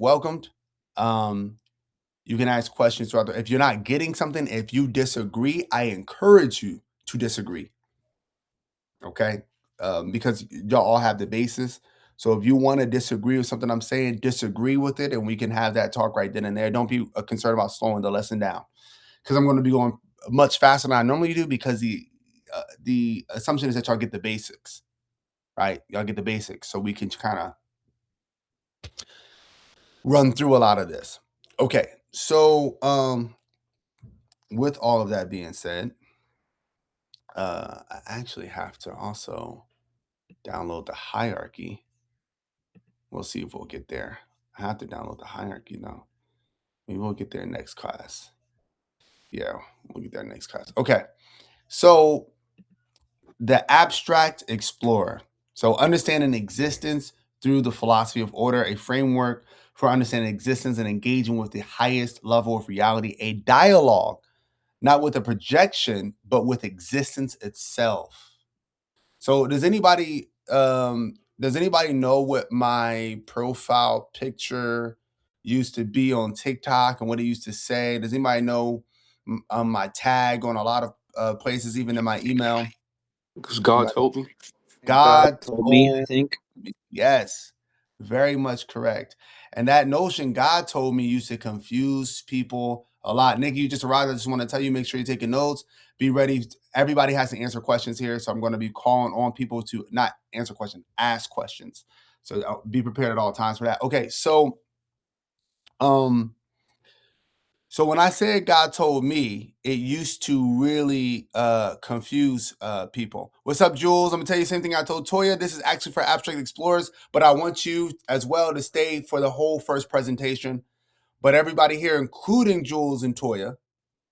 welcomed. You can ask questions throughout if you're not getting something, if you disagree, I encourage you to disagree. Okay? Because y'all all have the basis. So if you want to disagree with something I'm saying, disagree with it, and we can have that talk right then and there. Don't be concerned about slowing the lesson down, because I'm going to be going much faster than I normally do, because the assumption is that y'all get the basics, right? Y'all get the basics, so we can kind of run through a lot of this. Okay, so with all of that being said, I actually have to also download the hierarchy. We'll see if we'll get there. I have to download the hierarchy now. Maybe we'll get there next class. Yeah, we'll get there next class. Okay, so the abstract explorer. So understanding existence through the philosophy of order, a framework for understanding existence and engaging with the highest level of reality, a dialogue, not with a projection, but with existence itself. So does anybody know what my profile picture used to be on TikTok and what it used to say? Does anybody know my tag on a lot of places, even in my email? Because God told me. God God told me, I told think. me. Yes, very much correct. And that notion, God told me, used to confuse people a lot. Nikki, you just arrived. I just want to tell you, make sure you're taking notes. Be ready. Everybody has to answer questions here. So I'm going to be calling on people to not answer questions, ask questions. So be prepared at all times for that. Okay, so so when I said God told me, it used to really confuse people. What's up, Jules? I'm gonna tell you the same thing I told Toya. This is actually for Abstract Explorers, but I want you as well to stay for the whole first presentation. But everybody here, including Jules and Toya,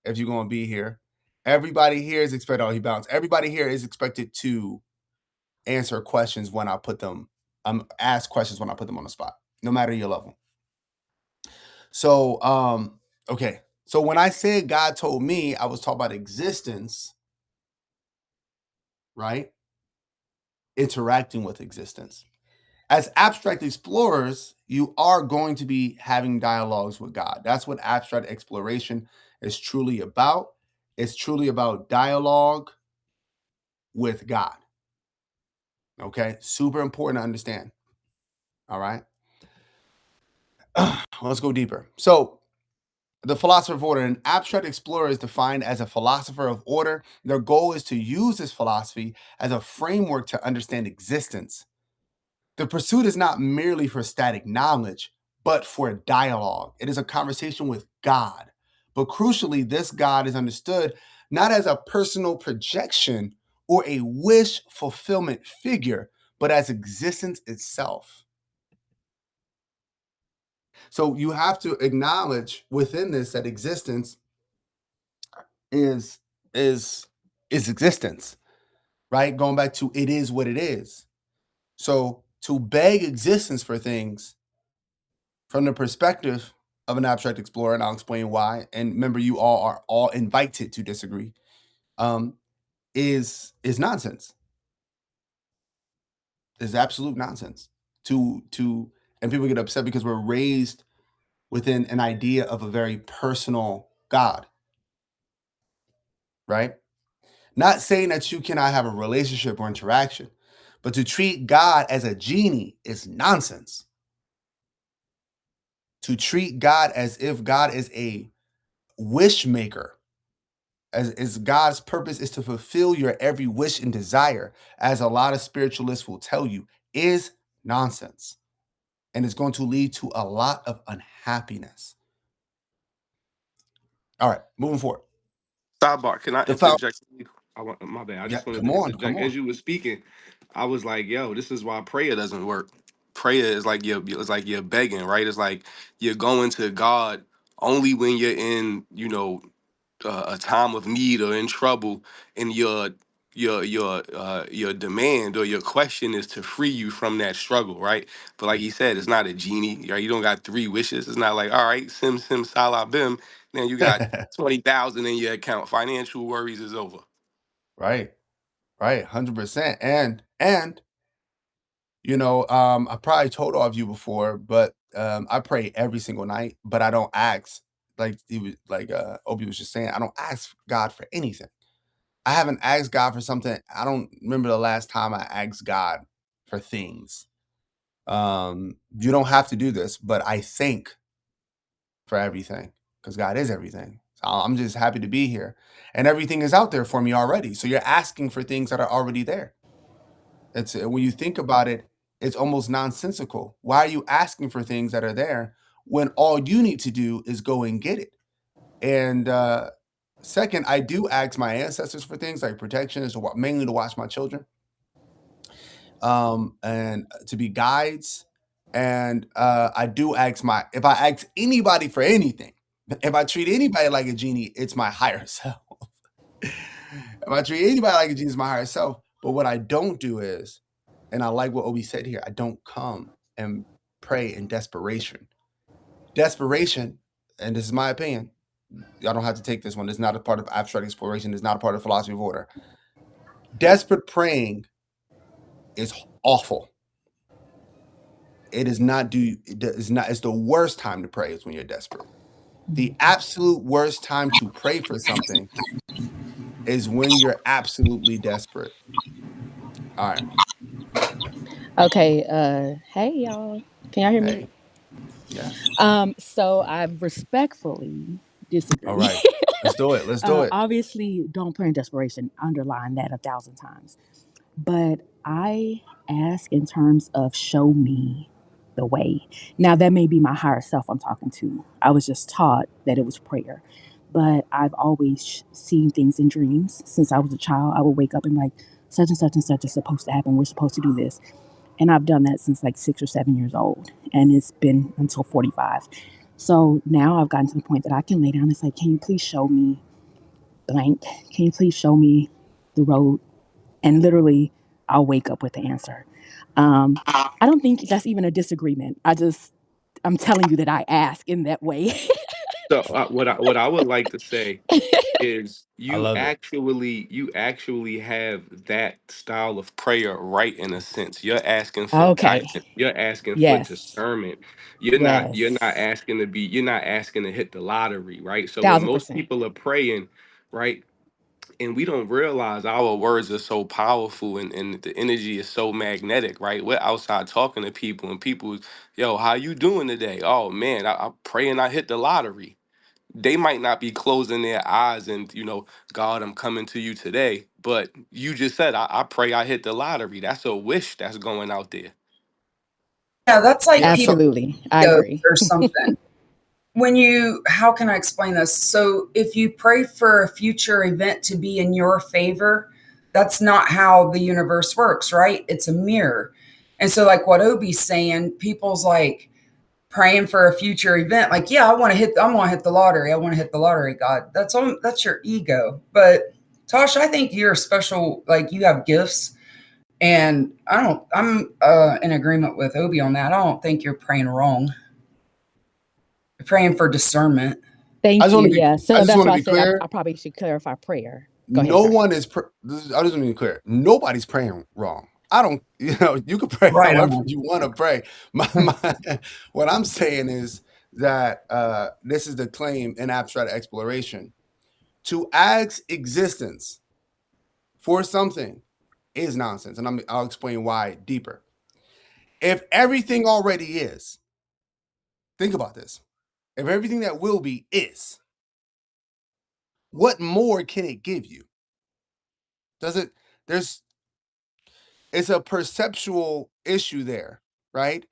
if you're gonna be here, everybody here is expected. Oh, he bounced. Everybody here is expected to answer questions when I put them. Ask questions when I put them on the spot, no matter your level. So, okay. So when I said God told me, I was talking about existence, right? Interacting with existence. As abstract explorers, you are going to be having dialogues with God. That's what abstract exploration is truly about. It's truly about dialogue with God. Okay? Super important to understand. All right? Let's go deeper. So, the philosopher of order, an abstract explorer, is defined as a philosopher of order. Their goal is to use this philosophy as a framework to understand existence. The pursuit is not merely for static knowledge, but for a dialogue. It is a conversation with God. But crucially, this God is understood not as a personal projection or a wish fulfillment figure, but as existence itself. So you have to acknowledge within this that existence is is existence, right? Going back to it is what it is. So to beg existence for things from the perspective of an abstract explorer, and I'll explain why. And remember, you all are all invited to disagree. Is nonsense. Is absolute nonsense. And people get upset because we're raised within an idea of a very personal God, right? Not saying that you cannot have a relationship or interaction, but to treat God as a genie is nonsense. To treat God as if God is a wish maker, as God's purpose is to fulfill your every wish and desire, as a lot of spiritualists will tell you, is nonsense. And it's going to lead to a lot of unhappiness. All right, moving forward. Sidebar, can I The found, interject? My bad. I yeah, just wanted come to on, interject. As you were speaking, I was like, "Yo, this is why prayer doesn't work. Prayer is like you're begging, right? It's like you're going to God only when you're in, a time of need or in trouble, and your demand or your question is to free you from that struggle, right? But like he said, it's not a genie, right? You don't got three wishes. It's not like, all right, sim sim salah bim. Then you got 20,000 in your account. Financial worries is over. right, right, 100%. And I probably told all of you before, but I pray every single night, but I don't ask like he was like Obi was just saying, I don't ask God for anything. I haven't asked God for something. I don't remember the last time I asked God for things. You don't have to do this, but I think for everything because God is everything. So I'm just happy to be here. And everything is out there for me already. So you're asking for things that are already there. It's when you think about it, it's almost nonsensical. Why are you asking for things that are there when all you need to do is go and get it? And second, I do ask my ancestors for things like protection, is to mainly to watch my children, and to be guides. And I do ask my if I ask anybody for anything, if I treat anybody like a genie, it's my higher self. If I treat anybody like a genie, it's my higher self. But what I don't do is, and I like what Obi said here, I don't come and pray in desperation. Desperation, and this is my opinion. Y'all don't have to take this one. It's not a part of abstract exploration. It's not a part of philosophy of order. Desperate praying is awful. It is not do. It is not. It's the worst time to pray is when you're desperate. The absolute worst time to pray for something is when you're absolutely desperate. All right. Okay, hey y'all. Can y'all hear me? Hey. Yes. So I respectfully All disagree. right. Let's do it. Let's do it. Obviously, don't pray in desperation. Underline that 1,000 times. But I ask in terms of show me the way. Now, that may be my higher self I'm talking to. I was just taught that it was prayer. But I've always seen things in dreams since I was a child. I would wake up and be like, such and such and such is supposed to happen. We're supposed to do this. And I've done that since like 6 or 7 years old. And it's been until 45. So now I've gotten to the point that I can lay down and say, can you please show me blank? Can you please show me the road? And literally, I'll wake up with the answer. I don't think that's even a disagreement. I'm telling you that I ask in that way. So what I would like to say is I love it. you actually have that style of prayer right in a sense. You're asking for Okay. guidance. You're asking for Yes. discernment. You're not Yes. asking to be you're not asking to hit the lottery, right? So when Thousand most percent. people are praying, right, and we don't realize our words are so powerful and the energy is so magnetic, right? We're outside talking to people and people, yo, how you doing today? Oh man, I'm praying I hit the lottery. They might not be closing their eyes and God, I'm coming to you today, but you just said I pray I hit the lottery. That's a wish that's going out there. Yeah, that's like Yeah. people So Absolutely. I ego agree. or something. How can I explain this? So if you pray for a future event to be in your favor, that's not how the universe works, right? It's a mirror. And so like what Obi's saying, people's like praying for a future event, like, yeah, I want to hit the lottery. I want to hit the lottery, God. That's your ego. But Tosh, I think you're special, like you have gifts. And I'm in agreement with Obi on that. I don't think you're praying wrong. You're praying for discernment. I Thank just want you. to be. Yeah. I So just that's want to why I be said clear. I probably should clarify prayer. Go ahead, No sir. one is. I just want to be clear. Nobody's praying wrong. I don't. You can pray Right however on. you want to pray. What I'm saying is that this is the claim in abstract exploration. To ask existence for something is nonsense, and I'll explain why deeper. If everything already is, think about this. If everything that will be is, what more can it give you? Does it? There's It's a perceptual issue there, right?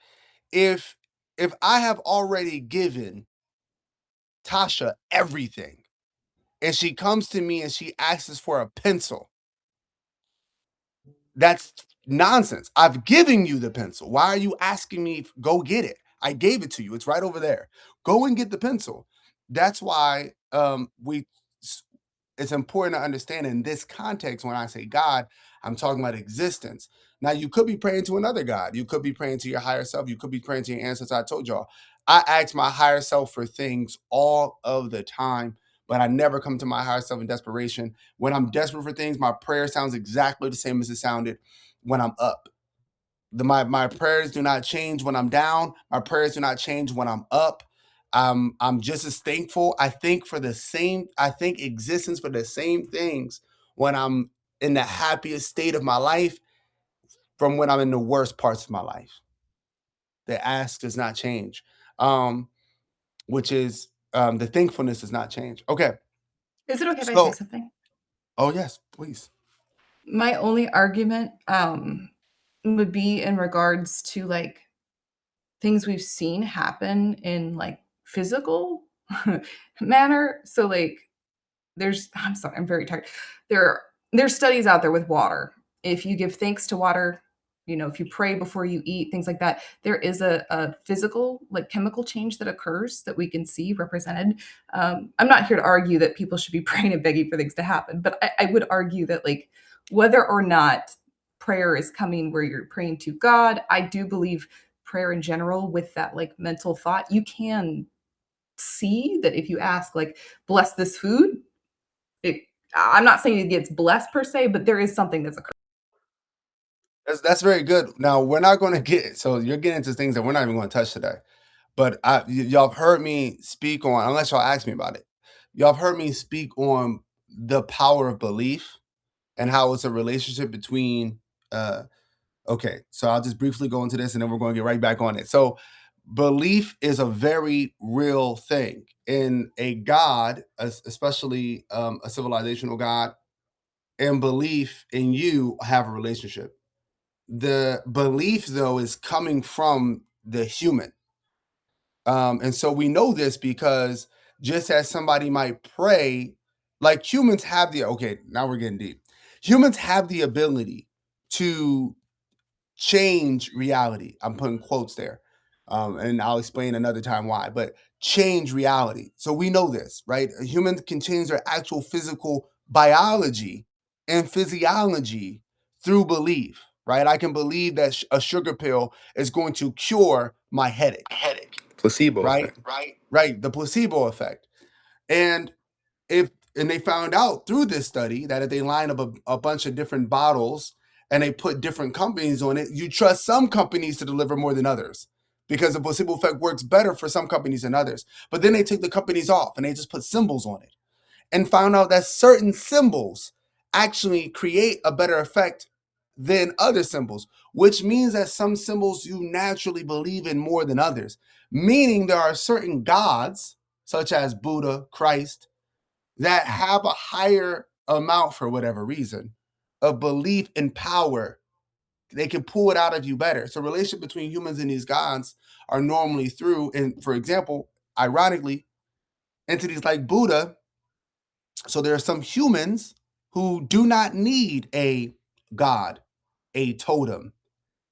If if I have already given Tasha everything and she comes to me and she asks for a pencil, that's nonsense. I've given you the pencil. Why are you asking me go get it? I gave it to you. It's right over there. Go and get the pencil. That's why we it's important to understand in this context when I say God, I'm talking about existence. Now, you could be praying to another God. You could be praying to your higher self. You could be praying to your ancestors. I told y'all, I ask my higher self for things all of the time, but I never come to my higher self in desperation. When I'm desperate for things, my prayer sounds exactly the same as it sounded when I'm up. My prayers do not change when I'm down. My prayers do not change when I'm up. I'm just as thankful. I think existence for the same things when I'm in the happiest state of my life from when I'm in the worst parts of my life. The ask does not change. Which is the thankfulness does not change. Okay. Is it okay if I say So, something? oh yes, please. My only argument would be in regards to like things we've seen happen in like physical manner. So like I'm sorry, I'm very tired. There's studies out there with water. If you give thanks to water, if you pray before you eat, things like that, there is a physical, like chemical change that occurs that we can see represented. I'm not here to argue that people should be praying and begging for things to happen, but I would argue that like whether or not prayer is coming where you're praying to God, I do believe prayer in general with that like mental thought, you can see that if you ask like bless this food, I'm not saying it gets blessed per se, but there is something that's occurring. That's very good. Now we're not going to you're getting into things that we're not even going to touch today. But y'all have heard me speak on, unless y'all ask me about it, y'all have heard me speak on the power of belief and how it's a relationship between okay, so I'll just briefly go into this and then we're going to get right back on it. So belief is a very real thing in a God, especially a civilizational God, and belief in you have a relationship. The belief, though, is coming from the human. And so we know this because just as somebody might pray, like humans have okay, now we're getting deep. Humans have the ability to change reality. I'm putting quotes there. And I'll explain another time why, but change reality. So we know this, right? Humans can change their actual physical biology and physiology through belief, right? I can believe that a sugar pill is going to cure my headache. Placebo Right? effect. Right. The placebo effect. And they found out through this study that if they line up a bunch of different bottles and they put different companies on it, you trust some companies to deliver more than others because the placebo effect works better for some companies than others. But then they take the companies off and they just put symbols on it and found out that certain symbols actually create a better effect than other symbols, which means that some symbols you naturally believe in more than others, meaning there are certain gods, such as Buddha, Christ, that have a higher amount, for whatever reason, of belief and power. They can pull it out of you better. So relationship between humans and these gods are normally through, and for example, ironically, entities like Buddha. So there are some humans who do not need a god, a totem,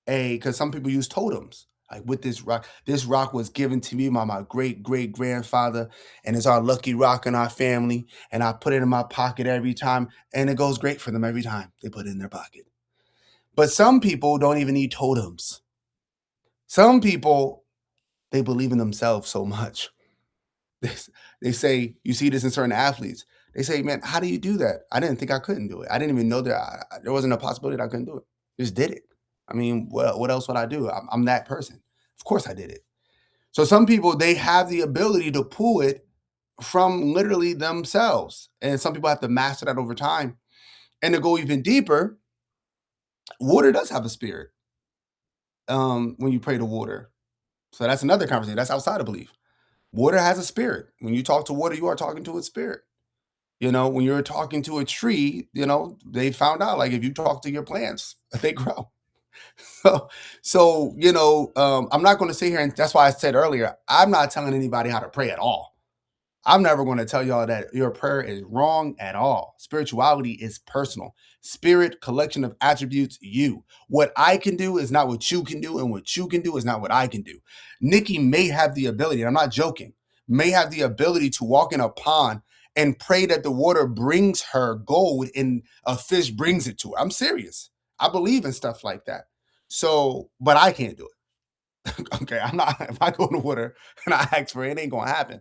because some people use totems. Like with this rock was given to me by my great great grandfather, and it's our lucky rock in our family. And I put it in my pocket every time, and it goes great for them every time they put it in their pocket. But some people don't even need totems. Some people, they believe in themselves so much. They say, you see this in certain athletes. They say, man, how do you do that? I didn't think I couldn't do it. I didn't even know that there wasn't a possibility that I couldn't do it. Just did it. I mean, what else would I do? I'm that person. Of course I did it. So some people, they have the ability to pull it from literally themselves. And some people have to master that over time. And to go even deeper, water does have a spirit when you pray to water. So that's another conversation. That's outside of belief. Water has a spirit. When you talk to water, you are talking to its spirit. When you're talking to a tree, they found out like if you talk to your plants, they grow. I'm not going to sit here, and that's why I said earlier, I'm not telling anybody how to pray at all. I'm never going to tell y'all that your prayer is wrong at all. Spirituality is personal. Spirit, collection of attributes, you. What I can do is not what you can do, and what you can do is not what I can do. Nikki may have the ability, and I'm not joking, may have the ability to walk in a pond and pray that the water brings her gold and a fish brings it to her. I'm serious. I believe in stuff like that. So, but I can't do it. Okay, I'm not, if I go in the water and I ask for it, it ain't going to happen.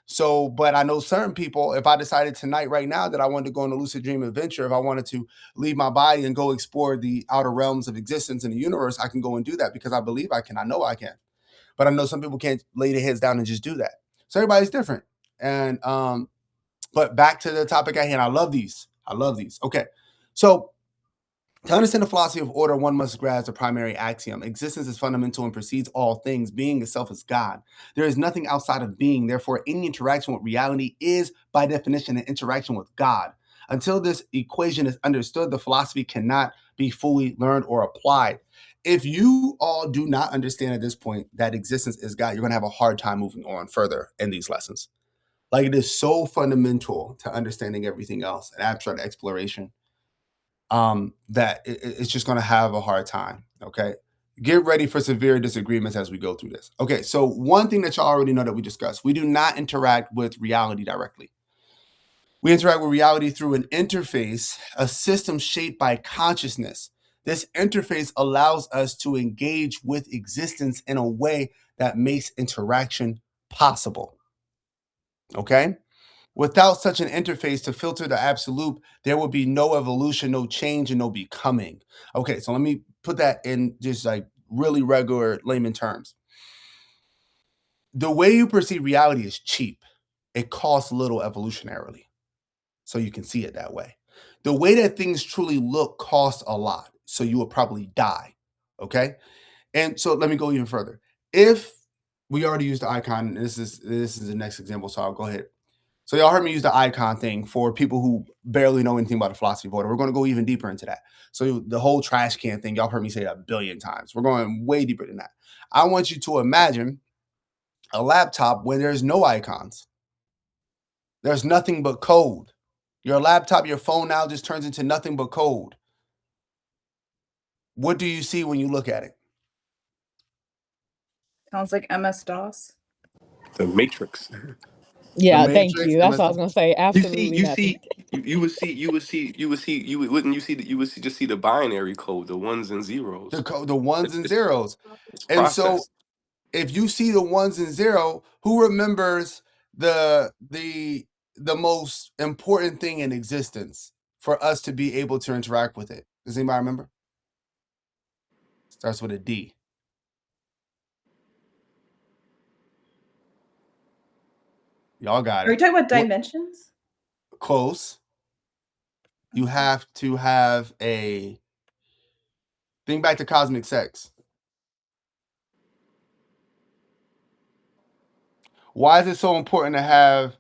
So, but I know certain people, if I decided tonight, right now, that I wanted to go on a lucid dream adventure, if I wanted to leave my body and go explore the outer realms of existence in the universe, I can go and do that because I believe I can. I know I can. But I know some people can't lay their heads down and just do that. So everybody's different. And but back to the topic at hand. I love these. Okay. So to understand the philosophy of order, one must grasp the primary axiom. Existence is fundamental and precedes all things. Being itself is God. There is nothing outside of being. Therefore, any interaction with reality is, by definition, an interaction with God. Until this equation is understood, the philosophy cannot be fully learned or applied. If you all do not understand at this point that existence is God, you're going to have a hard time moving on further in these lessons. Like, it is so fundamental to understanding everything else and abstract exploration that it's just going to have a hard time. Okay. Get ready for severe disagreements as we go through this. Okay. So, one thing that y'all already know that we discussed, we do not interact with reality directly. We interact with reality through an interface, a system shaped by consciousness. This interface allows us to engage with existence in a way that makes interaction possible. Okay. Without such an interface to filter the absolute, there will be no evolution, no change, and no becoming. Okay, so let me put that in just like really regular layman terms. The way you perceive reality is cheap. It costs little evolutionarily. So you can see it that way. The way that things truly look costs a lot. So you will probably die. Okay? And so let me go even further. If we already used the icon, this is the next example, so I'll go ahead. So y'all heard me use the icon thing for people who barely know anything about the philosophy of order. We're going to go even deeper into that. So the whole trash can thing, y'all heard me say that 1 billion times. We're going way deeper than that. I want you to imagine a laptop where there's no icons. There's nothing but code. Your laptop, your phone now just turns into nothing but code. What do you see when you look at it? Sounds like MS-DOS. The Matrix. Yeah, thank Matrix, you. That's what I was gonna say. Absolutely nothing. You would see, wouldn't you see that you would see, just see the binary code, the ones and zeros. The ones and zeros. It's And so processed. if you see the ones and zero, who remembers the most important thing in existence for us to be able to interact with it? Does anybody remember? Starts with a D. Y'all got Are you it. talking about What- dimensions? Close. You have to have a think back to cosmic sex. Why is it so important to have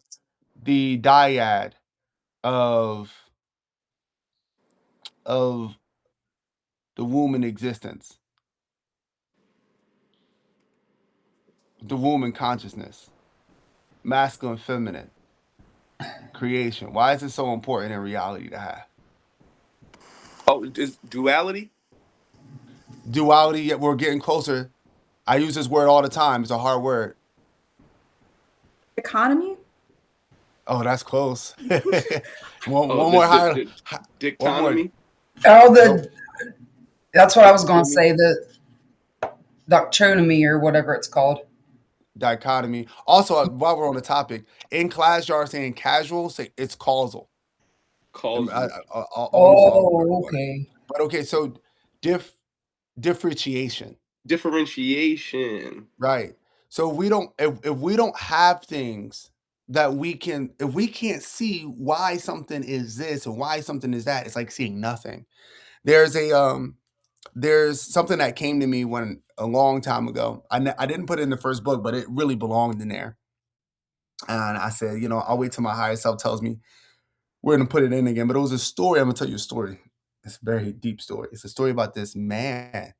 the dyad of the womb in existence? The womb in consciousness, masculine, feminine, creation. Why is it so important in reality to have Oh, is duality? duality? Yet we're getting closer. I use this word all the time. It's a hard word. Economy? Oh, that's close. Oh, one more higher. One more. dictonomy? Oh, Nope. that's what I was going to say, the doctronomy or whatever it's called. Dichotomy. Also, while we're on the topic, in class, y'all are saying casual. Say it's causal. Causal. Almost all. Oh, okay. But okay, so differentiation. Differentiation. Right. So if we don't have things that if we can't see why something is this and why something is that, it's like seeing nothing. There's something that came to me when a long time ago. I didn't put it in the first book, but it really belonged in there. And I said, I'll wait till my higher self tells me we're gonna put it in again. But it was a story. I'm gonna tell you a story. It's a very deep story. It's a story about this man.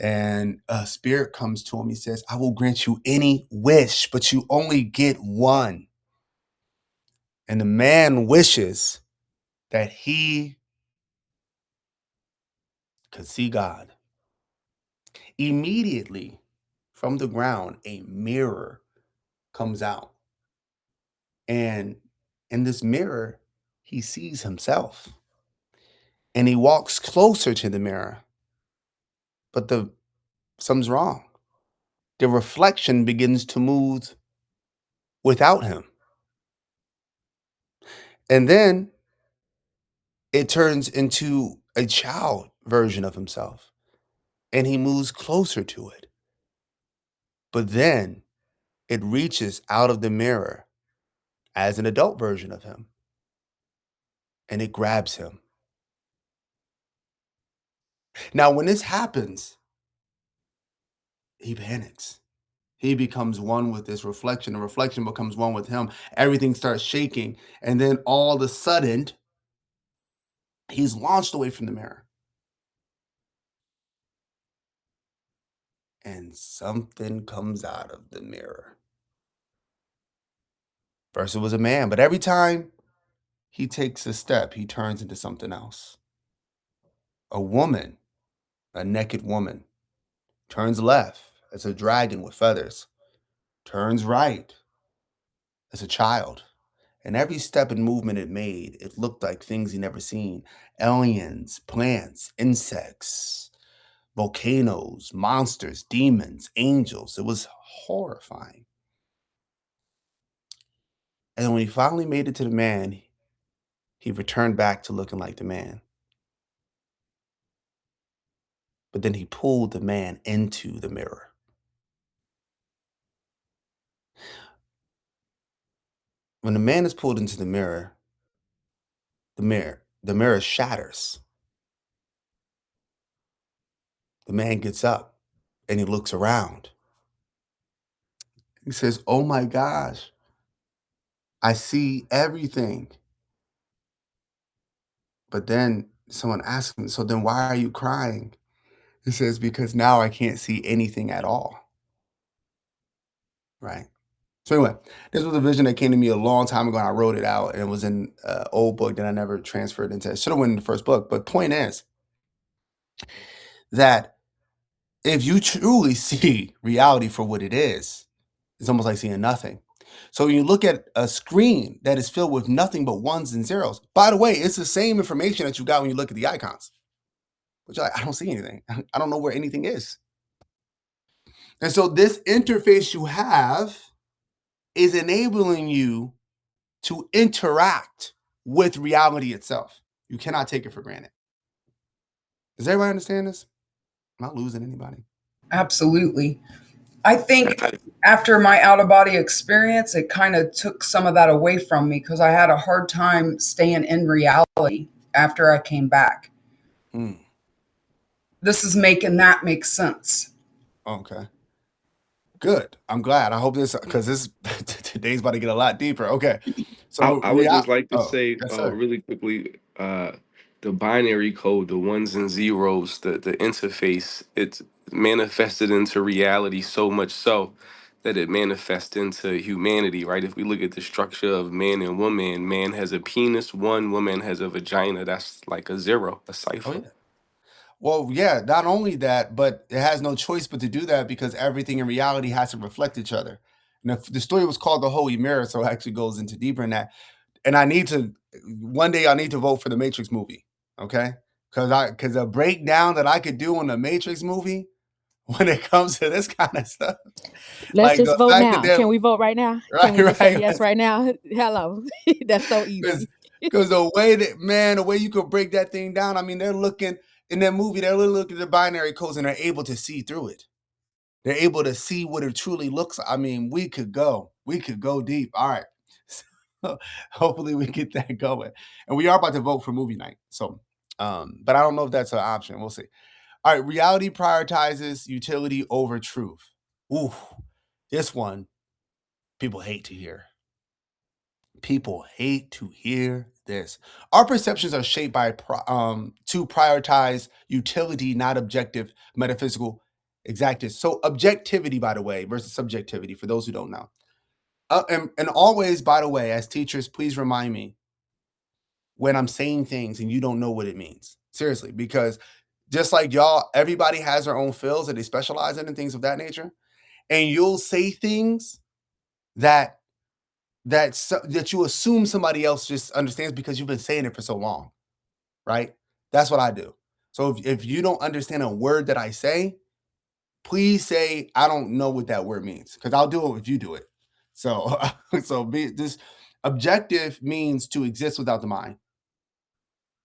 And a spirit comes to him. He says, I will grant you any wish, but you only get one. And the man wishes that he could see God. Immediately from the ground, a mirror comes out. And in this mirror, he sees himself. And he walks closer to the mirror. But something's wrong. The reflection begins to move without him. And then it turns into a child version of himself, and he moves closer to it. But then it reaches out of the mirror as an adult version of him, and it grabs him. Now, when this happens, he panics. He becomes one with this reflection. The reflection becomes one with him. Everything starts shaking. And then all of a sudden, he's launched away from the mirror. And something comes out of the mirror. First, it was a man, but every time he takes a step, he turns into something else. A woman, a naked woman, turns left as a dragon with feathers, turns right as a child. And every step and movement it made, it looked like things he never seen. Aliens, plants, insects, volcanoes, monsters, demons, angels. It was horrifying. And then when he finally made it to the man, he returned back to looking like the man. But then he pulled the man into the mirror. When the man is pulled into the mirror shatters. The man gets up and he looks around. He says, "Oh my gosh, I see everything." But then someone asks him, "So then why are you crying?" He says, "Because now I can't see anything at all." Right? So anyway, this was a vision that came to me a long time ago, and I wrote it out, and it was in an old book that I never transferred into. It should have went in the first book. But point is that if you truly see reality for what it is, it's almost like seeing nothing. So when you look at a screen that is filled with nothing but ones and zeros, by the way, it's the same information that you got when you look at the icons. But you're like, I don't see anything. I don't know where anything is. And so this interface you have is enabling you to interact with reality itself. You cannot take it for granted. Does everybody understand this? I'm not losing anybody. Absolutely. I think after my out of body experience, it kind of took some of that away from me because I had a hard time staying in reality after I came back. Mm, This is making that make sense. okay. Good. I'm glad. I hope this, because this today's about to get a lot deeper. Okay. So I would just like to oh, say yes, sir. really quickly, the binary code, the ones and zeros, the interface, it's manifested into reality so much so that it manifests into humanity, right? If we look at the structure of man and woman, man has a penis, one woman has a vagina. That's like a zero, a Oh cipher. yeah. Well, yeah, not only that, but it has no choice but to do that because everything in reality has to reflect each other. And if the story was called The Holy Mirror, so it actually goes into deeper in that. And I need to one day I need to vote for the Matrix movie. Okay. Because a breakdown that I could do on the Matrix movie when it comes to this kind of stuff. Let's Like just the vote fact that now. they're Can we vote right now? Can right, we just say right. yes right now? Hello. That's so easy. Because the way that, man, the way you could break that thing down, I mean, they're looking in that movie, they're looking at the binary codes and they're able to see through it. They're able to see what it truly looks like. I mean, we could go deep. All right. So hopefully we get that going. And we are about to vote for movie night. So, but I don't know if that's an option. We'll see. All right. Reality prioritizes utility over truth. Ooh, this one people hate to hear. People hate to hear this. Our perceptions are shaped by to prioritize utility, not objective metaphysical exactness. So objectivity, by the way, versus subjectivity. For those who don't know, and always, by the way, as teachers, please remind me when I'm saying things and you don't know what it means. Seriously, because just like y'all, everybody has their own fields that they specialize in and things of that nature, and you'll say things that that you assume somebody else just understands because you've been saying it for so long, right? That's what I do. So if you don't understand a word that I say, please say I don't know what that word means because I'll do it if you do it. So so be just Objective means to exist without the mind.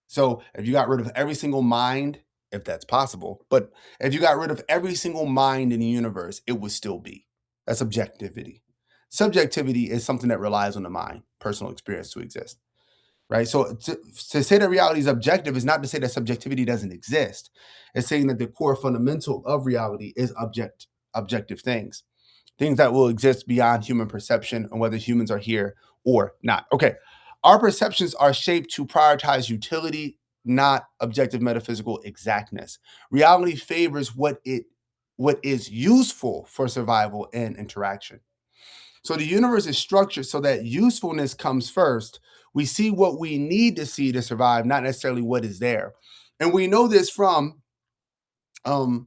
So if you got rid of every single mind, if that's possible, but if you got rid of every single mind in the universe, it would still be. That's objectivity. Subjectivity is something that relies on the mind, personal experience to exist, right? So to say that reality is objective is not to say that subjectivity doesn't exist. It's saying that the core fundamental of reality is objective things that will exist beyond human perception and whether humans are here or not. Okay. Our perceptions are shaped to prioritize utility, not objective metaphysical exactness. Reality favors what is useful for survival and interaction. So the universe is structured so that usefulness comes first. We see what we need to see to survive, not necessarily what is there. And we know this from our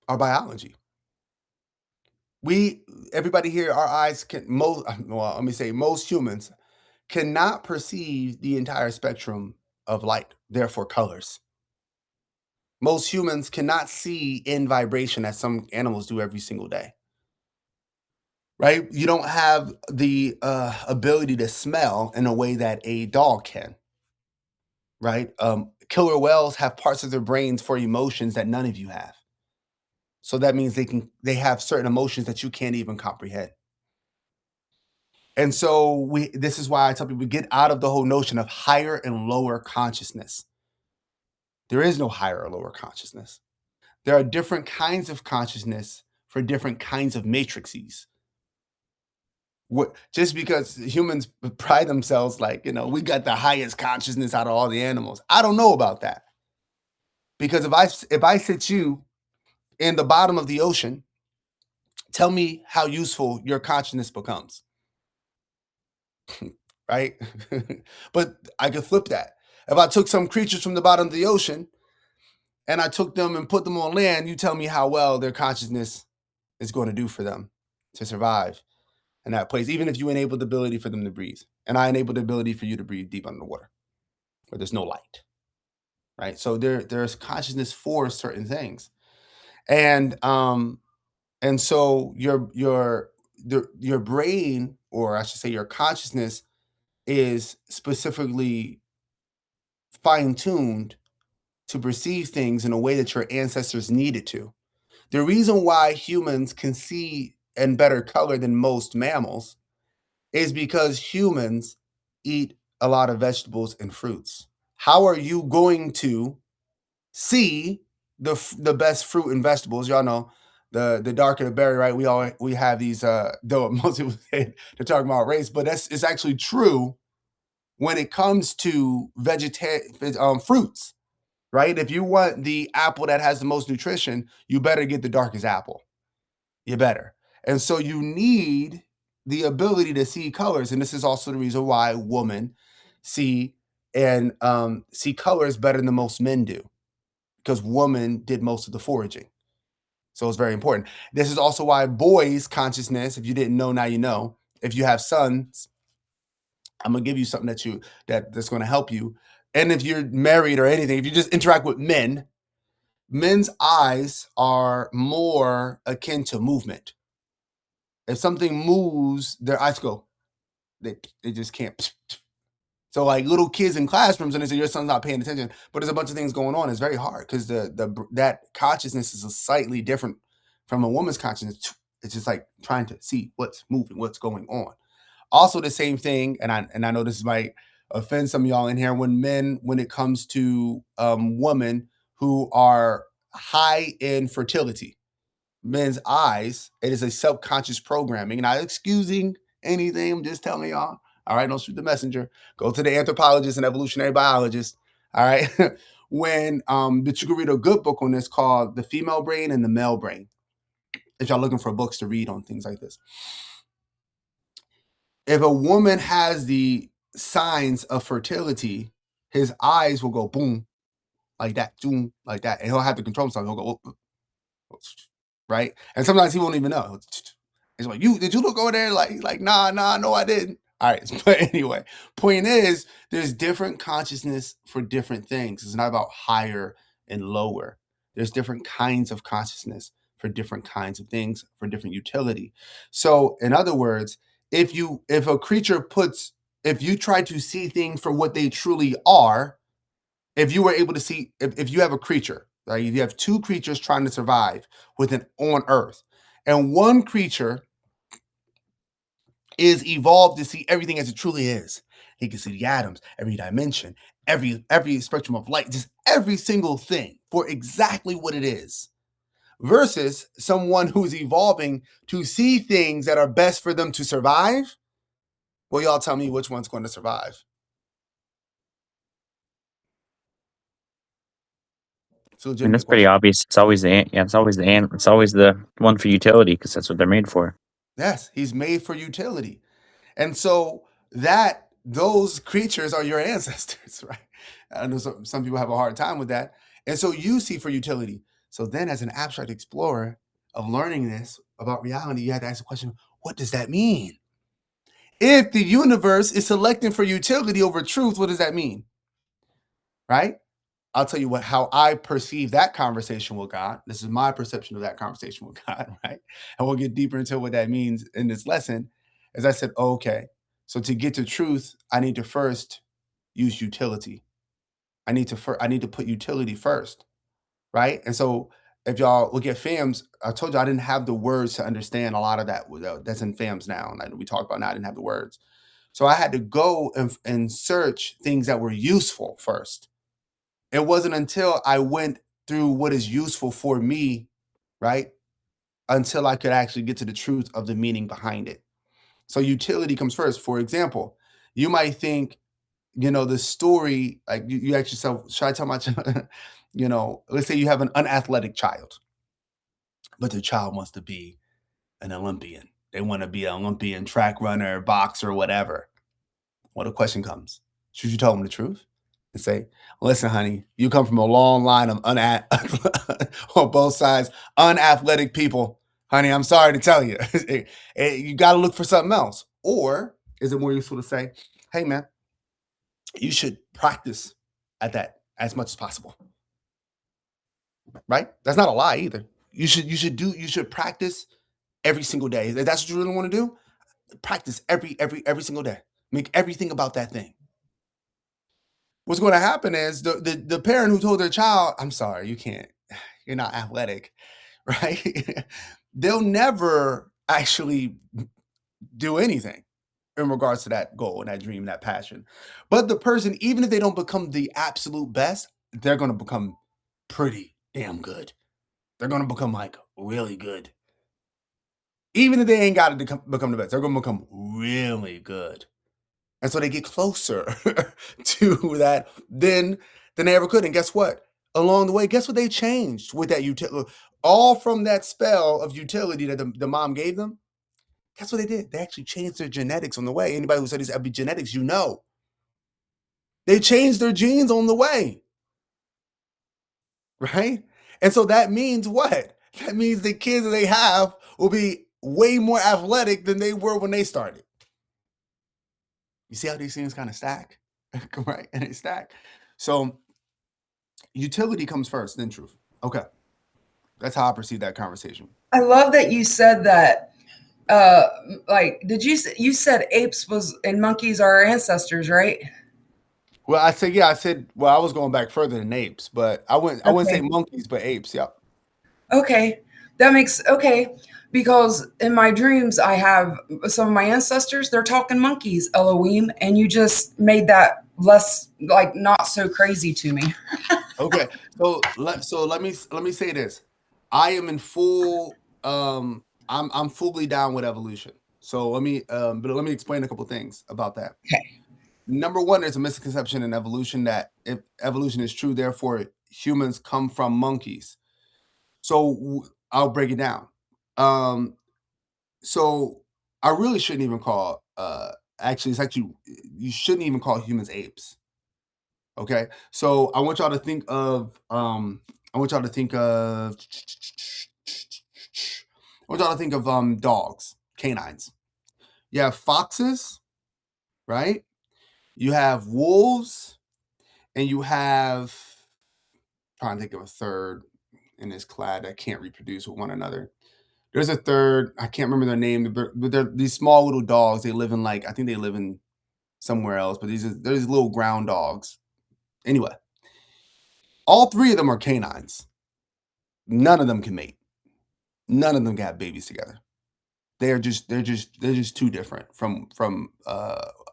biology. Everybody here, our eyes most humans cannot perceive the entire spectrum of light, therefore colors. Most humans cannot see in vibration as some animals do every single day, right? You don't have the ability to smell in a way that a dog can, right? Killer whales have parts of their brains for emotions that none of you have. So that means they have certain emotions that you can't even comprehend. And so this is why I tell people get out of the whole notion of higher and lower consciousness. There is no higher or lower consciousness. There are different kinds of consciousness for different kinds of matrices. Just because humans pride themselves like, we got the highest consciousness out of all the animals. I don't know about that. Because if I sit you in the bottom of the ocean, tell me how useful your consciousness becomes. Right? But I could flip that. If I took some creatures from the bottom of the ocean and I took them and put them on land, you tell me how well their consciousness is going to do for them to survive in that place, even if you enable the ability for them to breathe. And I enable the ability for you to breathe deep under the water where there's no light, right? So there's consciousness for certain things. And so your brain, or I should say your consciousness, is specifically fine-tuned to perceive things in a way that your ancestors needed to. The reason why humans can see in better color than most mammals is because humans eat a lot of vegetables and fruits. How are you going to see the best fruit and vegetables? Y'all know the darker the berry, right? We have these though most people say they're talking about race, but it's actually true when it comes to fruits, right? If you want the apple that has the most nutrition, you better get the darkest apple. You better. And so you need the ability to see colors. And this is also the reason why women see colors better than most men do, because women did most of the foraging. So it's very important. This is also why boys' consciousness, if you didn't know, now you know. If you have sons, I'm gonna give you something that's gonna help you. And if you're married or anything, if you just interact with men's eyes are more akin to movement. If something moves, their eyes go. They just can't. So like little kids in classrooms, and they say your son's not paying attention, but there's a bunch of things going on. It's very hard because that consciousness is slightly different from a woman's consciousness. It's just like trying to see what's moving, what's going on. Also, the same thing, and I know this might offend some of y'all in here. When it comes to women who are high in fertility, men's eyes, it is a subconscious programming. And I'm not excusing anything. I'm just telling y'all. All right, don't shoot the messenger. Go to the anthropologist and evolutionary biologist. All right. But you can read a good book on this called The Female Brain and the Male Brain, if y'all looking for books to read on things like this. If a woman has the signs of fertility, his eyes will go boom, like that, boom, like that. And he'll have to control himself. He'll go, right? And sometimes he won't even know. He's like, did you look over there? Like, nah, no, I didn't. All right. But anyway, point is, there's different consciousness for different things. It's not about higher and lower. There's different kinds of consciousness for different kinds of things, for different utility. So in other words, if a creature puts if you try to see things for what they truly are, if you were able to see, if you have a creature, right? You have two creatures trying to survive on Earth, and one creature is evolved to see everything as it truly is. He can see the atoms, every dimension, every spectrum of light, just every single thing for exactly what it is. Versus someone who's evolving to see things that are best for them to survive. Well, y'all tell me which one's going to survive. It's a I mean, legitimate that's pretty question. obvious. It's always it's always the one for utility because that's what they're made for. Yes, he's made for utility. And so those creatures are your ancestors, right? I know some people have a hard time with that. And so you see for utility. So then as an abstract explorer of learning this about reality, you have to ask the question, what does that mean? If the universe is selecting for utility over truth, what does that mean? Right? I'll tell you how I perceive that conversation with God. This is my perception of that conversation with God, right? And we'll get deeper into what that means in this lesson. As I said, okay, so to get to truth, I need to first use utility. I need to put utility first, right? And so if y'all look at FAMS, I told you I didn't have the words to understand a lot of that that's in FAMS now, and we talked about now I didn't have the words. So I had to go and search things that were useful first. It wasn't until I went through what is useful for me, right? Until I could actually get to the truth of the meaning behind it. So utility comes first. For example, you might think, the story, like you ask yourself, should I tell my child, let's say you have an unathletic child, but the child wants to be an Olympian. They want to be an Olympian track runner, boxer, whatever. Well, the question comes, should you tell them the truth? And say, listen, honey, you come from a long line of on both sides, unathletic people. Honey, I'm sorry to tell you. You got to look for something else. Or is it more useful to say, hey, man, you should practice at that as much as possible. Right? That's not a lie either. You should practice every single day. If that's what you really want to do, practice every single day. Make everything about that thing. What's going to happen is the parent who told their child, I'm sorry, you can't, you're not athletic, right? They'll never actually do anything in regards to that goal and that dream, that passion. But the person, even if they don't become the absolute best, they're going to become pretty damn good. They're going to become like really good. Even if they ain't got to become the best, they're going to become really good. And so they get closer to that than they ever could. And guess what? Along the way, guess what they changed with that utility? All from that spell of utility that the mom gave them. Guess what they did? They actually changed their genetics on the way. Anybody who studies epigenetics, they changed their genes on the way. Right? And so that means what? That means the kids that they have will be way more athletic than they were when they started. You see how these things kind of stack? Right? And they stack. So utility comes first, then truth. Okay. That's how I perceive that conversation. I love that you said that. You said apes and monkeys are our ancestors, right? Well, I said, well, I was going back further than apes, but I wouldn't say monkeys, but apes. Yep. Okay. Because in my dreams, I have some of my ancestors, they're talking monkeys, Elohim, and you just made that less, like, not so crazy to me. Okay. So let me say this. I am in full, I'm fully down with evolution. So let me explain a couple things about that. Okay. Number one, there's a misconception in evolution that if evolution is true, therefore humans come from monkeys. So I'll break it down. So I really shouldn't even call you shouldn't even call humans apes. Okay. So I want y'all to think of dogs, canines. You have foxes, right? You have wolves, and you have trying to think of a third in this clade that can't reproduce with one another. There's a third, I can't remember their name, but they're these small little dogs. They live in I think they live in somewhere else, but there's little ground dogs. Anyway, all three of them are canines. None of them can mate. None of them can have babies together. They're just too different from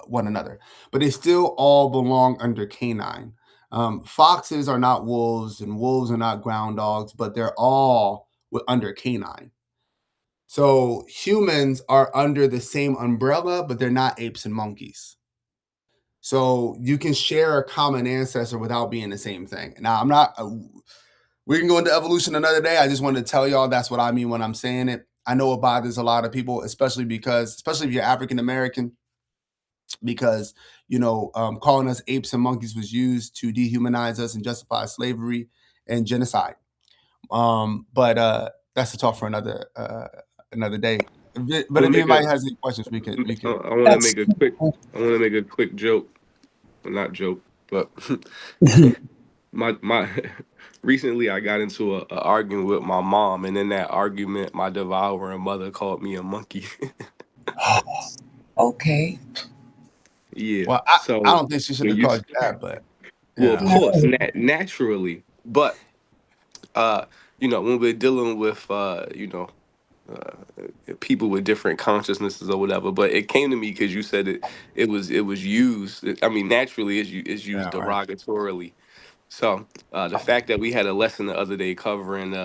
one another. But they still all belong under canine. Foxes are not wolves, and wolves are not ground dogs, but they're all under canine. So humans are under the same umbrella, but they're not apes and monkeys. So you can share a common ancestor without being the same thing. Now, I'm not. We can go into evolution another day. I just wanted to tell y'all that's what I mean when I'm saying it. I know it bothers a lot of people, especially if you're African American, because calling us apes and monkeys was used to dehumanize us and justify slavery and genocide. But that's a talk for another day. But if anybody has any questions, we can. I want to make a quick. I want to make a quick joke, well, not joke, but my recently I got into a argument with my mom, and in that argument, my devouring mother called me a monkey. Okay. Yeah. Well, I don't think she should have called you that, but well, of course, naturally, but when we're dealing with people with different consciousnesses or whatever. But it came to me because you said it was used. I mean, naturally, it's used Yeah, right. derogatorily. So the fact that we had a lesson the other day covering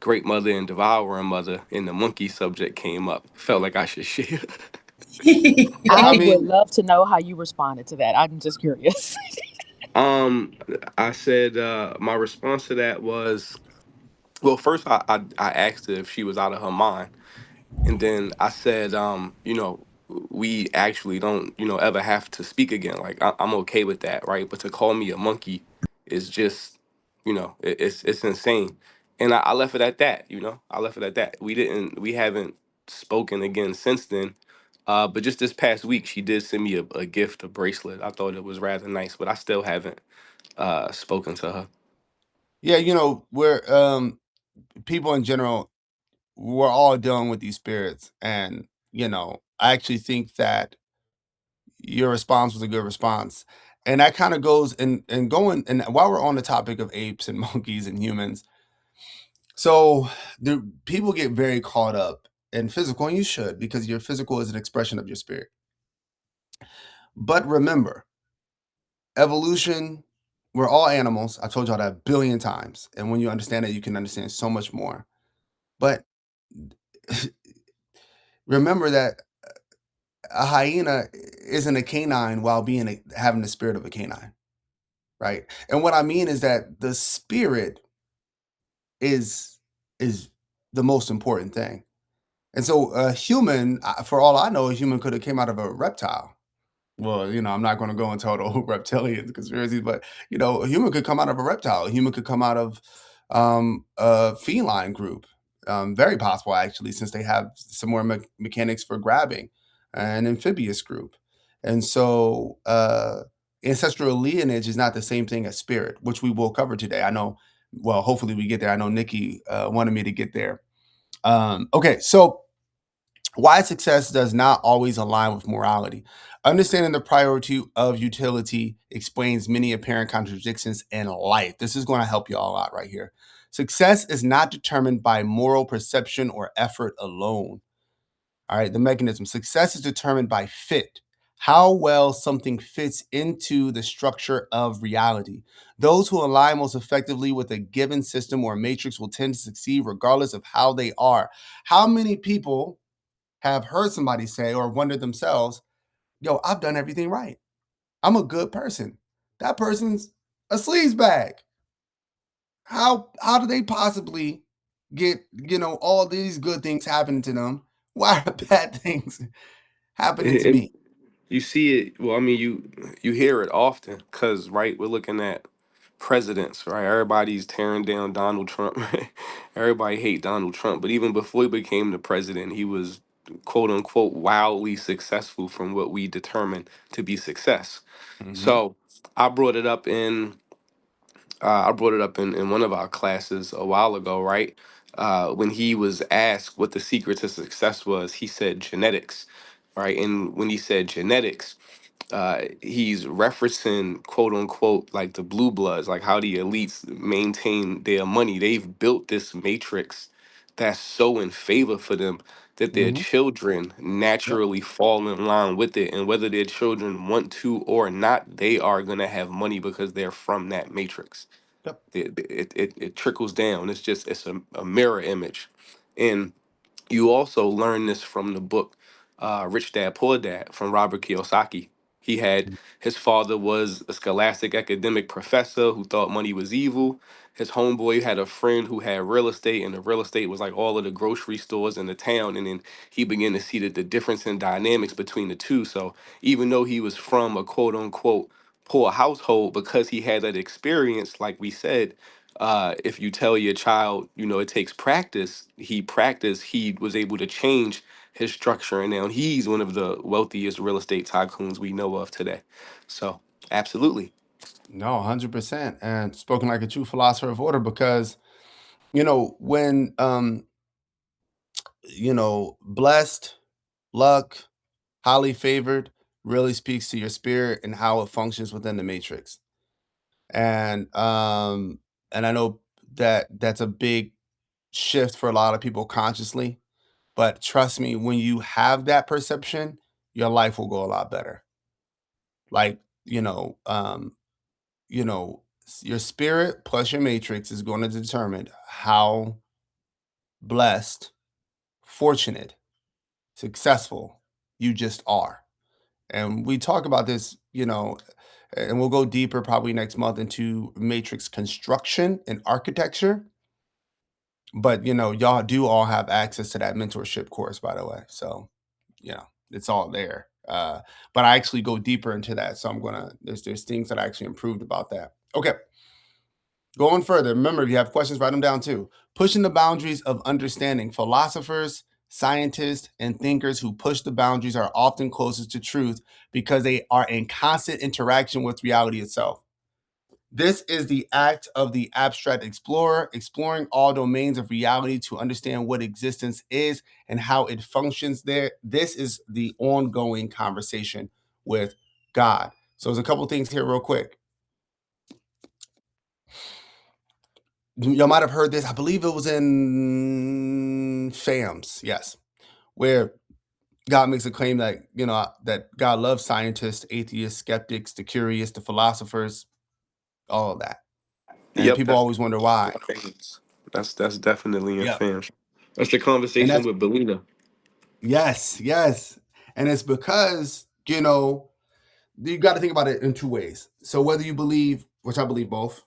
great mother and devouring mother, and the monkey subject came up, felt like I should share. I mean- would love to know how you responded to that. I'm just curious. I said my response to that was, well, first I asked her if she was out of her mind. And then I said, we actually don't, ever have to speak again. Like I'm okay with that, right? But to call me a monkey is just, it's insane. And I left it at that. I left it at that. We haven't spoken again since then. But just this past week, she did send me a gift, a bracelet. I thought it was rather nice, but I still haven't spoken to her. Yeah, we're people in general, we're all dealing with these spirits, and I actually think that your response was a good response, and that kind of goes and going. And while we're on the topic of apes and monkeys and humans, so the people get very caught up in physical, and you should, because your physical is an expression of your spirit. But remember, evolution, we're all animals. I told y'all that a billion times. And when you understand it, you can understand so much more. But remember that a hyena isn't a canine while having the spirit of a canine, right? And what I mean is that the spirit is the most important thing. And so a human, for all I know, a human could have came out of a reptile. Well, I'm not going to go into total reptilian conspiracies, but a human could come out of a reptile. A human could come out of a feline group. Very possible, actually, since they have similar mechanics for grabbing, an amphibious group. And so ancestral lineage is not the same thing as spirit, which we will cover today. I know, well, hopefully we get there. I know Nikki wanted me to get there. Okay, so why success does not always align with morality. Understanding the priority of utility explains many apparent contradictions in life. This is going to help you all out right here. Success is not determined by moral perception or effort alone. All right, the mechanism. Success is determined by fit, how well something fits into the structure of reality. Those who align most effectively with a given system or matrix will tend to succeed regardless of how they are. How many people have heard somebody say or wondered themselves, yo, I've done everything right. I'm a good person. That person's a sleaze bag. How do they possibly get, all these good things happening to them? Why are bad things happening to And me? you see it. Well, I mean, you hear it often because, right, we're looking at presidents, right? Everybody's tearing down Donald Trump. Right? Everybody hate Donald Trump, but even before he became the president, he was quote unquote wildly successful from what we determine to be success. Mhm. So I brought it up in in one of our classes a while ago, right? When he was asked what the secret to success was, he said genetics, right? And when he said genetics, he's referencing quote unquote like the blue bloods, like how the elites maintain their money. They've built this matrix that's so in favor for them that their Mhm. children Yep. naturally fall in line with it. And whether their children want to or not, they are gonna have money because they're from that matrix. Yep. It trickles down. It's a mirror image. And you also learn this from the book Rich Dad Poor Dad from Robert Kiyosaki. He had his father was a scholastic academic professor who thought money was evil. His homeboy had a friend who had real estate, and the real estate was like all of the grocery stores in the town. And then he began to see that the difference in dynamics between the two. So even though he was from a quote unquote poor household, because he had that experience, like we said, if you tell your child, you know, it takes practice, he practiced, he was able to change his structure, and now he's one of the wealthiest real estate tycoons we know of today. So, absolutely. No, 100%. And spoken like a true philosopher of order because, when, blessed, luck, highly favored really speaks to your spirit and how it functions within the matrix. And I know that that's a big shift for a lot of people consciously, but trust me, when you have that perception, your life will go a lot better. Like, your spirit plus your matrix is going to determine how blessed, fortunate, successful you just are. And we talk about this, and we'll go deeper probably next month into matrix construction and architecture. But y'all do all have access to that mentorship course, by the way. So, it's all there. But I actually go deeper into that. So there's things that I actually improved about that. Okay. Going further, remember, if you have questions, write them down too. Pushing the boundaries of understanding. Philosophers, scientists, and thinkers who push the boundaries are often closest to truth because they are in constant interaction with reality itself. This is the act of the abstract explorer, exploring all domains of reality to understand what existence is and how it functions there. This is the ongoing conversation with God. So there's a couple things here real quick. Y'all might have heard this. I believe it was in FAMS, yes, where God makes a claim that, that God loves scientists, atheists, skeptics, the curious, the philosophers, all of that. And Yep, people that's always wonder why. that's definitely in Yep. fam. That's the And conversation that's with Belina. yes, yes. And it's because, you got to think about it in two ways. So whether you believe, which I believe both,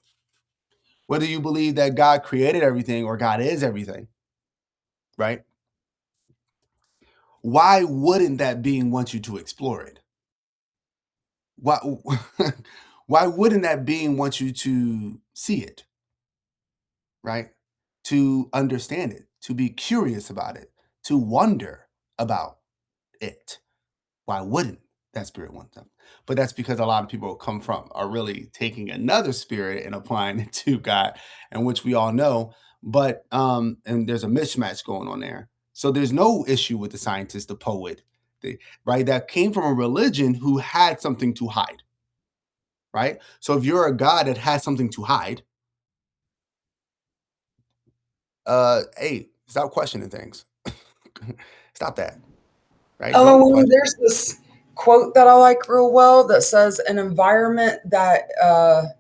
whether you believe that God created everything or God is everything, right? Why wouldn't that being want you to explore it? Why why wouldn't that being want you to see it, right? To understand it, to be curious about it, to wonder about it. Why wouldn't that spirit want them? But that's because a lot of people are really taking another spirit and applying it to God, and which we all know. But and there's a mismatch going on there. So there's no issue with the scientist, the poet, right? That came from a religion who had something to hide, right? So if you're a God that has something to hide, hey, stop questioning things. Stop that, right? Don't Elohim, question. there's this quote that I like real well that says an environment that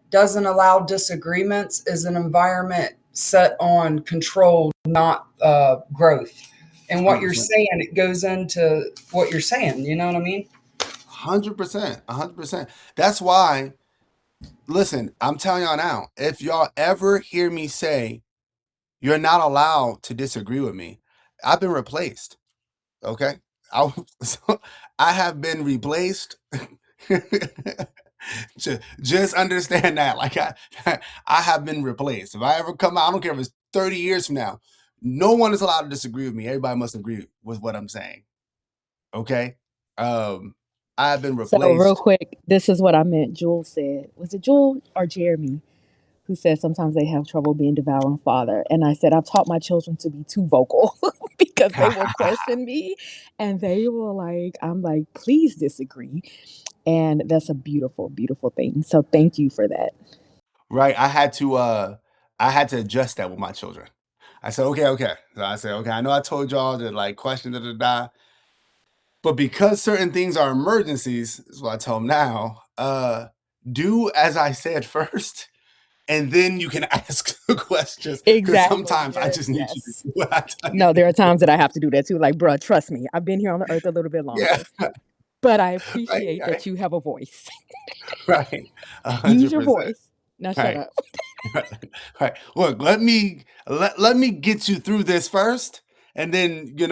doesn't allow disagreements is an environment set on control, not growth. And what you're 100%. saying, it goes into what you're saying. You know what I mean? 100%. 100%. That's why. Listen, I'm telling y'all now, if y'all ever hear me say you're not allowed to disagree with me, I've been replaced. Okay? So I have been replaced. Just understand that. Like I have been replaced. If I ever come out, I don't care if it's 30 years from now, no one is allowed to disagree with me. Everybody must agree with what I'm saying. Okay? I have been So real replaced. quick, this is what I meant. Jewel said, was it Jewel or Jeremy who said sometimes they have trouble being devouring father? And I said, I've taught my children to be too vocal because they will question me and they will I'm like, please disagree. And that's a beautiful, beautiful thing. So thank you for that. Right. I had to adjust that with my children. I said, okay. So I said, okay, I know I told y'all to like question da. But because certain things are emergencies, is what I tell them now, do as I said first, and then you can ask the questions. Because Exactly. sometimes I just need you to Yes. do what I tell you. No, there are times that I have to do that too. Like, bruh, trust me, I've been here on the earth a little bit Yeah. longer, but I Right, appreciate right, that you have a voice. right. Use your 100%. voice. Now shut Right. up. Right. Look, let me get you through this first, and then you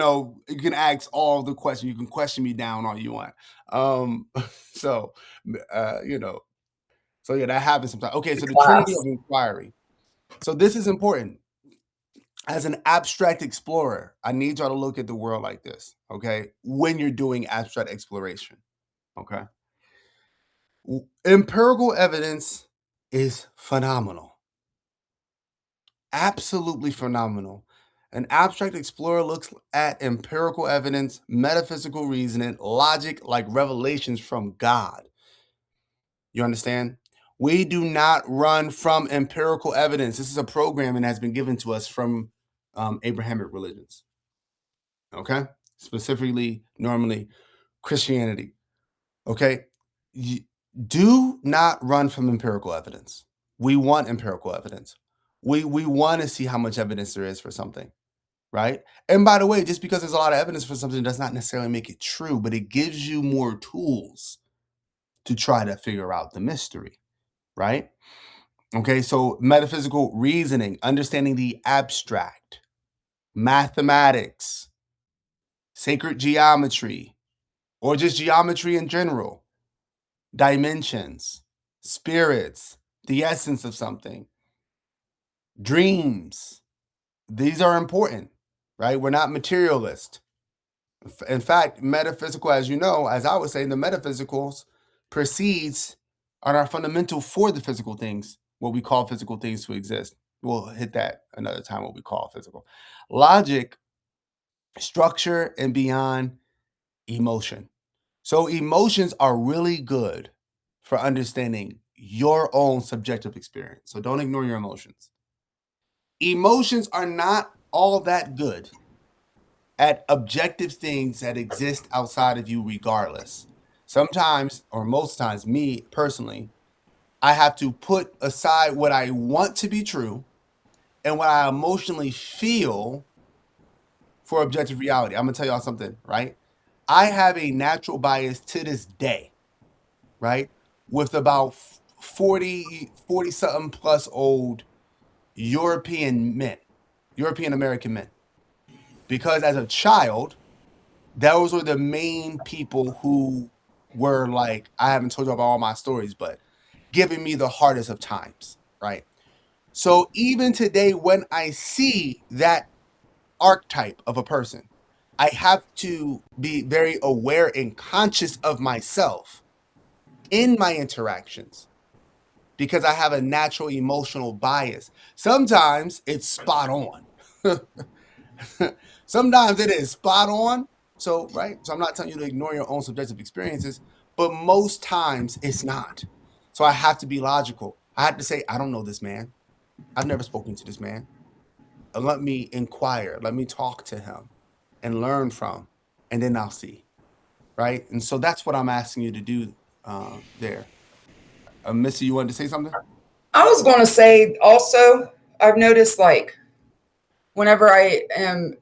can ask all the questions. You can question me down all you want. So you know, so yeah, that happens sometimes. Okay, so the Trinity Class. of inquiry. So this is important. As an abstract explorer, I need y'all to look at the world like this, okay? When you're doing abstract exploration, okay? Empirical evidence is phenomenal. Absolutely phenomenal. An abstract explorer looks at empirical evidence, metaphysical reasoning, logic like revelations from God. You understand? We do not run from empirical evidence. This is a program and has been given to us from Abrahamic religions. Okay? Specifically, normally Christianity. Okay? Do not run from empirical evidence. We want empirical evidence. We want to see how much evidence there is for something, right? And by the way, just because there's a lot of evidence for something does not necessarily make it true, but it gives you more tools to try to figure out the mystery, right? Okay, so metaphysical reasoning, understanding the abstract, mathematics, sacred geometry, or just geometry in general, dimensions, spirits, the essence of something, dreams. These are important, right? We're not materialist. In fact, metaphysical, as you know, as I would say, the metaphysicals precedes and are fundamental for the physical things, what we call physical things to exist. We'll hit that another time, what we call physical. Logic, structure, and beyond emotion. So emotions are really good for understanding your own subjective experience. So don't ignore your emotions. Emotions are not all that good at objective things that exist outside of you regardless. Sometimes, or most times, me personally, I have to put aside what I want to be true and what I emotionally feel for objective reality. I'm gonna tell y'all something, right? I have a natural bias to this day, right? With about 40 something plus old European men, European American men. Because as a child, those were the main people who were like, I haven't told you about all my stories, but giving me the hardest of times, right? So even today, when I see that archetype of a person, I have to be very aware and conscious of myself in my interactions because I have a natural emotional bias. Sometimes it's spot on. Sometimes it is spot on. So, right? So I'm not telling you to ignore your own subjective experiences, but most times it's not. So I have to be logical. I have to say, I don't know this man. I've never spoken to this man. Let me inquire. Let me talk to him and learn from, and then I'll see. Right? And so that's what I'm asking you to do there. Missy, you wanted to say something? I was going to say also, I've noticed like whenever I am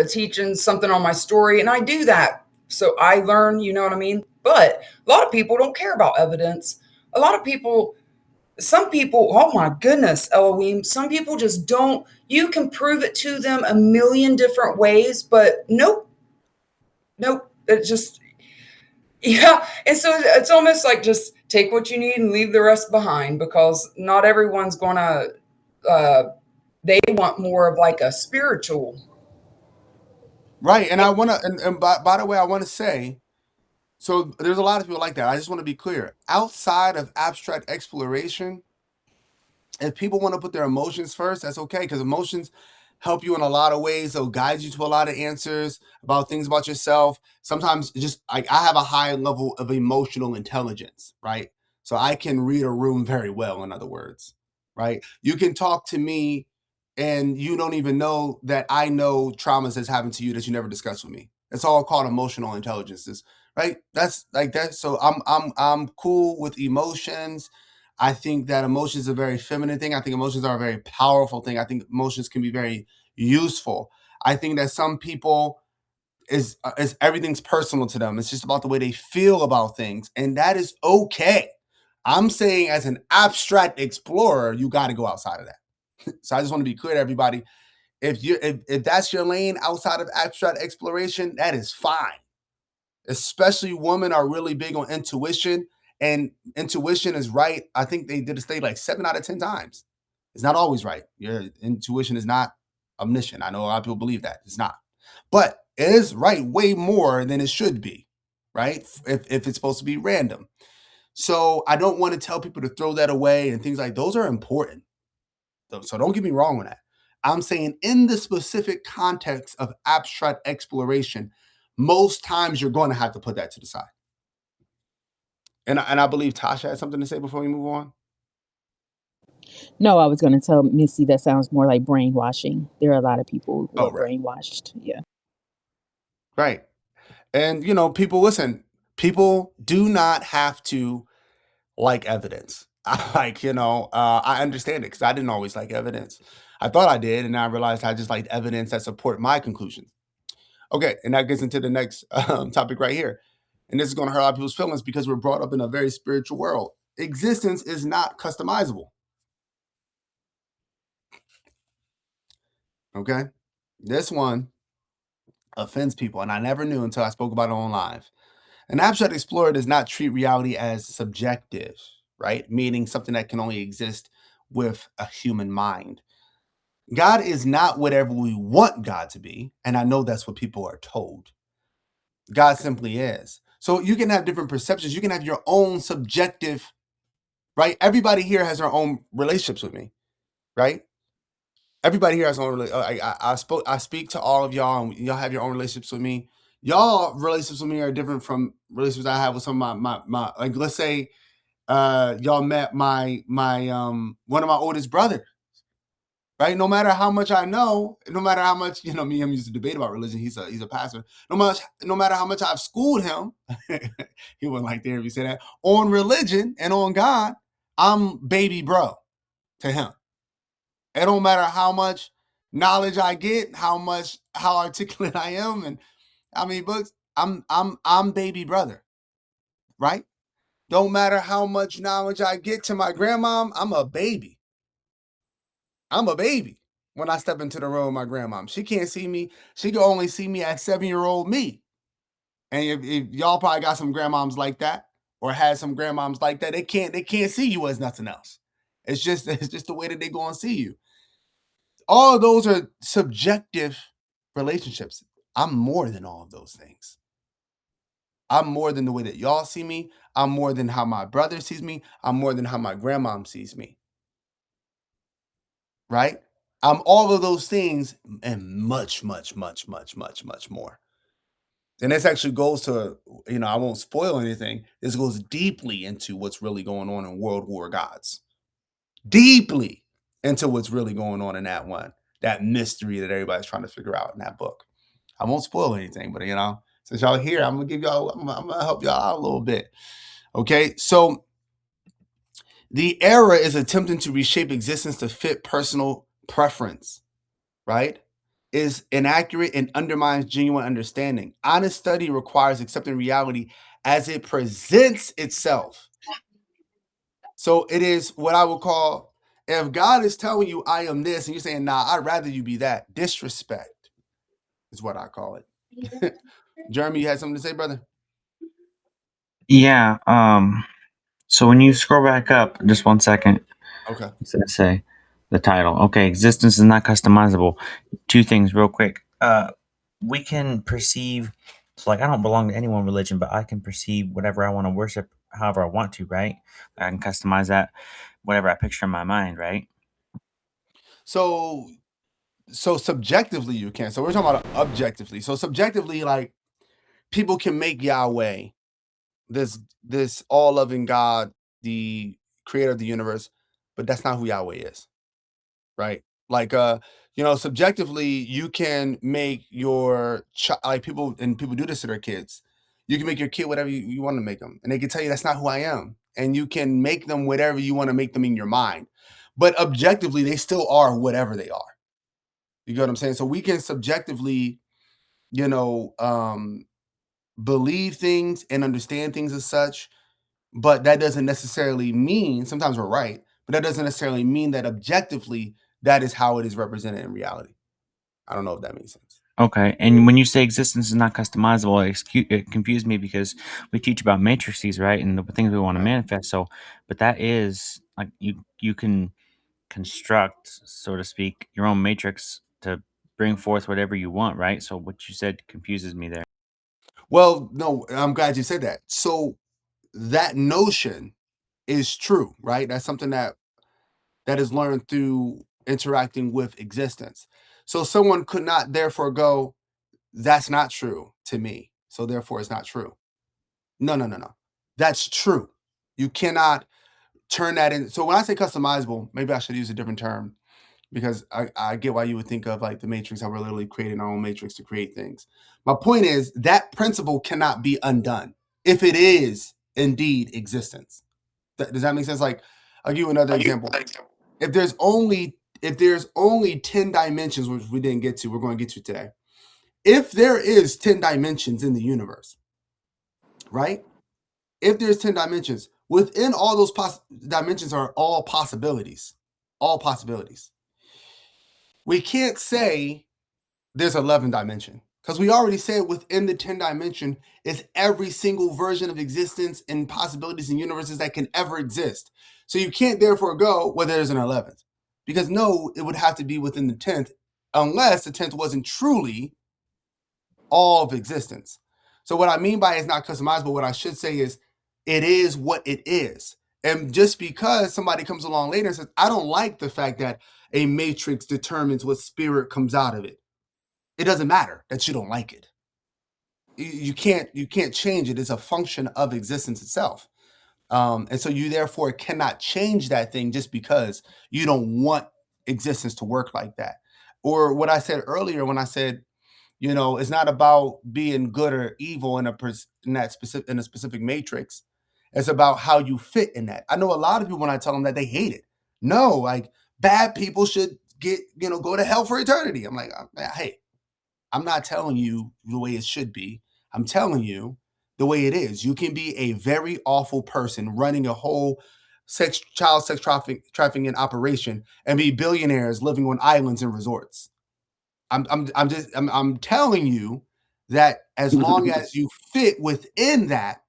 teaching something on my story, and I do that so I learn, you know what I mean? But a lot of people don't care about evidence. A lot of people, some people, oh my goodness, Elohim, some people just don't. You can prove it to them a million different ways, but nope, it just, yeah. And so it's almost like just take what you need and leave the rest behind because not everyone's going to, they want more of like a spiritual. Right. And I want to, and by the way, I want to say, so there's a lot of people like that. I just want to be clear. Outside of abstract exploration, if people want to put their emotions first, that's okay because emotions help you in a lot of ways. It'll guide you to a lot of answers about things about yourself. Sometimes just like I have a high level of emotional intelligence, right? So I can read a room very well, in other words, right? You can talk to me and you don't even know that I know traumas that's happened to you that you never discussed with me. It's all called emotional intelligence, right? That's like that. So I'm cool with emotions. I think that emotions is a very feminine thing. I think emotions are a very powerful thing. I think emotions can be very useful. I think that some people is everything's personal to them. It's just about the way they feel about things, and that is okay. I'm saying as an abstract explorer, you got to go outside of that. So I just want to be clear to everybody. If that's your lane outside of abstract exploration, that is fine. Especially women are really big on intuition, and intuition is right. I think they did a study like 7 out of 10 times. It's not always right. Your intuition is not omniscient. I know a lot of people believe that. It's not. But it is right way more than it should be, right? If it's supposed to be random. So I don't want to tell people to throw that away and things like those are important. So don't get me wrong on that. I'm saying in the specific context of abstract exploration, most times you're going to have to put that to the side. And I believe Tasha had something to say before we move on. No, I was going to tell Missy that sounds more like brainwashing. There are a lot of people who are right. brainwashed. Yeah. Right. And, you know, listen, people do not have to like evidence. I understand it because I didn't always like evidence. I thought I did, and I realized I just liked evidence that support my conclusions. Okay, and that gets into the next topic right here. And this is going to hurt a lot of people's feelings because we're brought up in a very spiritual world. Existence is not customizable. Okay? This one offends people, and I never knew until I spoke about it on live. An abstract explorer does not treat reality as subjective, right? Meaning something that can only exist with a human mind. God is not whatever we want God to be, and I know that's what people are told. God simply is. So you can have different perceptions. You can have your own subjective, right? Everybody here has their own relationships with me, right? Everybody here has their own. I speak to all of y'all, and y'all have your own relationships with me. Y'all relationships with me are different from relationships I have with some of my like. Let's say y'all met my one of my oldest brothers. Right? No matter how much I know, no matter how much, me and him used to debate about religion. He's a pastor. No matter how much I've schooled him, he wouldn't like to hear me say that, on religion and on God, I'm baby bro to him. It don't matter how much knowledge I get, how articulate I am, and how many books, I'm baby brother, right? Don't matter how much knowledge I get to my grandmom, I'm a baby. I'm a baby when I step into the room with my grandmom. She can't see me. She can only see me as 7-year-old me. And if y'all probably got some grandmoms like that or had some grandmoms like that, they can't see you as nothing else. It's just the way that they go and see you. All of those are subjective relationships. I'm more than all of those things. I'm more than the way that y'all see me. I'm more than how my brother sees me. I'm more than how my grandmom sees me. Right? I'm all of those things and much, much, much, much, much, much more. And this actually goes to, I won't spoil anything. This goes deeply into what's really going on in World War Gods. Deeply into what's really going on in that one. That mystery that everybody's trying to figure out in that book. I won't spoil anything, but since y'all here, I'm gonna help y'all out a little bit. Okay, so the era is attempting to reshape existence to fit personal preference, right? Is inaccurate and undermines genuine understanding. Honest study requires accepting reality as it presents itself. So it is what I would call, if God is telling you I am this and you're saying, nah, I'd rather you be that, disrespect is what I call it. Jeremy, you had something to say, brother? Yeah. So when you scroll back up, just 1 second. Okay. It's gonna say the title. Okay, existence is not customizable. 2 things real quick. We can perceive, so like I don't belong to any one religion, but I can perceive whatever I want to worship however I want to, right? I can customize that, whatever I picture in my mind, right? So So subjectively you can. So we're talking about objectively. So subjectively, like people can make Yahweh this all loving God, the creator of the universe, but that's not who Yahweh is, right? Like subjectively you can make your like people do this to their kids. You can make your kid whatever you want to make them, and they can tell you that's not who I am, and you can make them whatever you want to make them in your mind, but objectively they still are whatever they are. You get what I'm saying? So we can subjectively, believe things and understand things as such, but that doesn't necessarily mean, sometimes we're right, but that doesn't necessarily mean that objectively that is how it is represented in reality. I don't know if that makes sense. Okay, and when you say existence is not customizable, it confused me because we teach about matrices, right, and the things we want to Right. manifest. So, but that is like you can construct, so to speak, your own matrix to bring forth whatever you want, right? So what you said confuses me there. Well, no, I'm glad you said that. So that notion is true, right? That's something that is learned through interacting with existence. So someone could not therefore go, that's not true to me, so therefore it's not true. No. That's true. You cannot turn that in. So when I say customizable, maybe I should use a different term, because I get why you would think of like the Matrix, how we're literally creating our own matrix to create things. My point is that principle cannot be undone if it is indeed existence. Does that make sense? Like, I'll give you another example. If there's only 10 dimensions, which we didn't get to, we're going to get to today. If there is 10 dimensions in the universe, right? If there's 10 dimensions, within all those dimensions are all possibilities. All possibilities. We can't say there's 11 dimension, because we already said within the 10 dimension is every single version of existence and possibilities and universes that can ever exist. So you can't therefore go, well, there's an 11th, because no, it would have to be within the 10th, unless the 10th wasn't truly all of existence. So what I mean by it's not customizable, what I should say is it is what it is. And just because somebody comes along later and says, I don't like the fact that a matrix determines what spirit comes out of it, it doesn't matter that you don't like it. You can't change it. It's a function of existence itself. And so you therefore cannot change that thing just because you don't want existence to work like that. Or what I said earlier when I said, it's not about being good or evil in a specific matrix. It's about how you fit in that. I know a lot of people, when I tell them that, they hate it. No, like bad people should go to hell for eternity. I'm like, hey, I'm not telling you the way it should be. I'm telling you the way it is. You can be a very awful person running a whole child sex trafficking operation and be billionaires living on islands and resorts. I'm telling you that as long as you fit within that,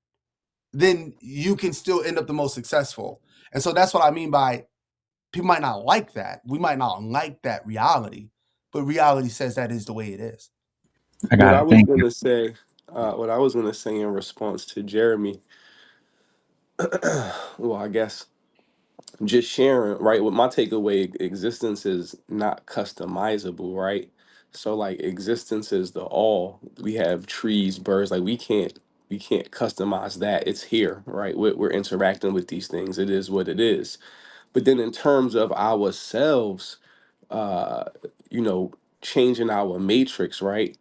then you can still end up the most successful. And so that's what I mean by people might not like that. We might not like that reality, but reality says that is the way it is. I What got I it. was Thank going you. to say, what I was going to say in response to Jeremy, well, I guess just sharing, right? With my takeaway, existence is not customizable, right? So like existence is the all. We have trees, birds, like we can't customize that. It's here, right? We're interacting with these things. It is what it is. But then in terms of ourselves, uh, you know, changing our matrix, right?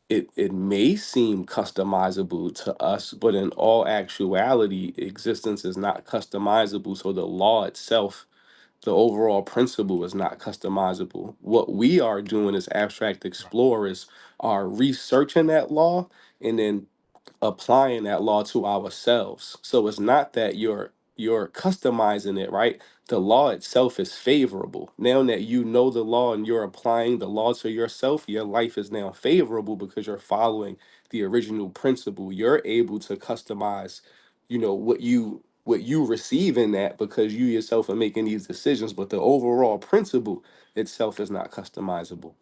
It may seem customizable to us, but in all actuality, existence is not customizable. So the law itself, the overall principle is not customizable. What we are doing as abstract explorers are researching that law and then applying that law to ourselves. So it's not that you're customizing it, right? The law itself is favorable. Now that you know the law and you're applying the law to yourself, your life is now favorable because you're following the original principle. You're able to customize, what you receive in that because you yourself are making these decisions, but the overall principle itself is not customizable.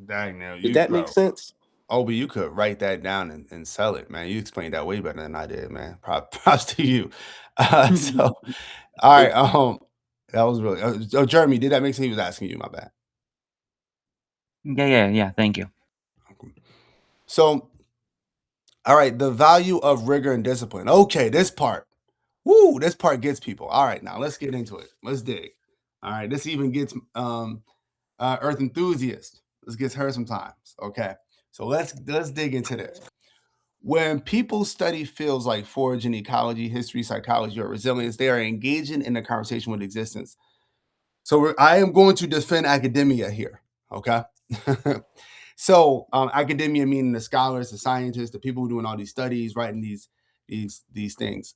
Dang, now Did you, that make bro. sense? Obi, you could write that down and sell it, man. You explained that way better than I did, man. Props to you. So, all right. Thank you. That was really. Jeremy, did that make sense? He was asking you. My bad. Yeah. Thank you. So, all right, the value of rigor and discipline. Okay, this part. Woo, this part gets people. All right, now let's get into it. Let's dig. All right, this even gets Earth enthusiast. Let's get her sometimes. Okay, so let's dig into this. When people study fields like foraging, ecology, history, psychology, or resilience, they are engaging in a conversation with existence. So I am going to defend academia here. Okay. So academia meaning the scholars, the scientists, the people who are doing all these studies, writing these things.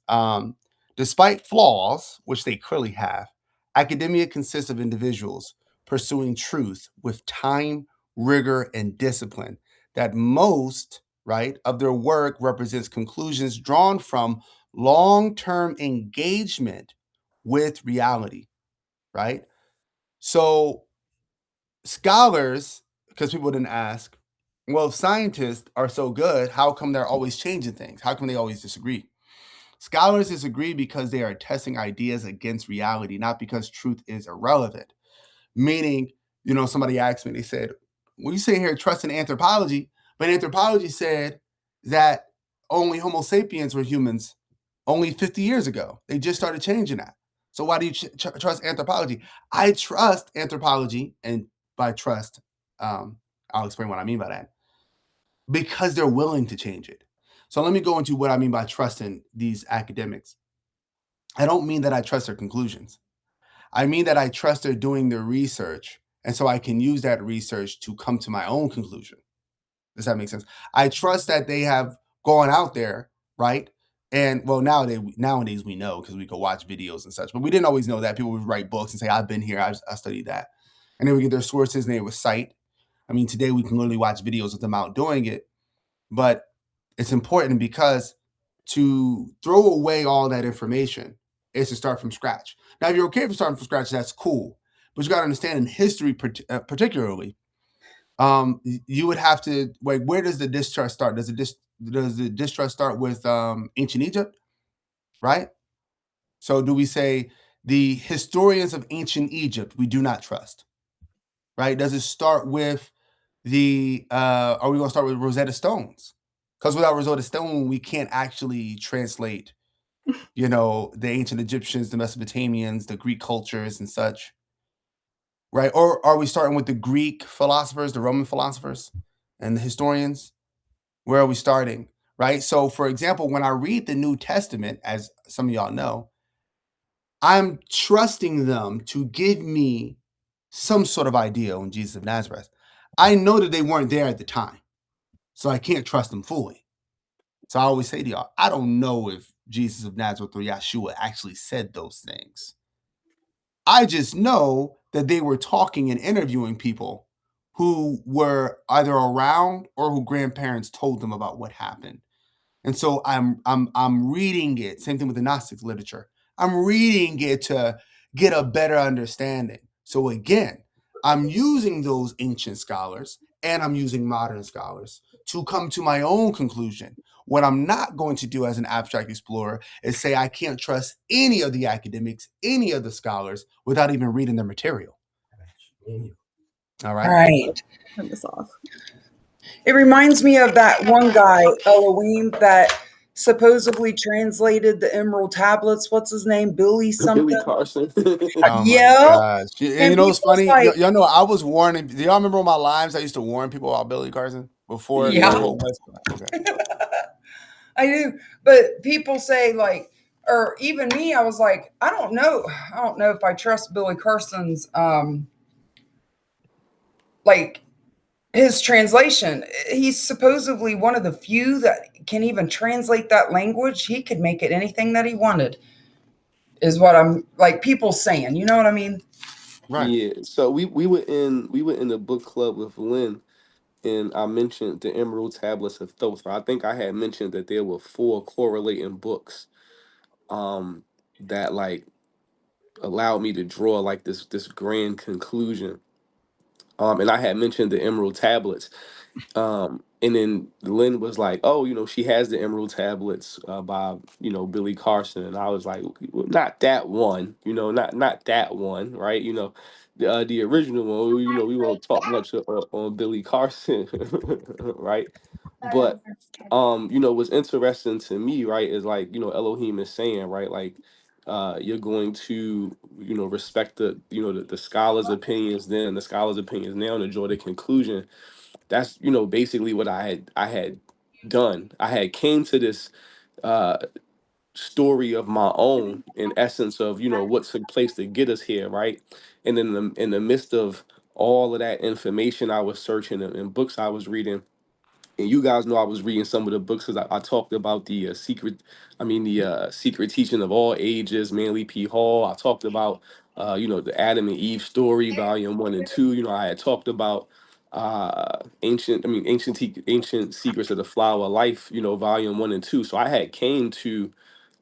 Despite flaws, which they clearly have, academia consists of individuals pursuing truth with time, rigor, and discipline. That most right of their work represents conclusions drawn from long-term engagement with reality. Right. So scholars, because people didn't ask, well, if scientists are so good, how come they're always changing things? How come they always disagree? Scholars disagree because they are testing ideas against reality, not because truth is irrelevant. Meaning, somebody asked me, they said, well, you say here trust in anthropology, but anthropology said that only Homo sapiens were humans only 50 years ago. They just started changing that. So why do you trust anthropology? I trust anthropology, and by trust, I'll explain what I mean by that. Because they're willing to change it. So let me go into what I mean by trusting these academics. I don't mean that I trust their conclusions. I mean that I trust they're doing their research, and so I can use that research to come to my own conclusion. Does that make sense? I trust that they have gone out there, right? And well, nowadays we know because we could watch videos and such, but we didn't always know that. People would write books and say, "I've been here, I studied that," and then we get their sources and they would cite. I mean, today we can literally watch videos of them out doing it, but it's important because to throw away all that information is to start from scratch. Now, if you're okay with starting from scratch, that's cool. But you got to understand in history, particularly, you would have to like, where does the distrust start? Does the distrust start with ancient Egypt, right? So do we say the historians of ancient Egypt we do not trust, right? Does it start with the are we going to start with Rosetta Stones? Because without Rosetta Stone, we can't actually translate, the ancient Egyptians, the Mesopotamians, the Greek cultures and such, right? Or are we starting with the Greek philosophers, the Roman philosophers, and the historians? Where are we starting? Right. So, for example, when I read the New Testament, as some of y'all know, I'm trusting them to give me some sort of idea on Jesus of Nazareth. I know that they weren't there at the time, so I can't trust them fully. So I always say to y'all, I don't know if Jesus of Nazareth or Yeshua actually said those things. I just know that they were talking and interviewing people who were either around or who grandparents told them about what happened. And so I'm reading it. Same thing with the Gnostics literature. I'm reading it to get a better understanding. So again, I'm using those ancient scholars and I'm using modern scholars to come to my own conclusion. What I'm not going to do as an abstract explorer is say I can't trust any of the academics, any of the scholars without even reading their material. All right. Right. Turn this off. It reminds me of that one guy, Elohim, that supposedly translated the Emerald Tablets. What's his name? Billy something. Billy Carson. Oh my Yeah. gosh. And And you know what's people's funny? like, Y'all know I was warning. Do y'all remember on my lives I used to warn people about Billy Carson before the Yeah. whole West? Okay. I do. But people say like, or even me, I was like, I don't know if I trust Billy Carson's like his translation. He's supposedly one of the few that can even translate that language. He could make it anything that he wanted, is what I'm like people saying. You know what I mean? Right. Yeah. So we were in the book club with Lynn, and I mentioned the Emerald Tablets of Thoth. I think I had mentioned that there were 4 correlating books that like allowed me to draw like this grand conclusion. And I had mentioned the Emerald Tablets. And then Lynn was like, "Oh, she has the Emerald Tablets by Billy Carson," and I was like, "Well, not that one, not that one, right? The original one. We won't talk much on Billy Carson, right? But what's interesting to me, right, is like Elohim is saying, right, like you're going to respect the scholars' opinions then, the scholars' opinions now, and to draw the conclusion. That's basically what I had done. I had came to this uh story of my own, in essence, of what took place to get us here, right? And in the midst of all of that information I was searching, and books I was reading, and you guys know I was reading some of the books, because I talked about the secret teaching of all ages, Manly P. Hall. I talked about the Adam and Eve story, volume 1 and 2. I had talked about ancient secrets of the flower of life, volume 1 and 2. So I had came to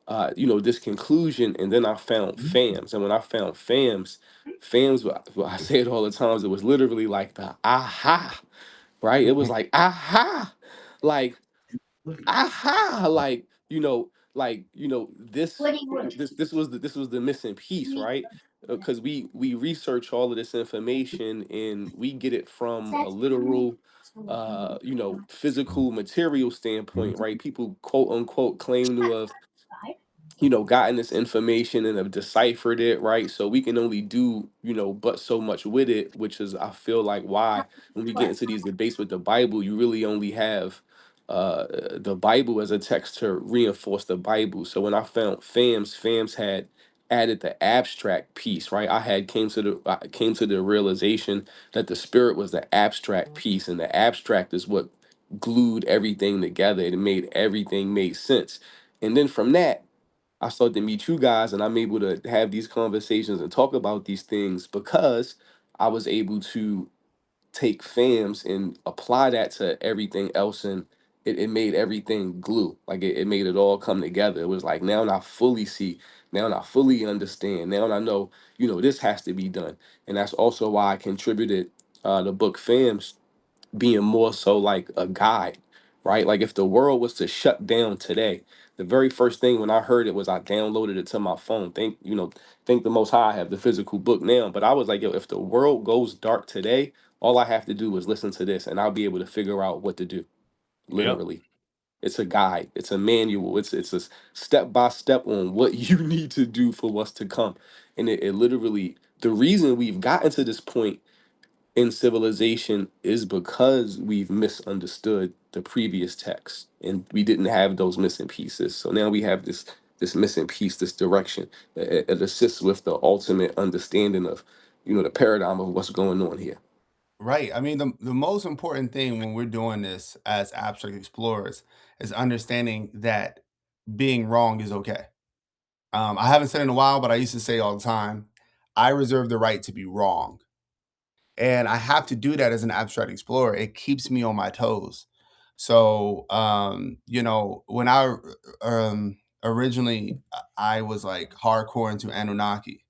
this conclusion, and then I found FAMS. And when I found FAMS, well, I say it all the times, it was literally like the aha, right? It was like aha, like aha, like this was the missing piece, right? Because we research all of this information, and we get it from a literal physical material standpoint, right? People quote unquote claim to have gotten this information and have deciphered it, right? So we can only do, but so much with it, which is, I feel like, why when we get into these debates with the Bible, you really only have the Bible as a text to reinforce the Bible. So when I found FAMS had added the abstract piece, right? I came to the realization that the spirit was the abstract piece, and the abstract is what glued everything together. It made everything make sense. And then from that, I started to meet you guys, and I'm able to have these conversations and talk about these things, because I was able to take FAMS and apply that to everything else, and it made everything glue. Like it made it all come together. It was like, now I fully see, now I fully understand, now I know, this has to be done. And that's also why I contributed the book FAMS, being more so like a guide, right? Like if the world was to shut down today, the very first thing when I heard it was I downloaded it to my phone. Thank the Most High I have the physical book now. But I was like, yo, if the world goes dark today, all I have to do is listen to this, and I'll be able to figure out what to do. Yep. Literally, it's a guide, it's a manual, it's a step by step on what you need to do for what's to come. And it literally, the reason we've gotten to this point in civilization is because we've misunderstood the previous text, and we didn't have those missing pieces. So now we have this missing piece, this direction. It assists with the ultimate understanding of the paradigm of what's going on here. Right. I mean, the most important thing when we're doing this as abstract explorers is understanding that being wrong is okay. I haven't said it in a while, but I used to say all the time, I reserve the right to be wrong. And I have to do that as an abstract explorer. It keeps me on my toes. So, when I originally, I was like hardcore into Anunnaki.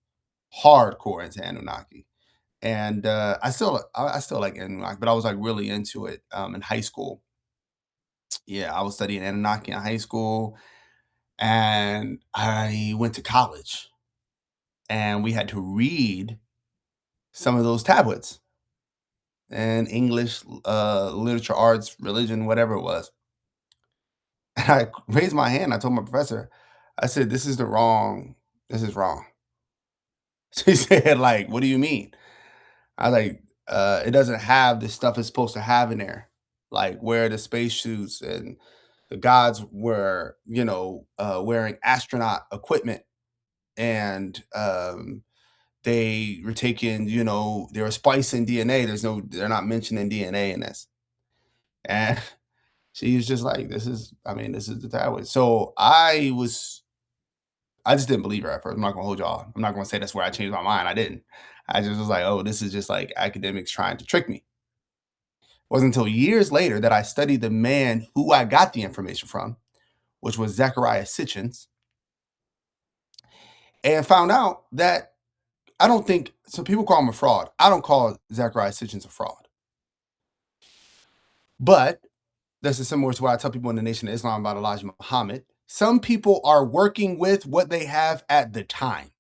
And I still like Anunnaki, but I was like really into it in high school. Yeah, I was studying Anunnaki in high school, and I went to college, and we had to read some of those tablets in English, literature, arts, religion, whatever it was. And I raised my hand. I told my professor, I said, "This is wrong. This is wrong." So he said, "Like, what do you mean?" I was like, it doesn't have the stuff it's supposed to have in there, like where the spacesuits and the gods were, wearing astronaut equipment, and they were taking, they were splicing DNA. They're not mentioning DNA in this. And she was just like, this is the tablet. So I just didn't believe her at first. I'm not gonna hold y'all. I'm not gonna say that's where I changed my mind. I didn't. I just was like, oh, this is just like academics trying to trick me. It wasn't until years later that I studied the man who I got the information from, which was Zechariah Sitchins, and found out that I don't think some people call him a fraud. I don't call Zechariah Sitchins a fraud. But this is similar to what I tell people in the Nation of Islam about Elijah Muhammad. Some people are working with what they have at the time.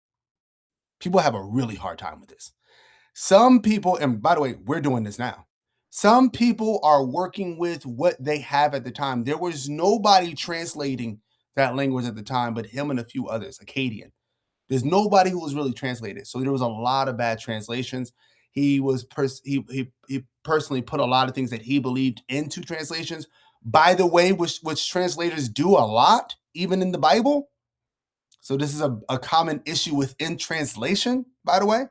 People have a really hard time with this. Some people, and by the way, we're doing this now. Some people are working with what they have at the time. There was nobody translating that language at the time but him and a few others, Akkadian. There's nobody who was really translated. So there was a lot of bad translations. He personally put a lot of things that he believed into translations. By the way, which translators do a lot, even in the Bible. So this is a common issue within translation, by the way.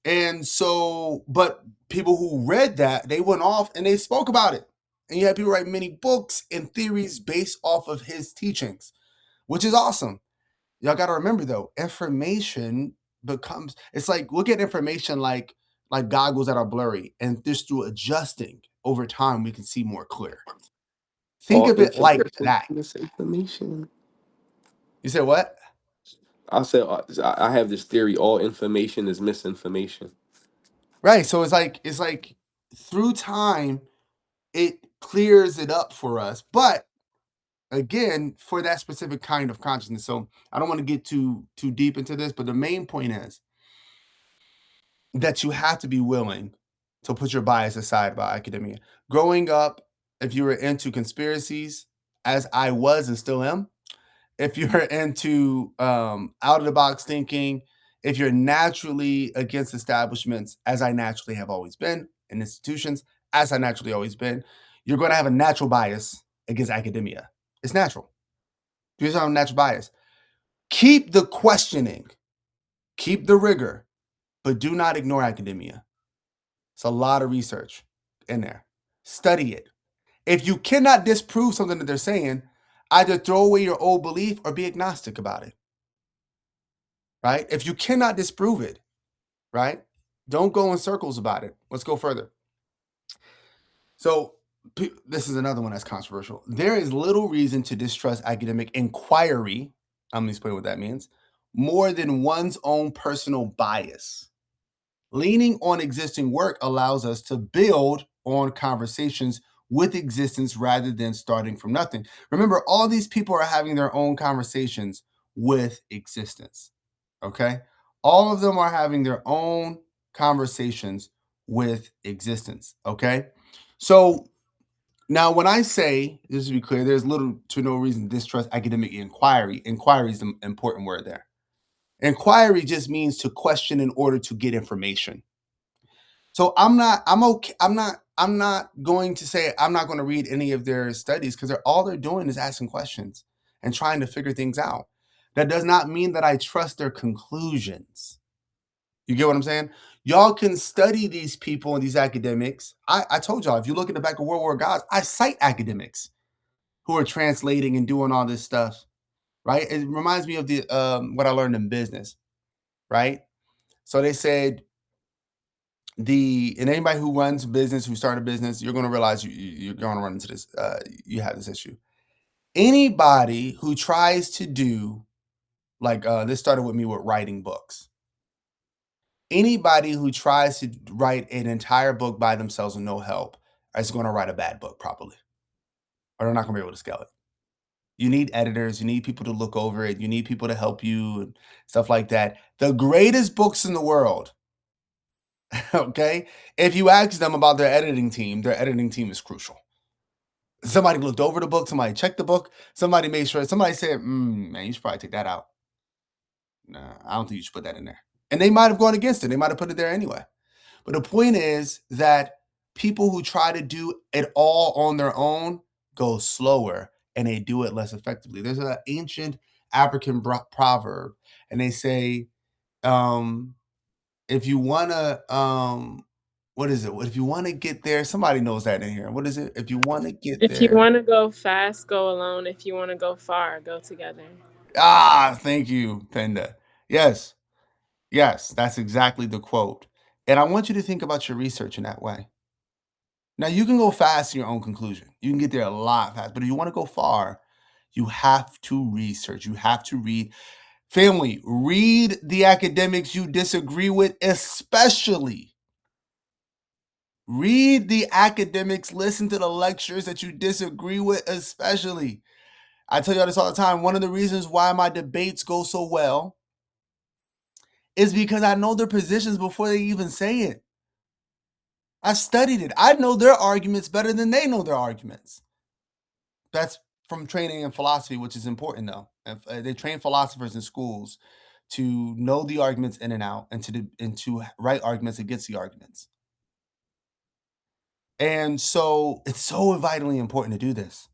And so, but people who read that, they went off and they spoke about it. And you had people write many books and theories based off of his teachings, which is awesome. Y'all got to remember though, information becomes, it's like, look at information like goggles that are blurry, and just through adjusting over time, we can see more clear. Think All of it like that. misinformation. You said what? I said I have this theory: all information is misinformation. Right. So it's like through time, it clears it up for us. But again, for that specific kind of consciousness. So I don't want to get too deep into this, but the main point is that you have to be willing to put your bias aside by academia. Growing up, if you were into conspiracies, as I was and still am, if you're into out of the box thinking, if you're naturally against establishments, as I naturally have always been, in institutions, as I naturally always been, you're going to have a natural bias against academia. It's natural. You just have a natural bias. Keep the questioning, keep the rigor, but do not ignore academia. It's a lot of research in there. Study it. If you cannot disprove something that they're saying, either throw away your old belief or be agnostic about it. Right? If you cannot disprove it, right? Don't go in circles about it. Let's go further. So this is another one that's controversial. There is little reason to distrust academic inquiry. I'm going to explain what that means. More than one's own personal bias. Leaning on existing work allows us to build on conversations with existence rather than starting from nothing. Remember, all these people are having their own conversations with existence. Okay? All of them are having their own conversations with existence. Okay? So now when I say, just to be clear, there's little to no reason to distrust academic inquiry. Inquiry is the important word there. Inquiry just means to question in order to get information. So I'm not going to say I'm not going to read any of their studies, because all they're doing is asking questions and trying to figure things out. That does not mean that I trust their conclusions. You get what I'm saying? Y'all can study these people and these academics. I told y'all, if you look at the back of World War Gods, I cite academics who are translating and doing all this stuff, right? It reminds me of the what I learned in business, right? So they said and anybody who runs a business, who started a business, you're going to realize you're going to run into this. You have this issue. Anybody who tries to do this started with me with writing books. Anybody who tries to write an entire book by themselves with no help is going to write a bad book probably, or they're not going to be able to scale it. You need editors. You need people to look over it. You need people to help you and stuff like that. The greatest books in the world, okay, if you ask them about their editing team is crucial. Somebody looked over the book. Somebody checked the book. Somebody made sure. Somebody said, man, you should probably take that out. Nah, I don't think you should put that in there. And they might have gone against it. They might have put it there anyway. But the point is that people who try to do it all on their own go slower, and they do it less effectively. There's an ancient African proverb, and they say, if you want to, what is it? If you want to get there, somebody knows that in here. What is it? If you want to get there. If you want to go fast, go alone. If you want to go far, go together. Thank you, Penda. Yes, that's exactly the quote. And I want you to think about your research in that way. Now, you can go fast in your own conclusion. You can get there a lot fast. But if you want to go far, you have to research. You have to read. Family, read the academics you disagree with, especially Read the academics, listen to the lectures that you disagree with, especially. I tell y'all this all the time. One of the reasons why my debates go so well is because I know their positions before they even say it. I studied it. I know their arguments better than they know their arguments. That's from training in philosophy, which is important though. They train philosophers in schools to know the arguments in and out and to write arguments against the arguments. And so it's so vitally important to do this.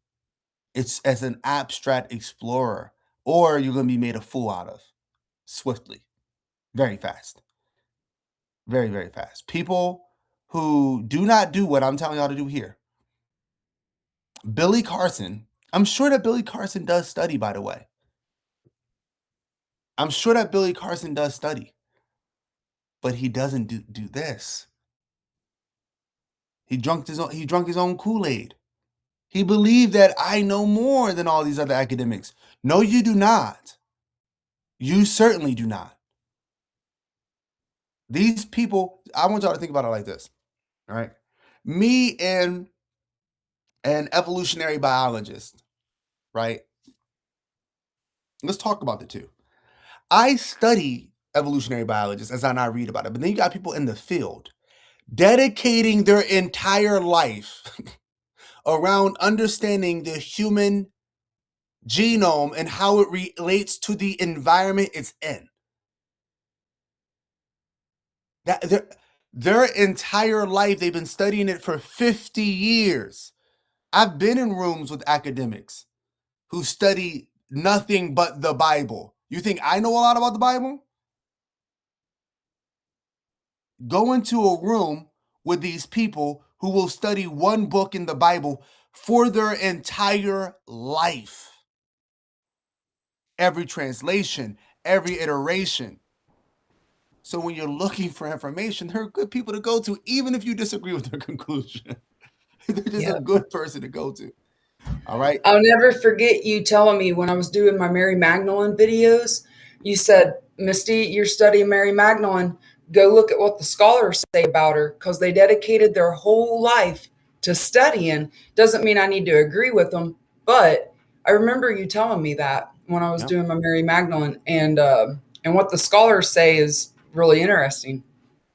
It's as an abstract explorer, or you're going to be made a fool out of swiftly, very fast, very, very fast. People who do not do what I'm telling y'all to do here. Billy Carson, I'm sure that Billy Carson does study, by the way. I'm sure that Billy Carson does study, but he doesn't do this. He drunk his own Kool-Aid. He believed that I know more than all these other academics. No, you do not. You certainly do not. These people, I want y'all to think about it like this. All right. Me and an evolutionary biologist, right? Let's talk about the two. I study evolutionary biologists as I not read about it, but then you got people in the field dedicating their entire life around understanding the human genome and how it relates to the environment it's in. That their entire life, they've been studying it for 50 years. I've been in rooms with academics who study nothing but the Bible. You think I know a lot about the Bible? Go into a room with these people who will study one book in the Bible for their entire life. Every translation, every iteration. So when you're looking for information, they're good people to go to, even if you disagree with their conclusion. They're just a good person to go to. All right. I'll never forget you telling me when I was doing my Mary Magdalene videos, you said, Misty, you're studying Mary Magdalene. Go look at what the scholars say about her, because they dedicated their whole life to studying. Doesn't mean I need to agree with them, but I remember you telling me that when I was doing my Mary Magdalene, and what the scholars say is really interesting.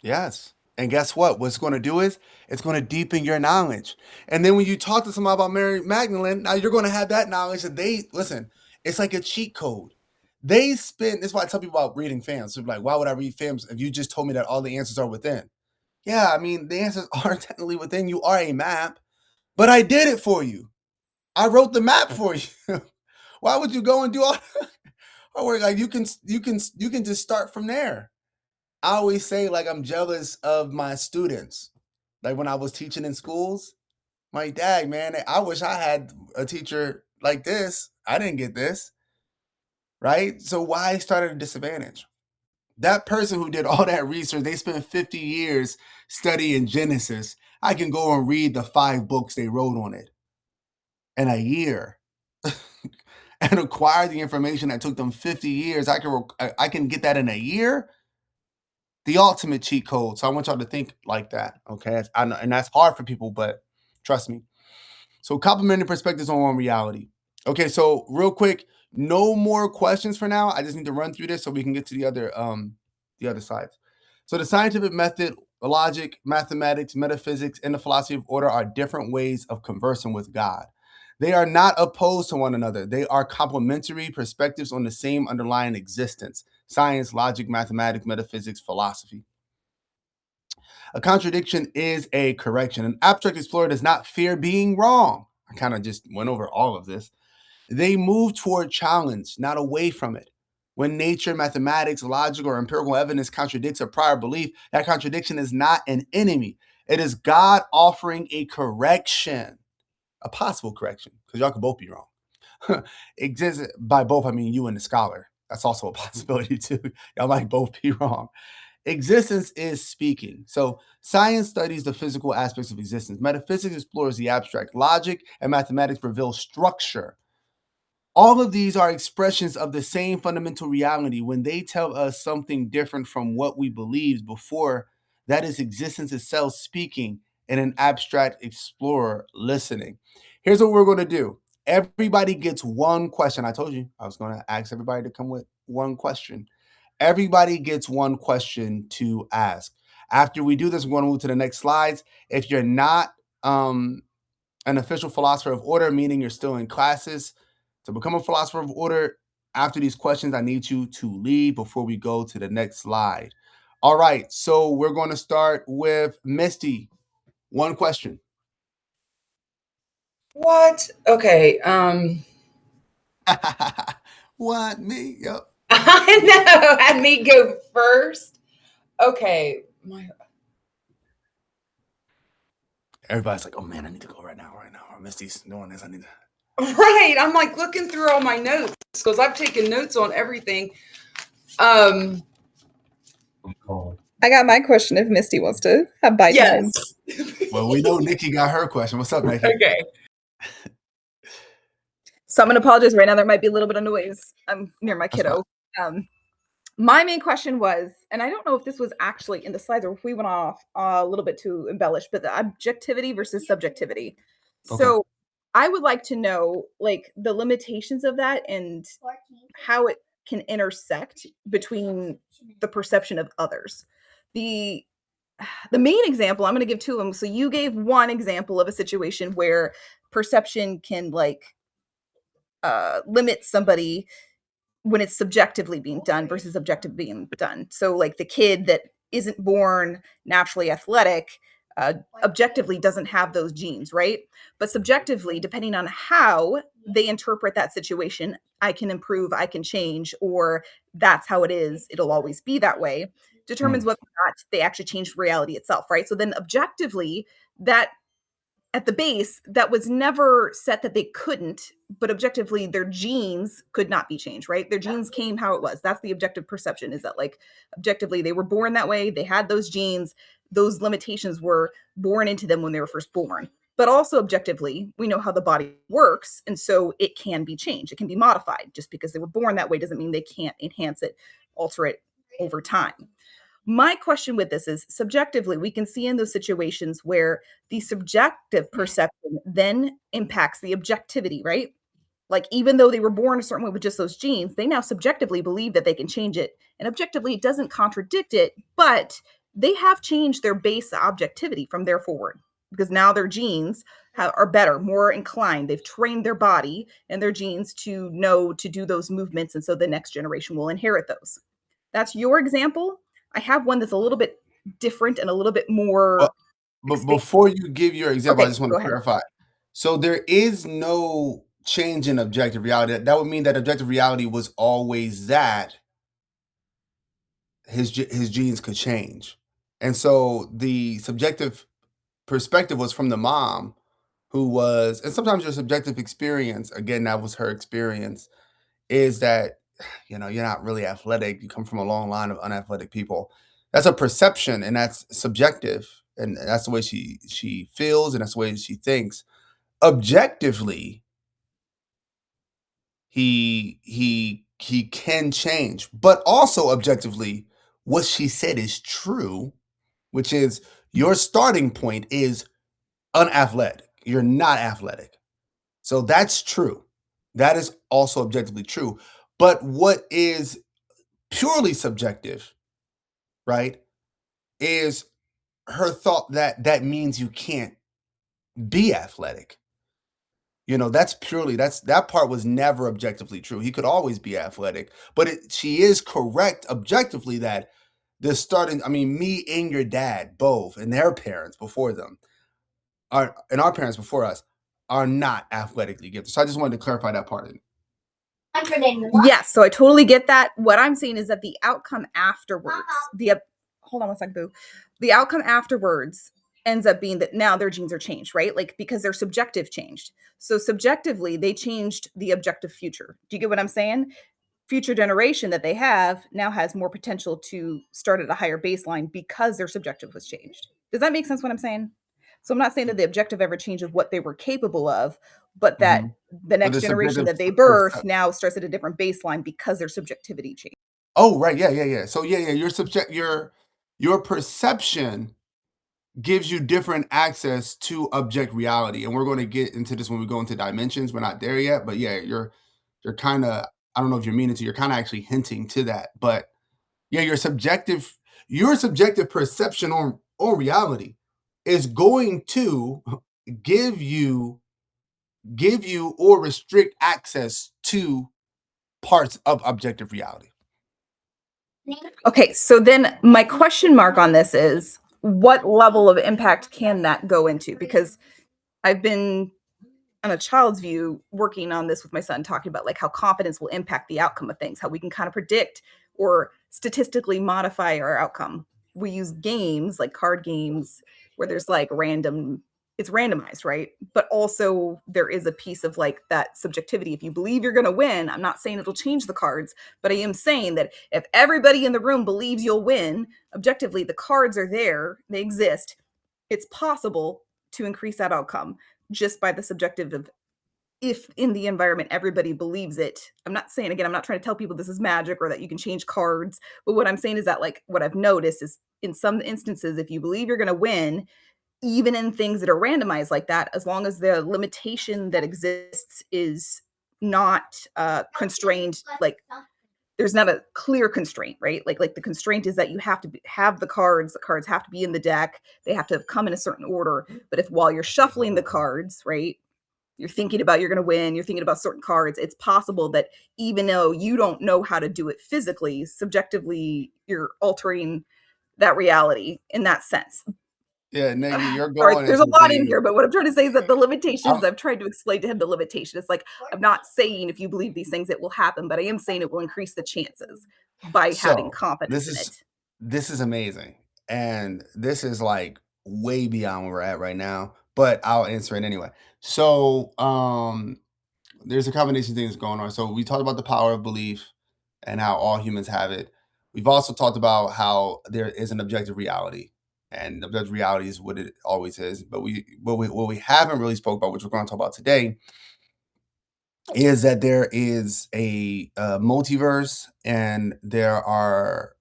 Yes. And guess what? What it's going to do is it's going to deepen your knowledge. And then when you talk to somebody about Mary Magdalene, now you're going to have that knowledge that listen, it's like a cheat code. This is why I tell people about reading FAMS. So like, why would I read FAMS if you just told me that all the answers are within? Yeah, I mean, the answers are technically within. You are a map, but I did it for you. I wrote the map for you. Why would you go and do all our work? Like you can just start from there. I always say, like, I'm jealous of my students. Like when I was teaching in schools, my dad, man, I wish I had a teacher like this. I didn't get this. Right? So why start at a disadvantage? That person who did all that research, they spent 50 years studying Genesis. I can go and read the 5 books they wrote on it in a year and acquire the information that took them 50 years. I can get that in a year. The ultimate cheat code. So I want y'all to think like that, okay? And that's hard for people, but trust me. So complementary perspectives on reality. Okay, so real quick, no more questions for now. I just need to run through this so we can get to the other sides. So the scientific method, logic, mathematics, metaphysics, and the philosophy of order are different ways of conversing with God. They are not opposed to one another. They are complementary perspectives on the same underlying existence: science, logic, mathematics, metaphysics, philosophy. A contradiction is a correction. An abstract explorer does not fear being wrong. I kind of just went over all of this. They move toward challenge, not away from it. When nature, mathematics, logic, or empirical evidence contradicts a prior belief, that contradiction is not an enemy. It is God offering a correction, a possible correction, because y'all could both be wrong. Exists by both, I mean you and the scholar. That's also a possibility too. Y'all might both be wrong. Existence is speaking. So science studies the physical aspects of existence. Metaphysics explores the abstract. Logic and mathematics reveal structure. All of these are expressions of the same fundamental reality. When they tell us something different from what we believed before, that is existence itself speaking and an abstract explorer listening. Here's what we're going to do. Everybody gets one question. I told you I was going to ask everybody to come with one question. Everybody gets one question to ask. After we do this, we're going to move to the next slides. If you're not an official philosopher of order, meaning you're still in classes, to become a philosopher of order, after these questions, I need you to leave before we go to the next slide. All right, so we're going to start with Misty. One question. What? Okay. What? Me? Yep. I know. Had me go first. Okay. Everybody's like, oh man, I need to go right now. Misty's doing this. I need to. Right. I'm like looking through all my notes because I've taken notes on everything. I got my question if Misty wants to have bite time. Well, we know Nikki got her question. What's up, Nikki? Okay. So I'm going to apologize right now. There might be a little bit of noise. I'm near my kiddo. My main question was, and I don't know if this was actually in the slides or if we went off a little bit to embellish, but the objectivity versus subjectivity. Okay. So I would like to know like the limitations of that and how it can intersect between the perception of others. The main example, I'm going to give two of them. So you gave one example of a situation where perception can like limit somebody when it's subjectively being done versus objectively being done. So like the kid that isn't born naturally athletic, objectively doesn't have those genes, right? But subjectively, depending on how they interpret that situation, I can improve, I can change, or that's how it is, it'll always be that way, determines whether or not they actually changed reality itself, right? So then objectively, that at the base, that was never set that they couldn't, but objectively their genes could not be changed, right? Their genes came how it was. That's the objective perception, is that like objectively they were born that way. They had those genes. Those limitations were born into them when they were first born. But also objectively, we know how the body works. And so it can be changed. It can be modified. Just because they were born that way doesn't mean they can't enhance it, alter it over time. My question with this is subjectively, we can see in those situations where the subjective perception then impacts the objectivity, right? Like even though they were born a certain way with just those genes, they now subjectively believe that they can change it. And objectively, it doesn't contradict it, but they have changed their base objectivity from there forward because now their genes are better, more inclined. They've trained their body and their genes to know to do those movements. And so the next generation will inherit those. That's your example. I have one that's a little bit different and a little bit more. But before you give your example, Okay, I just want go to ahead. clarify. So there is no change in objective reality. That would mean that objective reality was always that his genes could change. And so the subjective perspective was from the mom who was, and sometimes your subjective experience, again, that was her experience, is that, you know, you're not really athletic. You come from a long line of unathletic people. That's a perception and that's subjective. And that's the way she feels and that's the way she thinks. Objectively, he can change, but also objectively, what she said is true, which is your starting point is unathletic. You're not athletic. So that's true. That is also objectively true. But what is purely subjective, right, is her thought that that means you can't be athletic. You know, that part was never objectively true. He could always be athletic, but she is correct objectively that me and your dad both, and their parents before them, and our parents before us, are not athletically gifted. So I just wanted to clarify that part of it. Yes, so I totally get that. What I'm saying is that the outcome afterwards, hold on one second, boo. The outcome afterwards ends up being that now their genes are changed, right? Like because their subjective changed. So subjectively, they changed the objective future. Do you get what I'm saying? Future generation that they have now has more potential to start at a higher baseline because their subjective was changed. Does that make sense what I'm saying? So I'm not saying that the objective ever changed of what they were capable of, but that the next generation that they birth now starts at a different baseline because their subjectivity changed. Oh, right. Yeah. So your perception gives you different access to object reality. And we're going to get into this when we go into dimensions. We're not there yet, but yeah, you're kind of, I don't know if you're meaning to, you're kind of actually hinting to that. But yeah, your subjective perception on reality is going to give you or restrict access to parts of objective reality. Okay, so then my question mark on this is, what level of impact can that go into? Because I've been on a child's view working on this with my son, talking about like how confidence will impact the outcome of things, how we can kind of predict or statistically modify our outcome. We use games like card games where there's like it's randomized, right? But also there is a piece of like that subjectivity. If you believe you're going to win, I'm not saying it'll change the cards, but I am saying that if everybody in the room believes you'll win, objectively, the cards are there, they exist. It's possible to increase that outcome just by the subjective of, if in the environment everybody believes it. I'm not saying, again, I'm not trying to tell people this is magic or that you can change cards, but what I'm saying is that like what I've noticed is in some instances, if you believe you're going to win, even in things that are randomized like that, as long as the limitation that exists is not constrained, like there's not a clear constraint, right? Like the constraint is that you have to have the cards have to be in the deck, they have to come in a certain order. But if while you're shuffling the cards, right, you're thinking about you're going to win, you're thinking about certain cards, it's possible that even though you don't know how to do it physically, subjectively, you're altering that reality in that sense. Yeah, Nagy, you're Sorry, going there's a into lot in things. here, but what I'm trying to say is that the limitations, I'm- I've tried to explain to him the limitation. It's like, I'm not saying if you believe these things, it will happen, but I am saying it will increase the chances by having So confidence in it. this is amazing, and this is like way beyond where we're at right now. But I'll answer it anyway. So there's a combination of things going on. So we talked about the power of belief and how all humans have it. We've also talked about how there is an objective reality, and objective reality is what it always is. But what we haven't really spoke about, which we're going to talk about today, is that there is a multiverse, and there are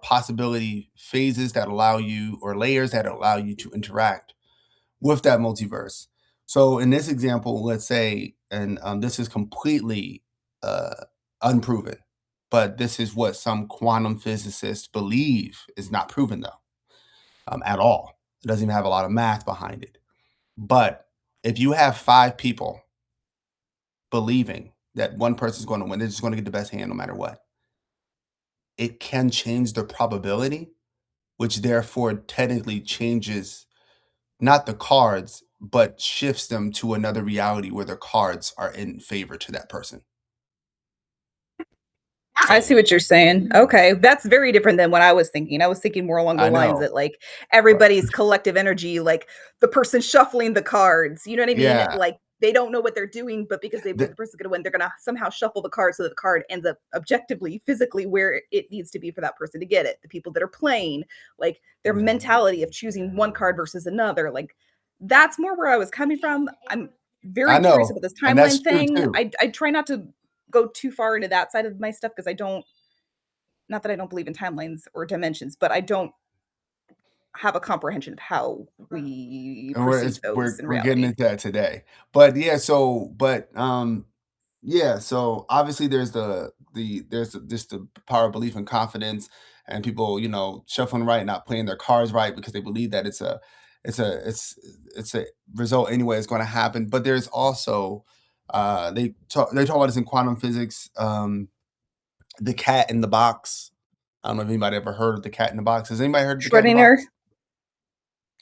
possibility phases that allow you, or layers that allow you to interact with that multiverse. So in this example, let's say, and this is completely unproven, but this is what some quantum physicists believe is not proven though, at all. It doesn't even have a lot of math behind it. But if you have 5 people believing that one person's going to win, they're just going to get the best hand no matter what, it can change the probability, which therefore technically changes not the cards, but shifts them to another reality where the cards are in favor to that person. I see what you're saying. Okay, that's very different than what I was thinking. I was thinking more along the I lines know. that like everybody's collective energy, like the person shuffling the cards, you know what I mean? Yeah. Like they don't know what they're doing, but because they believe The- the person's gonna win, they're gonna somehow shuffle the card so that the card ends up objectively, physically where it needs to be for that person to get it. The people that are playing, like their mentality of choosing one card versus another, like that's more where I was coming from. I'm very I curious know, about this and that's timeline true thing. too. I try not to go too far into that side of my stuff because I don't, not that I don't believe in timelines or dimensions, but I don't have a comprehension of how we And perceive those in we're getting reality. into that today. But yeah, yeah, so obviously there's just the power of belief and confidence, and people, shuffling right, not playing their cards right because they believe that it's a result anyway is going to happen. But there's also they talk about this in quantum physics, the cat in the box. I don't know if anybody ever heard of the cat in the box. Has anybody heard of the cat in the Schrodinger? box?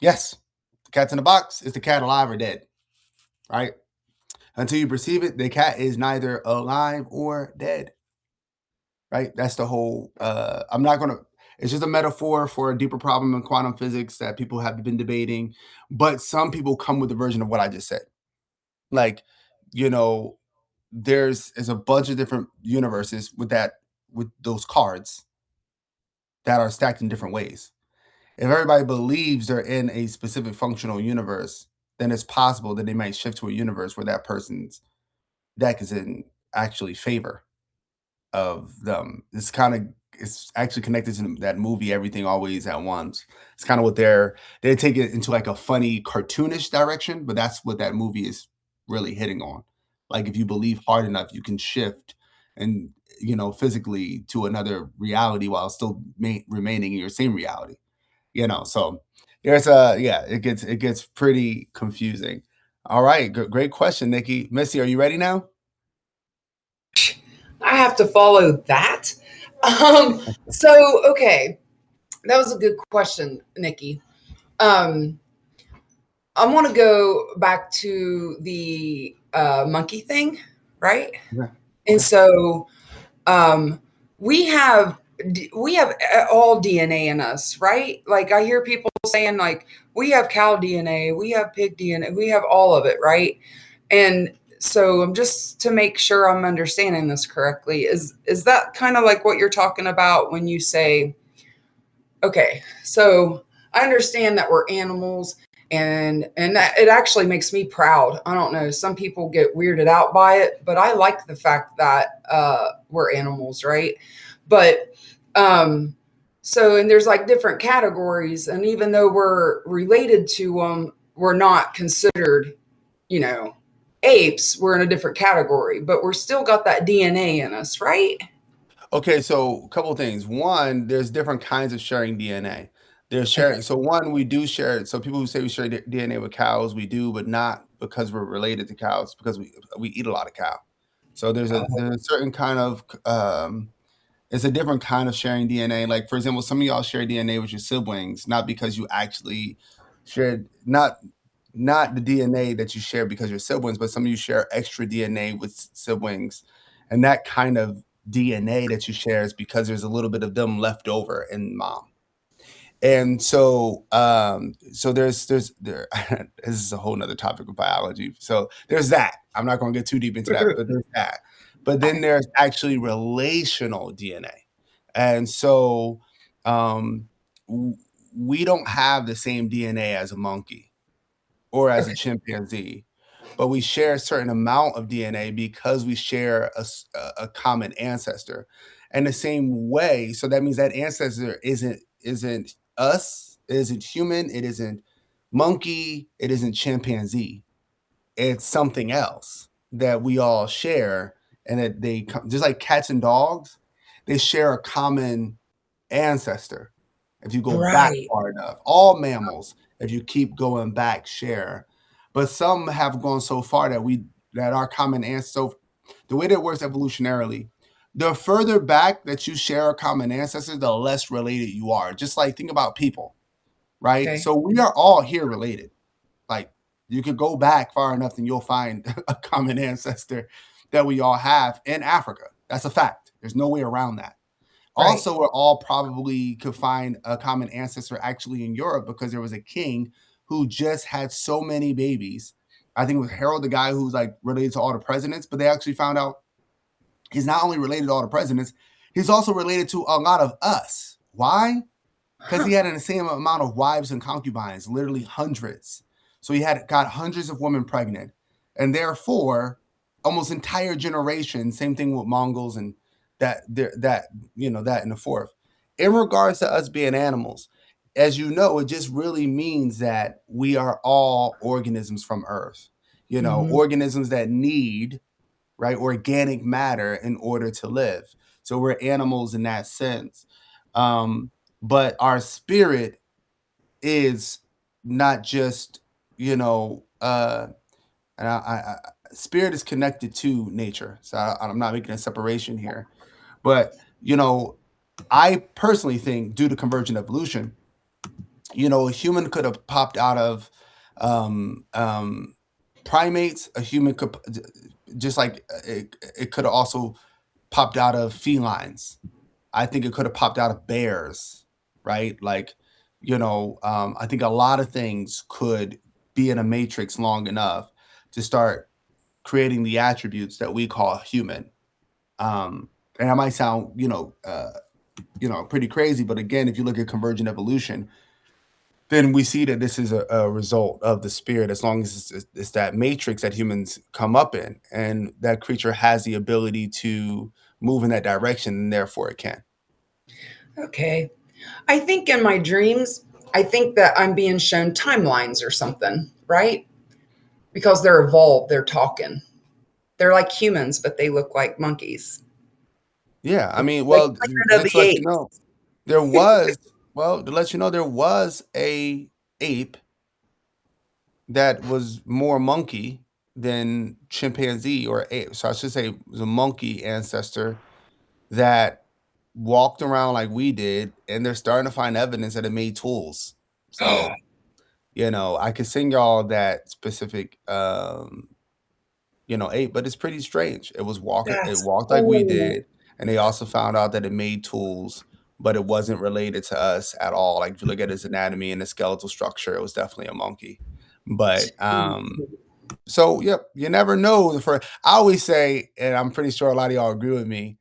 Yes. The cat's in the box. Is the cat alive or dead? Right? Until you perceive it, the cat is neither alive or dead. Right? That's the whole it's just a metaphor for a deeper problem in quantum physics that people have been debating. But some people come with a version of what I just said. Like, you know, is a bunch of different universes with those cards that are stacked in different ways. If everybody believes they're in a specific functional universe, then it's possible that they might shift to a universe where that person's deck is in actually favor of them. It's kind of it's actually connected to that movie Everything Always at Once. It's kind of what they take it into like a funny cartoonish direction, but that's what that movie is really hitting on. Like if you believe hard enough, you can shift and physically to another reality while still remaining in your same reality. So there's it gets pretty confusing. All right, great question, Nikki. Missy, are you ready now? I have to follow that. So, okay, that was a good question, Nikki. I want to go back to the monkey thing, right? Yeah. And so we have all DNA in us, right? Like I hear people saying like we have cow DNA, we have pig DNA, we have all of it, right? And so I'm just to make sure I'm understanding this correctly, is that kind of like what you're talking about when you say, okay, so I understand that we're animals and that it actually makes me proud. I don't know, some people get weirded out by it, but I like the fact that we're animals, right? But so, and there's like different categories, and even though we're related to them, we're not considered, apes. We're in a different category, but we're still got that DNA in us, right? Okay, so a couple things. One, there's different kinds of sharing DNA. There's Okay. sharing. So one, we do share. So people who say we share DNA with cows, we do, but not because we're related to cows, because we eat a lot of cow. So there's a certain kind of it's a different kind of sharing DNA. Like for example, some of y'all share DNA with your siblings, not because you actually shared not the DNA that you share because you're siblings, but some of you share extra DNA with siblings, and that kind of DNA that you share is because there's a little bit of them left over in mom. And so there this is a whole nother topic of biology. So there's that. I'm not going to get too deep into that, but there's that. But then there's actually relational DNA. And so we don't have the same DNA as a monkey or as a chimpanzee, but we share a certain amount of DNA because we share a common ancestor. And the same way, so that means that ancestor isn't us, it isn't human, it isn't monkey, it isn't chimpanzee. It's something else that we all share, and that just like cats and dogs, they share a common ancestor. If you go back Right. far enough, all mammals, if you keep going back, share. But some have gone so far that our common ancestor. So the way that it works evolutionarily, the further back that you share a common ancestor, the less related you are. Just like think about people, right? Okay. So we are all here related. Like you could go back far enough and you'll find a common ancestor that we all have in Africa. That's a fact. There's no way around that. Right. Also, we're all probably could find a common ancestor actually in Europe because there was a king who just had so many babies. I think it was Harold, the guy who's like related to all the presidents, but they actually found out he's not only related to all the presidents, he's also related to a lot of us. Why? Because he had the same amount of wives and concubines, literally hundreds. So he got hundreds of women pregnant, and therefore, almost entire generation. Same thing with Mongols and that in the fourth. In regards to us being animals, as you know, it just really means that we are all organisms from Earth. Organisms that need organic matter in order to live. So we're animals in that sense. But our spirit is not just and spirit is connected to nature. So I'm not making a separation here, but I personally think due to convergent evolution, a human could have popped out of primates. A human could just like it could have also popped out of felines. I think it could have popped out of bears, right? Like, I think a lot of things could be in a matrix long enough to start creating the attributes that we call human. And that might sound, pretty crazy, but again, if you look at convergent evolution, then we see that this is a result of the spirit, as long as it's that matrix that humans come up in, and that creature has the ability to move in that direction, and therefore it can. Okay. I think in my dreams, I think that I'm being shown timelines or something, right? Because they're evolved, they're talking. They're like humans, but they look like monkeys. Yeah, I mean, Like well, Planet of just to the let you Apes. know, there was well, to let you know, there was a ape that was more monkey than chimpanzee or ape. So I should say it was a monkey ancestor that walked around like we did, and they're starting to find evidence that it made tools. So, I could sing y'all that specific ape, but it's pretty strange. It That's walked like we cool. did, and they also found out that it made tools, but it wasn't related to us at all. Like if you look at its anatomy and the skeletal structure, it was definitely a monkey. But so yep, you never know. I always say, and I'm pretty sure a lot of y'all agree with me.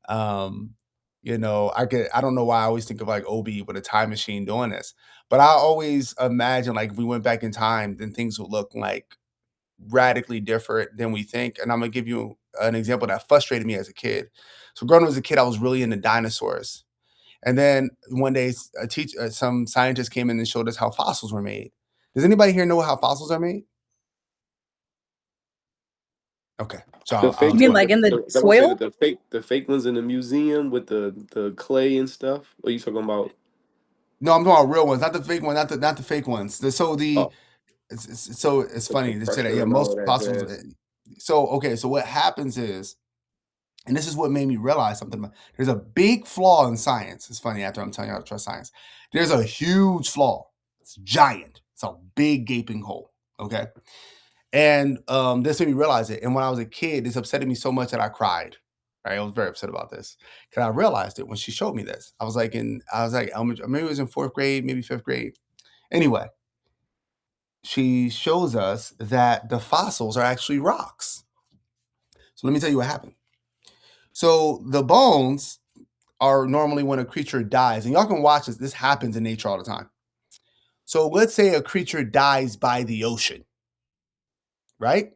I don't know why I always think of like Obi with a time machine doing this, but I always imagine like if we went back in time, then things would look like radically different than we think. And I'm gonna give you an example that frustrated me as a kid. So growing up as a kid, I was really into dinosaurs. And then one day, some scientists came in and showed us how fossils were made. Does anybody here know how fossils are made? Okay, so The You fake mean one, like in the that one say that soil? the fake ones in the museum with the clay and stuff. What are you talking about? no, I'm talking about real ones, not the fake one, not the fake ones. Oh, It's the funny to say that. compression Yeah, and all most of that fossils. jazz. So okay, so what happens is, and this is what made me realize something. There's a big flaw in science. It's funny after I'm telling you how to trust science. There's a huge flaw. It's giant. It's a big gaping hole. Okay, and this made me realize it. And when I was a kid, this upset me so much that I cried. Right, I was very upset about this because I realized it when she showed me this. I was like, maybe it was in fourth grade, maybe fifth grade. Anyway, she shows us that the fossils are actually rocks. So let me tell you what happened. So the bones are normally when a creature dies, and y'all can watch this. This happens in nature all the time. So let's say a creature dies by the ocean, right?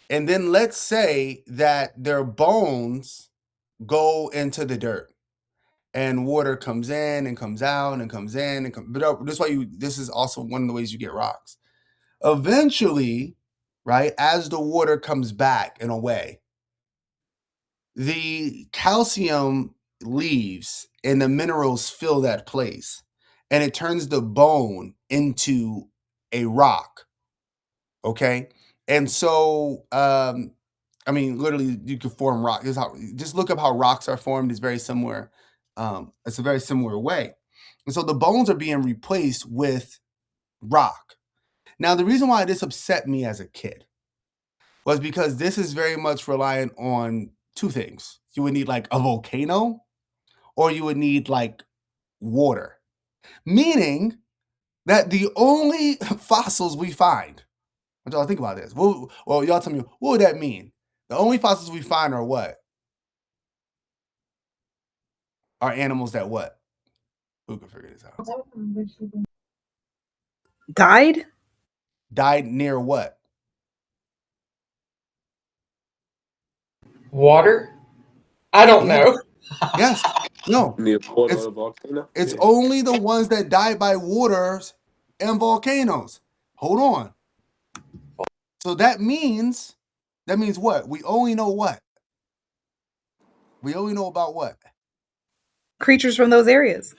And then let's say that their bones go into the dirt and water comes in and comes out and comes in and comes. But this is also one of the ways you get rocks. Eventually, right, as the water comes back in a way, the calcium leaves and the minerals fill that place, and it turns the bone into a rock. Okay. And so, literally, you could form rock. Just look up how rocks are formed. It's very similar. It's a very similar way. And so the bones are being replaced with rock. Now, the reason why this upset me as a kid was because this is very much reliant on two things. You would need like a volcano, or you would need like water, meaning that the only fossils we find, what y'all think about this? Well, y'all tell me, what would that mean? The only fossils we find are what? Are animals that what? Who can figure this out? Died? Died near what? Water? I don't Yes. know. Yes. No. Near Port It's of volcano. it's Yeah. only the ones that die by waters and volcanoes. Hold on. So that means what? We only know what? We only know about what? Creatures from those areas.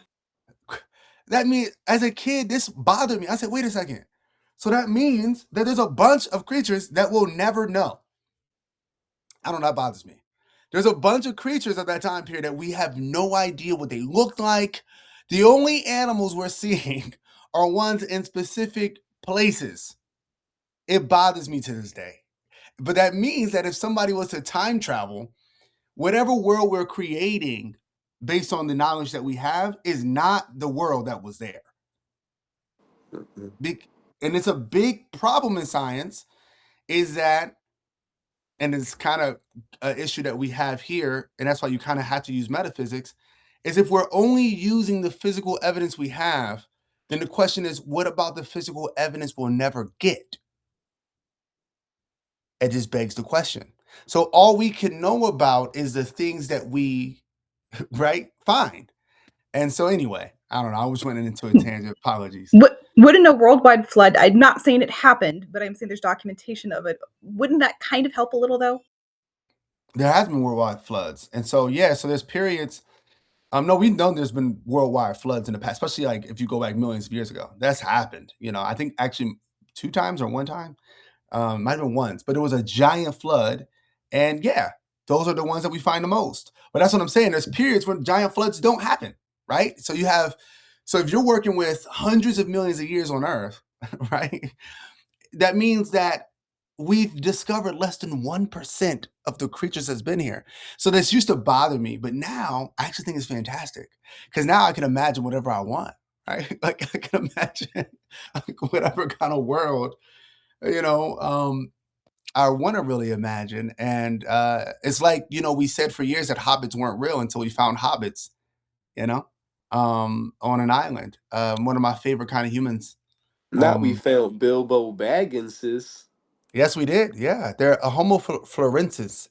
That means as a kid, this bothered me. I said, wait a second. So that means that there's a bunch of creatures that we'll never know. I don't know, that bothers me. There's a bunch of creatures at that time period that we have no idea what they look like. The only animals we're seeing are ones in specific places. It bothers me to this day. But that means that if somebody was to time travel, whatever world we're creating based on the knowledge that we have is not the world that was there. And it's a big problem in science is that, and it's kind of an issue that we have here, and that's why you kind of have to use metaphysics, is if we're only using the physical evidence we have, then the question is, what about the physical evidence we'll never get? It just begs the question. So all we can know about is the things that we right? Fine. And so anyway, I don't know. I just went into a tangent. Apologies. Wouldn't a worldwide flood, I'm not saying it happened, but I'm saying there's documentation of it. Wouldn't that kind of help a little though? There has been worldwide floods, and so yeah, so there's periods. No, we know there's been worldwide floods in the past, especially like if you go back millions of years ago. That's happened. I think actually 2 times or 1 time. Might have been once, but it was a giant flood. And yeah, those are the ones that we find the most. But that's what I'm saying. There's periods when giant floods don't happen, right? So if you're working with hundreds of millions of years on Earth, right, that means that we've discovered less than 1% of the creatures that's been here. So this used to bother me, but now I actually think it's fantastic because now I can imagine whatever I want, right? Like I can imagine like whatever kind of world, you know, I want to really imagine. And it's like, we said for years that hobbits weren't real until we found hobbits, you know, on an island. One of my favorite kind of humans. Now we Um, found Bilbo Bagginses. yes, we did. Yeah. They're a Homo florensis.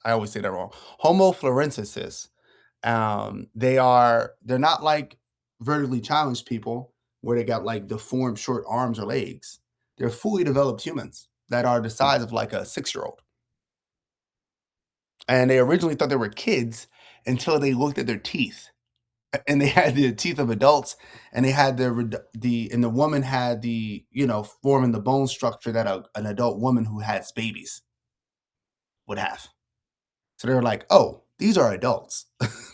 I always say that wrong. Homo florensis. They're not like vertically challenged people where they got like deformed short arms or legs. They're fully developed humans that are the size of like a 6-year-old. And they originally thought they were kids until they looked at their teeth. And they had the teeth of adults, and they had the woman had the forming the bone structure that an adult woman who has babies would have. So they're like, oh, these are adults,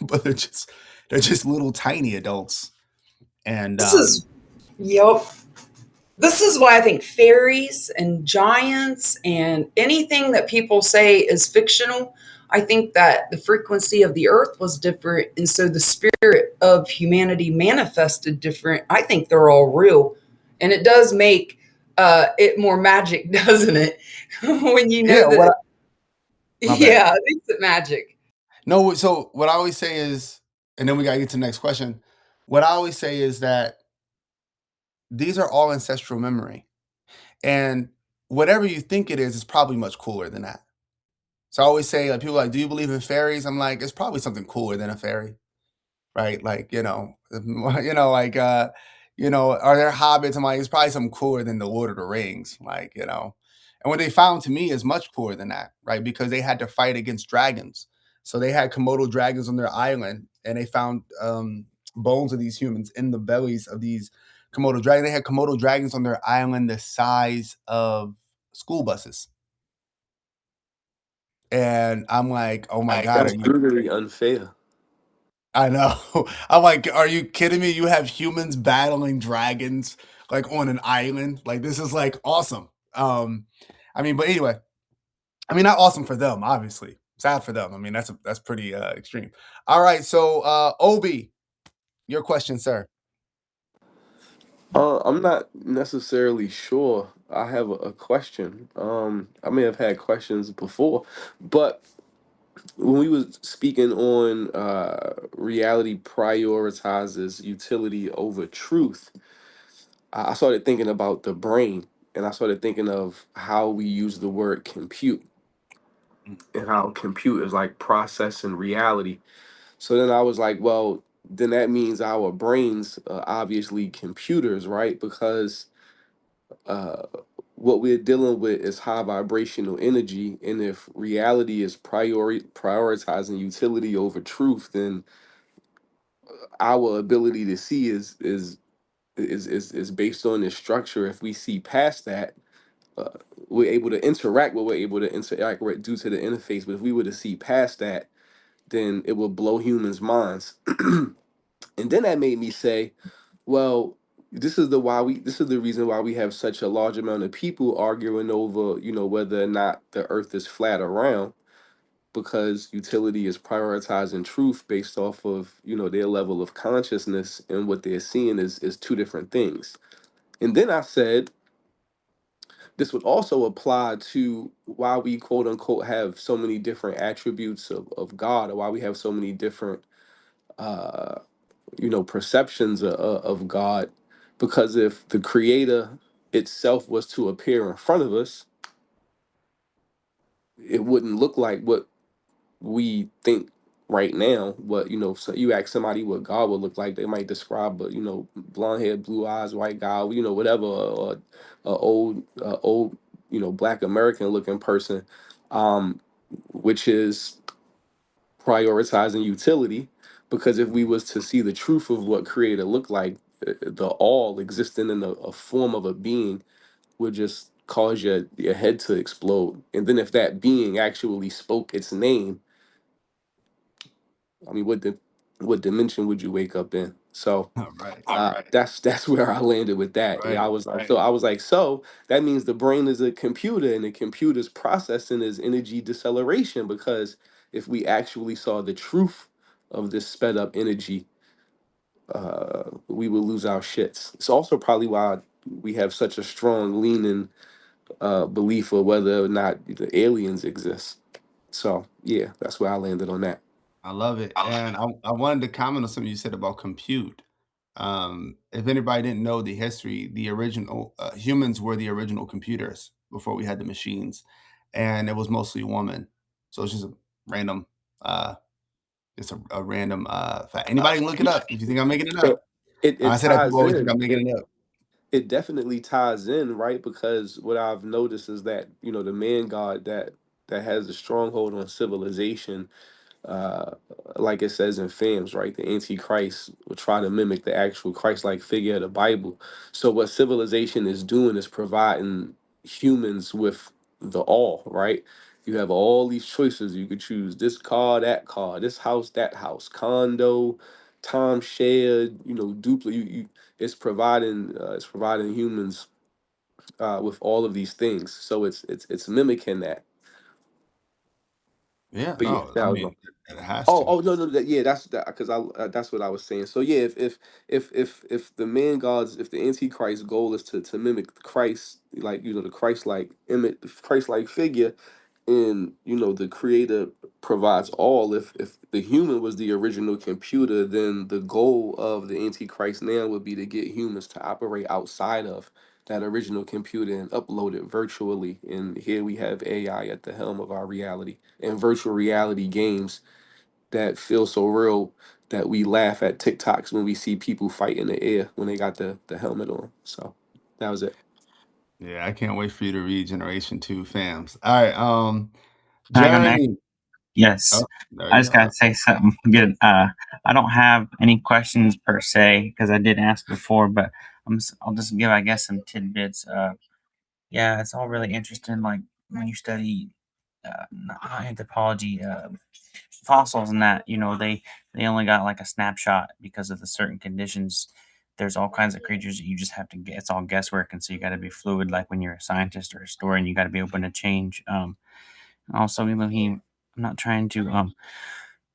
but they're just little tiny adults. And This is, yep. This is why I think fairies and giants and anything that people say is fictional, I think that the frequency of the earth was different. And so the spirit of humanity manifested different. I think they're all real. And it does make it more magic, doesn't it? When you know yeah, that. my bad. Yeah, it makes it magic. No, so what I always say is, and then we gotta get to the next question. What I always say is that these are all ancestral memory. And whatever you think it is probably much cooler than that. So I always say, like, people are like, do you believe in fairies? I'm like, it's probably something cooler than a fairy, right? Like, like, are there hobbits? I'm like, it's probably something cooler than the Lord of the Rings, like, And what they found to me is much cooler than that, right? Because they had to fight against dragons. So they had Komodo dragons on their island, and they found bones of these humans in the bellies of these Komodo dragons. They had Komodo dragons on their island the size of school buses. And I'm like, oh my God, That's brutally unfair. I know. I'm like, are you kidding me? You have humans battling dragons like on an island. Like this is like awesome. But anyway, not awesome for them, obviously. Sad for them. That's pretty extreme. All right, so Obi, your question, sir. I'm not necessarily sure. I have a question. I may have had questions before, but when we was speaking on reality prioritizes utility over truth, I started thinking about the brain, and I started thinking of how we use the word compute and how compute is like processing reality. So then I was like, well, then that means our brains are obviously computers, right? Because uh, what we're dealing with is high vibrational energy, and if reality is prioritizing utility over truth, then our ability to see is based on this structure. If we see past that, uh, we're able to interact what we're able to interact with due to the interface. But if we were to see past that, then it would blow humans' minds. And then that made me say, well, this is the reason why we have such a large amount of people arguing over, whether or not the earth is flat or round, because utility is prioritizing truth based off of, their level of consciousness, and what they're seeing is two different things. And then I said this would also apply to why we quote unquote have so many different attributes of God, or why we have so many different uh perceptions of God, because if the creator itself was to appear in front of us, it wouldn't look like what we think right now. But so you ask somebody what God would look like, they might describe a blonde hair, blue eyes, white guy, whatever, or a old Black American looking person, um, which is prioritizing utility. Because if we was to see the truth of what creator looked like, the all existing in a form of a being would just cause your head to explode. And then if that being actually spoke its name, I mean, what dimension would you wake up in? So Right. that's where I landed with that. Yeah, I Right. was like, so I was like, so that means the brain is a computer, and the computer's processing is energy deceleration. Because if we actually saw the truth of this sped up energy, we would lose our shits. It's also probably why we have such a strong leaning belief of whether or not the aliens exist. So yeah, that's where I landed on that. I love it. And I wanted to comment on something you said about compute. If anybody didn't know the history, the original humans were the original computers before we had the machines, and it was mostly women. So it's just a random, uh, a random fact. Anybody can look it up if you think I'm making it It, up. it I said that people ties always think in. I'm making it up. It definitely ties in, right? Because what I've noticed is that the man god that has a stronghold on civilization, uh, like it says in Phams, right? The Antichrist will try to mimic the actual Christ-like figure of the Bible. So what civilization is doing is providing humans with the all, right? You have all these choices. You could choose this car, this house, that house, condo, timeshare, duplicate. It's providing humans with all of these things. So it's mimicking that. Yeah, But yeah, no, I that was mean it has Oh, to. oh no, no, yeah, that's that because that's what I was saying. So yeah, if the man gods, if the antichrist goal is to mimic Christ, like the Christ like image, Christ like figure, and the creator provides all. If the human was the original computer, then the goal of the antichrist now would be to get humans to operate outside of that original computer and upload it virtually. And here we have AI at the helm of our reality and virtual reality games that feel so real that we laugh at TikToks when we see people fight in the air when they got the helmet on. So that was it. Yeah, I can't wait for you to read Generation 2 fams. All right, Can I go next? Jeremy. Yes. Oh, there I you just go. gotta say something good. I don't have any questions per se because I did ask before, but I'll just give, I guess, some tidbits. Yeah, it's all really interesting. Like when you study not anthropology, fossils and that, they only got like a snapshot because of the certain conditions. There's all kinds of creatures that you just have to get. It's all guesswork, and so you got to be fluid. Like when you're a scientist or a historian, you got to be open to change. Also, I'm not trying to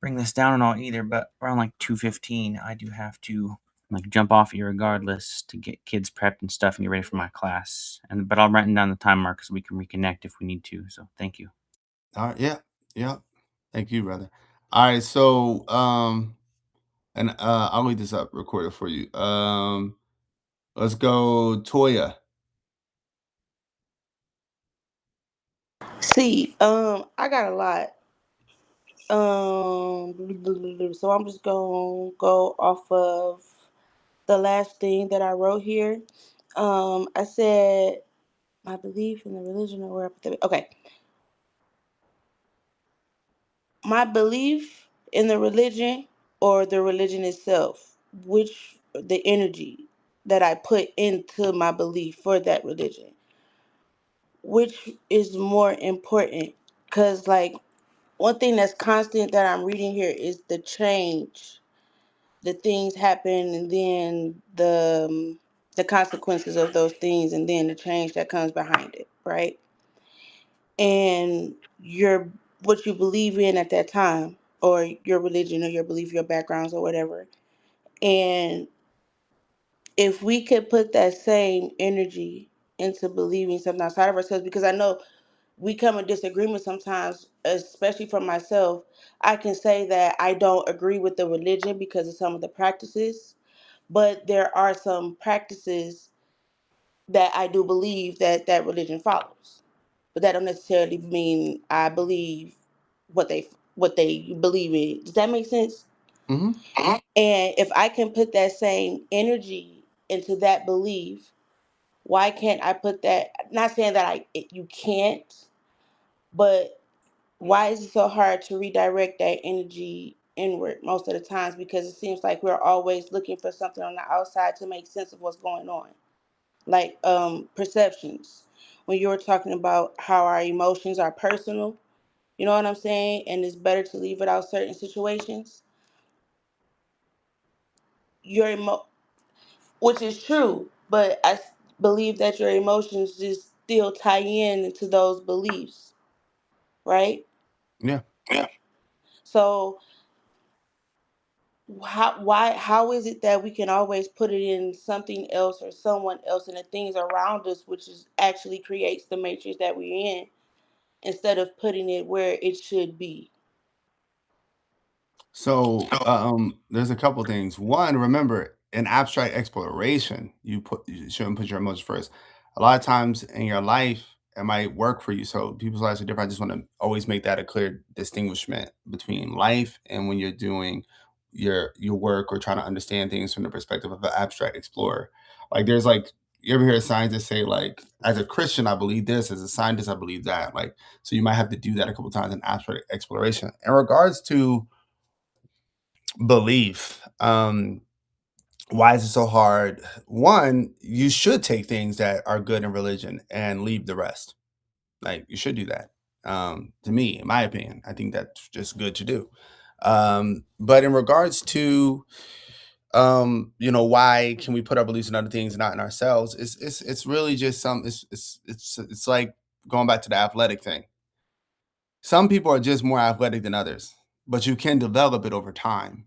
bring this down and all either, but around like 2:15, I do have to like jump off irregardless to get kids prepped and stuff and get ready for my class. But I'll write down the time mark so we can reconnect if we need to. So thank you. All right, yeah, yeah. Thank you, brother. All right, so and I'll leave this up recorded for you. Let's go, Toya. See, I got a lot. So I'm just gonna go off of the last thing that I wrote here. I said my belief in the religion or where. Okay, my belief in the religion or the religion itself, which the energy that I put into my belief for that religion, which is more important? Because like one thing that's constant that I'm reading here is the change. The things happen, and then the consequences of those things, and then the change that comes behind it, right? And your what you believe in at that time, or your religion, or your belief, your backgrounds, or whatever. And if we could put that same energy into believing something outside of ourselves, because I know we come in disagreement sometimes, especially for myself. I can say that I don't agree with the religion because of some of the practices, but there are some practices that I do believe that that religion follows. But that don't necessarily mean I believe what they what they believe in. Does that make sense? Hmm. And if I can put that same energy into that belief, why can't I put that? Not saying that you can't, but why is it so hard to redirect that energy inward most of the times? Because it seems like we're always looking for something on the outside to make sense of what's going on, like perceptions. When you were talking about how our emotions are personal, you know what I'm saying, and it's better to leave it out certain situations. Your which is true, but believe that your emotions just still tie in into those beliefs, right? Yeah. So how is it that we can always put it in something else or someone else and the things around us, which is actually creates the matrix that we're in, instead of putting it where it should be? So there's a couple things. One, remember, in abstract exploration, you shouldn't put your emotions first. A lot of times in your life, it might work for you. So people's lives are different. I just want to always make that a clear distinguishment between life and when you're doing your work or trying to understand things from the perspective of an abstract explorer. Like there's like you ever hear scientists say like, as a Christian, I believe this, as a scientist, I believe that. Like, so you might have to do that a couple times in abstract exploration. In regards to belief, why is it so hard? One, you should take things that are good in religion and leave the rest. Like you should do that. To me, in my opinion, I think that's just good to do. But in regards to why can we put our beliefs in other things and not in ourselves? It's really just it's like going back to the athletic thing. Some people are just more athletic than others, but you can develop it over time.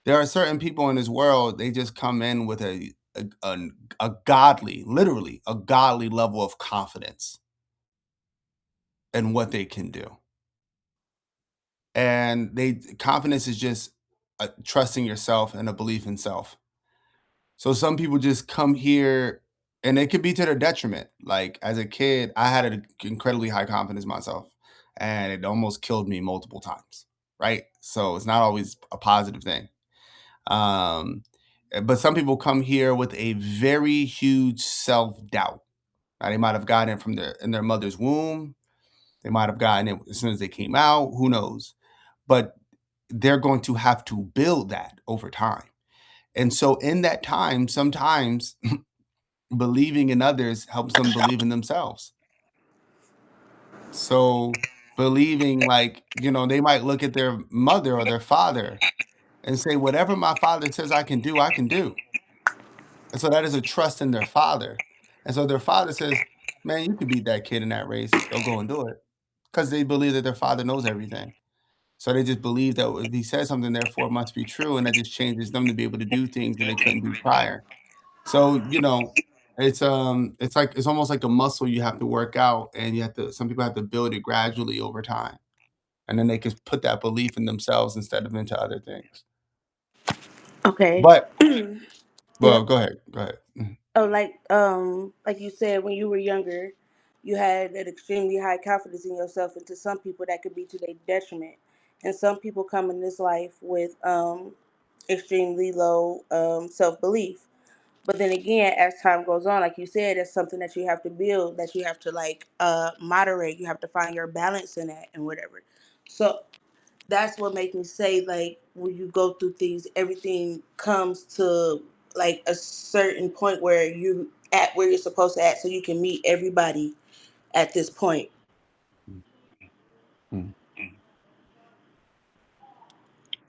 There are certain people in this world, they just come in with a godly, literally a godly level of confidence in what they can do. And they confidence is just trusting yourself and a belief in self. So some people just come here and it could be to their detriment. Like as a kid, I had an incredibly high confidence myself and it almost killed me multiple times, right? So it's not always a positive thing. Um, but some people come here with a very huge self-doubt. Now, they might have gotten it from their mother's womb. They might have gotten it as soon as they came out. Who knows? But they're going to have to build that over time. And so in that time, sometimes believing in others helps them believe in themselves. So believing like, they might look at their mother or their father and say, whatever my father says I can do, I can do. And so that is a trust in their father. And so their father says, man, you could beat that kid in that race. They'll go and do it because they believe that their father knows everything. So they just believe that if he says something, therefore it must be true. And that just changes them to be able to do things that they couldn't do prior. So, it's almost like a muscle you have to work out and some people have to build it gradually over time. And then they can put that belief in themselves instead of into other things. Okay. But Yeah. well, go ahead. Go ahead. Oh, like you said, when you were younger, you had an extremely high confidence in yourself, and to some people that could be to their detriment. And some people come in this life with extremely low self belief. But then again, as time goes on, like you said, it's something that you have to build, that you have to like moderate. You have to find your balance in that and whatever. So that's what makes me say, like, when you go through things, everything comes to like a certain point where you at where you're supposed to at, so you can meet everybody at this point. Mm.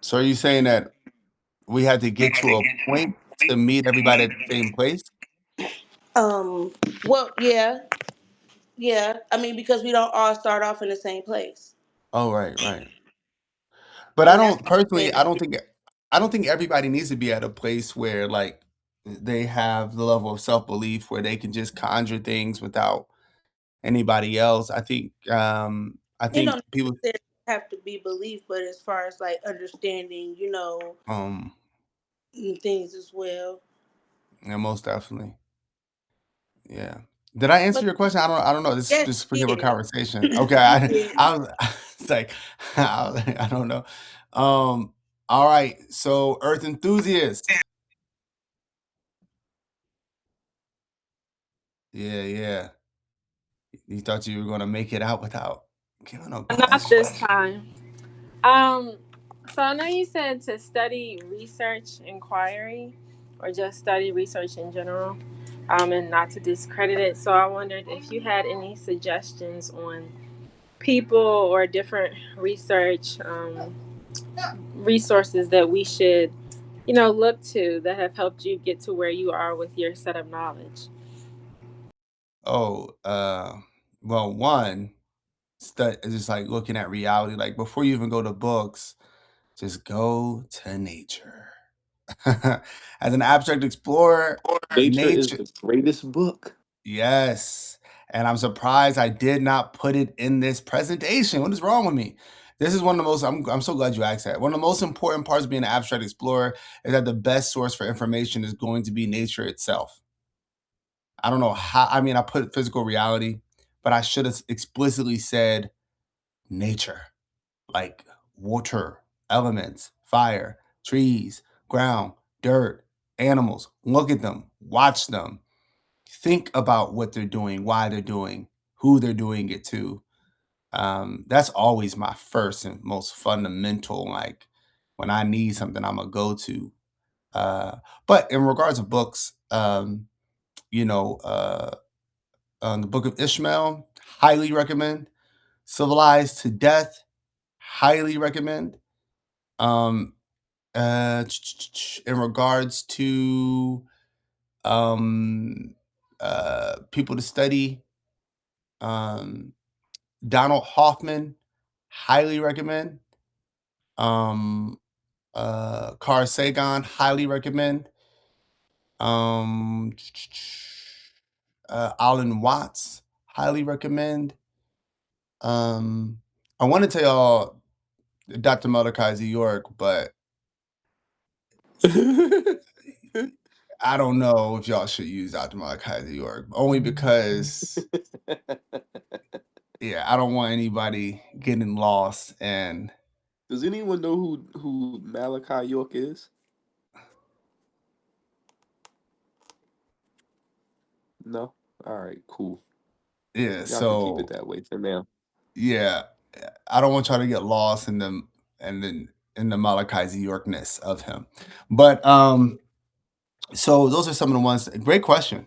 So are you saying that we had to get to a point to meet everybody at the same place? um well, yeah, I mean, because we don't all start off in the same place, Oh, right, right. But I and that's don't what I'm personally, saying. I don't think everybody needs to be at a place where like they have the level of self-belief where they can just conjure things without anybody else. I It think don't people necessarily have to be belief, but as far as like understanding, um things as well. yeah, most definitely. Yeah. Did I answer But your question? I don't know this yes, you particular did. conversation. Okay, You did. I was it's like I don't know. All right. So Earth enthusiasts. Yeah. You thought you were gonna make it out without giving a Not question. this time. So I know you said to study research inquiry or just study research in general, and not to discredit it. So I wondered if you had any suggestions on people or different research resources that we should, look to that have helped you get to where you are with your set of knowledge. Oh, well, one, just like looking at reality. Like before you even go to books, just go to nature. As an abstract explorer, Nature is nature, the greatest book. yes. And I'm surprised I did not put it in this presentation. What is wrong with me? This is one of the most, I'm so glad you asked that. One of the most important parts of being an abstract explorer is that the best source for information is going to be nature itself. I don't know how, I mean, I put physical reality, but I should have explicitly said nature, like water, elements, fire, trees, ground, dirt, animals. Look at them, watch them, think about what they're doing, why they're doing, who they're doing it to. That's always my first and most fundamental, like when I need something, I'm a go to. But in regards to books, you know, the Book of Ishmael, highly recommend. Civilized to Death, highly recommend. Um, in regards to people to study, Donald Hoffman, highly recommend. Carl Sagan, highly recommend. Alan Watts, highly recommend. I want to tell y'all Dr. Malachi York, but I don't know if y'all should use Dr. Malachi York, only because yeah, I don't want anybody getting lost. And Does anyone know who Malachi York is? No? All right, cool. yeah, Y'all can keep it so that way for now. yeah, I don't want y'all to get lost in the and then in the Malachi Yorkness of him. But so those are some of the ones. Great question.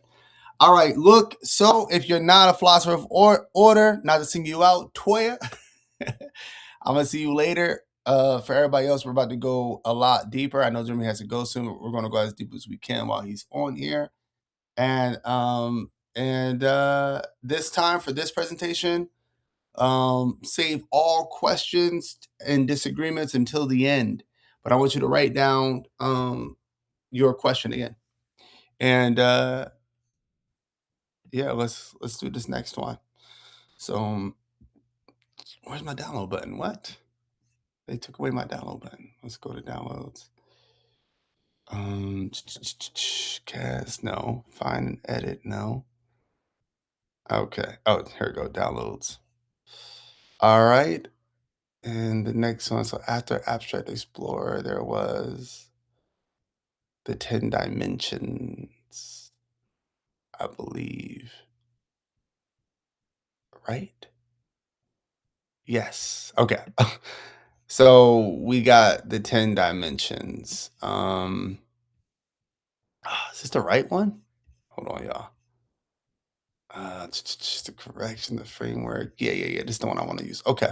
All right, look. So if you're not a philosopher of order, not to sing you out, Toya, I'm gonna see you later. For everybody else, we're about to go a lot deeper. I know Jeremy has to go soon. But we're gonna go as deep as we can while he's on here. And this time for this presentation, save all questions and disagreements until the end. But I want you to write down your question again. And yeah, let's do this next one. So where's my download button? What? They took away my download button. Let's go to downloads. Cast, no. Find and edit, no. Okay. Oh, here we go. Downloads. All right. And the next one. So after Abstract Explorer, there was the 10 dimensions, I believe. Right? Yes. Okay. So we got the 10 dimensions. Is this the right one? Hold on, y'all. The correction, the framework. Yeah. This is the one I want to use. Okay.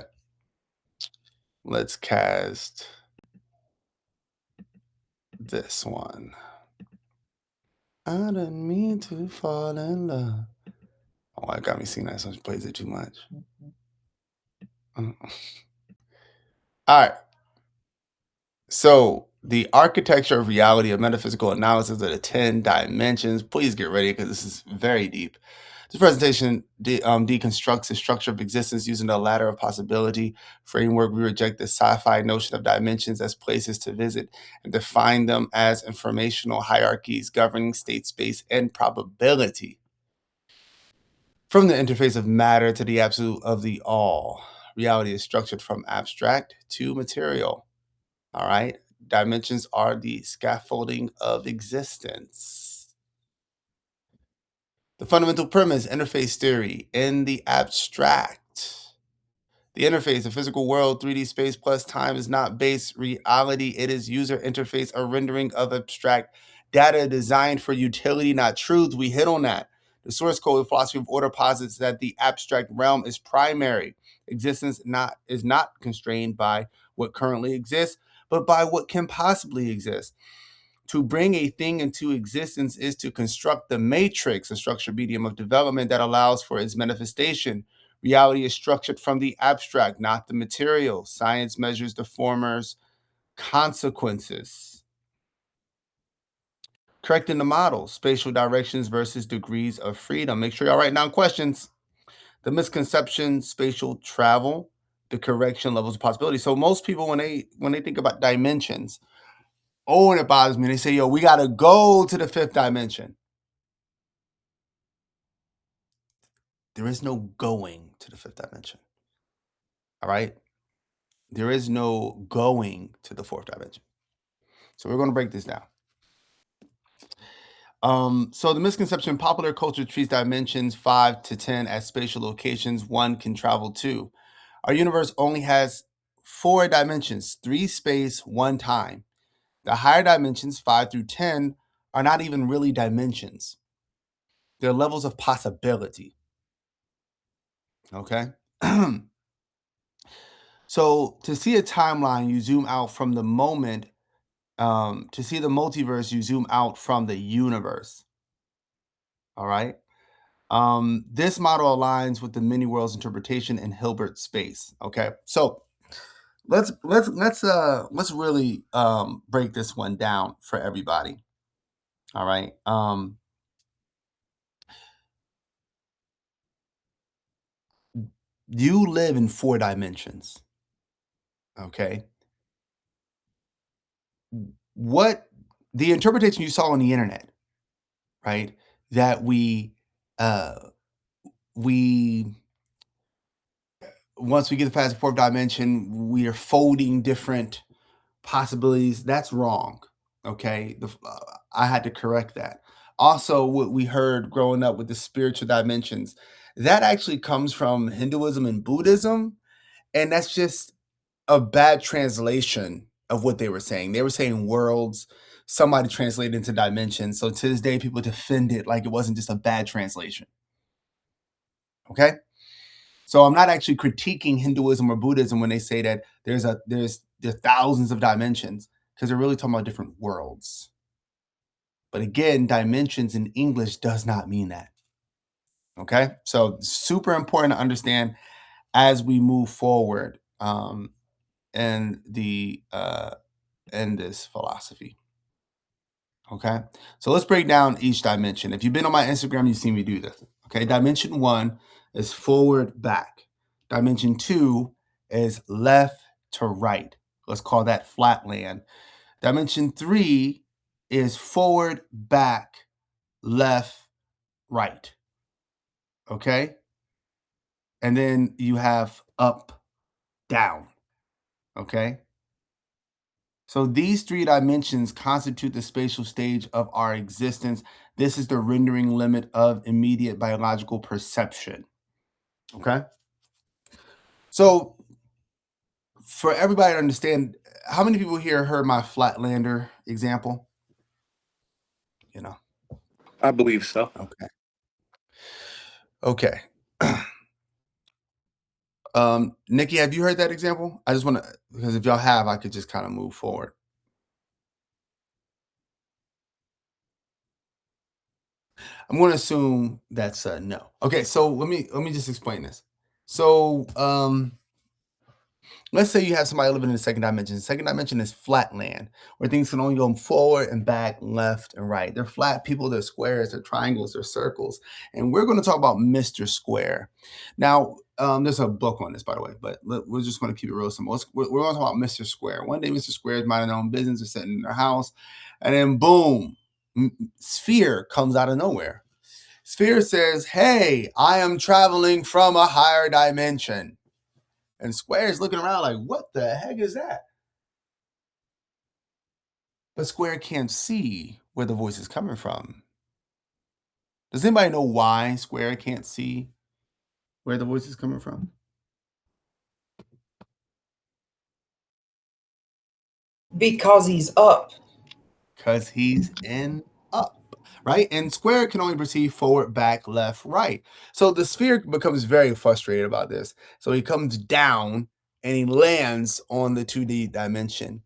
Let's cast this one. I didn't mean to fall in love. Oh, it got me singing that song. She plays it too much. All right. So the architecture of reality, a metaphysical analysis of the 10 dimensions. Please get ready because this is very deep. This presentation deconstructs the structure of existence using the ladder of possibility framework. We reject the sci-fi notion of dimensions as places to visit and define them as informational hierarchies governing state, space, and probability. From the interface of matter to the absolute of the all, reality is structured from abstract to material. All right. Dimensions are the scaffolding of existence. The fundamental premise, interface theory in the abstract. The interface, the physical world, 3D space plus time is not base reality. It is user interface, a rendering of abstract data designed for utility, not truth. We hit on that. The source code of philosophy of order posits that the abstract realm is primary. Existence is not constrained by what currently exists, but by what can possibly exist. To bring a thing into existence is to construct the matrix, a structured medium of development that allows for its manifestation. Reality is structured from the abstract, not the material. Science measures the former's consequences. Correcting the model, spatial directions versus degrees of freedom. Make sure y'all write down questions. The misconception, spatial travel, the correction, levels of possibility. So most people, when they think about dimensions, and it bothers me, they say, yo, we got to go to the fifth dimension. There is no going to the fifth dimension. All right? There is no going to the fourth dimension. So we're going to break this down. So the misconception, popular culture treats dimensions 5 to 10 as spatial locations one can travel to. Our universe only has 4 dimensions, 3 space, 1 time. The higher dimensions, 5 through 10, are not even really dimensions. They're levels of possibility. Okay? So to see a timeline, you zoom out from the moment. To see the multiverse, you zoom out from the universe. All right? This model aligns with the many worlds interpretation in Hilbert space. Okay, so let's really break this one down for everybody. All right. You live in 4 dimensions. Okay. What the interpretation you saw on the internet, right? That we once we get past the 4th dimension, we are folding different possibilities. That's wrong. Okay. I had to correct that. Also, what we heard growing up with the spiritual dimensions, that actually comes from Hinduism and Buddhism. And that's just a bad translation of what they were saying. They were saying worlds, somebody translated into dimensions. So to this day, people defend it like it wasn't just a bad translation. Okay. So I'm not actually critiquing Hinduism or Buddhism when they say that there's thousands of dimensions, because they're really talking about different worlds. But again, dimensions in English does not mean that. Okay, so super important to understand as we move forward in this philosophy. Okay, so let's break down each dimension. If you've been on my Instagram, you've seen me do this. Okay, dimension 1 is forward, back. Dimension 2 is left to right. Let's call that flatland. Dimension 3 is forward, back, left, right. Okay? And then you have up, down. Okay? So these 3 dimensions constitute the spatial stage of our existence. This is the rendering limit of immediate biological perception. Okay? So for everybody to understand, how many people here heard my Flatlander example? You know. I believe so. Okay. Nikki, have you heard that example? I just want to, because if y'all have, I could just kind of move forward. I'm going to assume that's a no. Okay, so let me just explain this. So let's say you have somebody living in the 2nd dimension. The 2nd dimension is flat land, where things can only go forward and back, left and right. They're flat people, they're squares, they're triangles, they're circles. And we're going to talk about Mr. Square. Now, there's a book on this, by the way, but we're just going to keep it real simple. We're going to talk about Mr. Square. One day, Mr. Square is minding their own business, they're sitting in their house, and then boom, Sphere comes out of nowhere. Sphere says, hey, I am traveling from a higher dimension. And Square is looking around like, what the heck is that? But Square can't see where the voice is coming from. Does anybody know why Square can't see where the voice is coming from? Because he's up. Because he's in up, right? And Square can only perceive forward, back, left, right. So the Sphere becomes very frustrated about this. So he comes down and he lands on the 2D dimension.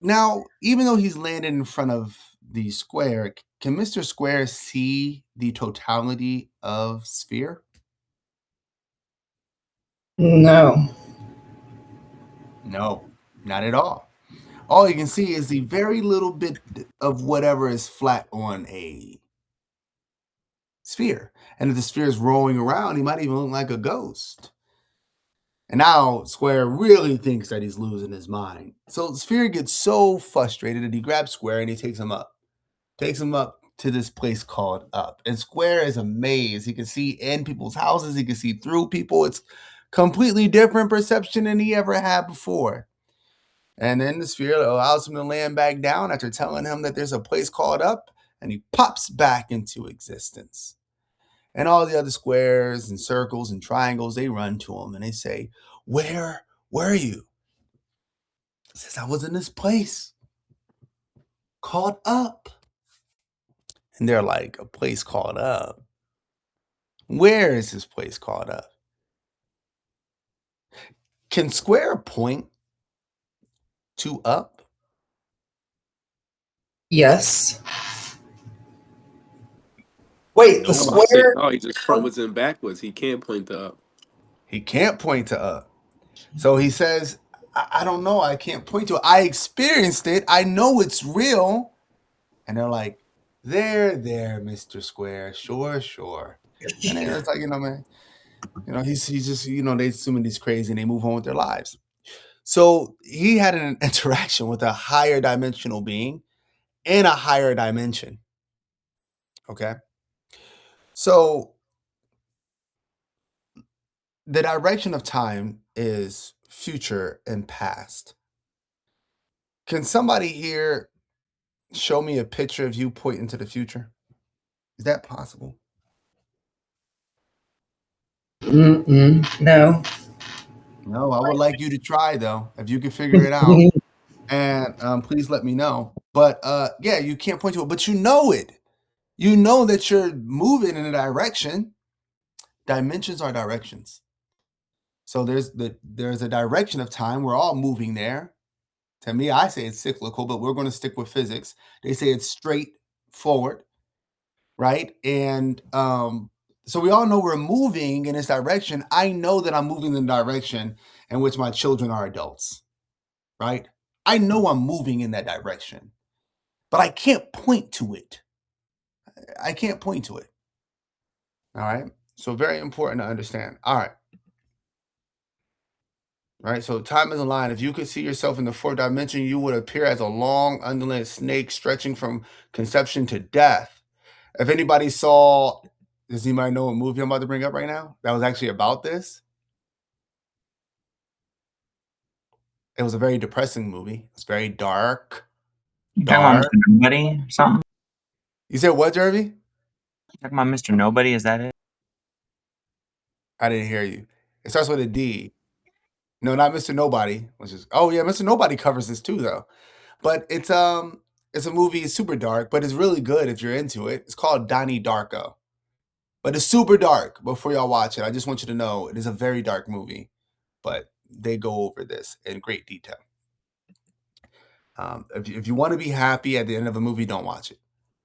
Now, even though he's landed in front of the Square, can Mr. Square see the totality of Sphere? No. No, not at all. All you can see is the very little bit of whatever is flat on a sphere. And if the sphere is rolling around, he might even look like a ghost. And now Square really thinks that he's losing his mind. So Sphere gets so frustrated that he grabs Square and he takes him up. Takes him up to this place called Up. And Square is amazed. He can see in people's houses. He can see through people. It's completely different perception than he ever had before. And then the Sphere allows him to land back down after telling him that there's a place called Up, and he pops back into existence. And all the other squares and circles and triangles, they run to him and they say, where were you? He says, I was in this place called Up. And they're like, a place called Up? Where is this place called Up? Can Square point to Up? Yes. Wait, the No. square. Oh, he just frontwards and backwards. He can't point to Up. He can't point to Up. So he says, I don't know. I can't point to it. I experienced it. I know it's real. And they're like, there, Mr. Square. Sure. And then it's like, man, he's just, they assuming he's crazy and they move on with their lives. So he had an interaction with a higher dimensional being in a higher dimension. Okay. So the direction of time is future and past. Can somebody here show me a picture of you pointing to the future? Is that possible? No. No, I would like you to try though, if you can figure it out. And please let me know. But yeah, you can't point to it, but you know it. You know that you're moving in a direction. Dimensions are directions. So there's a direction of time. We're all moving there. To me, I say it's cyclical, but we're going to stick with physics. They say it's straight forward, right? And so we all know we're moving in this direction. I know that I'm moving in the direction in which my children are adults, right? I know I'm moving in that direction, but I can't point to it. I can't point to it. All right. So very important to understand. All right. Right. So time is a line. If you could see yourself in the fourth dimension, you would appear as a long, undulating snake stretching from conception to death. If anybody saw, does anybody know what movie I'm about to bring up right now? That was actually about this. It was a very depressing movie. It's very dark. You talking about Dark. Mr. Nobody or something? You said what, Jervy? Talking about Mr. Nobody? Is that it? I didn't hear you. It starts with a D. No, not Mr. Nobody. Which is Mr. Nobody covers this too, though. But it's a movie. It's super dark, but it's really good if you're into it. It's called Donnie Darko, but it's super dark. Before y'all watch it, I just want you to know it is a very dark movie, but they go over this in great detail. If you want to be happy at the end of a movie, don't watch it.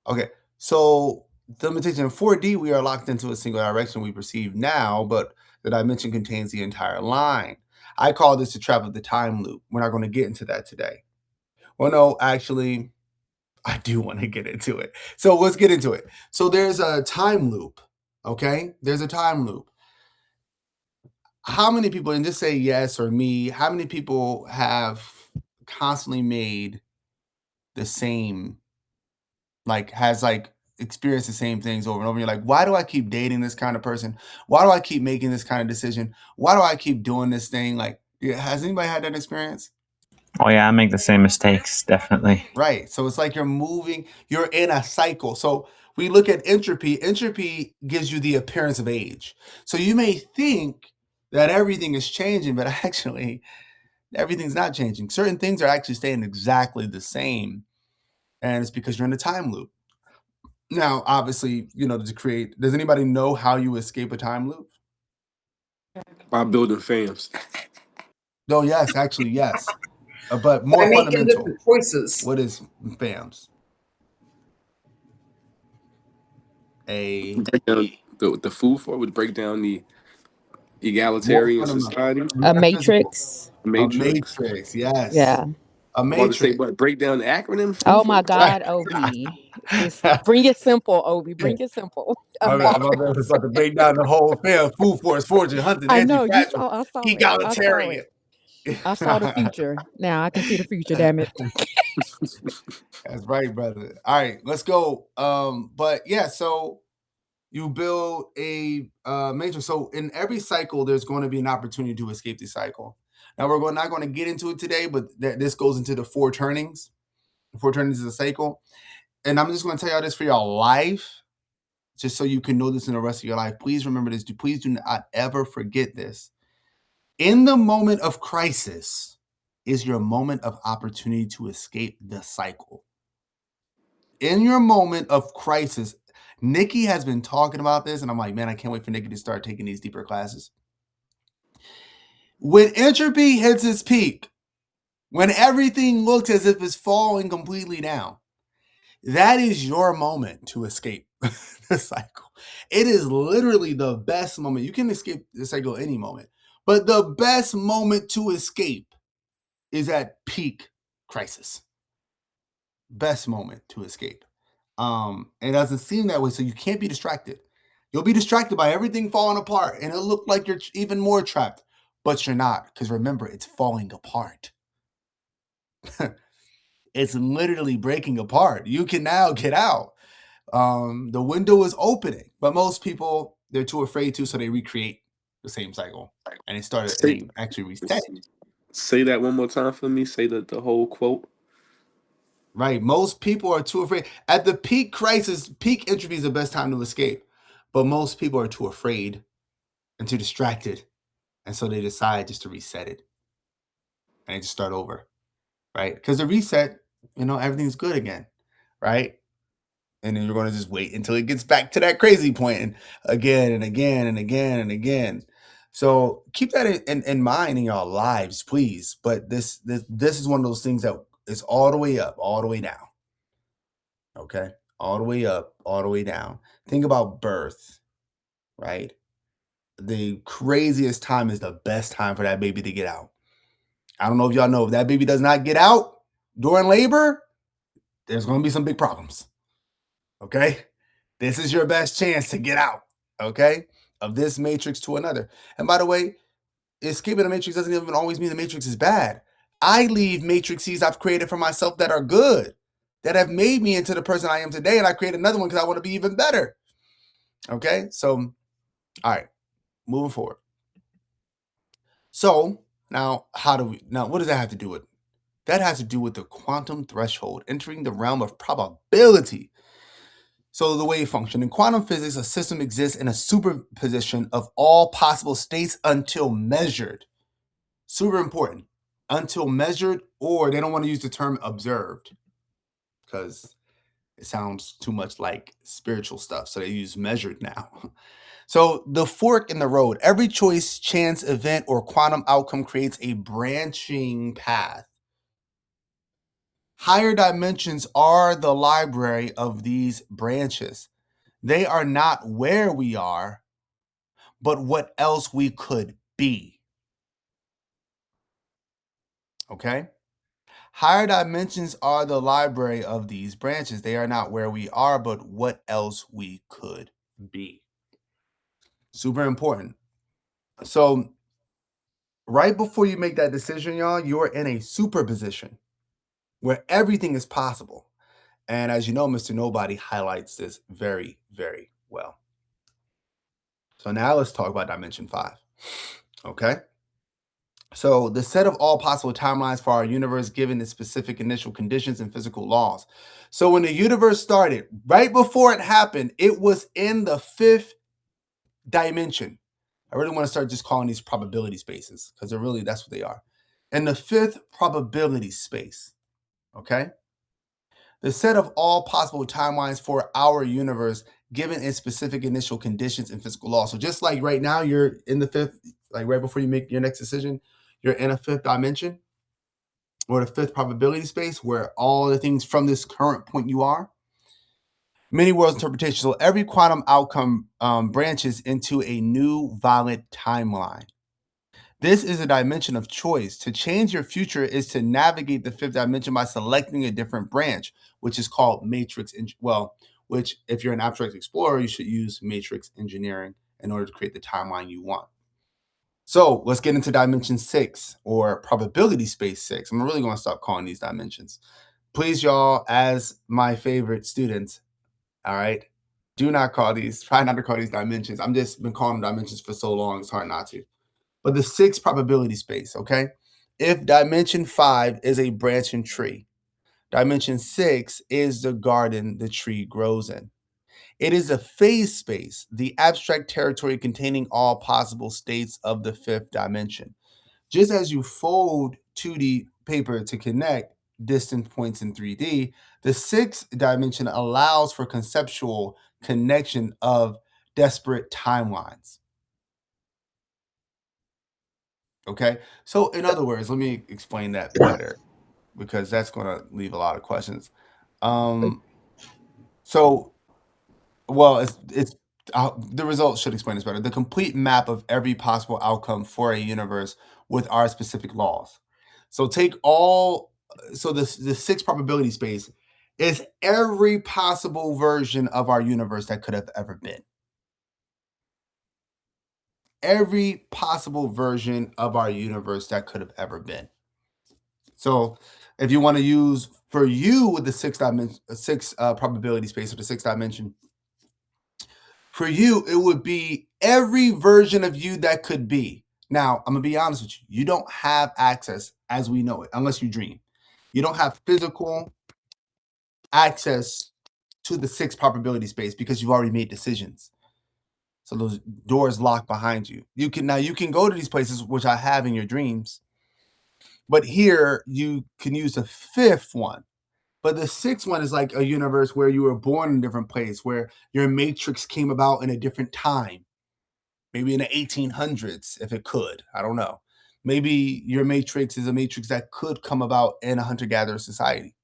Okay, so the limitation in 4D, we are locked into a single direction we perceive now, but the dimension contains the entire line. I call this the trap of the time loop. We're not going to get into that today. Well, no, actually, I do want to get into it. So let's get into it. So there's a time loop, okay? There's a time loop. How many people, and just say yes or me, how many people have constantly made the same, has experience the same things over and over. You're like, why do I keep dating this kind of person? Why do I keep making this kind of decision? Why do I keep doing this thing? Like, has anybody had that experience? Oh yeah, I make the same mistakes, definitely. Right. So it's like you're in a cycle. So we look at entropy. Entropy gives you the appearance of age. So you may think that everything is changing, but actually everything's not changing. Certain things are actually staying exactly the same. And it's because you're in a time loop. Now, obviously, does anybody know how you escape a time loop? By building fams. No, yes, actually, yes. But By more making fundamental. different choices. What is FAMS? Break down the food for would break down the More egalitarian fundamental. society. A Metaphysical. matrix. A Matrix. matrix, yes. Yeah. A I'm about to say, matrix. but break down the acronym food Oh for. my God, Obi. Just bring it simple, Obi. Bring it simple. A My man matrix. was about to break down the whole film. Food Force, Fortune, Hunting, I know you Anti-Fragile, saw. I saw it. I saw Egalitarian. it. I saw the future. Now I can see the future. Damn it. That's right, brother. All right, let's go. But yeah, so you build a matrix. So in every cycle, there's going to be an opportunity to escape the cycle. Now we're not going to get into it today, but this goes into the 4 turnings. The 4 turnings is a cycle, and I'm just going to tell y'all this for y'all life, just so you can know this in the rest of your life. Please remember this. Please do not ever forget this. In the moment of crisis is your moment of opportunity to escape the cycle. In your moment of crisis, Nikki has been talking about this, and I'm like, man, I can't wait for Nikki to start taking these deeper classes. When entropy hits its peak, when everything looks as if it's falling completely down, that is your moment to escape the cycle. It is literally the best moment. You can escape the cycle any moment, but the best moment to escape is at peak crisis. Best moment to escape. It doesn't seem that way, so you can't be distracted. You'll be distracted by everything falling apart, and it'll look like you're even more trapped, but you're not, because remember, it's falling apart. It's literally breaking apart. You can now get out. The window is opening, but most people, they're too afraid to, so they recreate the same cycle, and they actually reset it. Say that one more time for me. Say the whole quote. Right. Most people are too afraid. At the peak crisis, peak entropy is the best time to escape. But most people are too afraid and too distracted. And so they decide just to reset it. And they just start over. Right? Because the reset, everything's good again. Right? And then you're going to just wait until it gets back to that crazy point, and again and again and again and again. So keep that in mind in your lives, please. But this is one of those things that is all the way up, all the way down. Okay? All the way up, all the way down. Think about birth, right? The craziest time is the best time for that baby to get out. I don't know if y'all know, if that baby does not get out during labor, there's going to be some big problems. Okay? This is your best chance to get out, okay, of this matrix to another. And by the way, escaping the matrix doesn't even always mean the matrix is bad. I leave matrices I've created for myself that are good, that have made me into the person I am today, and I create another one because I want to be even better. Okay, so, all right, moving forward. So now, what does that have to do with? That has to do with the quantum threshold, entering the realm of probability. So the way it functions in quantum physics, a system exists in a superposition of all possible states until measured. Super important. Until measured, or they don't want to use the term observed because it sounds too much like spiritual stuff. So they use measured now. So the fork in the road, every choice, chance, event, or quantum outcome creates a branching path. Higher dimensions are the library of these branches. They are not where we are, but what else we could be. Okay? Higher dimensions are the library of these branches. They are not where we are, but what else we could be. Super important. So, right before you make that decision, y'all, you're in a superposition where everything is possible. And as you know, Mr. Nobody highlights this very, very well. So now let's talk about dimension 5. Okay? So the set of all possible timelines for our universe given its specific initial conditions and physical laws. So when the universe started, right before it happened, it was in the 5th dimension. I really want to start just calling these probability spaces because they're really, that's what they are. In the 5th probability space, okay? The set of all possible timelines for our universe given its specific initial conditions and physical laws. So just like right now, you're in the 5th, like right before you make your next decision, you're in a 5th dimension or the 5th probability space where all the things from this current point you are. Many worlds interpretation. So every quantum outcome branches into a new valid timeline. This is a dimension of choice. To change your future is to navigate the 5th dimension by selecting a different branch, which is called matrix. Which if you're an abstract explorer, you should use matrix engineering in order to create the timeline you want. So let's get into dimension 6 or probability space 6. I'm really going to stop calling these dimensions. Please, y'all, as my favorite students, all right, do not call these, try not to call these dimensions. I'm just been calling them dimensions for so long, it's hard not to. But the 6th probability space, okay? If dimension 5 is a branching tree, dimension 6 is the garden the tree grows in. It is a phase space, the abstract territory containing all possible states of the 5th dimension. Just as you fold 2D paper to connect distant points in 3D, the 6th dimension allows for conceptual connection of disparate timelines. Okay, so in other words, let me explain that better because that's going to leave a lot of questions. The results should explain this better. The complete map of every possible outcome for a universe with our specific laws. So the 6th probability space is every possible version of our universe that could have ever been. Every possible version of our universe that could have ever been. So if you want to use for you with the 6th probability space or the 6th dimension, for you, it would be every version of you that could be. Now, I'm going to be honest with you. You don't have access as we know it, unless you dream. You don't have physical access to the 6th probability space because you've already made decisions. So those doors lock behind you. You can go to these places, which I have in your dreams. But here you can use the 5th one. But the 6th one is like a universe where you were born in a different place, where your matrix came about in a different time. Maybe in the 1800s, if it could. I don't know. Maybe your matrix is a matrix that could come about in a hunter-gatherer society.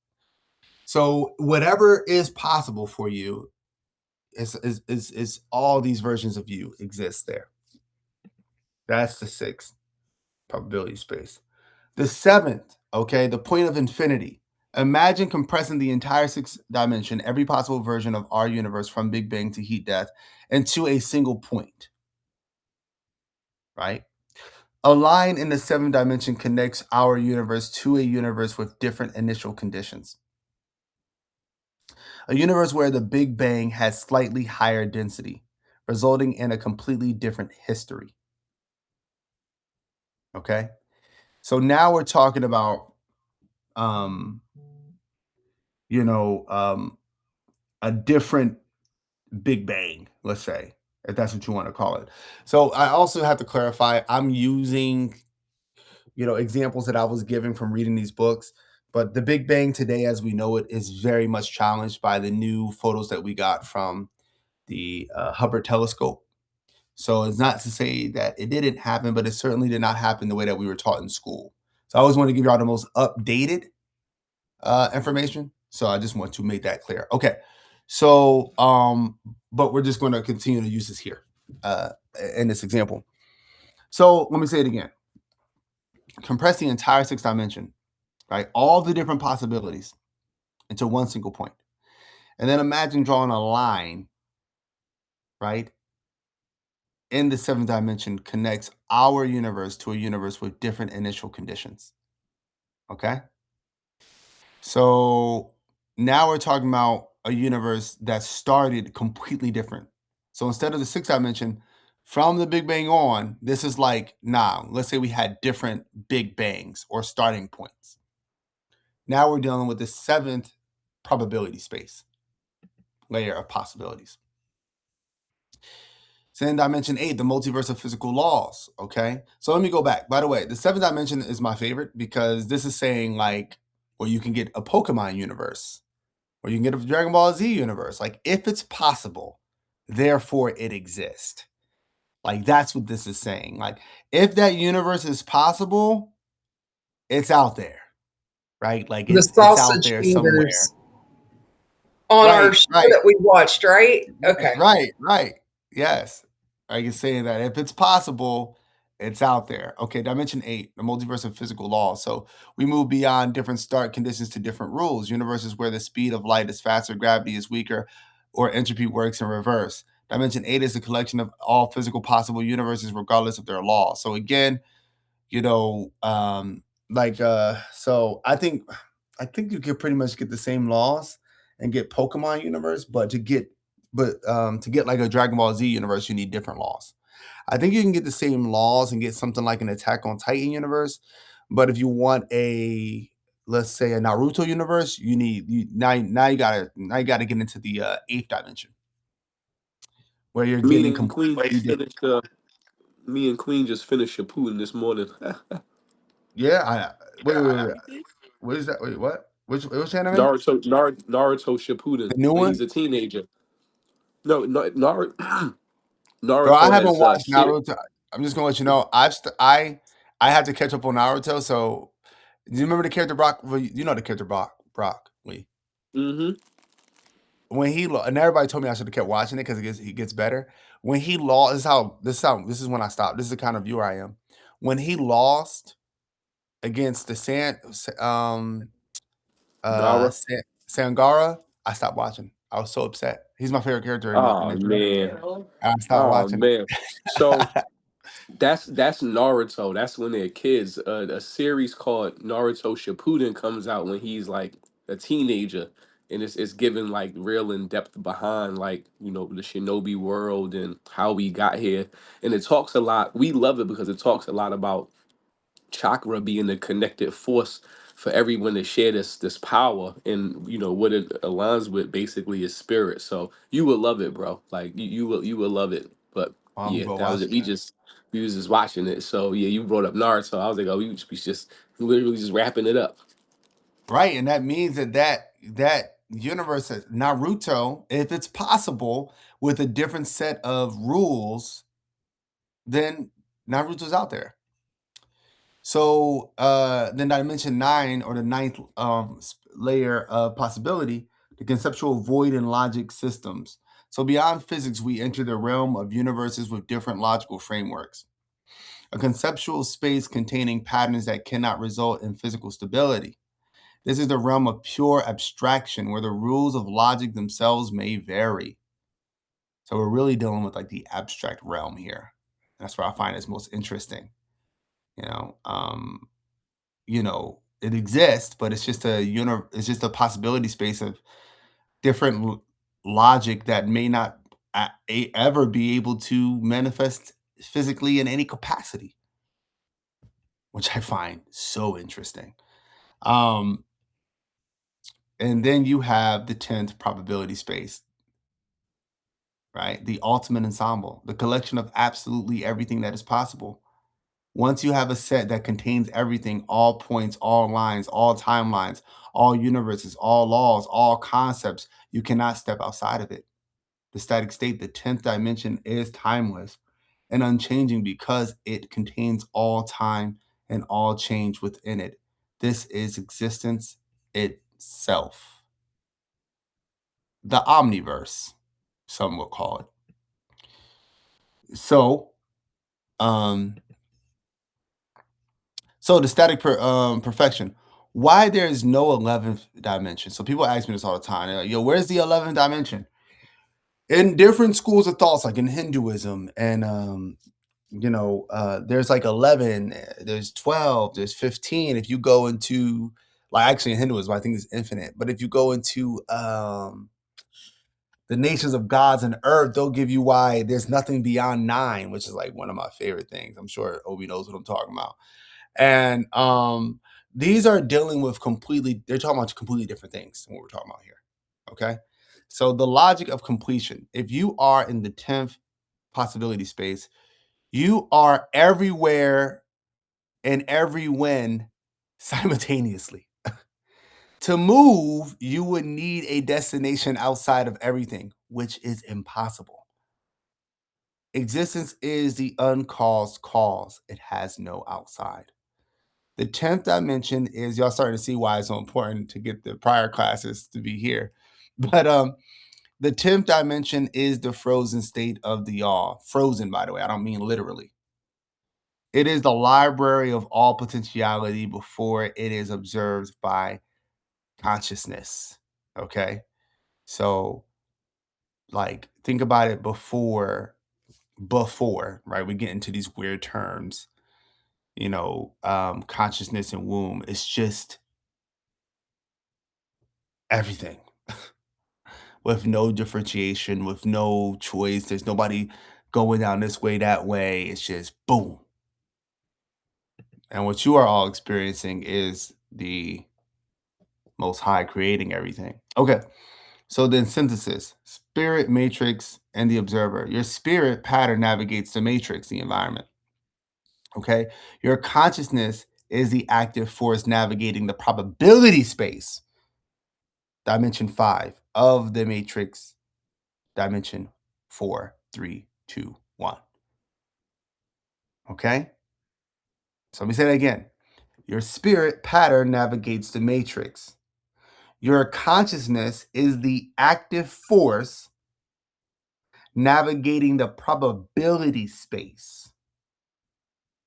So whatever is possible for you is all these versions of you exist there. That's the 6th probability space. The 7th, okay, the point of infinity. Imagine compressing the entire 6th dimension, every possible version of our universe from Big Bang to heat death, into a single point, right? A line in the 7th dimension connects our universe to a universe with different initial conditions. A universe where the Big Bang has slightly higher density, resulting in a completely different history. Okay? So now we're talking about a different Big Bang, let's say, if that's what you want to call it. So I also have to clarify, I'm using, examples that I was given from reading these books, but the Big Bang today, as we know it, is very much challenged by the new photos that we got from the Hubble telescope. So it's not to say that it didn't happen, but it certainly did not happen the way that we were taught in school. So I always want to give you all the most updated information. So I just want to make that clear. Okay. So, but we're just going to continue to use this here in this example. So let me say it again. Compress the entire 6th dimension, right? All the different possibilities into one single point. And then imagine drawing a line, right? In the 7th dimension connects our universe to a universe with different initial conditions. Okay? So now we're talking about a universe that started completely different. So instead of the sixth dimension, from the Big Bang on, this is like, now, let's say we had different Big Bangs or starting points. Now we're dealing with the seventh probability space layer of possibilities. So in dimension 8, the multiverse of physical laws. Okay. So let me go back. By the way, the seventh dimension is my favorite because this is saying like, well, you can get a Pokemon universe or you can get a Dragon Ball Z universe. Like, if it's possible, therefore it exists. Like, that's what this is saying. Like, if that universe is possible, it's out there, right? Like, The it's out sausage there somewhere. fingers on our Right, show right. that we watched, right? Okay. Right. Yes. I can say that if it's possible, it's out there. Okay, dimension 8, the multiverse of physical laws. So we move beyond different start conditions to different rules. Universes where the speed of light is faster, gravity is weaker, or entropy works in reverse. Dimension 8 is a collection of all physical possible universes, regardless of their laws. So again, so I think you could pretty much get the same laws and get Pokemon universe, but to get like a Dragon Ball Z universe, you need different laws. I think you can get the same laws and get something like an Attack on Titan universe, but if you want let's say a Naruto universe, you gotta get into the eighth dimension where you're Me getting and Queen completely just different. finished. Me and Queen just finished Shippuden this morning. Yeah, wait. What is that? Wait, what? Which anime? Naruto The Shippuden new when one? he's a teenager. No, Naruto. Bro, I Naruto haven't has watched shit. Naruto. I'm just gonna let you know. I had to catch up on Naruto. So, do you remember the character Brock? Well, you know the character Brock Lee. Mm-hmm. When and everybody told me I should have kept watching it because he gets better. When he lost, this is when I stopped. This is the kind of viewer I am. When he lost against the Gara. Sangara, I stopped watching. I was so upset. He's my favorite character in Oh the show. man. I stopped Oh watching it. man. So that's Naruto. That's when they're kids. A series called Naruto Shippuden comes out when he's like a teenager, and it's given like real in depth behind like the Shinobi world and how we got here, and it talks a lot. We love it because it talks a lot about chakra being the connected force for everyone to share this power, and what it aligns with basically is spirit. So you will love it, bro. Like you will love it. But I'm yeah, gonna that was watch it. it. We was just watching it. So yeah, you brought up Naruto. I was like, oh, we just literally just wrapping it up. Right, and that means that universe, Naruto, if it's possible with a different set of rules, then Naruto's out there. So, then dimension 9 or the ninth layer of possibility, the conceptual void in logic systems. So beyond physics, we enter the realm of universes with different logical frameworks. A conceptual space containing patterns that cannot result in physical stability. This is the realm of pure abstraction where the rules of logic themselves may vary. So we're really dealing with like the abstract realm here. That's where I find it's most interesting. You know, um, it exists, but it's just it's just a possibility space of different logic that may not ever be able to manifest physically in any capacity, which I find so interesting. And then you have the 10th probability space, right? The ultimate ensemble, the collection of absolutely everything that is possible. Once you have a set that contains everything, all points, all lines, all timelines, all universes, all laws, all concepts, you cannot step outside of it. The static state, the 10th dimension, is timeless and unchanging because it contains all time and all change within it. This is existence itself. The omniverse, some will call it. So, the static perfection. Why there is no 11th dimension? So people ask me this all the time. They're like, yo, where's the 11th dimension? In different schools of thoughts, like in Hinduism, and there's like 11, there's 12, there's 15. If you go into Like actually in Hinduism, I think it's infinite. But if you go into the nations of gods and earth, they'll give you why there's nothing beyond 9, which is like one of my favorite things. I'm sure Obi knows what I'm talking about. And these are dealing with they're talking about completely different things than what we're talking about here. Okay. So the logic of completion, if you are in the 10th possibility space, you are everywhere and every when simultaneously. To move, you would need a destination outside of everything, which is impossible. Existence is the uncaused cause. It has no outside. The 10th dimension is, y'all starting to see why it's so important to get the prior classes to be here. But the 10th dimension is the frozen state of the all. Frozen, by the way, I don't mean literally. It is the library of all potentiality before it is observed by consciousness. Okay. So, like, think about it before, right? We get into these weird terms, consciousness and womb. It's just everything with no differentiation, with no choice. There's nobody going down this way, that way. It's just boom. And what you are all experiencing is the Most High creating everything. Okay. So then synthesis, spirit, matrix, and the observer. Your spirit pattern navigates the matrix, the environment. Okay. Your consciousness is the active force navigating the probability space, dimension 5 of the matrix, dimension 4, 3, 2, 1. Okay. So let me say that again. Your spirit pattern navigates the matrix. Your consciousness is the active force navigating the probability space.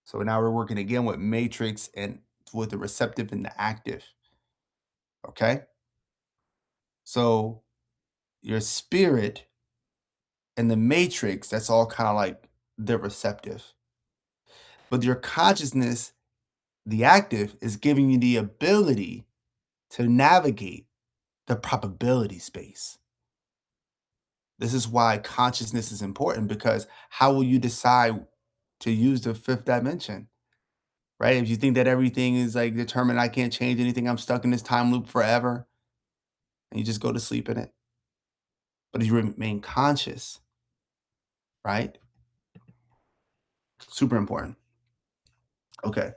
So now we're working again with matrix and with the receptive and the active. Okay. So your spirit and the matrix, that's all kind of like the receptive. But your consciousness, the active, is giving you the ability to navigate the probability space. This is why consciousness is important, because how will you decide to use the 5th dimension? Right? If you think that everything is like determined, I can't change anything, I'm stuck in this time loop forever, and you just go to sleep in it. But if you remain conscious, right? Super important. Okay.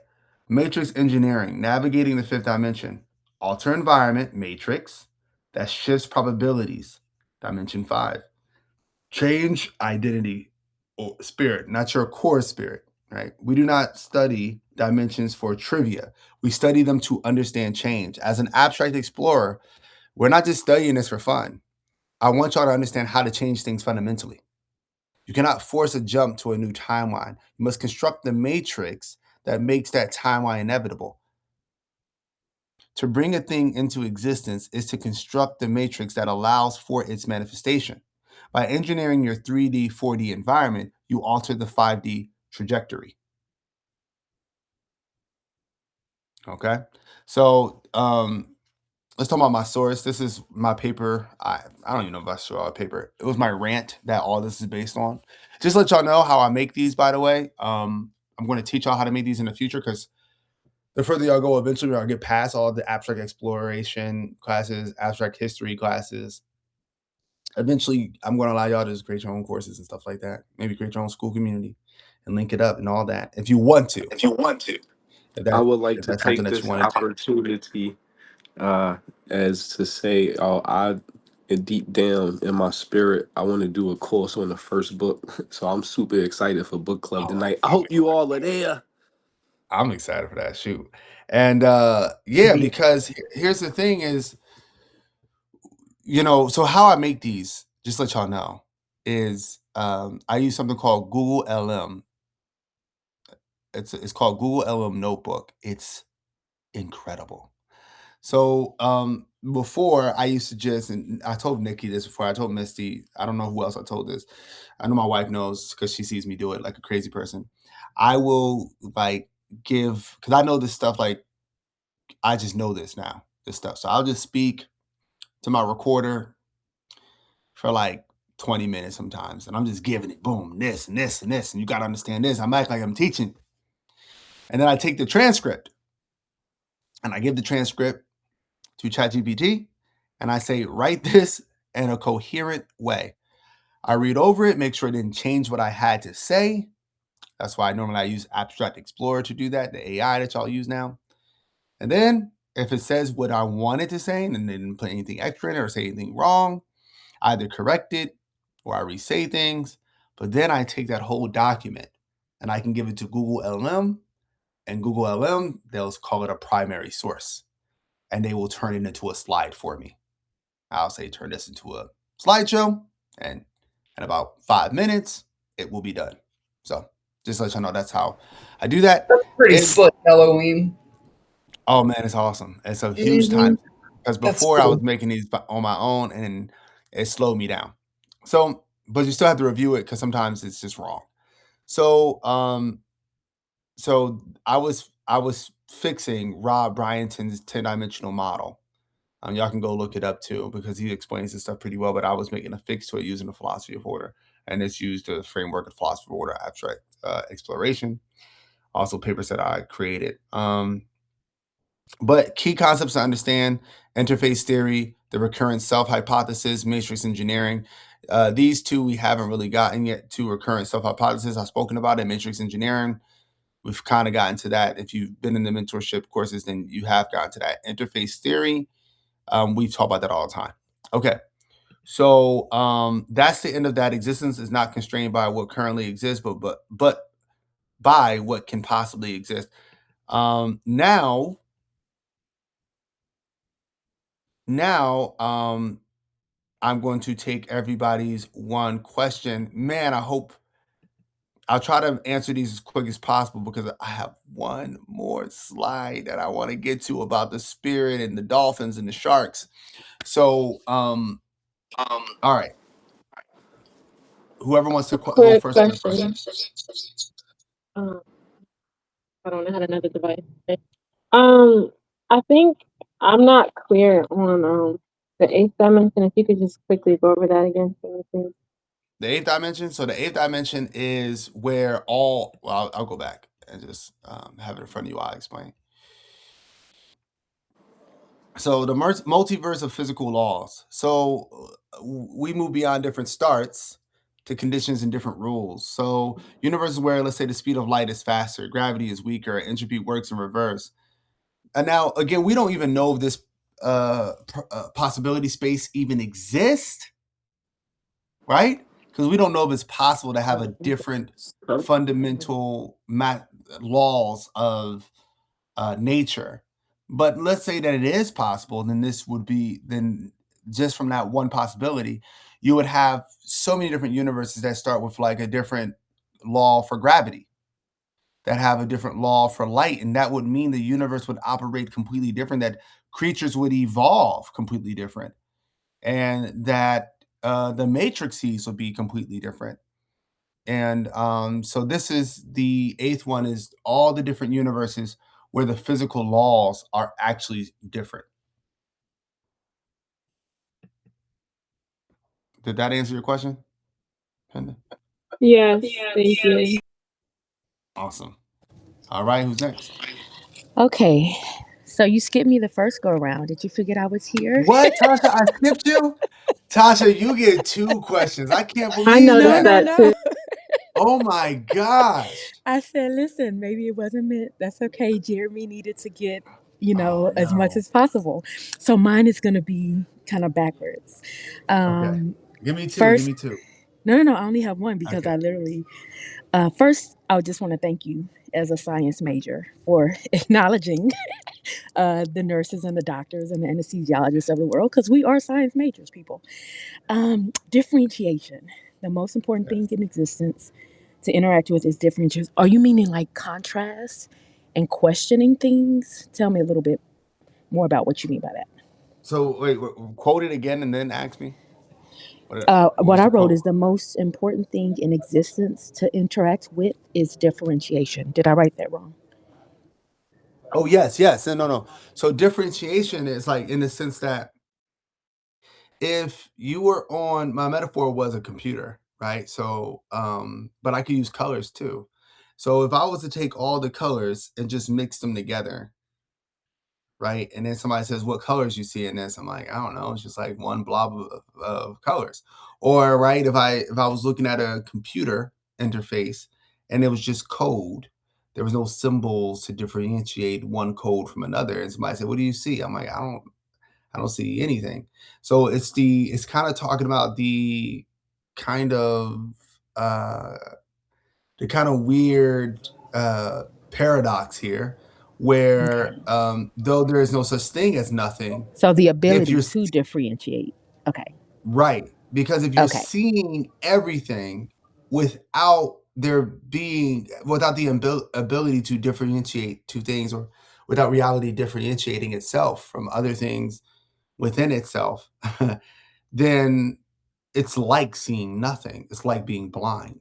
Matrix engineering, navigating the 5th dimension. Alter environment, matrix, that shifts probabilities, dimension 5. Change identity, or spirit, not your core spirit, right? We do not study dimensions for trivia. We study them to understand change. As an abstract explorer, we're not just studying this for fun. I want y'all to understand how to change things fundamentally. You cannot force a jump to a new timeline. You must construct the matrix that makes that timeline inevitable. To bring a thing into existence is to construct the matrix that allows for its manifestation. By engineering your 3D, 4D environment, you alter the 5D trajectory. Okay? So let's talk about my source. This is my paper. I don't even know if I saw a paper. It was my rant that all this is based on. Just let y'all know how I make these, by the way. I'm going to teach y'all how to make these in the future, because the further y'all go, eventually I'll get past all the abstract exploration classes, abstract history classes. Eventually, I'm going to allow y'all to just create your own courses and stuff like that. Maybe create your own school community and link it up and all that. If you want to. I would like If to that's something take that you this want to do. opportunity as to say, deep down in my spirit, I want to do a course on the first book. So I'm super excited for book club tonight. I hope you all are there. I'm excited for that. Shoot. And because here's the thing is, so how I make these, just let y'all know, is I use something called Google LM. It's called Google LM Notebook. It's incredible. So before, I used to just, and I told Nikki this before, I told Misty, I don't know who else I told this. I know my wife knows because she sees me do it like a crazy person. I will because I know this stuff, like I just know this now, this stuff. So I'll just speak to my recorder for like 20 minutes sometimes. And I'm just giving it, boom, this and this and this. And you got to understand this. I'm acting like I'm teaching. And then I take the transcript and I give the transcript to ChatGPT and I say, write this in a coherent way. I read over it, make sure it didn't change what I had to say. That's why normally I use Abstract Explorer to do that, the AI that y'all use now. And then if it says what I wanted to say and didn't put anything extra in it or say anything wrong, I either correct it or I re-say things. But then I take that whole document and I can give it to Google LLM, and Google LLM, they'll call it a primary source, and they will turn it into a slide for me. I'll say, turn this into a slideshow, and in about 5 minutes, it will be done. So just to let you know, that's how I do that. That's pretty slick, Halloween. Oh man, it's awesome. It's a huge time because before I was making these on my own and it slowed me down. So, but you still have to review it because sometimes it's just wrong. So, so I was fixing Rob Bryanton's 10-dimensional model. Y'all can go look it up too because he explains this stuff pretty well. But I was making a fix to it using the philosophy of order, and it's used the framework of philosophy of order, abstract exploration. Also, papers that I created. But key concepts to understand: interface theory, the recurrent self hypothesis, matrix engineering. These two we haven't really gotten yet to. Recurrent self hypothesis, I've spoken about it. Matrix engineering, we've kind of gotten to that. If you've been in the mentorship courses, then you have gotten to that. Interface theory, we talk about that all the time. Okay, so that's the end of that. Existence is not constrained by what currently exists, but by what can possibly exist. Now, I'm going to take everybody's one question. Man, I hope I'll try to answer these as quick as possible because I have one more slide that I want to get to about the spirit and the dolphins and the sharks. So, all right. Whoever wants to go Quick first. question. I don't know how to another device. I think I'm not clear on the eighth dimension. If you could just quickly go over that again for me, please. The eighth dimension. So the eighth dimension is where all. Well, I'll go back and just have it in front of you. I'll explain. So the multiverse of physical laws. So we move beyond different starts to conditions and different rules. So universes where, let's say, the speed of light is faster, gravity is weaker, entropy works in reverse. And now, again, we don't even know if this possibility space even exists, right? Because we don't know if it's possible to have a different fundamental laws of nature. But let's say that it is possible, then this would be, then just from that one possibility, you would have so many different universes that start with like a different law for gravity, that have a different law for light. And that would mean the universe would operate completely different, that creatures would evolve completely different, and that the matrices would be completely different. And so this is the eighth one, is all the different universes where the physical laws are actually different. Did that answer your question, Penda? Yes, thank you. Awesome. All right, who's next? Okay, so you skipped me the first go around. Did you forget I was here? What, Tasha? I skipped you? Tasha, you get 2 questions. I can't believe I noticed that too. Oh my gosh. I said, listen, maybe it wasn't meant. That's okay. Jeremy needed to get, as much as possible. So mine is going to be kind of backwards. Okay. Give me 2. First, Give me 2. No, I only have one because I literally, first, I just want to thank you as a science major for acknowledging the nurses and the doctors and the anesthesiologists of the world, because we are science majors, people. Differentiation, the most important thing in existence to interact with is differentiation. Are you meaning like contrast and questioning things? Tell me a little bit more about what you mean by that. So wait, quote it again and then ask me. What I wrote is the most important thing in existence to interact with is differentiation. Did I write that wrong? Oh, yes. No. So differentiation is like in the sense that if you were on my metaphor was a computer, right? So, but I could use colors too. So if I was to take all the colors and just mix them together, right? And then somebody says, "What colors you see in this?" I'm like, "I don't know. It's just like one blob of colors." Or right, if I was looking at a computer interface and it was just code, there was no symbols to differentiate one code from another. And somebody said, "What do you see?" I'm like, I don't see anything. So it's kind of talking about kind of uh the kind of weird paradox here where Okay. though there is no such thing as nothing, So the if ability you're to differentiate. Okay. right, because if you're Okay. seeing everything without the ability to differentiate two things, or without reality differentiating itself from other things within itself, then it's like seeing nothing. It's like being blind.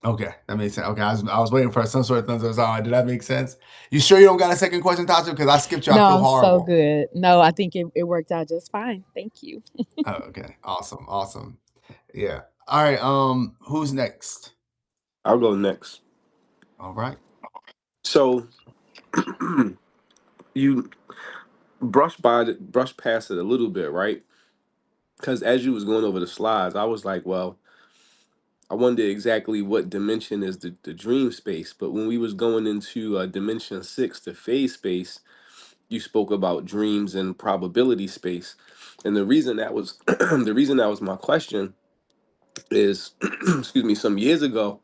Okay, that makes sense. Okay, I was waiting for some sort of thumbs up. Did that make sense? You sure you don't got a second question, Tasha? Because I skipped you. I feel No, so horrible. good. No, I think it worked out just fine. Thank you. Oh, okay, awesome. Yeah. All right. Who's next? I'll go next. All right. So you brush past it a little bit, right? Because as you was going over the slides, I was like, well, I wonder exactly what dimension is the dream space. But when we was going into dimension 6, the phase space, you spoke about dreams and probability space. And the reason that was the reason that was my question is excuse me, some years ago,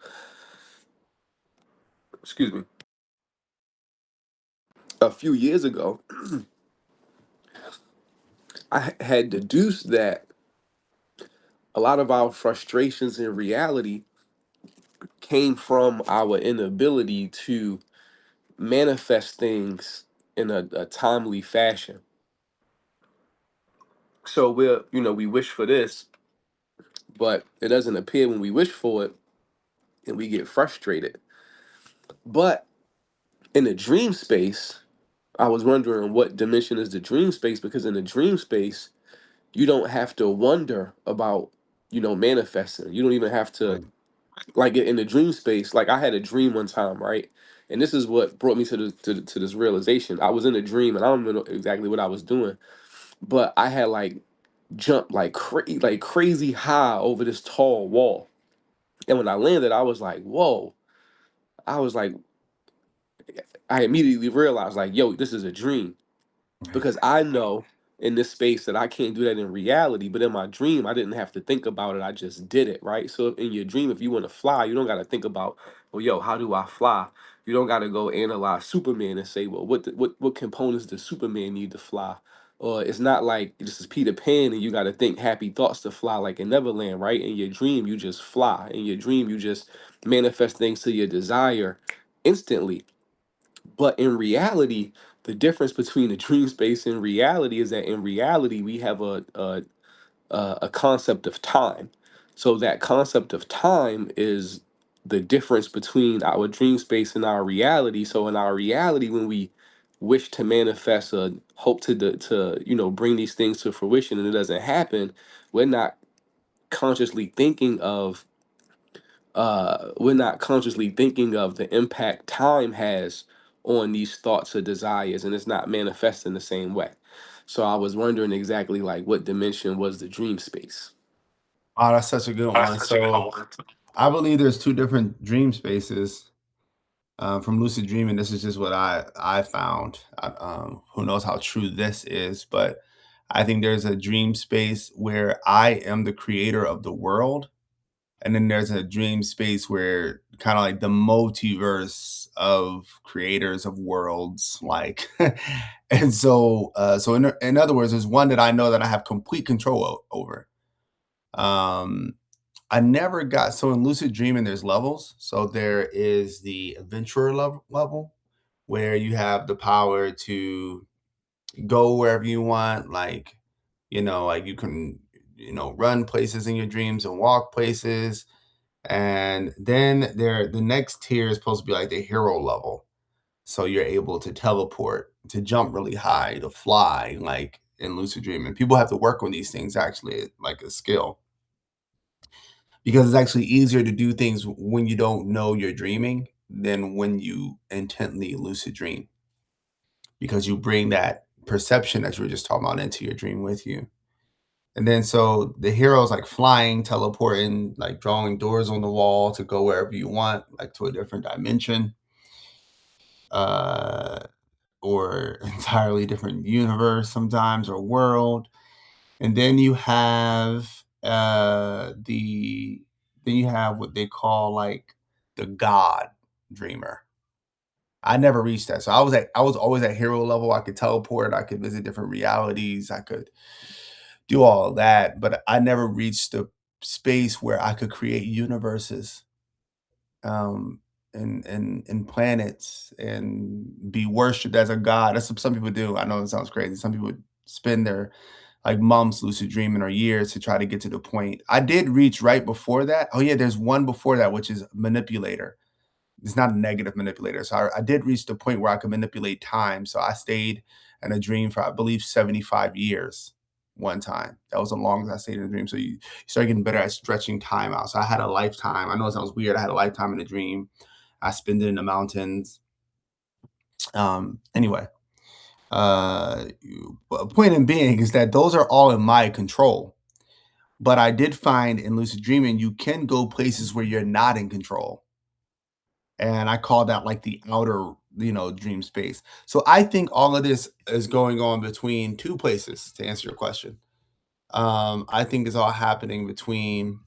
excuse me, a few years ago, I had deduced that a lot of our frustrations in reality came from our inability to manifest things in a timely fashion. So we wish for this, but it doesn't appear when we wish for it, and we get frustrated. But in the dream space, I was wondering what dimension is the dream space, because in the dream space, you don't have to wonder about, manifesting. You don't even have to, Right. like, in the dream space. Like, I had a dream one time, right? And this is what brought me to this realization. I was in a dream, and I don't know exactly what I was doing, but I had like jumped like crazy high over this tall wall. And when I landed, I was like, whoa. I was like, I immediately realized, like, yo, this is a dream. Right. Because I know in this space that I can't do that in reality, but in my dream, I didn't have to think about it. I just did it, right? So in your dream, if you want to fly, you don't got to think about, well, yo, how do I fly? You don't got to go analyze Superman and say, well, what components does Superman need to fly? Or it's not like this is Peter Pan and you got to think happy thoughts to fly like in Neverland, right? In your dream, you just fly. In your dream, you just manifest things to your desire instantly. But in reality, the difference between the dream space and reality is that in reality we have a concept of time. So that concept of time is the difference between our dream space and our reality. So in our reality, when we wish to manifest a hope to bring these things to fruition and it doesn't happen, we're not consciously thinking of the impact time has on these thoughts or desires, and it's not manifest in the same way. So I was wondering exactly like what dimension was the dream space. Oh, that's such a good one. So I believe there's two different dream spaces from lucid dreaming. This is just what I found. Who knows how true this is, but I think there's a dream space where I am the creator of the world. And then there's a dream space where kind of like the multiverse of creators of worlds, like, and so in other words, there's one that I know that I have complete control over. Um, I never got so in lucid dreaming. There's levels. So there is the adventurer level where you have the power to go wherever you want, like you can run places in your dreams and walk places. And then the next tier is supposed to be like the hero level. So you're able to teleport, to jump really high, to fly, like in lucid dreaming. People have to work on these things actually, like a skill, because it's actually easier to do things when you don't know you're dreaming than when you intently lucid dream, because you bring that perception that you were just talking about into your dream with you. And then so the heroes like flying, teleporting, like drawing doors on the wall to go wherever you want, like to a different dimension, or entirely different universe sometimes, or world. And then you have what they call like the God dreamer. I never reached that. So I was always at hero level. I could teleport, I could visit different realities, I could do all of that, but I never reached the space where I could create universes, um, and planets and be worshipped as a god. That's what some people do. I know it sounds crazy. Some people spend their like months lucid dreaming or years to try to get to the point. I did reach right before that. Oh yeah, there's one before that, which is manipulator. It's not a negative manipulator. So I did reach the point where I could manipulate time. So I stayed in a dream for, I believe, 75 years one time. That was the longest I stayed in a dream. So you start getting better at stretching time out. So I had a lifetime. I know it sounds weird. I had a lifetime in a dream. I spent it in the mountains. Anyway, point in being is that those are all in my control. But I did find in lucid dreaming, you can go places where you're not in control. And I call that like the outer, dream space. So I think all of this is going on between two places, to answer your question. I think it's all happening between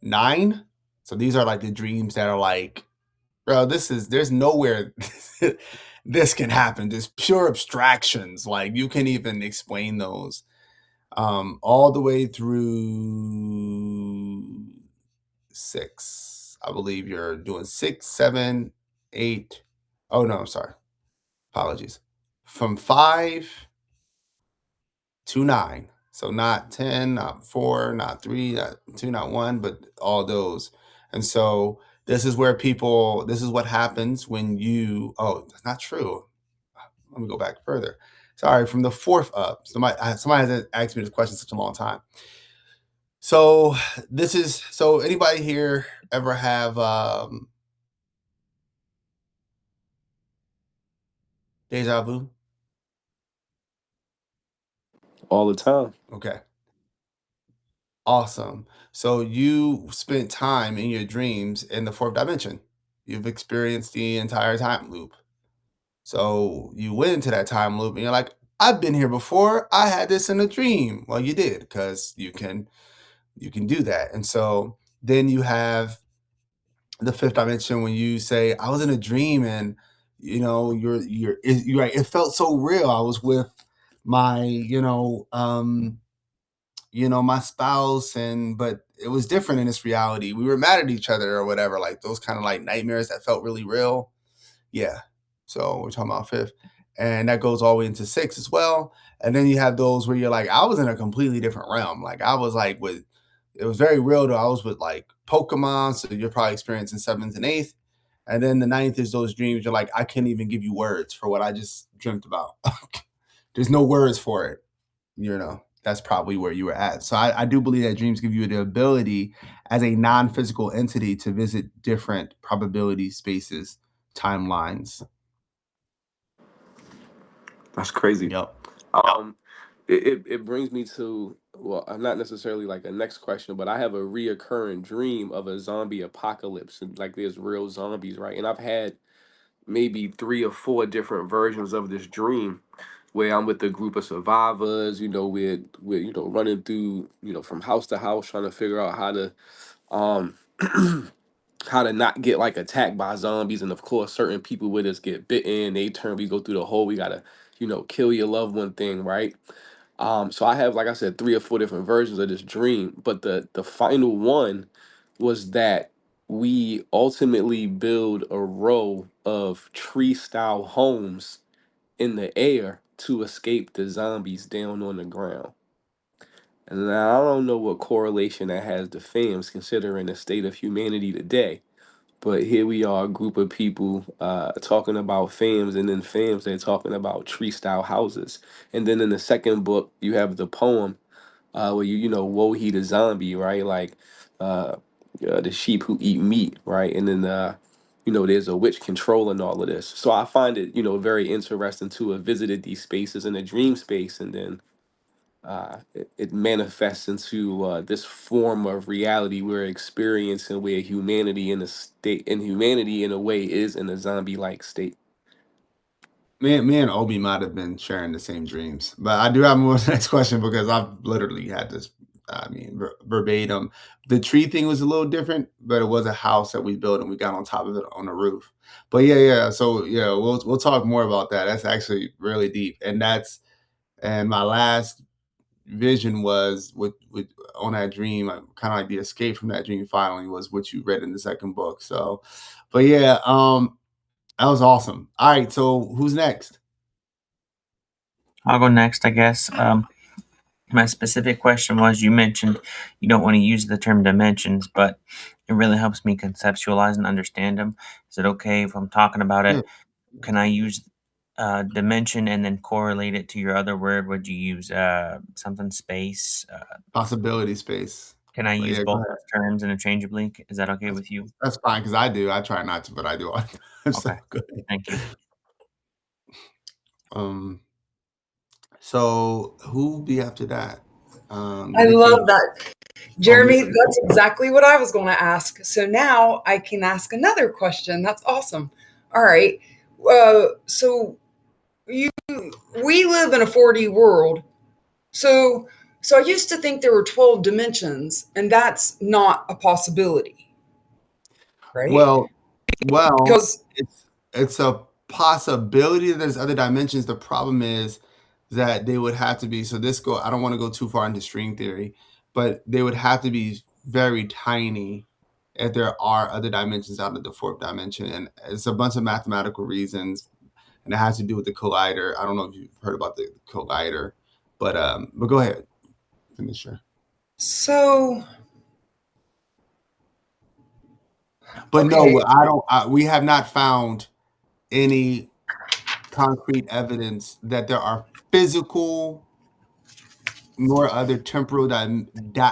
9. So these are like the dreams that are like, bro, there's nowhere this can happen. Just pure abstractions. Like you can even explain those. All the way through 6. I believe you're doing 6, 7, 8. Oh no, I'm sorry. Apologies. From 5 to 9. So not 10, not 4, not 3, not 2, not 1, but all those. And so this is what happens when you, oh, that's not true. Let me go back further. Sorry, from the 4th up. Somebody has asked me this question such a long time. So anybody here ever have deja vu? All the time. Okay. Awesome. So you spent time in your dreams in the 4th dimension. You've experienced the entire time loop. So you went into that time loop and you're like, I've been here before. I had this in a dream. Well, you did, because you can do that. And so then you have the 5th dimension when you say, I was in a dream and you're right. It felt so real. I was with my, my spouse, but it was different in this reality. We were mad at each other or whatever, like those kind of like nightmares that felt really real. Yeah. So we're talking about 5th, and that goes all the way into 6 as well. And then you have those where you're like, I was in a completely different realm. Like I was like it was very real though. I was with like Pokemon. So you're probably experiencing 7th and 8th. And then the 9th is those dreams. You're like, I can't even give you words for what I just dreamt about. There's no words for it. That's probably where you were at. So I do believe that dreams give you the ability as a non-physical entity to visit different probability spaces, timelines. That's crazy. Yep. It brings me to, well, I'm not necessarily like a next question, but I have a reoccurring dream of a zombie apocalypse, and like there's real zombies, right? And I've had maybe 3 or 4 different versions of this dream where I'm with a group of survivors, we're running through, from house to house trying to figure out um how to not get like attacked by zombies. And of course certain people with us get bitten, we go through the whole, we gotta, kill your loved one thing, right? So I have, like I said, 3 or 4 different versions of this dream, but the final one was that we ultimately build a row of tree style homes in the air to escape the zombies down on the ground. And I don't know what correlation that has to FAMS, considering the state of humanity today. But here we are, a group of people talking about FAMS, and then FAMS, they're talking about tree style houses. And then in the second book, you have the poem where woe he the zombie, right? Like uh, the sheep who eat meat, right? And then there's a witch controlling all of this. So I find it, very interesting to have visited these spaces in a dream space, and then it manifests into this form of reality we're experiencing, where humanity in a way is in a zombie-like state. Me and Obi might have been sharing the same dreams, but I do have more next question because I've literally had this. I mean, verbatim. The tree thing was a little different, but it was a house that we built and we got on top of it on the roof. But yeah. So yeah, we'll talk more about that. That's actually really deep, and my last vision was with on that dream, kind of like the escape from that dream. Finally, was what you read in the second book. So, but yeah, that was awesome. All right, so who's next? I'll go next, I guess. My specific question was, you mentioned you don't want to use the term dimensions, but it really helps me conceptualize and understand them. Is it okay if I'm talking about Yeah, it? Can I use dimension and then correlate it to your other word? Would you use something space? possibility space. Can I But use yeah, go both ahead. those terms interchangeably? Is that okay That's, with you? that's fine because I do. I try not to, but I do all the time. So Okay, good. thank you. Um, so who will be after that? I Nikki. love that. Oh, Jeremy, Nikki. that's exactly what I was going to ask. So now I can ask another question. That's awesome. All right. So we live in a 4D world. So I used to think there were 12 dimensions, and that's not a possibility, right? Well, well, Because it's a possibility that there's other dimensions. The problem is that they would have to be, so this go I don't want to go too far into string theory, but they would have to be very tiny if there are other dimensions out of the fourth dimension. And it's a bunch of mathematical reasons, and it has to do with the collider. I don't know if you've heard about the collider, but go ahead. Finish your. so But okay. no, I don't. We have not found any concrete evidence that there are physical nor other temporal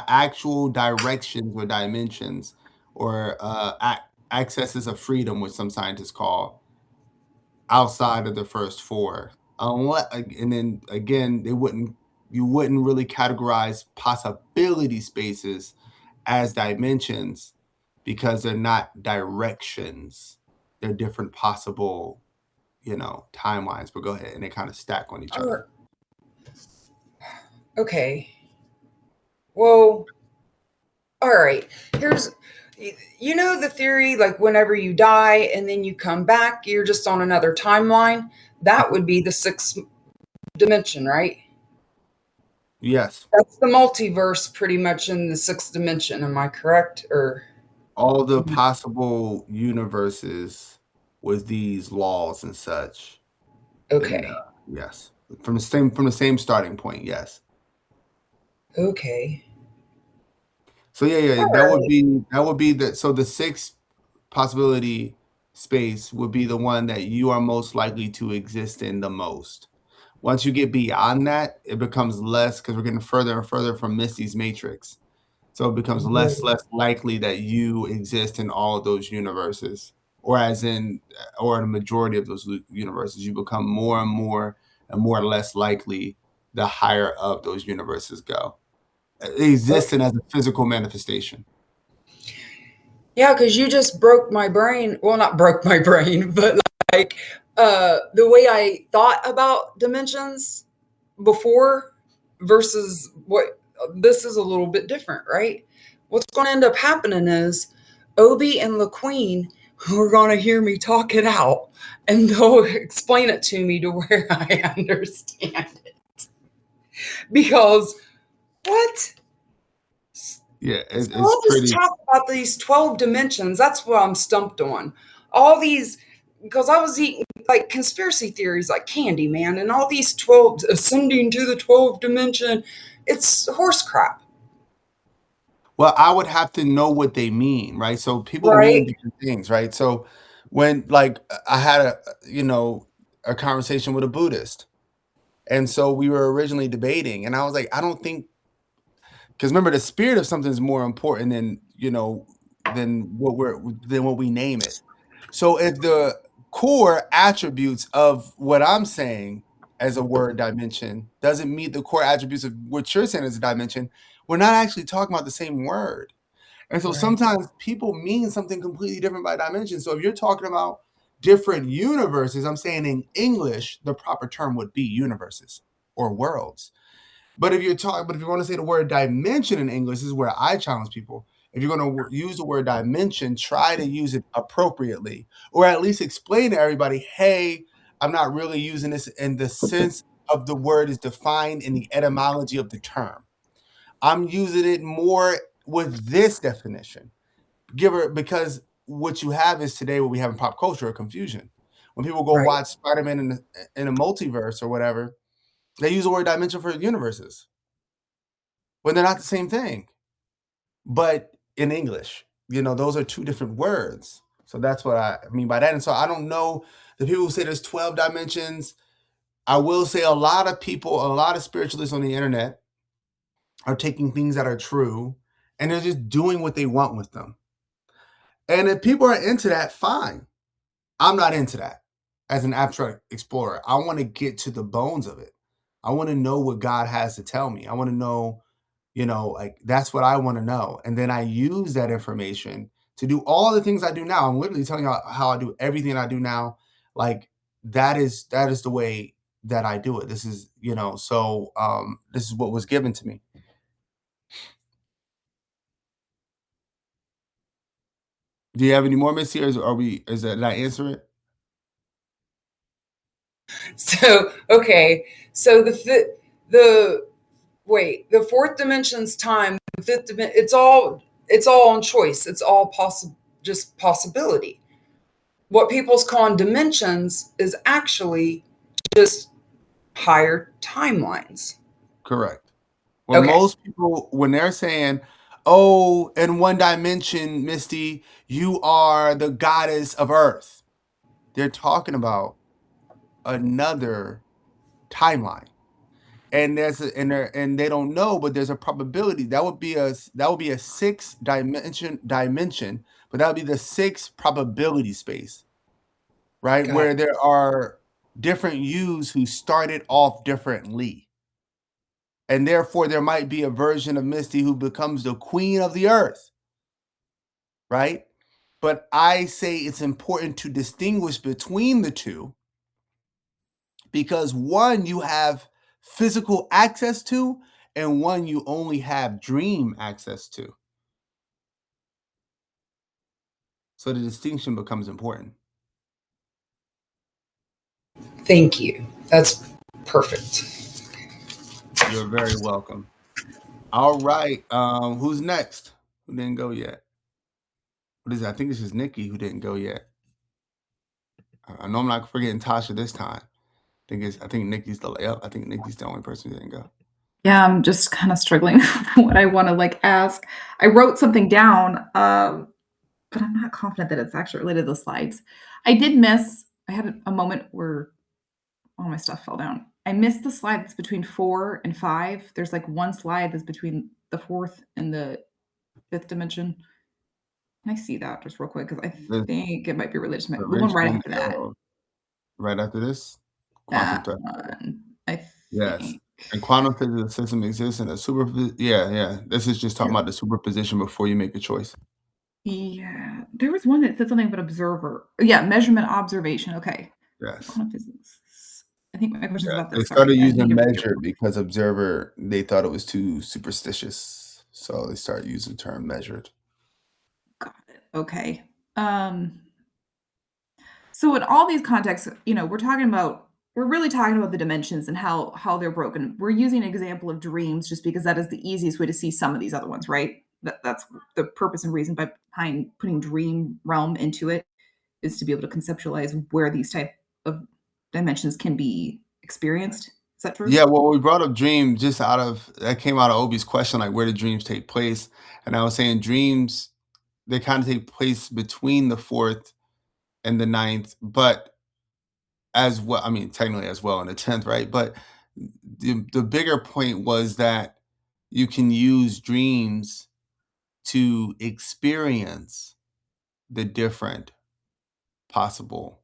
actual directions or dimensions or accesses of freedom, which some scientists call, outside of the first four. Unless, and then again, you wouldn't really categorize possibility spaces as dimensions because they're not directions. They're different possible, timelines. But go ahead, and they kind of stack on each other. Okay. Well, all right. Here's the theory, like whenever you die and then you come back, you're just on another timeline. That would be the sixth dimension, right? Yes. That's the multiverse pretty much in the sixth dimension. Am I correct? Or All the possible universes with these laws and such. And okay. yes. From the same starting point, yes. Okay. So yeah, All that right. would be the sixth possibility space would be the one that you are most likely to exist in the most. Once you get beyond that, it becomes less because we're getting further and further from Misty's matrix. So it becomes less likely that you exist in all of those universes, or in the majority of those universes. You become more and more and more less likely the higher up those universes go. Existing as a physical manifestation. Yeah, because you just broke my brain. Well, not broke my brain, but like the way I thought about dimensions before versus what this is a little bit different, right? What's going to end up happening is Obi and LaQueen are going to hear me talk it out, and they'll explain it to me to where I understand it. Because what? Yeah, So it's I'll just pretty. talk about these 12 dimensions. That's what I'm stumped on. All these, because I was eating like conspiracy theories like candy, man, and all these 12 ascending to the 12th dimension. It's horse crap. Well, I would have to know what they mean, right? So people mean Right. different things, right? So when like I had a conversation with a Buddhist, and so we were originally debating, and I was like, I don't think, because remember, the spirit of something is more important than than what we name it. So if the core attributes of what I'm saying as a word dimension doesn't meet the core attributes of what you're saying as a dimension, we're not actually talking about the same word. And so Right. sometimes people mean something completely different by dimension. So if you're talking about different universes, I'm saying in English, the proper term would be universes or worlds. But if you want to say the word dimension in English, this is where I challenge people. If you're going to use the word dimension, try to use it appropriately, or at least explain to everybody, hey, I'm not really using this in the sense of the word is defined in the etymology of the term. I'm using it more with this definition. Because what you have is today what we have in pop culture, a confusion. When people go Right. watch Spider-Man in a multiverse or whatever, they use the word dimension for universes when they're not the same thing. But in English, those are two different words. So that's what I mean by that. And so I don't know the people who say there's 12 dimensions. I will say a lot of spiritualists on the internet are taking things that are true and they're just doing what they want with them. And if people are into that, fine. I'm not into that as an abstract explorer. I want to get to the bones of it. I want to know what God has to tell me. I want to know, like that's what I want to know. And then I use that information to do all the things I do now. I'm literally telling you how I do everything I do now. Like that is the way that I do it. This is, this is what was given to me. Do you have any more, Missy, or did I answer it? So, okay. So the fourth dimension's time, the fifth dimension, it's all on choice. It's all just possibility. What people's calling dimensions is actually just higher timelines. Correct. When Okay. most people, when they're saying, oh, in one dimension, Misty, you are the goddess of Earth, they're talking about another timeline. And and they don't know, but there's a probability that would be a sixth dimension, but that would be the sixth probability space, right? Got Where it. there are different yous who started off differently. And therefore, there might be a version of Misty who becomes the queen of the earth, right? But I say it's important to distinguish between the two because one you have physical access to, and one you only have dream access to. So the distinction becomes important. Thank you. That's perfect. You're very welcome. All right. Who's next? Who didn't go yet? What is it? I think this is Nikki who didn't go yet. I know I'm not forgetting Tasha this time. I think Nikki's I think Nikki's the only person who didn't go. Yeah, I'm just kind of struggling with what I want to ask. I wrote something down, but I'm not confident that it's actually related to the slides. I had a moment where all my stuff fell down. I missed the slide that's between 4 and 5. There's one slide that's between the fourth and the fifth dimension. Can I see that just real quick? Because I think it might be related to the one right after that. Right after this? That Quantum one, I think. Yes. And quantum physical system exists in a yeah. This is just talking about the superposition before you make a choice. Yeah. There was one that said something about observer. Yeah, measurement observation. Okay. Yes. Quantum physics. I think my question is about They this. started Sorry. I using think it- measure because observer, they thought it was too superstitious. So they started using the term measured. Got it. Okay. So in all these contexts, we're really talking about the dimensions and how they're broken. We're using an example of dreams just because that is the easiest way to see some of these other ones, right? That's the purpose and reason behind putting dream realm into it, is to be able to conceptualize where these type of dimensions can be experienced. Is that true? Yeah, well, we brought up dream just out of that came out of Obi's question, like where do dreams take place? And I was saying dreams, they kind of take place between the fourth and the ninth, but as well, I mean, technically as well in the 10th, right? But the bigger point was that you can use dreams to experience the different possible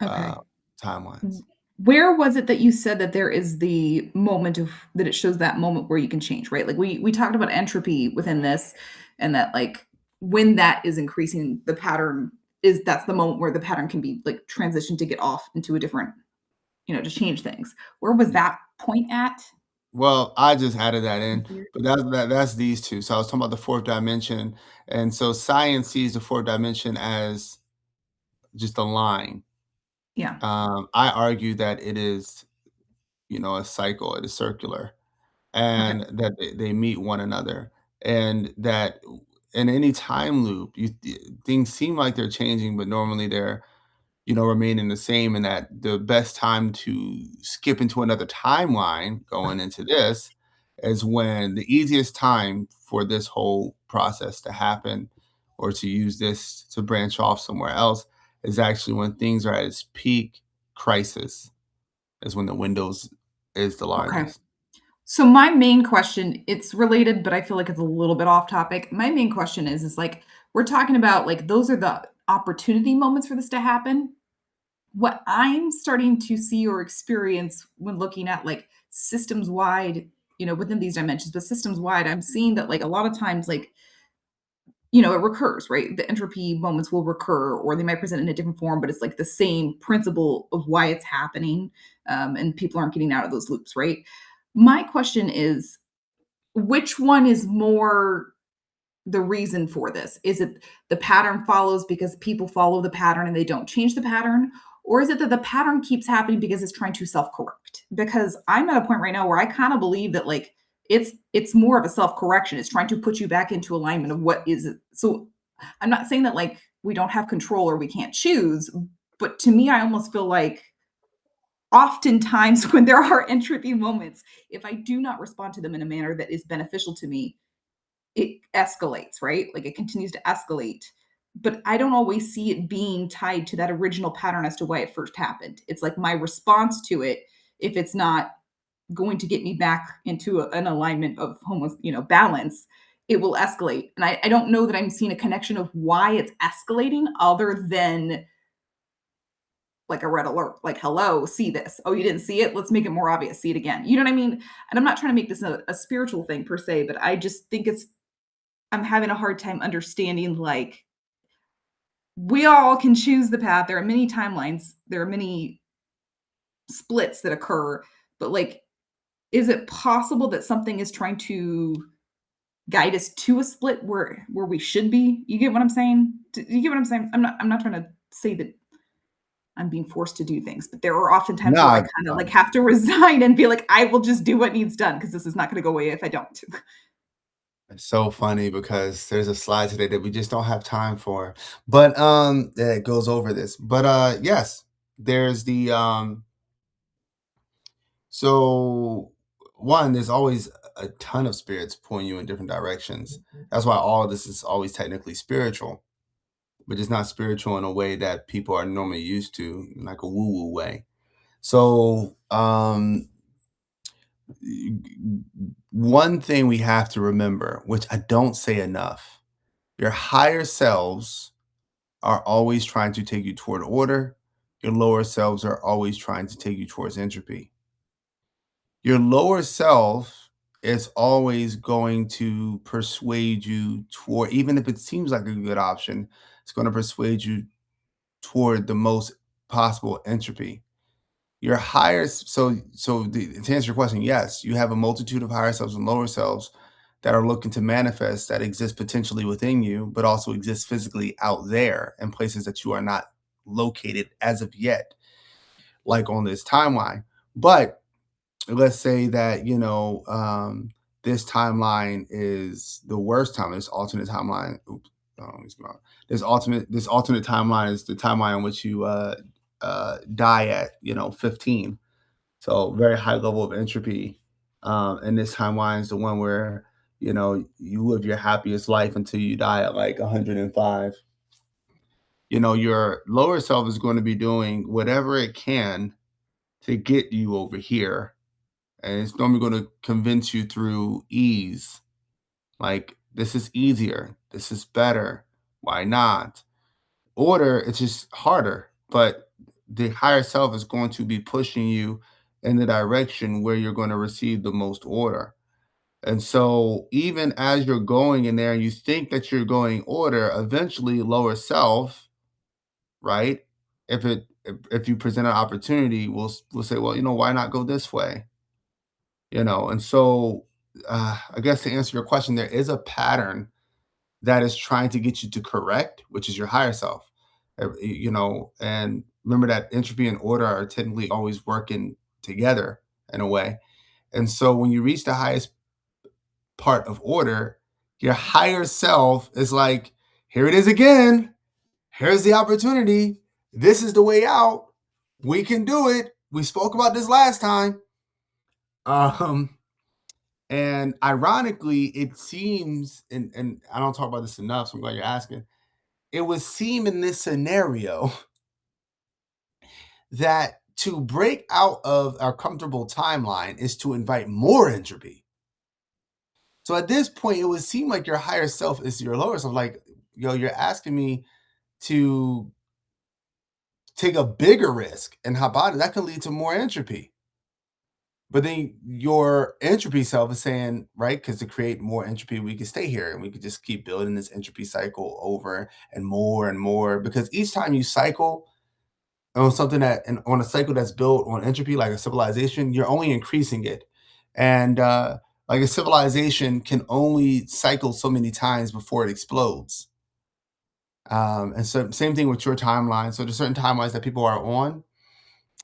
Okay. timelines. Where was it that you said that there is the moment of that it shows that moment where you can change, right? Like we talked about entropy within this, and that like when that is increasing, the pattern is that's the moment where the pattern can be like transitioned to get off into a different, to change things. Where was that point at? Well, I just added that in, Here? but that's these two. So I was talking about the fourth dimension, and so science sees the fourth dimension as just a line. Yeah. I argue that it is, a cycle. It is circular, Okay. and that they meet one another, and that in any time loop, things seem like they're changing, but normally they're remaining the same, and that the best time to skip into another timeline going into this is when the easiest time for this whole process to happen or to use this to branch off somewhere else is actually when things are at its peak crisis, is when the windows is the Okay. largest. So my main question, it's related, but I feel like it's a little bit off topic. My main question is like we're talking about like those are the opportunity moments for this to happen. What I'm starting to see or experience when looking at like systems wide, within these dimensions, but systems wide, I'm seeing that like a lot of times like it recurs, right? The entropy moments will recur, or they might present in a different form, but it's like the same principle of why it's happening, and people aren't getting out of those loops, right? My question is, which one is more the reason for this? Is it the pattern follows because people follow the pattern and they don't change the pattern? Or is it that the pattern keeps happening because it's trying to self-correct? Because I'm at a point right now where I kind of believe that like it's more of a self-correction. It's trying to put you back into alignment of what is it. So I'm not saying that like we don't have control or we can't choose, but to me, I almost feel like oftentimes when there are entropy moments, if I do not respond to them in a manner that is beneficial to me, it escalates, right? Like it continues to escalate. But I don't always see it being tied to that original pattern as to why it first happened. It's like my response to it, if it's not going to get me back into an alignment of balance, it will escalate. And I don't know that I'm seeing a connection of why it's escalating other than like a red alert, like, hello, see this. Oh, you didn't see it? Let's make it more obvious. See it again. You know what I mean? And I'm not trying to make this a spiritual thing per se, but I just think I'm having a hard time understanding like we all can choose the path. There are many timelines, there are many splits that occur, but like, is it possible that something is trying to guide us to a split where we should be? You get what I'm saying? Do you get what I'm saying? I'm not trying to say that I'm being forced to do things, but there are often times where I Nah, kind of like have to resign and be like, I will just do what needs done because this is not going to go away if I don't. it's so funny because there's a slide today that we just don't have time for. But that goes over this. But yes, there's the so one, there's always a ton of spirits pulling you in different directions. That's why all of this is always technically spiritual, but it's not spiritual in a way that people are normally used to, like a woo-woo way. So one thing we have to remember, which I don't say enough, your higher selves are always trying to take you toward order. Your lower selves are always trying to take you towards entropy. Your lower self is always going to persuade you toward, even if it seems like a good option, it's going to persuade you toward the most possible entropy. Your higher, to answer your question, yes, you have a multitude of higher selves and lower selves that are looking to manifest, that exist potentially within you, but also exist physically out there in places that you are not located as of yet, like on this timeline. But let's say that this timeline is the worst time. This alternate timeline. Oops, this alternate timeline is the timeline in which you die at 15. So very high level of entropy. And this timeline is the one where, you know, you live your happiest life until you die at like 105. You know, your lower self is going to be doing whatever it can to get you over here. And it's normally going to convince you through ease. Like, this is easier. This is better. Why not? Order, it's just harder. But the higher self is going to be pushing you in the direction where you're going to receive the most order. And so even as you're going in there and you think that you're going order, eventually lower self, right? If you present an opportunity, we'll say, well, you know, why not go this way? You know, and so I guess to answer your question, there is a pattern that is trying to get you to correct, which is your higher self. You know, and remember that entropy and order are technically always working together in a way. And so when you reach the highest part of order, your higher self is like, here it is again. Here's the opportunity. This is the way out. We can do it. We spoke about this last time. And ironically, it seems, and I don't talk about this enough, so I'm glad you're asking. It would seem in this scenario that to break out of our comfortable timeline is to invite more entropy. So at this point, it would seem like your higher self is your lower self. Like, yo, you're asking me to take a bigger risk and hop out, that can lead to more entropy. But then your entropy self is saying, right, because to create more entropy, we can stay here and we could just keep building this entropy cycle over and more. Because each time you cycle on something on a cycle that's built on entropy, like a civilization, you're only increasing it. And like a civilization can only cycle so many times before it explodes. And so same thing with your timeline. So there's certain timelines that people are on,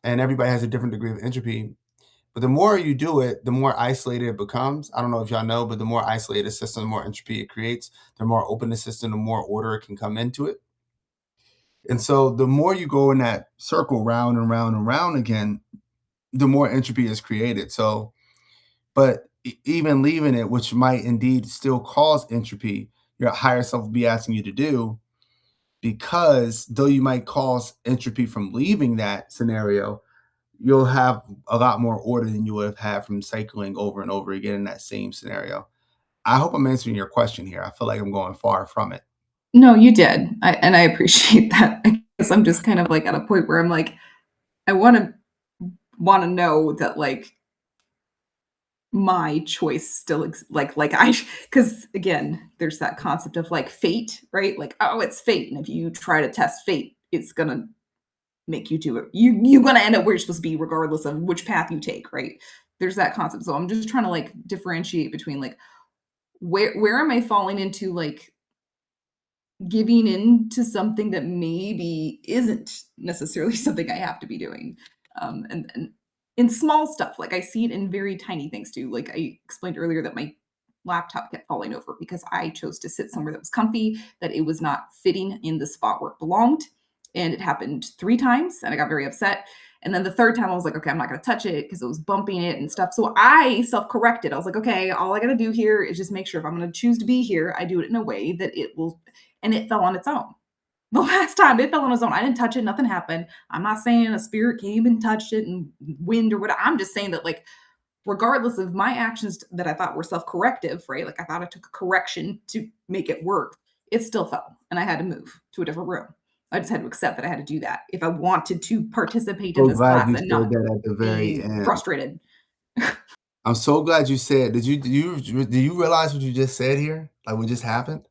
and everybody has a different degree of entropy. But the more you do it, the more isolated it becomes. I don't know if y'all know, but the more isolated a system, the more entropy it creates. The more open the system, the more order it can come into it. And so the more you go in that circle round and round and round again, the more entropy is created. So, but even leaving it, which might indeed still cause entropy, your higher self will be asking you to do, because though you might cause entropy from leaving that scenario, you'll have a lot more order than you would have had from cycling over and over again in that same scenario. I hope I'm answering your question here. I feel like I'm going far from it. No, you did. And I appreciate that. I guess I'm just kind of like at a point where I'm like, I want to know that like my choice still because again, there's that concept of like fate, right? Like, oh, it's fate. And if you try to test fate, it's going to make you do it. You're going to end up where you're supposed to be regardless of which path you take, right? There's that concept. So I'm just trying to like differentiate between like, where am I falling into like giving in to something that maybe isn't necessarily something I have to be doing. And in small stuff, like I see it in very tiny things too. Like I explained earlier that my laptop kept falling over because I chose to sit somewhere that was comfy, that it was not fitting in the spot where it belonged. And it happened 3 times and I got very upset. And then the 3rd time I was like, okay, I'm not going to touch it because it was bumping it and stuff. So I self-corrected. I was like, okay, all I got to do here is just make sure if I'm going to choose to be here, I do it in a way that it will, and it fell on its own. The last time it fell on its own. I didn't touch it. Nothing happened. I'm not saying a spirit came and touched it and wind or whatever. I'm just saying that like, regardless of my actions that I thought were self-corrective, right? Like I thought I took a correction to make it work. It still fell and I had to move to a different room. I just had to accept that I had to do that if I wanted to participate in this class and not that at the very end. Frustrated. I'm so glad you said. Do you realize what you just said here? Like what just happened?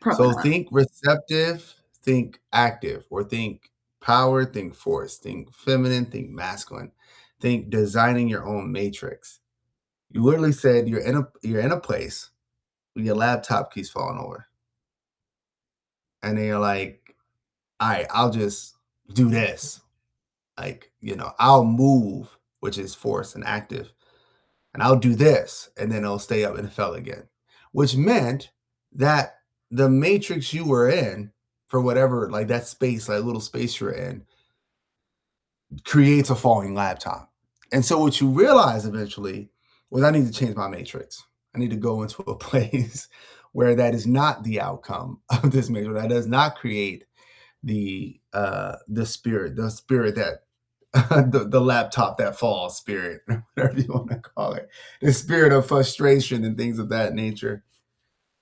Probably So not. think receptive, think active, or think power, think force, think feminine, think masculine, think designing your own matrix. You literally said you're in a place where your laptop keeps falling over, and then you're like, all right, I'll just do this. Like, you know, I'll move, which is force and active, and I'll do this, and then it'll stay up and it fell again, which meant that the matrix you were in, for whatever, like that space, like little space you're in, creates a falling laptop. And so what you realize eventually was I need to change my matrix. I need to go into a place where that is not the outcome of this matrix. That does not create the spirit that the laptop that falls spirit, whatever you want to call it, the spirit of frustration and things of that nature,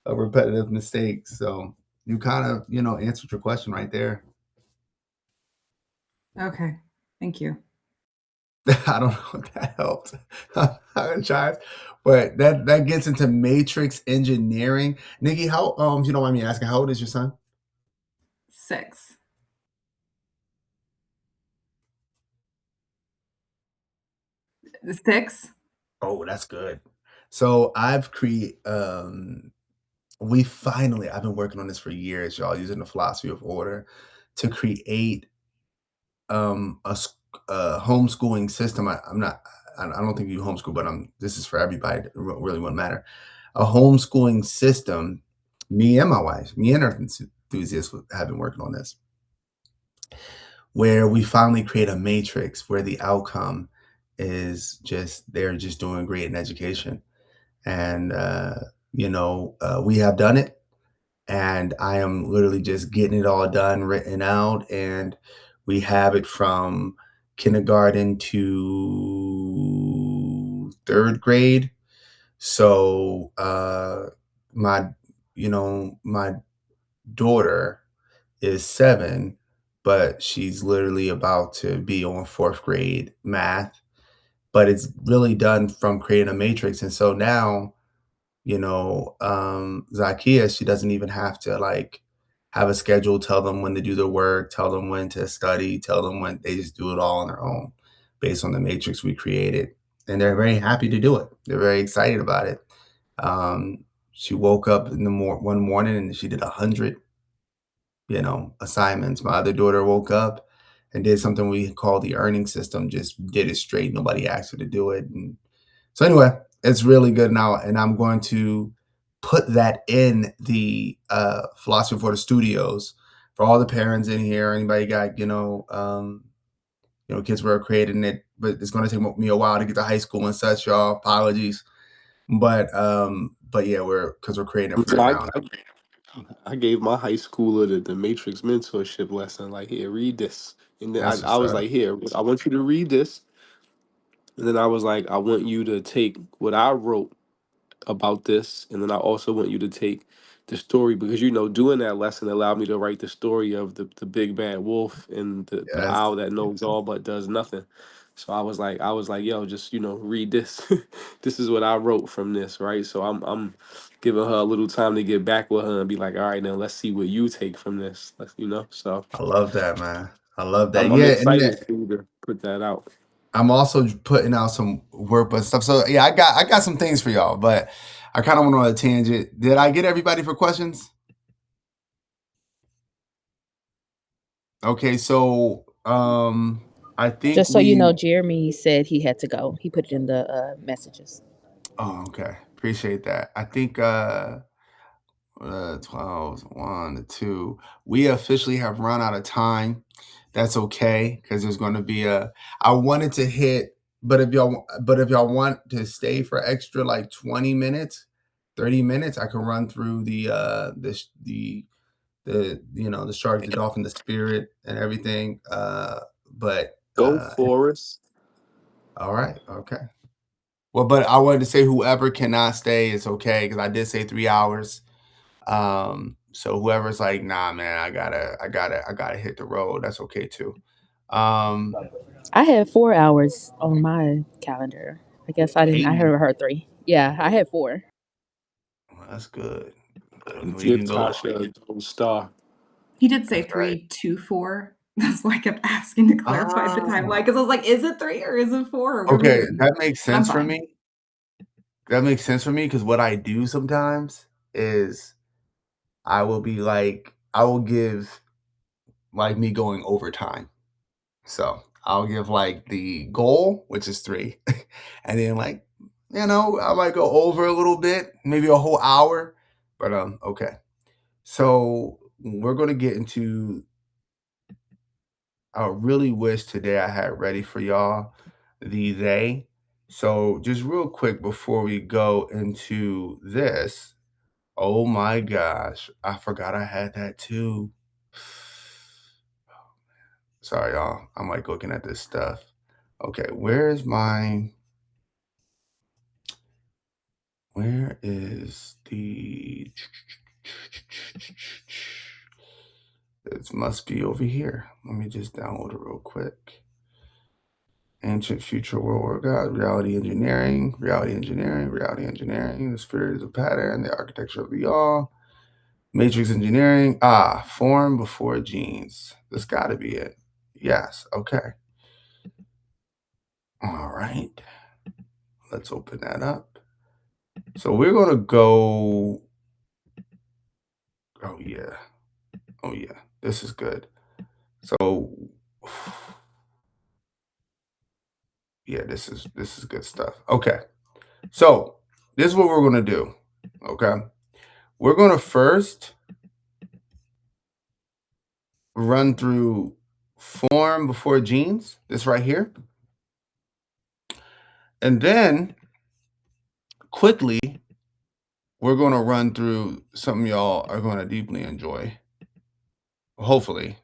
of repetitive mistakes. So you kind of, answered your question right there. Okay. Thank you. I don't know if that helped. I apologize. But that gets into matrix engineering. Nikki, how if you don't mind me asking, how old is your son? 6. The 6? Oh, that's good. So I've created I've been working on this for years, y'all, using the philosophy of order to create a homeschooling system. I don't think you homeschool, but this is for everybody. It really wouldn't matter. A homeschooling system. Me and my wife, me and Earth Enthusiasts have been working on this, where we finally create a matrix where the outcome is they're just doing great in education. And we have done it, and I am literally just getting it all done, written out, and we have it from kindergarten to 3rd grade. So my my daughter is 7, but she's literally about to be on 4th grade math. But it's really done from creating a matrix. And so now, Zacchaeus, she doesn't even have to have a schedule, tell them when to do their work, tell them when to study, tell them when. They just do it all on their own based on the matrix we created. And they're very happy to do it. They're very excited about it. She woke up in the one morning and she did 100, assignments. My other daughter woke up and did something we call the earning system, just did it straight. Nobody asked her to do it. And so anyway, it's really good now. And I'm going to put that in the Philosophy for the Studios for all the parents in here. Anybody got, kids who are creating it, but it's going to take me a while to get to high school and such, y'all. Apologies. But yeah, we're creating it from the So ground up. I gave my high schooler the Matrix mentorship lesson. Like, here, read this. And then That's I what's was up. like, here, I want you to read this. And then I was like, I want you to take what I wrote about this. And then I also want you to take the story, because, doing that lesson allowed me to write the story of the big bad wolf and the Yes, owl that knows all but does nothing. So I was like, yo, just, read this. This is what I wrote from this, right? So I'm giving her a little time to get back with her and be like, all right, now let's see what you take from this. So I love that, man. I love that. I'm Yeah, and excited for you to put that out. I'm also putting out some workbook stuff. So yeah, I got some things for y'all, but I kind of went on a tangent. Did I get everybody for questions? Okay, so I think Just so you know, Jeremy said he had to go. He put it in the messages. Oh, okay. Appreciate that. I think 12, 1 to 2. We officially have run out of time. That's okay, because there's going to be I wanted to hit, but if y'all want to stay for extra like 20 minutes, 30 minutes, I can run through the the shark, the dolphin, the spirit, and everything. But Go Forest. all right, okay. Well, but I wanted to say whoever cannot stay is okay, because I did say 3 hours. So whoever's like, nah, man, I gotta hit the road. That's okay too. Um, I had 4 hours on my calendar. I guess I didn't. I hey, heard 3. Yeah, I had 4. well, that's good. We Give can go. Tasha a gold star. He did say That's right. 3 to 4. That's why I kept asking to clarify the timeline, because I was like, is it 3 or is it 4? Or what are we Okay, doing? that makes I'm sense for fine. me. That makes sense for me, because what I do sometimes is I will give like me going overtime. So I'll give like the goal, which is 3, and then I might go over a little bit, maybe a whole hour. But okay. So we're gonna get into. I really wish today I had ready for y'all the they. So just real quick before we go into this, oh my gosh, I forgot I had that too. Sorry, y'all. I'm like looking at this stuff. Okay, where is the, it must be over here. Let me just download it real quick. Ancient Future World War God, Reality Engineering, the Spirit is a Pattern, the Architecture of the All, Matrix Engineering, Form Before Genes. This gotta be it. Yes, okay. All right. Let's open that up. So we're gonna go, oh yeah, this is good. So yeah, this is good stuff. Okay, so this is what we're gonna do. Okay, we're gonna first run through Form Before Genes, this right here, and then quickly we're gonna run through something y'all are gonna deeply enjoy. Hopefully.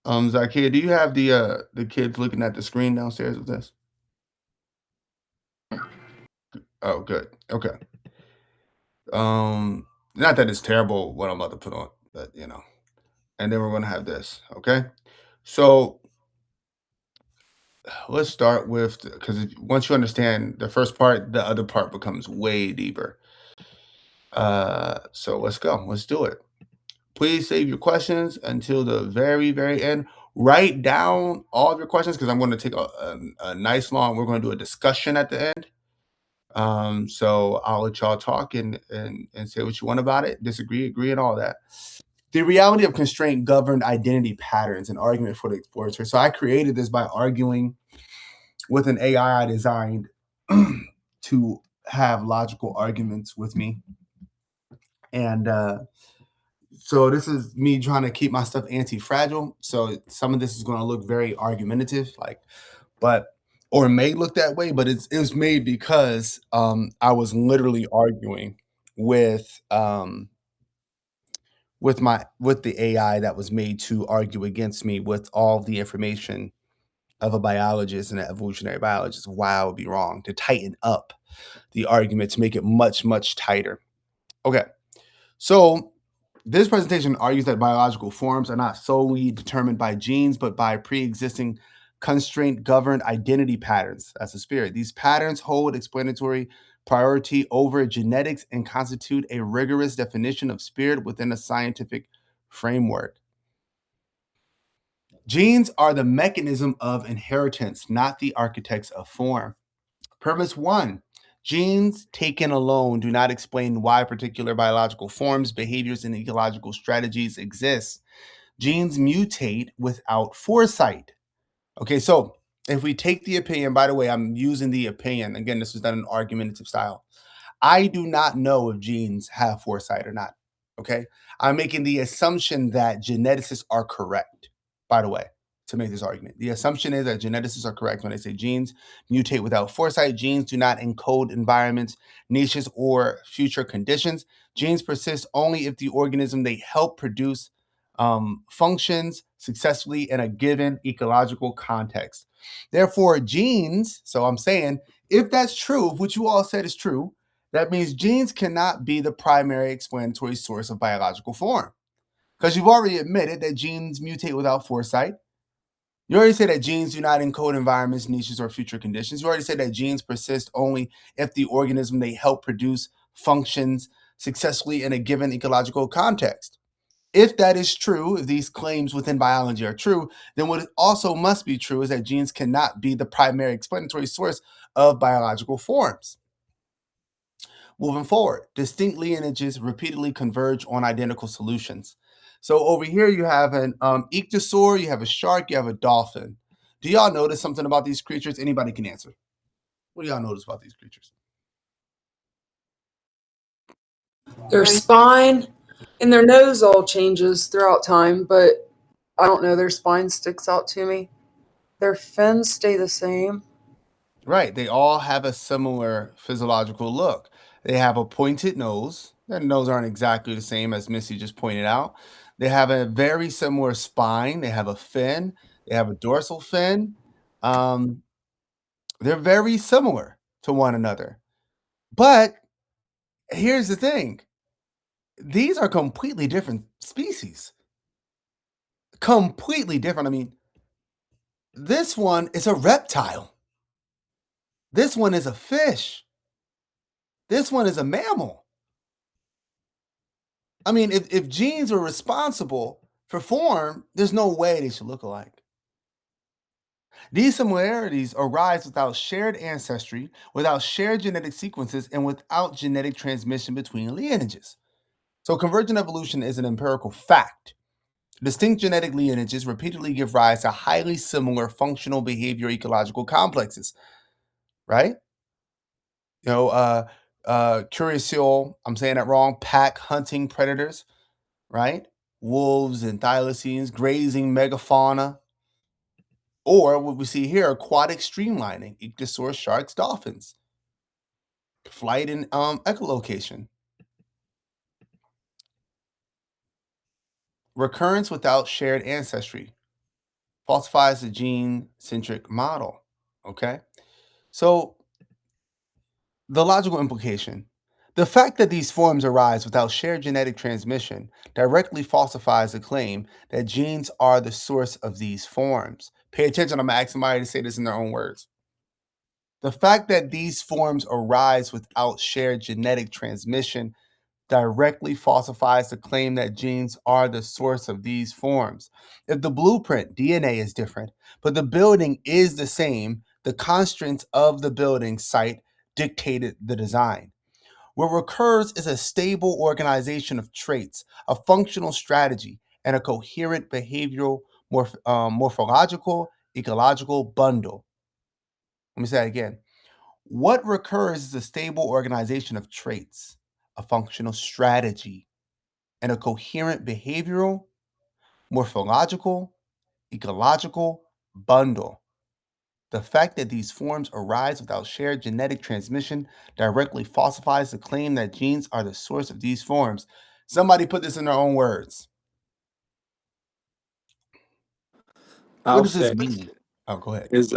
Zakia, do you have the kids looking at the screen downstairs with this? Oh, good. Okay. Not that it's terrible what I'm about to put on, but and then we're gonna have this. Okay. So let's start with, because once you understand the first part, the other part becomes way deeper. So let's go. Let's do it. Please save your questions until the very, very end. Write down all of your questions because I'm going to take a nice long. We're going to do a discussion at the end. So I'll let y'all talk and say what you want about it, disagree, agree, and all that. The reality of constraint governed identity patterns, an argument for the explorer. So I created this by arguing with an AI I designed to have logical arguments with me. And so this is me trying to keep my stuff anti-fragile. So some of this is going to look very argumentative, or may look that way, but it was made because I was literally arguing with the AI that was made to argue against me with all the information of a biologist and an evolutionary biologist, why I would be wrong, to tighten up the argument to make it much, much tighter. Okay, so this presentation argues that biological forms are not solely determined by genes, but by pre-existing constraint-governed identity patterns. That's the spirit. These patterns hold explanatory priority over genetics and constitute a rigorous definition of spirit within a scientific framework. Genes are the mechanism of inheritance, not the architects of form. Premise 1. Genes taken alone do not explain why particular biological forms, behaviors, and ecological strategies exist. Genes mutate without foresight. Okay, so if we take the opinion, by the way, I'm using the opinion. Again, this was done in argumentative style. I do not know if genes have foresight or not. Okay, I'm making the assumption that geneticists are correct, by the way, to make this argument. The assumption is that geneticists are correct when they say genes mutate without foresight. Genes do not encode environments, niches, or future conditions. Genes persist only if the organism they help produce functions successfully in a given ecological context. Therefore, genes, so I'm saying, if that's true, if what you all said is true, that means genes cannot be the primary explanatory source of biological form. Because you've already admitted that genes mutate without foresight. You already said that genes do not encode environments, niches, or future conditions. You already said that genes persist only if the organism they help produce functions successfully in a given ecological context. If that is true, if these claims within biology are true, then what also must be true is that genes cannot be the primary explanatory source of biological forms. Moving forward, distinct lineages repeatedly converge on identical solutions. So over here you have an ichthyosaur, you have a shark, you have a dolphin. Do y'all notice something about these creatures? Anybody can answer. What do y'all notice about these creatures? Their spine and their nose all changes throughout time, but I don't know, their spine sticks out to me. Their fins stay the same. Right. They all have a similar physiological look. They have a pointed nose. Their nose aren't exactly the same as Missy just pointed out. They have a very similar spine. They have a fin. They have a dorsal fin. Um, they're very similar to one another. But here's the thing. These are completely different species. Completely different. I mean, this one is a reptile. This one is a fish. This one is a mammal. I mean, if genes are responsible for form, there's no way they should look alike. These similarities arise without shared ancestry, without shared genetic sequences, and without genetic transmission between lineages. So, convergent evolution is an empirical fact. Distinct genetic lineages repeatedly give rise to highly similar functional behavior ecological complexes, right? You know, Curiosol, I'm saying that wrong, pack hunting predators, right? Wolves and thylacines, grazing megafauna, or what we see here, aquatic streamlining, ichthyosaurs, sharks, dolphins, flight and echolocation. Recurrence without shared ancestry falsifies the gene-centric model, okay? So the logical implication, the fact that these forms arise without shared genetic transmission directly falsifies the claim that genes are the source of these forms. Pay attention, I'm asking somebody to say this in their own words. The fact that these forms arise without shared genetic transmission directly falsifies the claim that genes are the source of these forms. If the blueprint, DNA, is different, but the building is the same, the constraints of the building site dictated the design. What recurs is a stable organization of traits, a functional strategy, and a coherent behavioral, morphological, ecological bundle. Let me say that again. What recurs is a stable organization of traits, a functional strategy, and a coherent behavioral, morphological, ecological bundle. The fact that these forms arise without shared genetic transmission directly falsifies the claim that genes are the source of these forms. Somebody put this in their own words. What I'll does this say mean? Oh, go ahead. is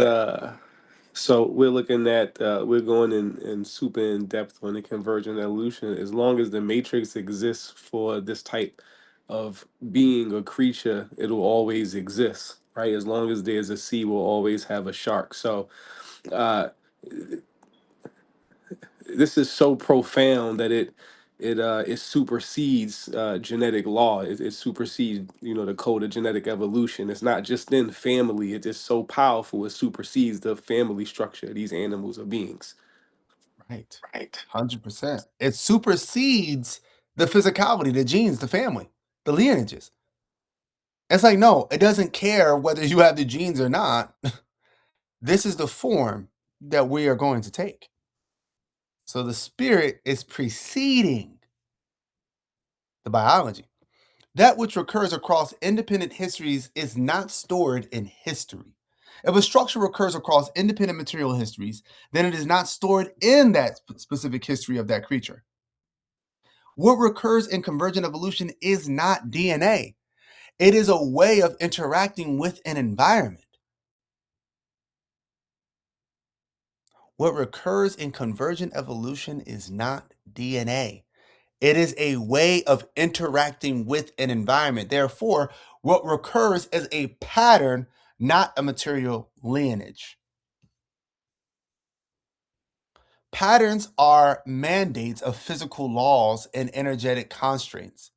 so we're looking at we're going in super in depth on the convergent evolution. As long as the matrix exists for this type of being or creature, it'll always exist, right? As long as there's a sea, we'll always have a shark. So uh this is so profound that it supersedes genetic law. It supersedes, you know, the code of genetic evolution. It's not just in family. It is so powerful. It supersedes the family structure of these animals or beings. Right. Right. 100%. It supersedes the physicality, the genes, the family, the lineages. It's like, no, it doesn't care whether you have the genes or not. This is the form that we are going to take. So the spirit is preceding the biology. That which recurs across independent histories is not stored in history. If a structure recurs across independent material histories, then it is not stored in that specific history of that creature. What recurs in convergent evolution is not DNA. It is a way of interacting with an environment. What recurs in convergent evolution is not DNA. It is a way of interacting with an environment. Therefore, what recurs is a pattern, not a material lineage. Patterns are mandates of physical laws and energetic constraints,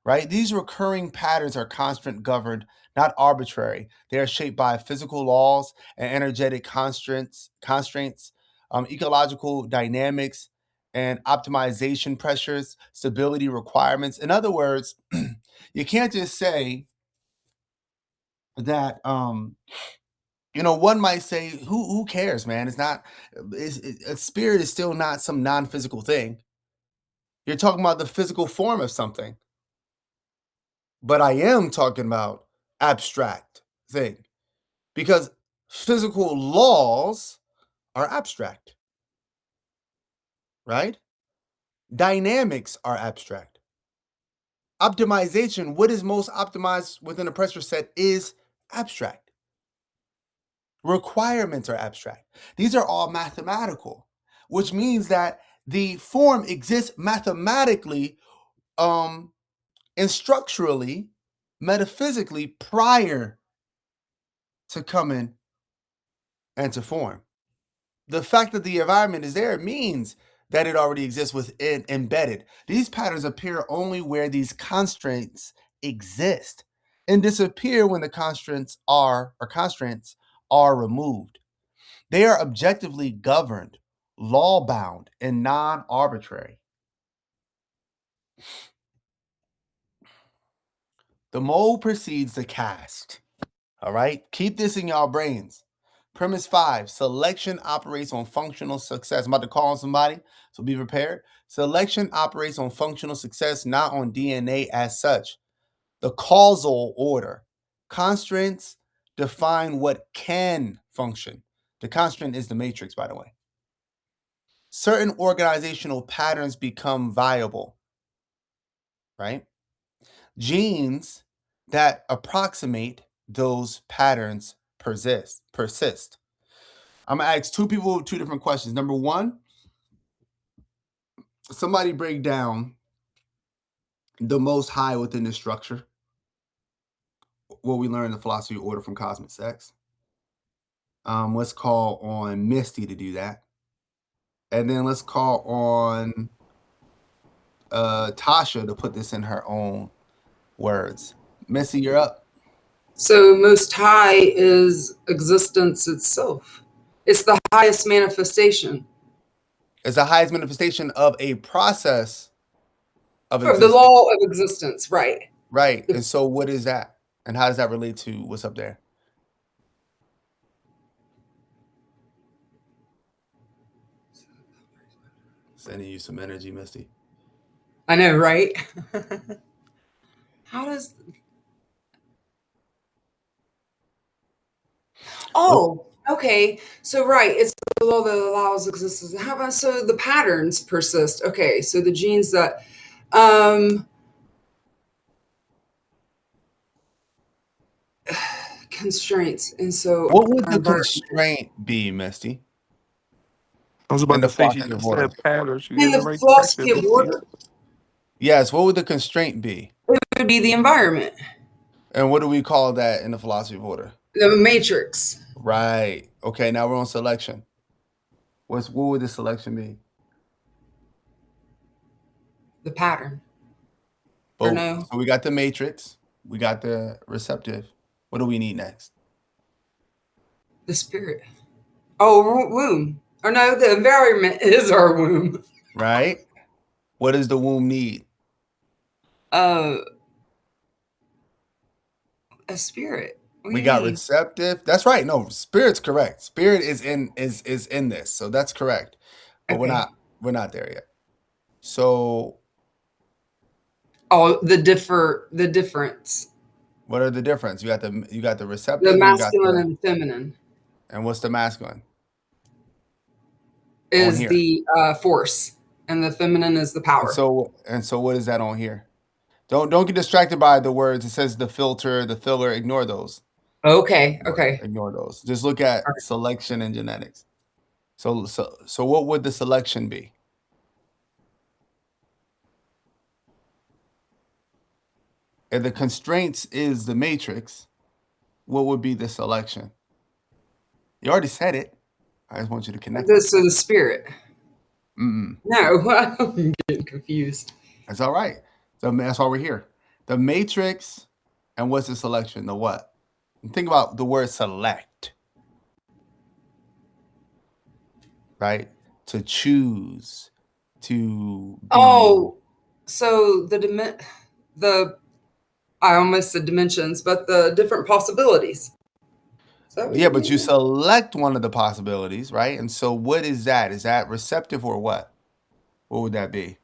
right? These recurring patterns are constant governed, not arbitrary. They are shaped by physical laws and energetic constraints, ecological dynamics, and optimization pressures, stability requirements. In other words, you can't just say that one might say, who cares, man? It's not a spirit is still not some non-physical thing. You're talking about the physical form of something. But I am talking about abstract thing because physical laws are abstract, right? Dynamics are abstract. Optimization, what is most optimized within a pressure set, is abstract. Requirements are abstract. These are all mathematical, which means that the form exists mathematically, and structurally, metaphysically prior to coming and to form. The fact that the environment is there means that it already exists within embedded. These patterns appear only where these constraints exist and disappear when the constraints are removed. They are objectively governed, law-bound, and non-arbitrary. The mold precedes the cast. All right? Keep this in y'all brains. Premise 5, selection operates on functional success. I'm about to call on somebody, so be prepared. Selection operates on functional success, not on DNA as such. The causal order. Constraints define what can function. The constraint is the matrix, by the way. Certain organizational patterns become viable, right? Genes that approximate those patterns persist. I'm gonna ask two people two different questions. Number one, somebody break down the Most High within this structure. What we learned in the philosophy of order from cosmic sex. Let's call on Misty to do that. And then let's call on Tasha to put this in her own words. Misty, you're up. So Most High is existence itself. It's the highest manifestation. It's the highest manifestation of a process of The existence. law of existence, right. Right. And so what is that? And how does that relate to what's up there? Sending you some energy, Misty. I know, right? How does... Oh, okay. So, right, it's the law that allows existence. How about, so the patterns persist. Okay, so the genes that... constraints. And so... What would the constraint be, Misty? I was In about the to say, she philosophy of just order. said patterns. She In in the the right philosophy of direction. order, Yes, what would the constraint be? it would be the environment, And what do we call that in the philosophy of order? the matrix. Right. Okay, now we're on selection. What would the selection be? The pattern. Or no? So we got the matrix. We got the receptive. What do we need next? The spirit. Oh, womb. Or no, the environment is our womb. Right? What does the womb need? A spirit. We got receptive. That's right. No, spirit's correct. Spirit is in this. So that's correct. But Okay. we're not there yet. So the difference. what are the difference? You got the receptive. The and masculine and feminine. And what's the masculine? Is the force, and the feminine is the power. And so what is that on here? Don't get distracted by the words. It says the filter, the filler. Ignore those. Okay. Ignore those. Just look at selection and genetics. So what would the selection be? If the constraints is the matrix, what would be the selection? You already said it. I just want you to connect. So the spirit. No, I'm getting confused. That's all right. So that's why we're here. The matrix, and what's the selection? The what? And think about the word select. Right? To choose, to be. So I almost said dimensions, but the different possibilities. Yeah, but you select one of the possibilities, right? And so what is that? Is that receptive or what? What would that be?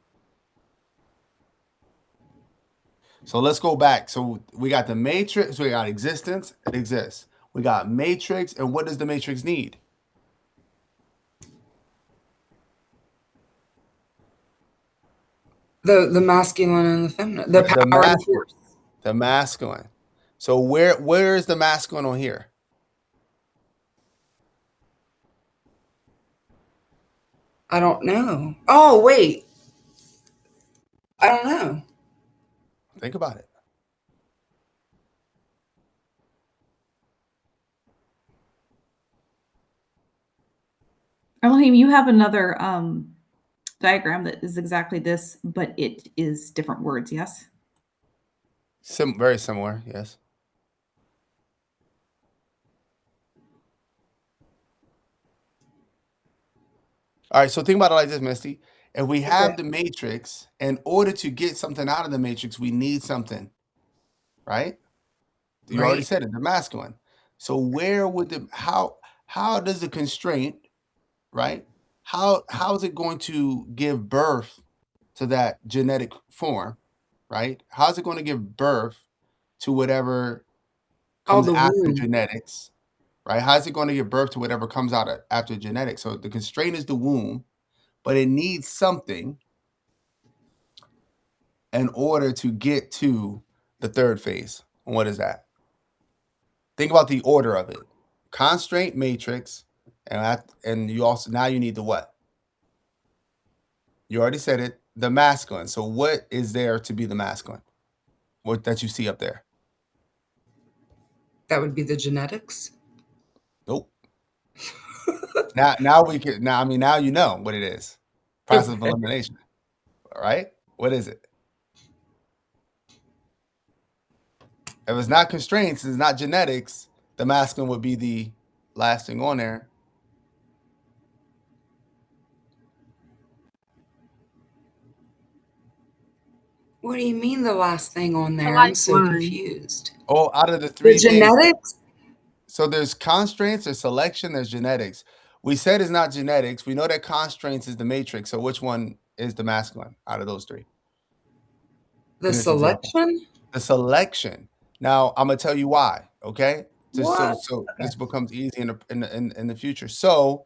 So let's go back. So we got the matrix, we got existence, it exists. We got matrix, and what does the matrix need? The masculine and the feminine, the The power and the force. The masculine. So where is the masculine on here? I don't know. Oh, wait. I don't know. Think about it. Elohim, you have another diagram that is exactly this, but it is different words, yes? Very similar, yes. All right, so think about it like this, Misty. If we have the matrix, in order to get something out of the matrix, we need something, right? You already Right. said it, the masculine. So where would how does the constraint, right? How is it going to give birth to that genetic form, right? How is it going to give birth to whatever comes the after womb. genetics, right? How is it going to give birth to whatever comes out after genetics? So the constraint is the womb, but it needs something in order to get to the third phase. And what is that? Think about the order of it. Constraint, matrix, and you also now you need the what? You already said it, the masculine. So what is there to be the masculine? What that you see up there? That would be the genetics. Nope. now we can now you know what it is. Process of elimination. All right? What is it? If it's not constraints, it's not genetics, the masculine would be the last thing on there. What do you mean the last thing on there? lifeline. I'm so confused. Oh, out of the three The things. genetics? So there's constraints, there's selection, there's genetics. We said it's not genetics. We know that constraints is the matrix. So which one is the masculine out of those three? The In this example. selection? The selection. Now I'm gonna tell you why. Okay, just What? so this becomes easy in the future. So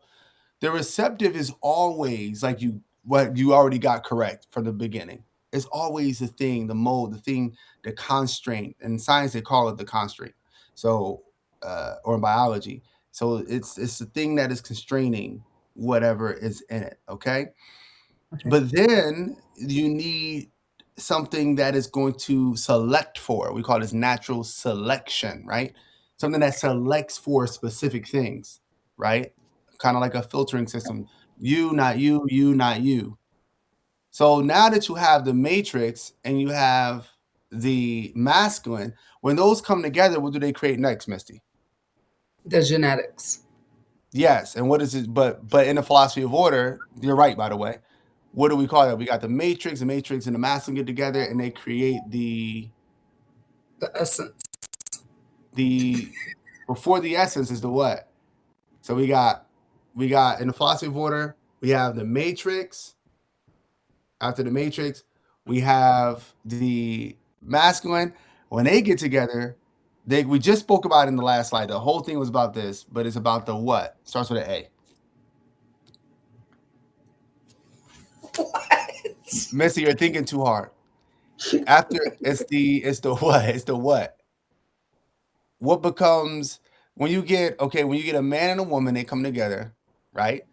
the receptive is always like what you already got correct from the beginning. It's always the thing, the mode, the thing, the constraint. In science, they call it the constraint. So, or in biology. So it's the thing that is constraining whatever is in it. Okay. But then you need something that is going to select for. We call this natural selection, right? Something that selects for specific things, right? Kind of like a filtering system. You, not you, you, not you. So now that you have the matrix and you have the masculine, when those come together, what do they create next, Misty? The genetics. Yes. And what is it? But in the philosophy of order, you're right, by the way. What do we call that? We got the matrix and the masculine get together and they create the essence. Before the essence is the what? So we got in the philosophy of order, we have the matrix. After the matrix, we have the masculine. When they get together, we just spoke about in the last slide. The whole thing was about this, but it's about the what? Starts with an A. What? Missy, you're thinking too hard. After it's the what? It's the what? What becomes when you get a man and a woman, they come together, right?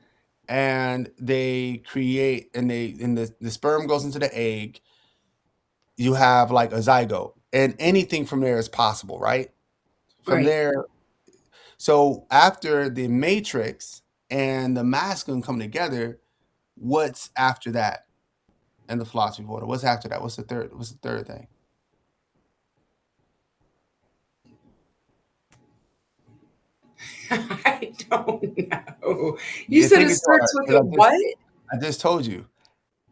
And they create, and the sperm goes into the egg. You have like a zygote, and anything from there is possible, right? From there. So after the matrix and the masculine come together, what's after that in the philosophy of order? What's after that? What's the third thing? I don't know. You said it starts with a what? I just told you.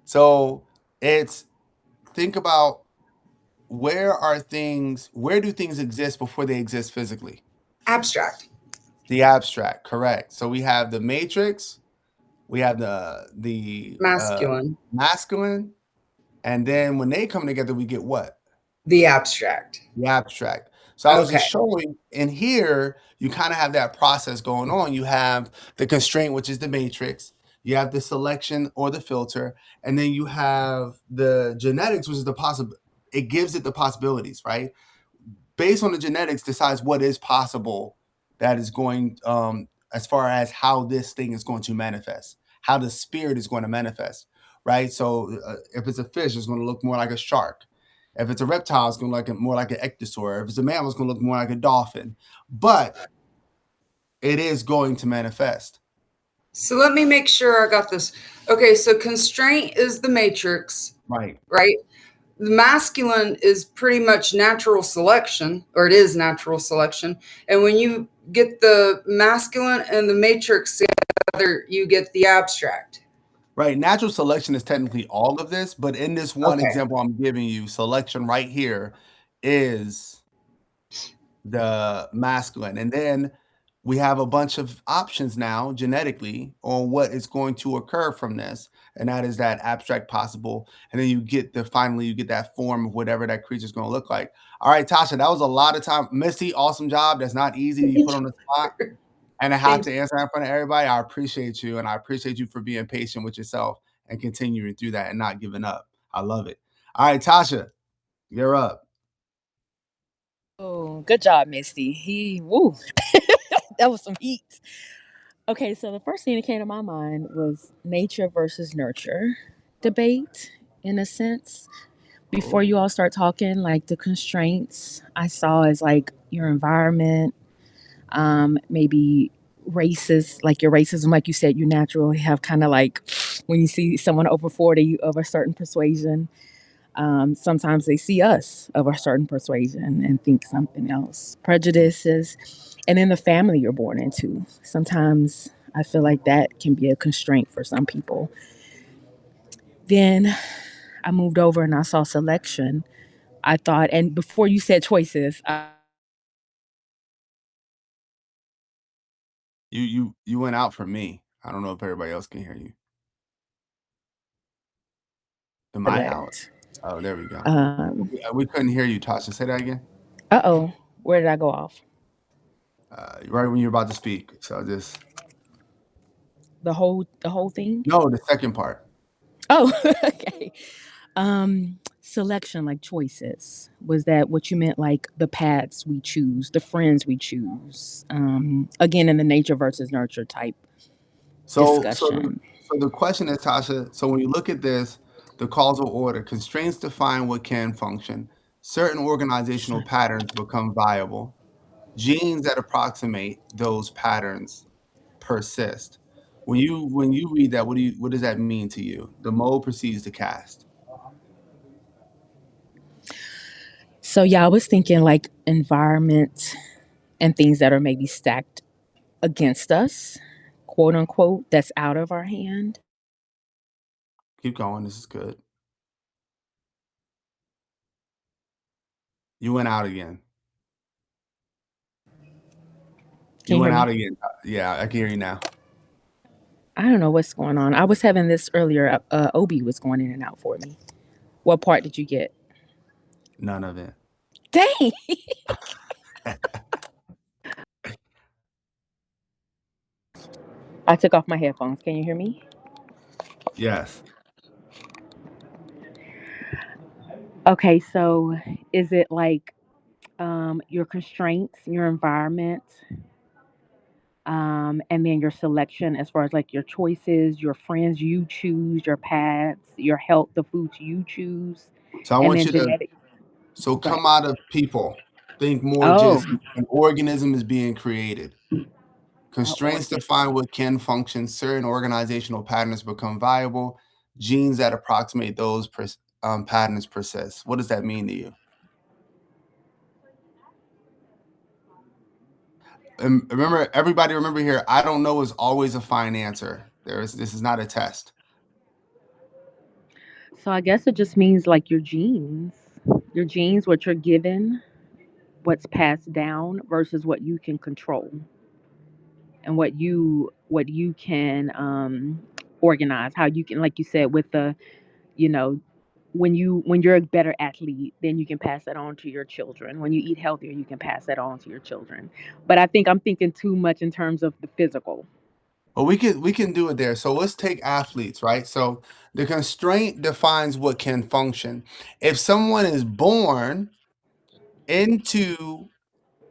So it's, think about where do things exist before they exist physically? Abstract. The abstract, correct. So we have the matrix, we have the masculine, and then when they come together, we get what? The abstract. The abstract. So I was just Okay. showing in here, you kind of have that process going on. You have the constraint, which is the matrix. You have the selection or the filter, and then you have the genetics, which is the possible. It gives it the possibilities, right? Based on the genetics, decides what is possible. That is going as far as how this thing is going to manifest, how the spirit is going to manifest, right? So if it's a fish, it's going to look more like a shark. If it's a reptile, it's going to look more like an ectosaur. If it's a mammal, it's going to look more like a dolphin. But it is going to manifest. So let me make sure I got this. Okay, so constraint is the matrix, Right. right? The masculine is pretty much natural selection, or it is natural selection. And when you get the masculine and the matrix together, you get the abstract. Right. Natural selection is technically all of this, but in this one Okay. example I'm giving you, selection right here is the masculine. And then we have a bunch of options now genetically on what is going to occur from this. And that is that abstract possible. And then you get finally you get that form of whatever that creature is going to look like. All right, Tasha, that was a lot of time. Misty, awesome job. That's not easy to be put on the spot. And I have to answer in front of everybody. I appreciate you. And I appreciate you for being patient with yourself and continuing through that and not giving up. I love it. All right, Tasha, you're up. Oh, good job, Misty. Woo, that was some heat. Okay, so the first thing that came to my mind was nature versus nurture debate, in a sense. Before you all start talking, like the constraints I saw as like your environment, maybe racist, like your racism, like you said, you naturally have kind of like when you see someone over 40 of a certain persuasion, sometimes they see us of a certain persuasion and think something else. Prejudices, and then the family you're born into. Sometimes I feel like that can be a constraint for some people. Then I moved over and I saw selection. I thought, and before you said choices, You went out for me. I don't know if everybody else can hear you. Am I out? select. Oh, there we go. Um, We couldn't hear you, Tasha. Say that again. uh-oh, where did I go off? Right when you're about to speak. So just The whole thing? no, the second part. Oh, okay. Selection, like choices. Was that what you meant? Like the paths we choose, the friends we choose. Again, in the nature versus nurture type So discussion. the question is, Tasha, so when you look at this, the causal order, constraints define what can function. Certain organizational patterns become viable. Genes that approximate those patterns persist. When you read that, what does that mean to you? The mode proceeds to cast. So yeah, I was thinking like environment and things that are maybe stacked against us, quote unquote, that's out of our hand. Keep going. This is good. You went out again. Can You you hear went out me? again. Yeah, I can hear you now. I don't know what's going on. I was having this earlier. Obi was going in and out for me. What part did you get? None of it. Dang. I took off my headphones. Can you hear me? Yes. Okay, so is it like your constraints, your environment, and then your selection as far as like your choices, your friends you choose, your paths, your health, the foods you choose, So I and want then you to genetic. Go ahead. come out of people. Think more Oh, just an organism is being created. or Constraints define what can function. Certain organizational patterns become viable. Genes that approximate those patterns persist. What does that mean to you? And remember, everybody remember here, I don't know is always a fine answer. This is not a test. so I guess it just means like your genes, what you're given, what's passed down versus what you can control and what you can organize. How you can, like you said, with the you know when you're a better athlete, then you can pass that on to your children. When you eat healthier, you can pass that on to your children. But I think I'm thinking too much in terms of the physical. Well, we can do it there. So let's take athletes, right? So the constraint defines what can function. If someone is born into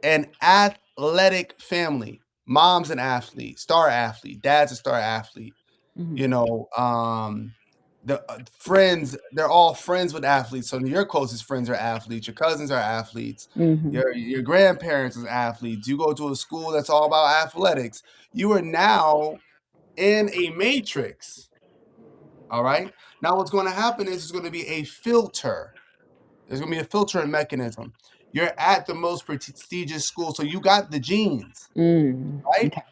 an athletic family, mom's an athlete, star athlete, dad's a star athlete, Mhm. you know, the friends, they're all friends with athletes. So your closest friends are athletes, your cousins are athletes, Mhm. your grandparents are athletes. You go to a school that's all about athletics. You are now in a matrix. All right. Now, what's going to happen is there's going to be a filter. There's going to be a filtering mechanism. You're at the most prestigious school, so you got the genes, right? Okay.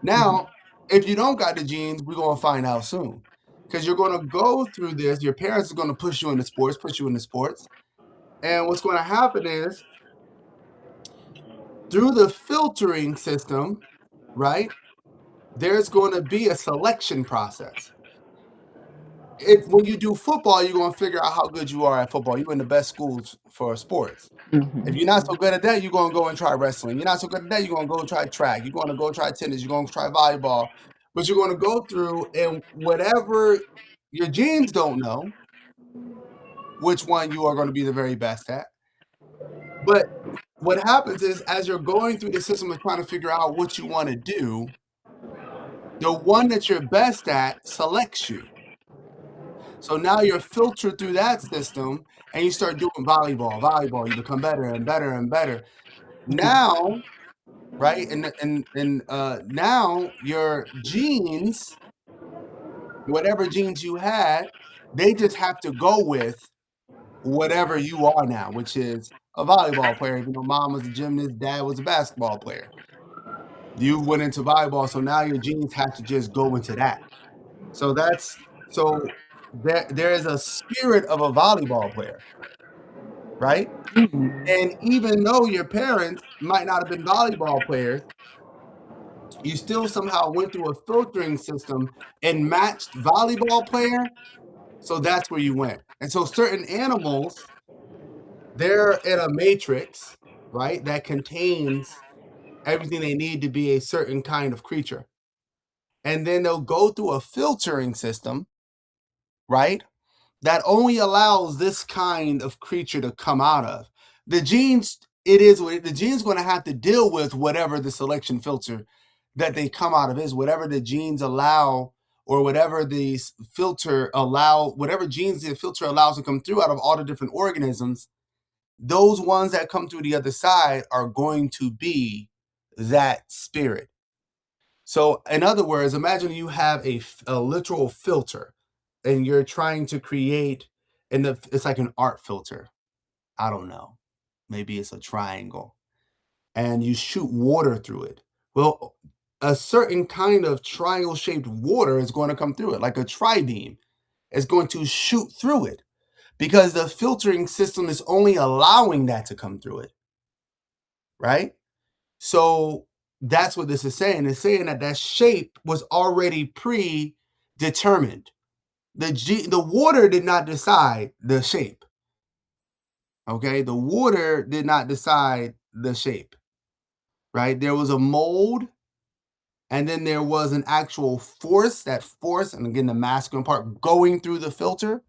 Now, if you don't got the genes, we're going to find out soon. Because you're going to go through this. Your parents are going to push you into sports. And what's going to happen is through the filtering system, right, there's going to be a selection process. When you do football, you're going to figure out how good you are at football. You're in the best schools for sports. If you're not so good at that, you're going to go and try wrestling. You're not so good at that, you're going to go try track. You're going to go try tennis. You're going to try volleyball. But you're going to go through, and whatever your genes don't know, which one you are going to be the very best at. But what happens is, as you're going through the system of trying to figure out what you want to do, the one that you're best at selects you. So now you're filtered through that system, and you start doing volleyball. You become better and better and better. Now, right, and now your genes, whatever genes you had, they just have to go with whatever you are now, which is a volleyball player. Even though mom was a gymnast, dad was a basketball player. You went into volleyball, so now your genes have to just go into that. So there is a spirit of a volleyball player, right? And even though your parents might not have been volleyball players, you still somehow went through a filtering system and matched volleyball player. So that's where you went. And so certain animals, they're in a matrix, right, that contains everything they need to be a certain kind of creature. And then they'll go through a filtering system, right, that only allows this kind of creature to come out of. The genes, the gene's going to have to deal with whatever the selection filter that they come out of is, whatever the genes allow, or whatever the filter whatever genes the filter allows to come through out of all the different organisms. Those ones that come through the other side are going to be that spirit. So in other words, imagine you have a literal filter, and you're trying to create, and it's like an art filter. I don't know. Maybe it's a triangle, and you shoot water through it. Well, a certain kind of triangle-shaped water is going to come through it, like a tri-beam. It's going to shoot through it because the filtering system is only allowing that to come through it, right? So that's what this is saying. It's saying that shape was already predetermined. The water did not decide the shape. Okay, the water did not decide the shape, right? There was a mold, and then there was an actual force, and again, the masculine part going through the filter.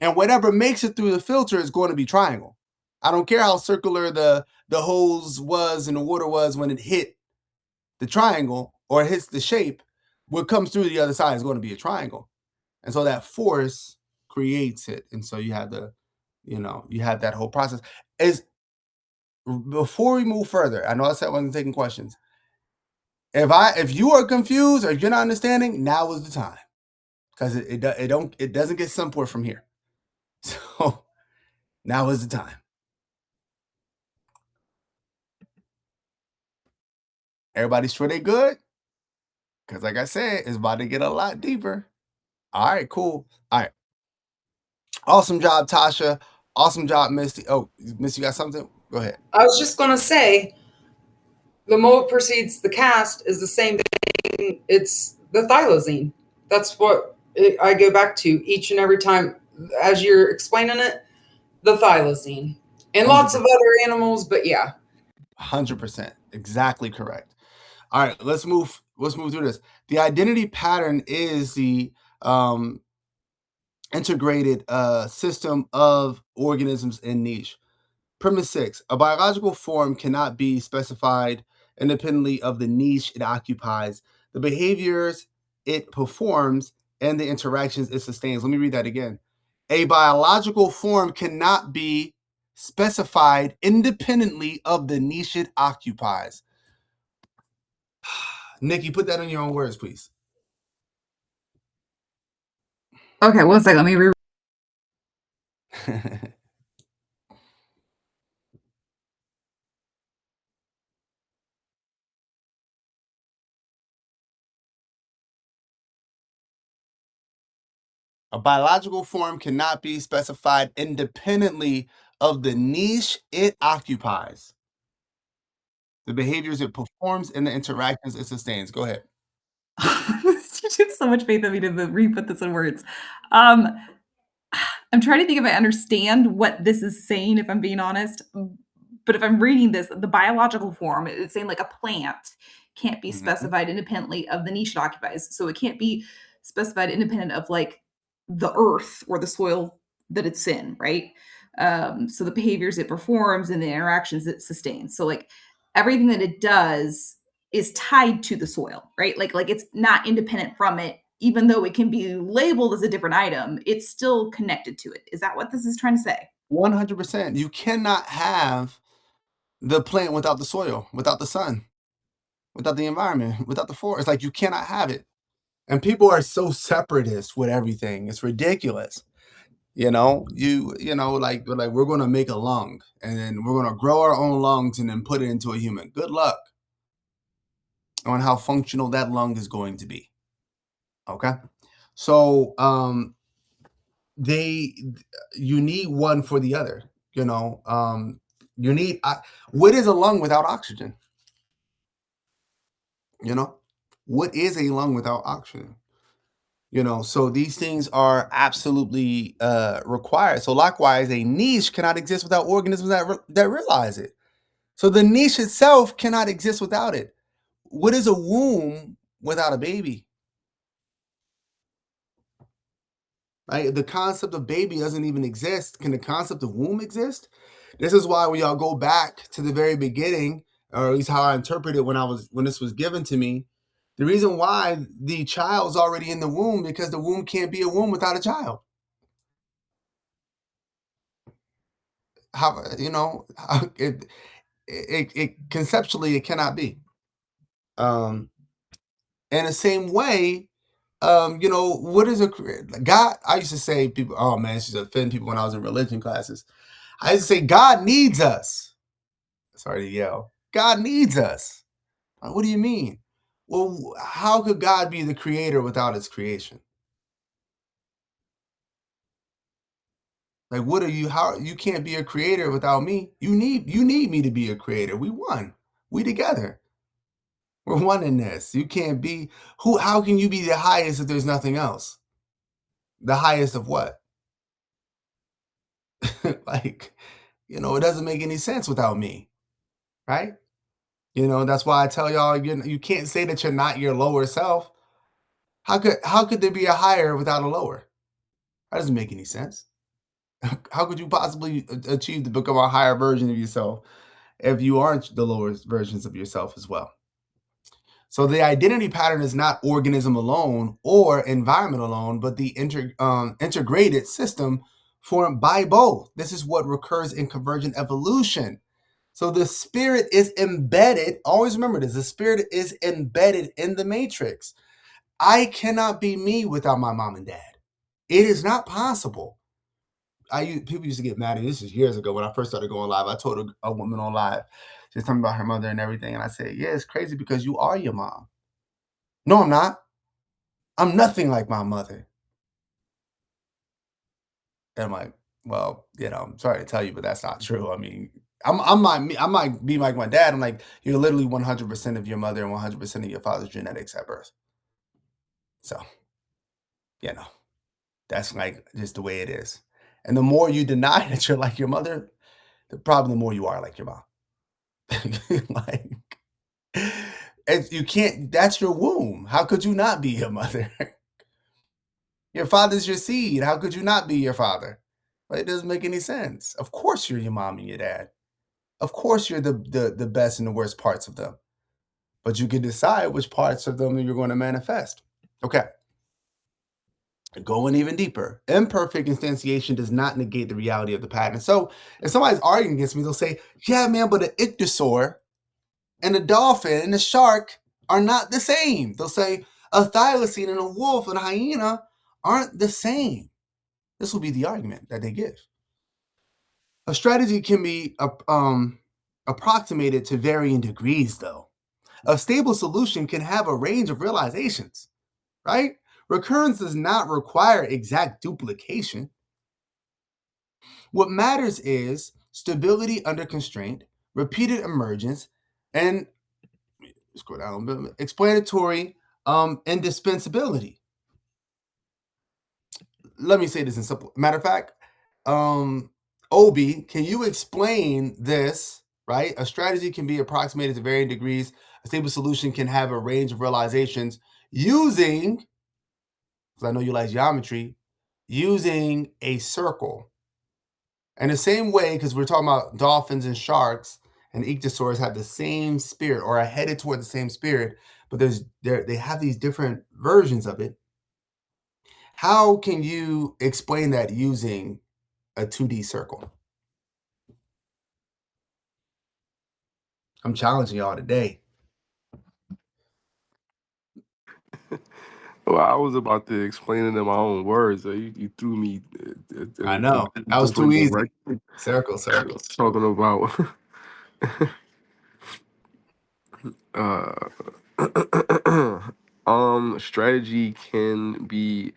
And whatever makes it through the filter is going to be triangle. I don't care how circular the hose was and the water was when it hit the triangle or it hits the shape. What comes through the other side is going to be a triangle. And so that force creates it. And so you have you have that whole process. Before we move further, I know I said I wasn't taking questions. If you are confused or if you're not understanding, now is the time, because it doesn't get simpler from here. So now is the time. Everybody sure they good? Because like I said, it's about to get a lot deeper. All right, cool. All right. Awesome job, Tasha. Awesome job, Misty. Oh, Misty, you got something? Go ahead. I was just going to say, the mold precedes the cast is the same thing. It's the thylacine. That's what I go back to each and every time. as you're explaining it, the thylacine. And lots of 100%. other animals, but yeah. 100%. Exactly correct. All right, let's move through this. The identity pattern is the integrated system of organisms in niche. Premise 6, a biological form cannot be specified independently of the niche it occupies, the behaviors it performs, and the interactions it sustains. Let me read that again. A biological form cannot be specified independently of the niche it occupies. Nikki, put that in your own words, please. Okay, one second. Let me read. A biological form cannot be specified independently of the niche it occupies, the behaviors it performs, and the interactions it sustains. Go ahead. You have so much faith in me to re-put this in words. I'm trying to think if I understand what this is saying, if I'm being honest. But if I'm reading this, the biological form, it's saying like a plant can't be specified independently of the niche it occupies. So it can't be specified independent of like the earth or the soil that it's in, right? So the behaviors it performs and the interactions it sustains. So like everything that it does is tied to the soil, right? Like it's not independent from it, even though it can be labeled as a different item, it's still connected to it. Is that what this is trying to say? 100%. You cannot have the plant without the soil, without the sun, without the environment, without the forest. Like you cannot have it. And people are so separatist with everything. It's ridiculous. You know, like we're gonna make a lung and then we're gonna grow our own lungs and then put it into a human. Good luck on how functional that lung is going to be. Okay. So you need one for the other, you need what is a lung without oxygen? What is a lung without oxygen? So these things are absolutely required. So likewise, a niche cannot exist without organisms that realize it. So the niche itself cannot exist without it. What is a womb without a baby? Right? The concept of baby doesn't even exist. Can the concept of womb exist? This is why we all go back to the very beginning, or at least how I interpret it when this was given to me. The reason why the child's already in the womb, because the womb can't be a womb without a child. How it conceptually it cannot be. In the same way, what is a God? I used to say people, oh man, she's offend people when I was in religion classes. I used to say God needs us. Sorry to yell. God needs us. What do you mean? Well, how could God be the creator without his creation? Like, what are you? How you can't be a creator without me? You need me to be a creator. We one. We together. We're one in this. You can't be who? How can you be the highest if there's nothing else? The highest of what? Like, it doesn't make any sense without me, right? That's why I tell y'all, you can't say that you're not your lower self. How could there be a higher without a lower? That doesn't make any sense. How could you possibly achieve to become a higher version of yourself if you aren't the lower versions of yourself as well? So the identity pattern is not organism alone or environment alone, but the integrated system formed by both. This is what recurs in convergent evolution. So the spirit is embedded. Always remember this. The spirit is embedded in the matrix. I cannot be me without my mom and dad. It is not possible. People used to get mad at me. This is years ago when I first started going live. I told a woman on live, she was talking about her mother and everything. And I said, yeah, it's crazy because you are your mom. No, I'm not. I'm nothing like my mother. And I'm like, well, I'm sorry to tell you, but that's not true. I mean, I might be like my dad. I'm like, you're literally 100% of your mother and 100% of your father's genetics at birth. So, That's like just the way it is. And the more you deny that you're like your mother, probably the more you are like your mom. Like, and you can't, that's your womb. How could you not be your mother? Your father's your seed. How could you not be your father? Like, it doesn't make any sense. Of course you're your mom and your dad. Of course you're the best and the worst parts of them. But you can decide which parts of them you're going to manifest. Okay. Going even deeper. Imperfect instantiation does not negate the reality of the pattern. So if somebody's arguing against me, they'll say, yeah, man, but an ichthyosaur and a dolphin and a shark are not the same. They'll say a thylacine and a wolf and a hyena aren't the same. This will be the argument that they give. A strategy can be approximated to varying degrees, though. A stable solution can have a range of realizations, right? Recurrence does not require exact duplication. What matters is stability under constraint, repeated emergence, and scroll down a bit, explanatory indispensability. Let me say this in simple. Matter of fact, Obi, can you explain this? Right, a strategy can be approximated to varying degrees. A stable solution can have a range of realizations using, because I know you like geometry, using a circle. And the same way, because we're talking about dolphins and sharks and ichthyosaurs have the same spirit or are headed toward the same spirit, but they have these different versions of it. How can you explain that using a 2D circle? I'm challenging y'all today. Well, I was about to explain it in my own words. You threw me in I a know. That was too different easy. direction. Circle, circle. Talking about strategy can be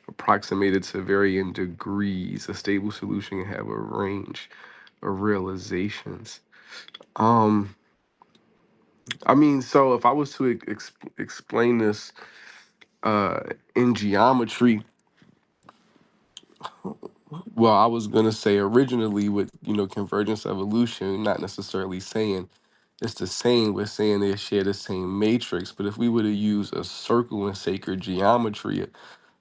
approximated to varying degrees. A stable solution can have a range of realizations. I mean, so if I was to explain this uh in geometry, well, I was gonna say originally with convergence evolution, not necessarily saying it's the same. We're saying they share the same matrix. But if we were to use a circle in sacred geometry,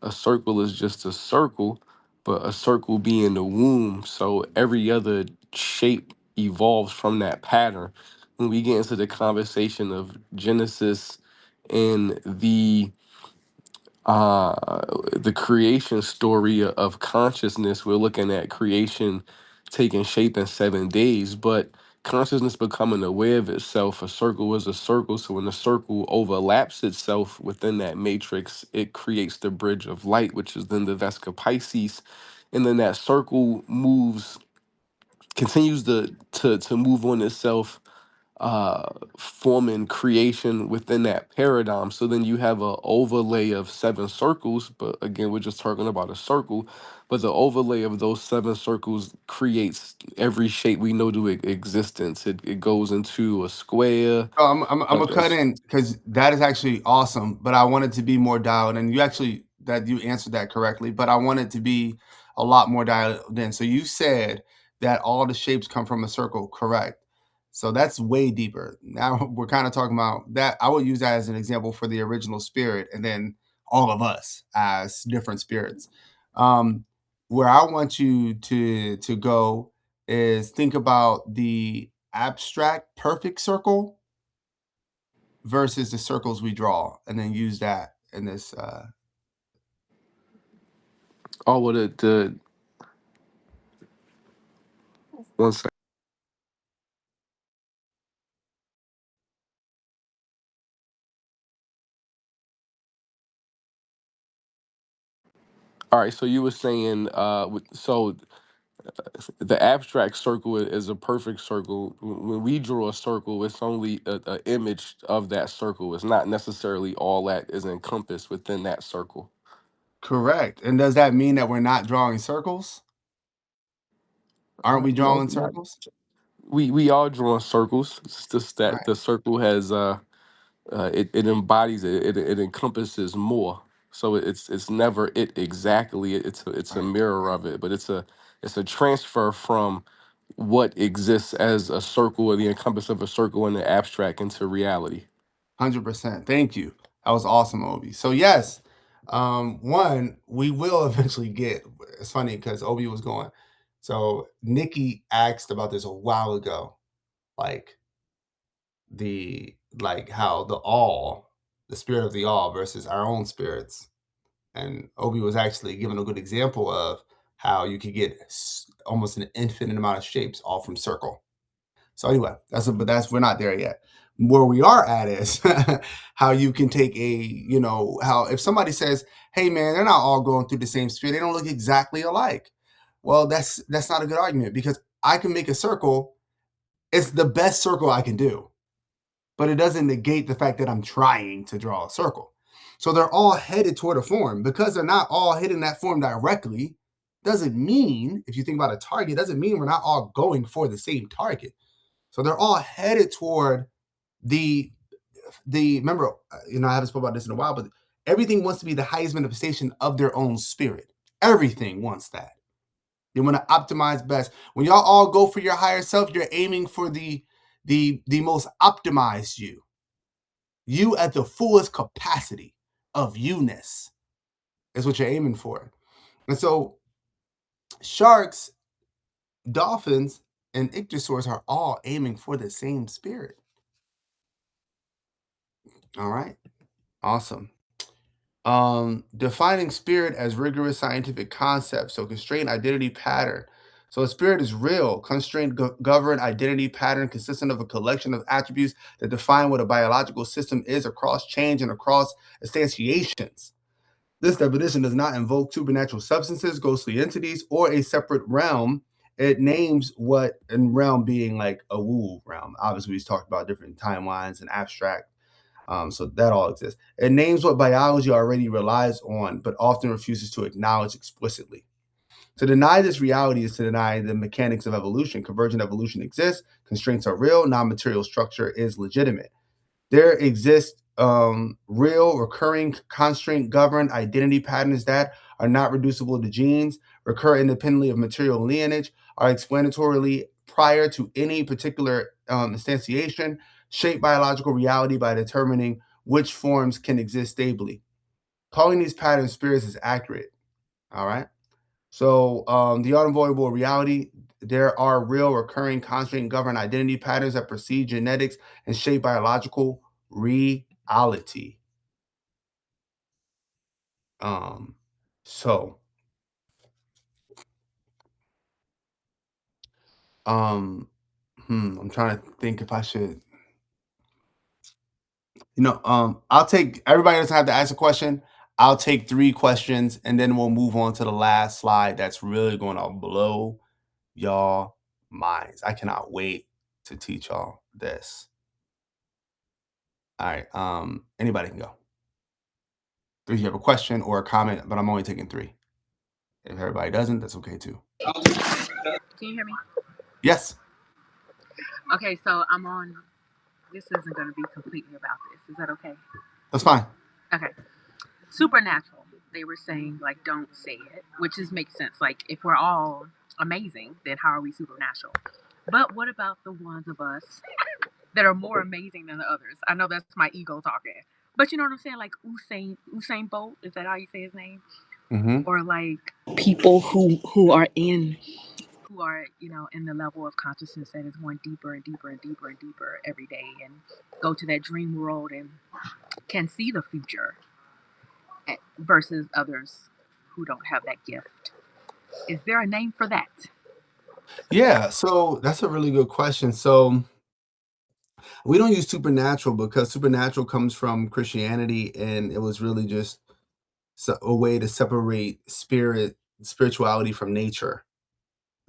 a circle is just a circle, but a circle being the womb. So every other shape evolves from that pattern. When we get into the conversation of Genesis and the creation story of consciousness, we're looking at creation taking shape in 7 days, but consciousness becoming aware of itself. A circle is a circle, so when the circle overlaps itself within that matrix, it creates the bridge of light, which is then the Vesca Pisces, and then that circle continues to move on itself, forming creation within that paradigm. So then you have a overlay of 7 circles, but again, we're just talking about a circle. But the overlay of those 7 circles creates every shape we know to existence. It goes into a square. I'm gonna cut in because that is actually awesome, but I wanted to be more dialed, and you answered that correctly, but I wanted to be a lot more dialed in. So you said that all the shapes come from a circle, correct? So that's way deeper. Now we're kind of talking about that. I would use that as an example for the original spirit, and then all of us as different spirits. Where I want you to go is think about the abstract perfect circle versus the circles we draw, and then use that in this. Oh, well, the one second. All right, so you were saying, so the abstract circle is a perfect circle. When we draw a circle, it's only a image of that circle. It's not necessarily all that is encompassed within that circle. Correct. And does that mean that we're not drawing circles? Aren't we No, drawing not. circles? We are drawing circles. It's just that Right. the circle has it embodies it encompasses more. So it's never it exactly. It's a Right. mirror of it, but it's a transfer from what exists as a circle or the encompass of a circle in the abstract into reality. 100%. Thank you. That was awesome, Obi. So yes, one, we will eventually get. It's funny because Obi was going. So Nikki asked about this a while ago, like how the spirit of the all versus our own spirits, and Obi was actually giving a good example of how you could get almost an infinite amount of shapes all from circle. So anyway, but we're not there yet. Where we are at is how you can take how if somebody says, "Hey man, they're not all going through the same spirit. They don't look exactly alike." Well, that's not a good argument because I can make a circle. It's the best circle I can do, but it doesn't negate the fact that I'm trying to draw a circle. So they're all headed toward a form. Because they're not all hitting that form directly, doesn't mean, if you think about a target, doesn't mean we're not all going for the same target. So they're all headed toward the remember, I haven't spoken about this in a while, but everything wants to be the highest manifestation of their own spirit. Everything wants that. They want to optimize best. When y'all all go for your higher self, you're aiming for the most optimized you. You at the fullest capacity of you-ness is what you're aiming for. And so sharks, dolphins, and ichthyosaurs are all aiming for the same spirit. All right. Awesome. Defining spirit as rigorous scientific concept. So constraint identity pattern. So a spirit is real, constraint governed identity pattern consistent of a collection of attributes that define what a biological system is across change and across instantiations. This definition does not invoke supernatural substances, ghostly entities, or a separate realm. It names what, and realm being like a woo realm. Obviously, we've talked about different timelines and abstract. So that all exists. It names what biology already relies on, but often refuses to acknowledge explicitly. To deny this reality is to deny the mechanics of evolution. Convergent evolution exists. Constraints are real. Non-material structure is legitimate. There exist real, recurring, constraint-governed identity patterns that are not reducible to genes, recur independently of material lineage, are explanatorily prior to any particular instantiation, shape biological reality by determining which forms can exist stably. Calling these patterns spirits is accurate. All right. So the unavoidable reality, there are real, recurring, constraint governed identity patterns that precede genetics and shape biological reality. I'm trying to think if I should, I'll take, everybody doesn't have to ask a question. I'll take 3 questions and then we'll move on to the last slide that's really going to blow y'all minds. I cannot wait to teach y'all this. All right. Anybody can go. If you have a question or a comment, but I'm only taking 3. If everybody doesn't, that's okay too. Can you hear me? Yes. Okay, so I'm on. This isn't going to be completely about this. Is that okay? That's fine. Okay. Supernatural. They were saying, like, don't say it, which just makes sense. Like, if we're all amazing, then how are we supernatural? But what about the ones of us that are more amazing than the others? I know that's my ego talking. But you know what I'm saying? Like Usain Bolt, is that how you say his name? Mm-hmm. Or like people who are in the level of consciousness that is going deeper and deeper and deeper and deeper every day and go to that dream world and can see the future versus others who don't have that gift. Is there a name for that? Yeah, so that's a really good question. So we don't use supernatural because supernatural comes from Christianity, and it was really just a way to separate spirituality from nature.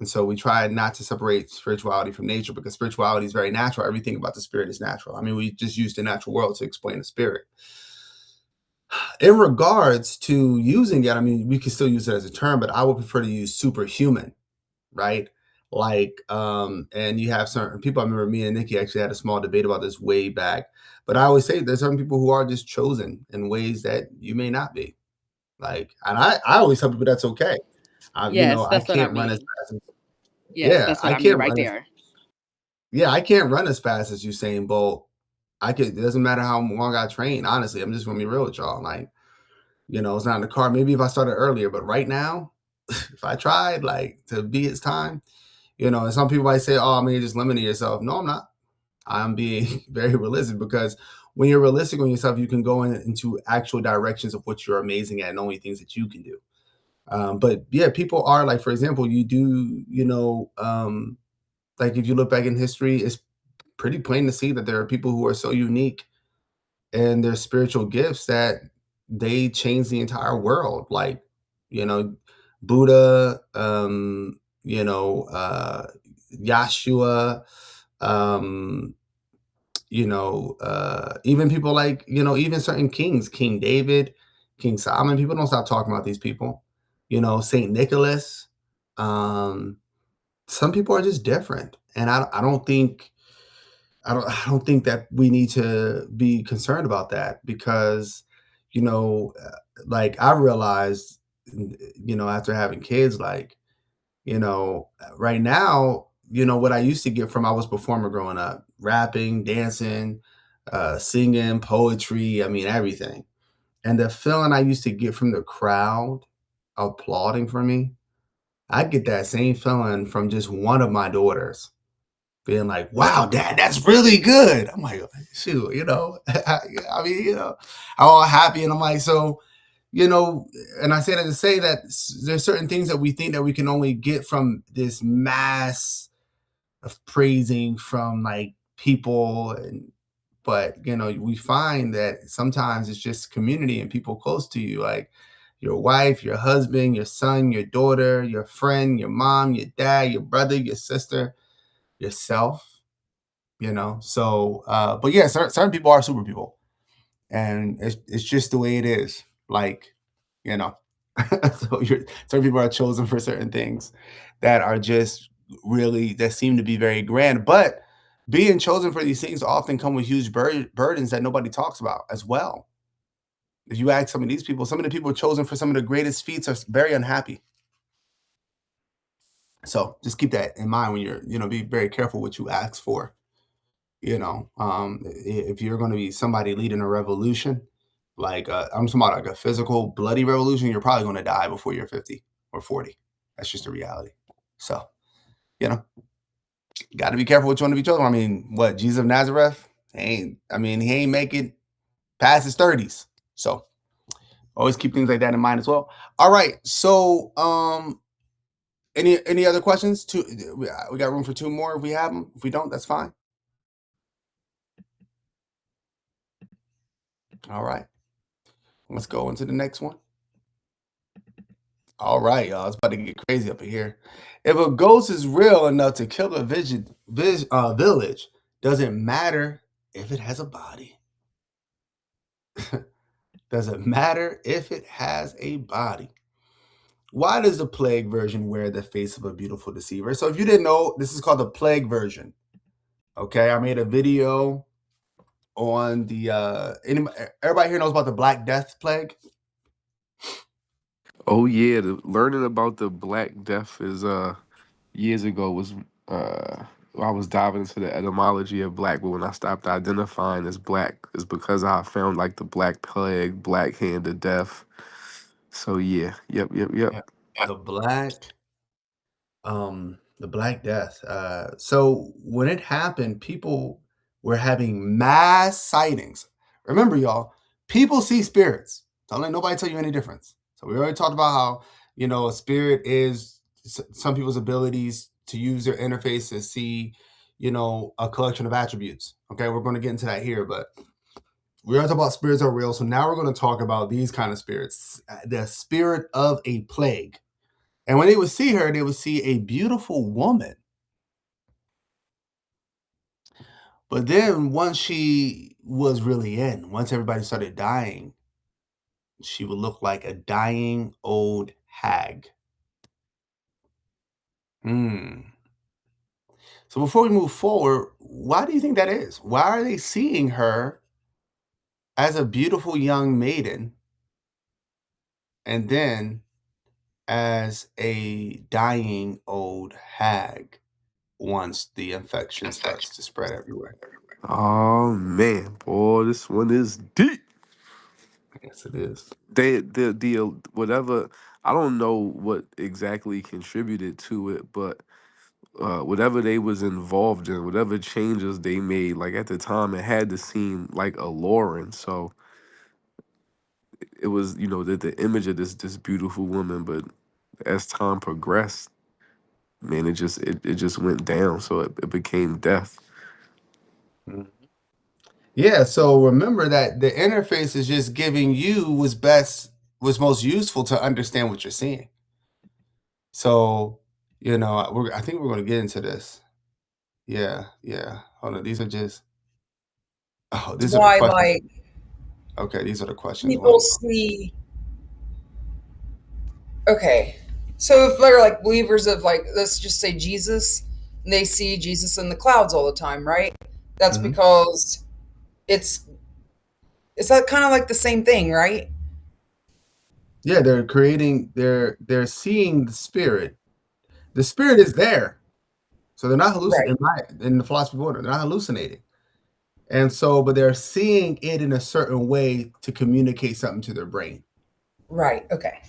And so we try not to separate spirituality from nature because spirituality is very natural. Everything about the spirit is natural. I mean, we just use the natural world to explain the spirit. In regards to using it, I mean, we can still use it as a term, but I would prefer to use superhuman, right? Like, and you have certain people. I remember me and Nikki actually had a small debate about this way back. But I always say there's certain people who are just chosen in ways that you may not be. Like, and I always tell people that's okay. Yes, I that's what I can't run as mean. fast as Yes, yeah, that's what I I mean can't right run as there. yeah, I can't run as fast as Usain Bolt. It doesn't matter how long I train. Honestly, I'm just gonna be real with y'all. Like, it's not in the car. Maybe if I started earlier, but right now, if I tried like to beat his time, and some people might say, "Oh, I mean, you're just limiting yourself." No, I'm not. I'm being very realistic because when you're realistic on yourself, you can go into actual directions of what you're amazing at and only things that you can do. But yeah, people are like, for example, you do, like if you look back in history, it's pretty plain to see that there are people who are so unique in their spiritual gifts that they change the entire world. Like, you know, Buddha, Yeshua, um, even people like, even certain kings, King David, King Solomon, people don't stop talking about these people, Saint Nicholas. Um, some people are just different. And I don't think that we need to be concerned about that because, like I realized, after having kids, like, right now, what I used to get from I was a performer growing up, rapping, dancing, singing, poetry, I mean, everything. And the feeling I used to get from the crowd applauding for me, I get that same feeling from just one of my daughters being like, "Wow, Dad, that's really good." I'm like, shoot, I mean, I'm all happy, and I'm like, so, and I say that to say that there's certain things that we think that we can only get from this mass of praising from like people, but we find that sometimes it's just community and people close to you, like your wife, your husband, your son, your daughter, your friend, your mom, your dad, your brother, your sister, yourself. So but yeah, certain people are super people, and it's just the way it is. Like, you know so certain people are chosen for certain things that are just really that seem to be very grand, but being chosen for these things often come with huge burdens that nobody talks about as well. If you ask some of these people, some of the people chosen for some of the greatest feats are very unhappy. So just keep that in mind when you're, be very careful what you ask for. If you're going to be somebody leading a revolution, like I'm talking about like a physical bloody revolution, you're probably going to die before you're 50 or 40. That's just a reality. So, got to be careful what you want to be chosen. I mean, what, Jesus of Nazareth? He ain't make it past his 30s. So always keep things like that in mind as well. All right. So, any other questions? We got room for two more if we have them. If we don't, that's fine. All right. Let's go into the next one. All right, y'all. It's about to get crazy up in here. If a ghost is real enough to kill a village, does it matter if it has a body? Does it matter if it has a body? Why does the plague version wear the face of a beautiful deceiver? So if you didn't know, this is called the plague version. Okay, I made a video on the everybody here knows about the Black Death plague. Oh yeah, learning about the Black Death is years ago was I was diving into the etymology of black, but when I stopped identifying as black, is because I found like the Black Plague, Black Hand of Death. So yeah, yep. Yeah, the Black Death. So when it happened, people were having mass sightings. Remember, y'all, people see spirits. Don't let nobody tell you any difference. So we already talked about how, a spirit is some people's abilities to use their interface to see, a collection of attributes. Okay, we're going to get into that here, but we're going to talk about spirits are real. So now we're going to talk about these kind of spirits, the spirit of a plague. And when they would see her, they would see a beautiful woman. But then once she was really once everybody started dying, she would look like a dying old hag. So before we move forward, why do you think that is? Why are they seeing her as a beautiful young maiden and then as a dying old hag once the infection starts to spread everywhere. Oh man, boy, this one is deep. Yes, it is. The whatever, I don't know what exactly contributed to it, but whatever they was involved in, whatever changes they made, like at the time, it had to seem like alluring. So it was, the image of this beautiful woman, but as time progressed, man, it just went down. So it became death. Yeah, so remember that the interface is just giving you what's most useful to understand what you're seeing. So, I think we're going to get into this. Yeah. Hold on. These are just, these are the Why, questions. like, Okay, these are the questions. people see. Okay, so if they're like believers of, like, let's just say Jesus, and they see Jesus in the clouds all the time, right? That's Mhm. because it's that kind of like the same thing, right? Yeah, they're seeing the spirit. The spirit is there. So they're not hallucinating in the philosophy of order. They're not hallucinating. And so, but they're seeing it in a certain way to communicate something to their brain. Right. Okay.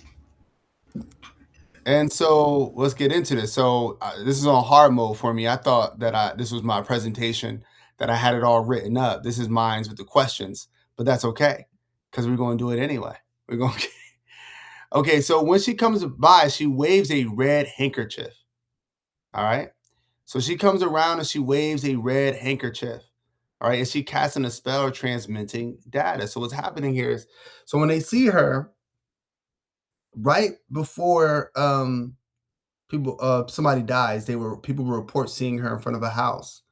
And so let's get into this. So this is on hard mode for me. I thought that this was my presentation, that I had it all written up. This is mine with the questions, but that's okay because we're going to do it anyway. We're going to. Okay, so when she comes by, she waves a red handkerchief. All right. So she comes around and she waves a red handkerchief. All right. And she casting a spell or transmitting data. So what's happening here is, so when they see her, right before somebody dies, people will report seeing her in front of a house,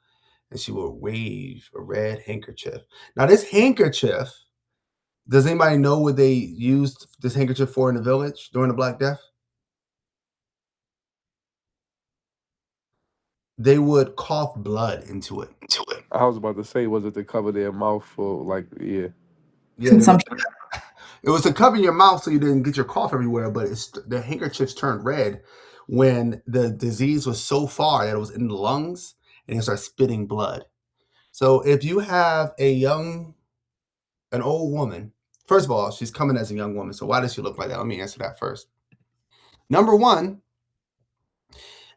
and she will wave a red handkerchief. Now, this handkerchief, does anybody know what they used this handkerchief for in the village during the Black Death? They would cough blood into it. I was about to say, was it to cover their mouth for Yeah, Consumption. it was to cover your mouth so you didn't get your cough everywhere, but the handkerchiefs turned red when the disease was so far that it was in the lungs and it started spitting blood. So if you have an old woman, first of all, she's coming as a young woman. So why does she look like that? Let me answer that first. Number one,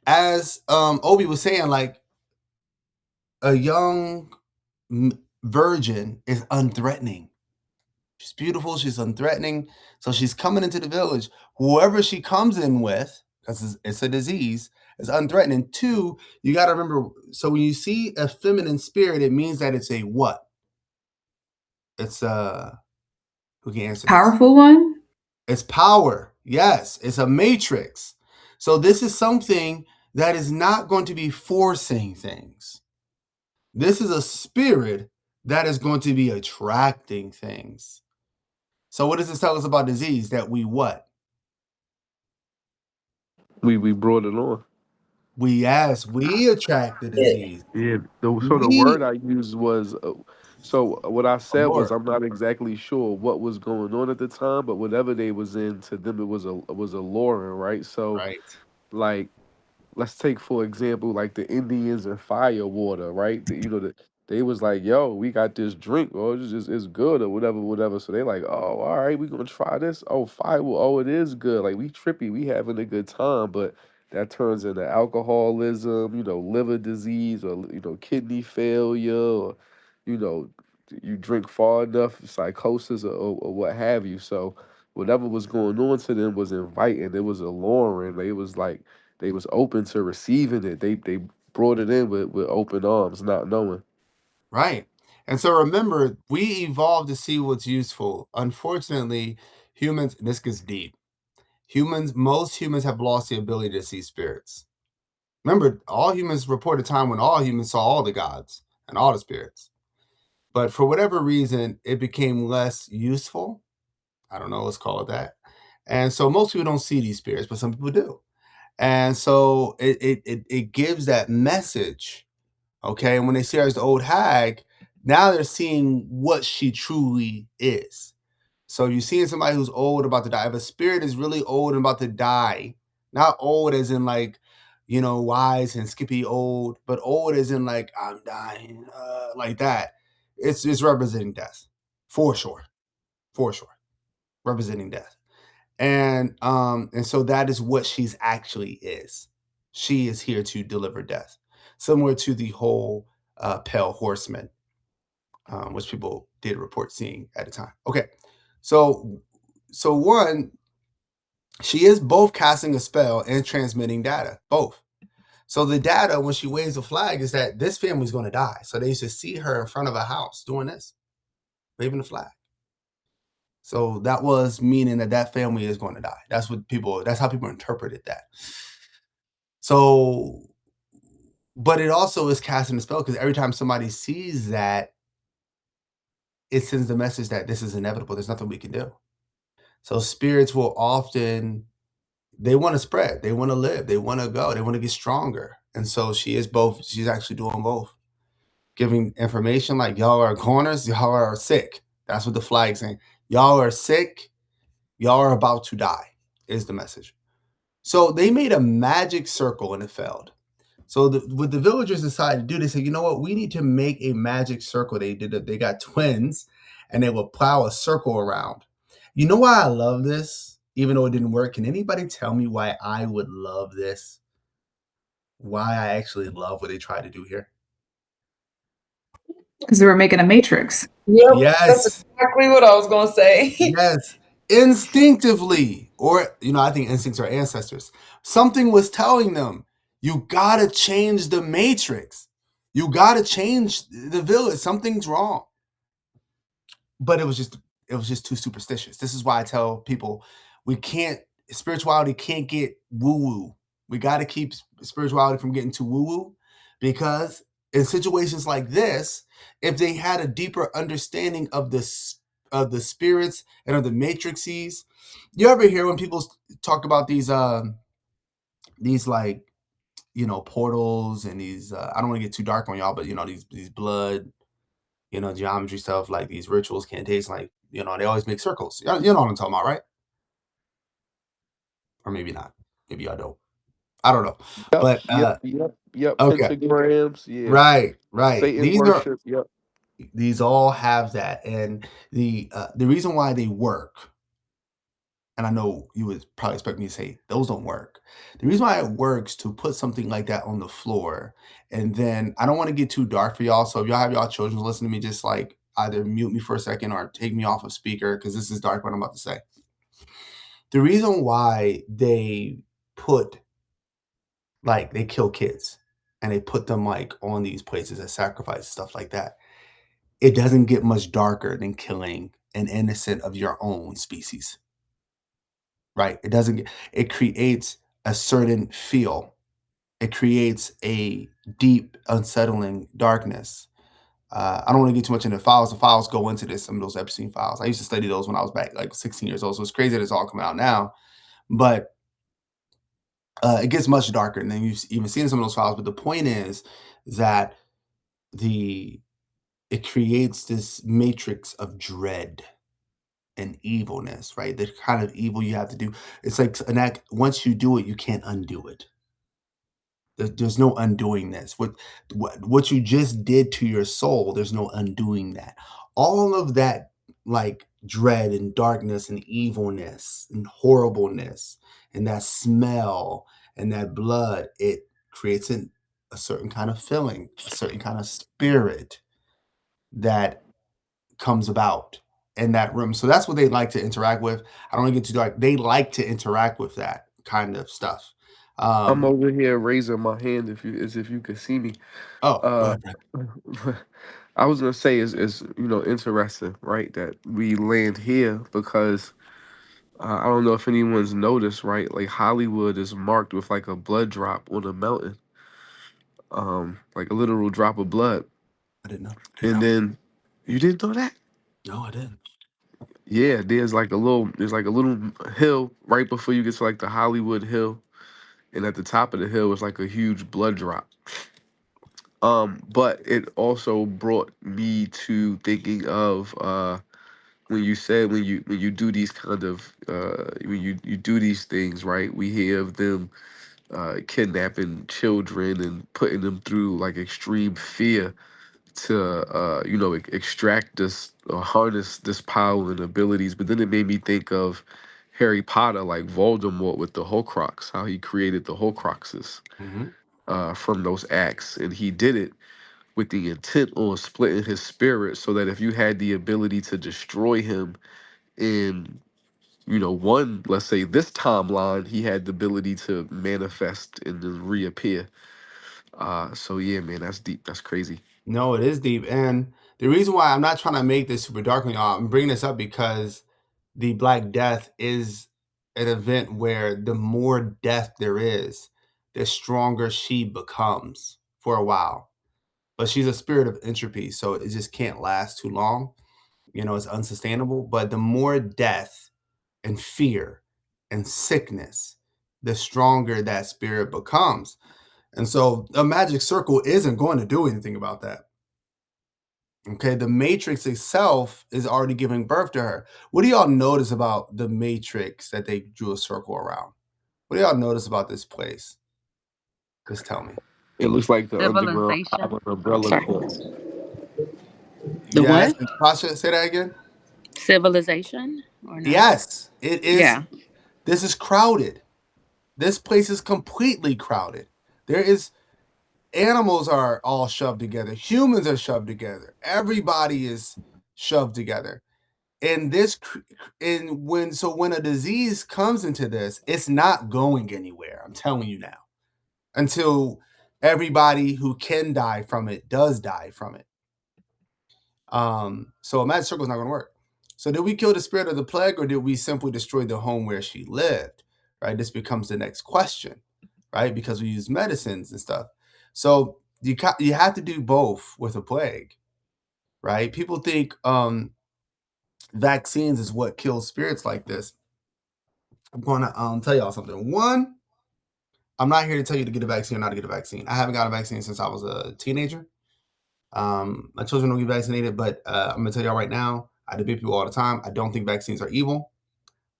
as Obi was saying, like, a young virgin is unthreatening. She's beautiful. She's unthreatening. So she's coming into the village. Whoever she comes in with, because it's a disease, is unthreatening. Two, you got to remember, so when you see a feminine spirit, it means that it's a what? It's who can answer this? Powerful one? It's power. Yes, it's a matrix. So this is something that is not going to be forcing things. This is a spirit that is going to be attracting things. So what does this tell us about disease? That we what? we brought it on. We attract the disease. Yeah. So the word I used was. So what I said was, Lord. I'm not exactly sure what was going on at the time, but whatever they was in, to them it was alluring, right? So Right. like, let's take for example, like the Indians and fire water, right? They was like, yo, we got this drink, or it's good or whatever. So they like, oh, all right, we gonna try this. Oh, fire, oh, it is good. Like, we trippy, we having a good time, but that turns into alcoholism, liver disease, or kidney failure, or you know, you drink far enough, psychosis, or what have you. So whatever was going on to them was inviting. It was alluring. They was like, they was open to receiving it. They brought it in with open arms, not knowing. Right. And so remember, we evolved to see what's useful. Unfortunately, humans, this gets deep. Most humans have lost the ability to see spirits. Remember, all humans report a time when all humans saw all the gods and all the spirits. But for whatever reason, it became less useful. I don't know, let's call it that. And so most people don't see these spirits, but some people do. And so it gives that message. Okay. And when they see her as the old hag, now they're seeing what she truly is. So you're seeing somebody who's old about to die. If a spirit is really old and about to die, not old as in like, wise and skippy old, but old as in like I'm dying, like that. It's representing death, for sure, representing death, and so that is what she's actually is. She is here to deliver death, similar to the whole pale horseman, which people did report seeing at the time. Okay, so one, she is both casting a spell and transmitting data, both. So the data, when she waves a flag, is that this family's going to die. So they used to see her in front of a house doing this, waving the flag. So that was meaning that family is going to die. That's how people interpreted that. So, but it also is casting a spell because every time somebody sees that, it sends the message that this is inevitable. There's nothing we can do. So spirits will often, they want to spread, they want to live, they want to go, they want to get stronger. And so she is both. She's actually doing both, giving information like y'all are corners, y'all are sick. That's what the flag's saying. Y'all are sick, y'all are about to die, is the message. So they made a magic circle and it failed. So what the villagers decided to do, they said, you know what, we need to make a magic circle. They got twins and they would plow a circle around. You know why I love this? Even though it didn't work, can anybody tell me why I would love this? Why I actually love what they tried to do here? Because they were making a matrix. Yep, Yes. that's exactly what I was going to say. Yes. Instinctively, or, I think instincts are ancestors. Something was telling them, you got to change the matrix. You got to change the village. Something's wrong. But it was just too superstitious. This is why I tell people spirituality can't get woo-woo. We got to keep spirituality from getting too woo-woo, because in situations like this, if they had a deeper understanding of the spirits and of the matrices, you ever hear when people talk about these like, portals and these, I don't want to get too dark on y'all, but these blood, geometry stuff, like these rituals, cantations, like, they always make circles. You know what I'm talking about, right? Or maybe not. Maybe y'all don't. I don't know. Yep, But yep. okay. Pentagrams, yeah. Right. Satan worship, yep. These all have that. And the reason why they work, and I know you would probably expect me to say those don't work. The reason why it works to put something like that on the floor, and then I don't want to get too dark for y'all. So if y'all have y'all children listen to me, just like either mute me for a second or take me off of speaker, because this is dark what I'm about to say. The reason why they kill kids and they put them like on these places as sacrifice, stuff like that, it doesn't get much darker than killing an innocent of your own species. Right? It creates a certain feel. It creates a deep, unsettling darkness. I don't want to get too much into files. The files go into this, some of those Epstein files. I used to study those when I was back like 16 years old. So it's crazy that it's all coming out now. But it gets much darker than you've even seen some of those files. But the point is that it creates this matrix of dread and evilness, right? The kind of evil you have to do. It's like an act. Once you do it, you can't undo it. There's no undoing this. What you just did to your soul, there's no undoing that. All of that, like dread and darkness and evilness and horribleness and that smell and that blood, it creates a certain kind of feeling, a certain kind of spirit that comes about in that room. So that's what they like to interact with. I don't want to get too dark. They like to interact with that kind of stuff. I'm over here raising my hand as if you could see me. Go Uh, ahead. I was gonna say is interesting, right? That we land here because I don't know if anyone's noticed, right? Like Hollywood is marked with like a blood drop on a mountain, like a literal drop of blood. I didn't know. And then you didn't know that? No, I didn't. Yeah, there's like a little hill right before you get to like the Hollywood Hill, and at the top of the hill is like a huge blood drop. But it also brought me to thinking of when you said when you do these kind of when you do these things, right? We hear of them kidnapping children and putting them through like extreme fear to extract this or harness this power and abilities. But then it made me think of Harry Potter, like Voldemort with the Horcrux, how he created the Horcruxes Hmm. from those acts, and he did it with the intent on splitting his spirit, so that if you had the ability to destroy him in one, let's say this timeline, he had the ability to manifest and then reappear. So yeah, man, that's deep. That's crazy. No, it is deep. And the reason why I'm not trying to make this super dark on y'all, I'm bringing this up because the Black Death is an event where the more death there is, the stronger she becomes for a while. But she's a spirit of entropy, so it just can't last too long. It's unsustainable. But the more death and fear and sickness, the stronger that spirit becomes. And so a magic circle isn't going to do anything about that. Okay, the matrix itself is already giving birth to her. What do y'all notice about the matrix that they drew a circle around? What do y'all notice about this place? Just tell me. It looks like the underground Civilization. umbrella Sorry. corps. The Yes. what? Pasha, say that again. Civilization or no? Yes, it is. Yeah. This is crowded. This place is completely crowded. Animals are all shoved together. Humans are shoved together. Everybody is shoved together. And when a disease comes into this, it's not going anywhere. I'm telling you now. Until everybody who can die from it does die from it. So a magic circle is not going to work. So did we kill the spirit of the plague, or did we simply destroy the home where she lived? Right. This becomes the next question, right? Because we use medicines and stuff. So you have to do both with a plague, right? People think vaccines is what kills spirits like this. I'm going to tell y'all something. One, I'm not here to tell you to get a vaccine or not to get a vaccine. I haven't got a vaccine since I was a teenager. My children don't get vaccinated, but I'm going to tell y'all right now, I debate people all the time. I don't think vaccines are evil.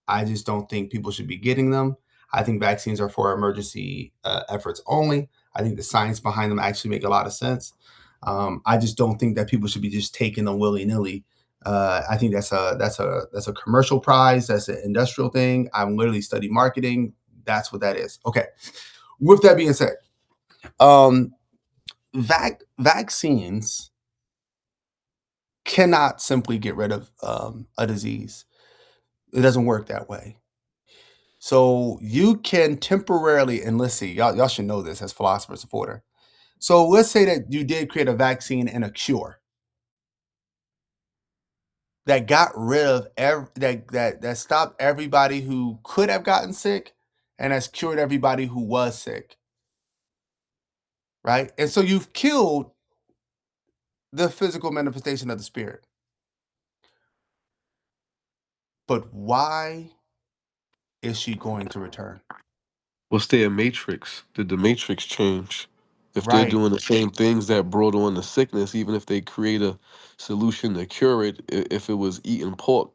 I just don't think people should be getting them. I think vaccines are for emergency efforts only. I think the science behind them actually make a lot of sense. I just don't think that people should be just taking them willy-nilly. I think that's a commercial prize. That's an industrial thing. I'm literally studied marketing. That's what that is. Okay. With that being said, vaccines cannot simply get rid of a disease. It doesn't work that way. So you can temporarily, and let's see, y'all should know this as philosophers of order. So let's say that you did create a vaccine and a cure that got rid of that stopped everybody who could have gotten sick and has cured everybody who was sick. Right? And so you've killed the physical manifestation of the spirit. But why is she going to return? What's their matrix? Did the matrix change? If they're Right. doing the same things that brought on the sickness, even if they create a solution to cure it, if it was eating pork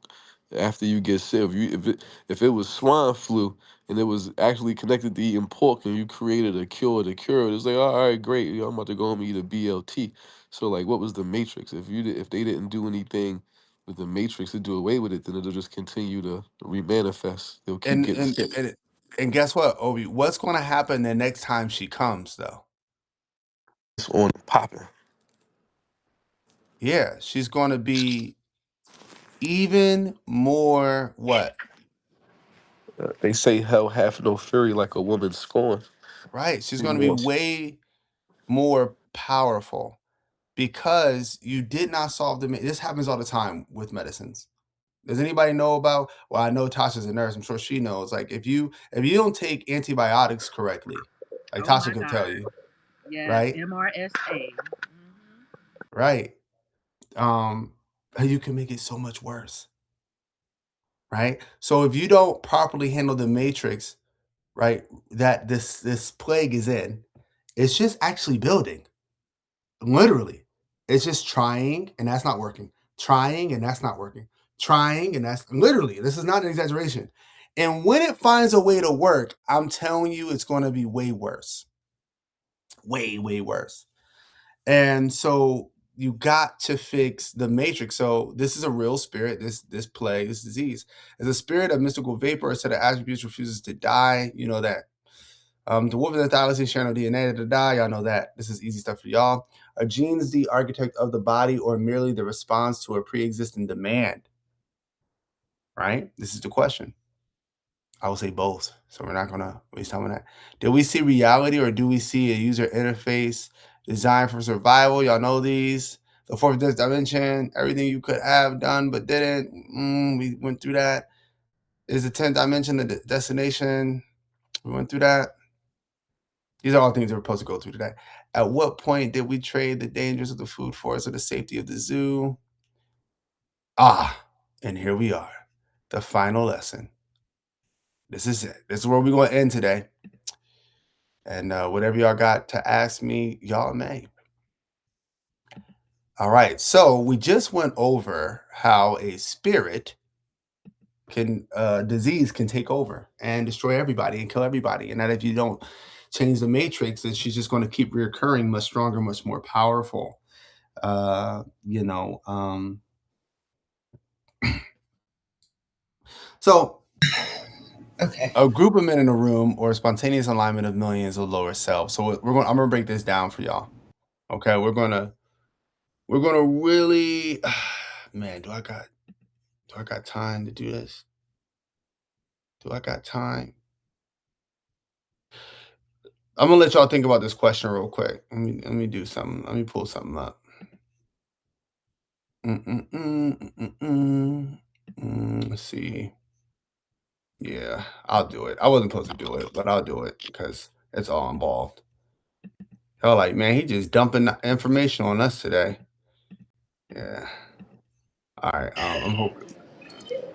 after you get sick, if it was swine flu and it was actually connected to eating pork and you created a cure to cure it, it's like, all right, great, I'm about to go home and eat a BLT. So like, what was the matrix? If they didn't do anything with the matrix to do away with it, then it'll just continue to remanifest. They'll keep And getting and sick. and and guess what, Obi? What's going to happen the next time she comes, though? It's on popping. Yeah, she's going to be even more what? They say hell hath no fury like a woman scorned. Right. She's going to be Yes. way more powerful because you did not solve this happens all the time with medicines. Does anybody know about? Well, I know Tasha's a nurse. I'm sure she knows. Like if you don't take antibiotics correctly, like Oh Tasha my could tell God. you, Yes, right? MRSA. Right. Um, you can make it so much worse, right? So if you don't properly handle the matrix, right, that this plague is in, it's just actually building. Literally. It's just trying and that's not working. Trying and that's not working. trying, and that's literally, this is not an exaggeration. And when it finds a way to work, I'm telling you, it's going to be way worse. Way, way worse. And so you got to fix the matrix. So this is a real spirit. This plague, this disease, is a spirit of mystical vapor. A set of attributes refuses to die. You know that. The wolf and the thylacine sharing no DNA to die. Y'all know that. This is easy stuff for y'all. Are genes the architect of the body, or merely the response to a pre-existing demand? Right? This is the question. I will say both. So we're not gonna waste time on that. Did we see reality, or do we see a user interface designed for survival? Y'all know these. The fourth dimension, everything you could have done but didn't. We went through that. Is the 10th dimension the destination? We went through that. These are all things that we're supposed to go through today. At what point did we trade the dangers of the food forest or the safety of the zoo? And here we are. The final lesson. This is it. This is where we're going to end today. And whatever y'all got to ask me, y'all may. All right. So we just went over how a spirit disease can take over and destroy everybody and kill everybody. And that if you don't change the matrix, then she's just going to keep reoccurring, much stronger, much more powerful. So Okay. a group of men in a room, or a spontaneous alignment of millions of lower self. So I'm gonna break this down for y'all. Okay, we're gonna really, man. Do I got time to do this? Do I got time? I'm gonna let y'all think about this question real quick. Let me do something. Let me pull something up. Let's see. Yeah, I'll do it. I wasn't supposed to do it, but I'll do it because it's all involved. Y'all like, man, he just dumping information on us today. Yeah. All right. I'm hoping.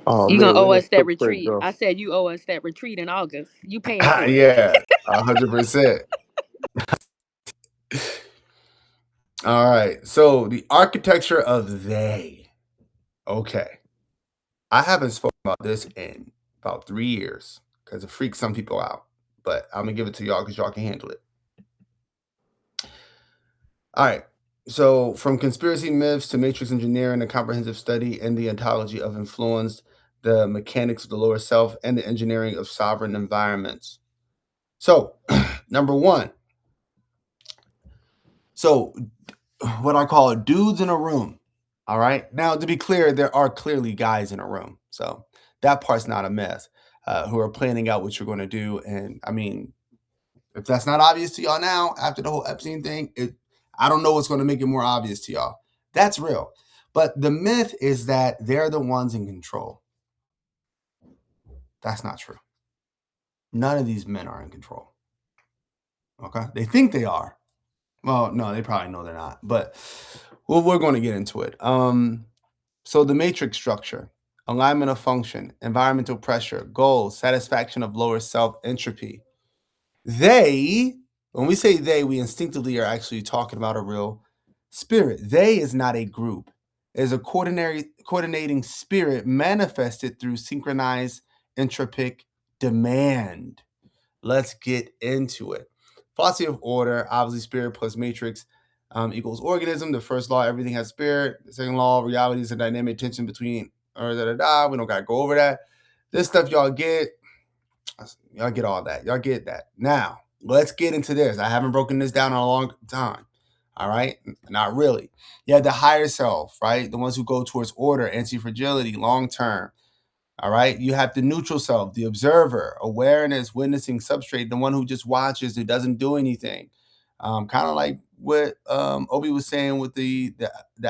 Oh You gonna man, owe let us us that quick break, retreat. bro. I said you owe us that retreat in August. You paying for it. Yeah, 100%. All right. So the architecture of they. Okay. I haven't spoken about this in about 3 years because it freaks some people out. But I'm gonna give it to y'all because y'all can handle it. All right. So from conspiracy myths to matrix engineering, a comprehensive study in the ontology of influence, the mechanics of the lower self, and the engineering of sovereign environments. So, number one. So, what I call dudes in a room. All right. Now, to be clear, there are clearly guys in a room. So that part's not a myth. Who are planning out what you're going to do. And I mean, if that's not obvious to y'all now, after the whole Epstein thing, I don't know what's going to make it more obvious to y'all. That's real. But the myth is that they're the ones in control. That's not true. None of these men are in control. Okay? They think they are. Well, no, they probably know they're not. But we're going to get into it. So the matrix structure, alignment of function, environmental pressure, goals, satisfaction of lower self, entropy. When we say they, we instinctively are actually talking about a real spirit. They is not a group. It is a coordinating spirit manifested through synchronized entropic demand. Let's get into it. Philosophy of order, obviously spirit plus matrix equals organism. The first law, everything has spirit. The second law, reality is a dynamic tension between We don't got to go over that. This stuff y'all get. Y'all get all that. Y'all get that. Now, let's get into this. I haven't broken this down in a long time. All right? Not really. You have the higher self, right? The ones who go towards order, anti-fragility, long-term. All right? You have the neutral self, the observer, awareness, witnessing, substrate, the one who just watches, who doesn't do anything. Kind of like what Obi was saying with the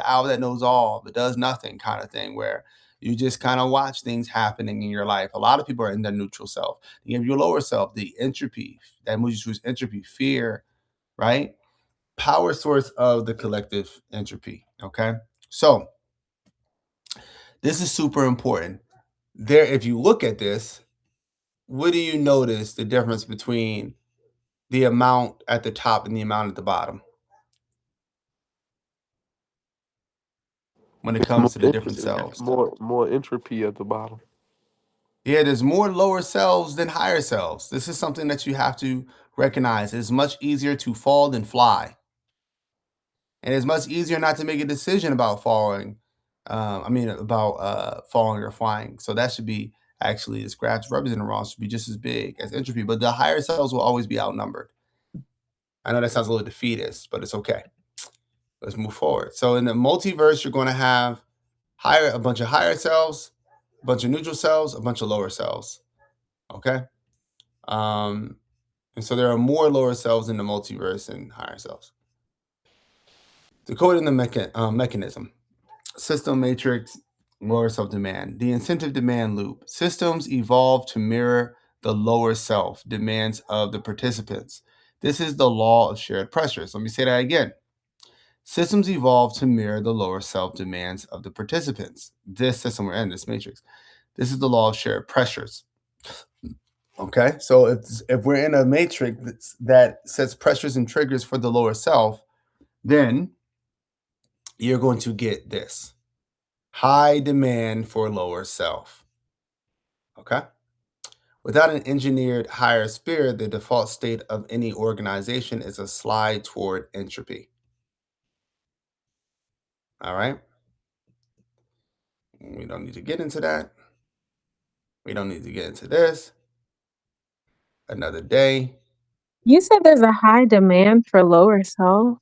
owl that knows all but does nothing kind of thing, where you just kind of watch things happening in your life. A lot of people are in their neutral self. You have your lower self, the entropy, that moves you towards entropy, fear, right? Power source of the collective entropy, okay? So this is super important. If you look at this, what do you notice the difference between the amount at the top and the amount at the bottom? when it More comes to the different entropy, cells. more entropy at the bottom. Yeah, there's more lower cells than higher cells. This is something that you have to recognize. It's much easier to fall than fly. And it's much easier not to make a decision about falling. About falling or flying. So that should be actually, this graph's represented wrong, should be just as big as entropy, but the higher cells will always be outnumbered. I know that sounds a little defeatist, but it's okay. Let's move forward. So in the multiverse, you're going to have a bunch of higher cells, a bunch of neutral cells, a bunch of lower cells. Okay. And so there are more lower cells in the multiverse than higher cells. Decoding the mechanism. System matrix, lower self demand. The incentive demand loop. Systems evolve to mirror the lower self demands of the participants. This is the law of shared pressures. Let me say that again. Systems evolve to mirror the lower self demands of the participants. This system we're in, this matrix. This is the law of shared pressures. Okay, so if we're in a matrix that sets pressures and triggers for the lower self, then you're going to get this. High demand for lower self. Okay? Without an engineered higher spirit, the default state of any organization is a slide toward entropy. All right? We don't need to get into that. We don't need to get into this. Another day. You said there's a high demand for lower cells?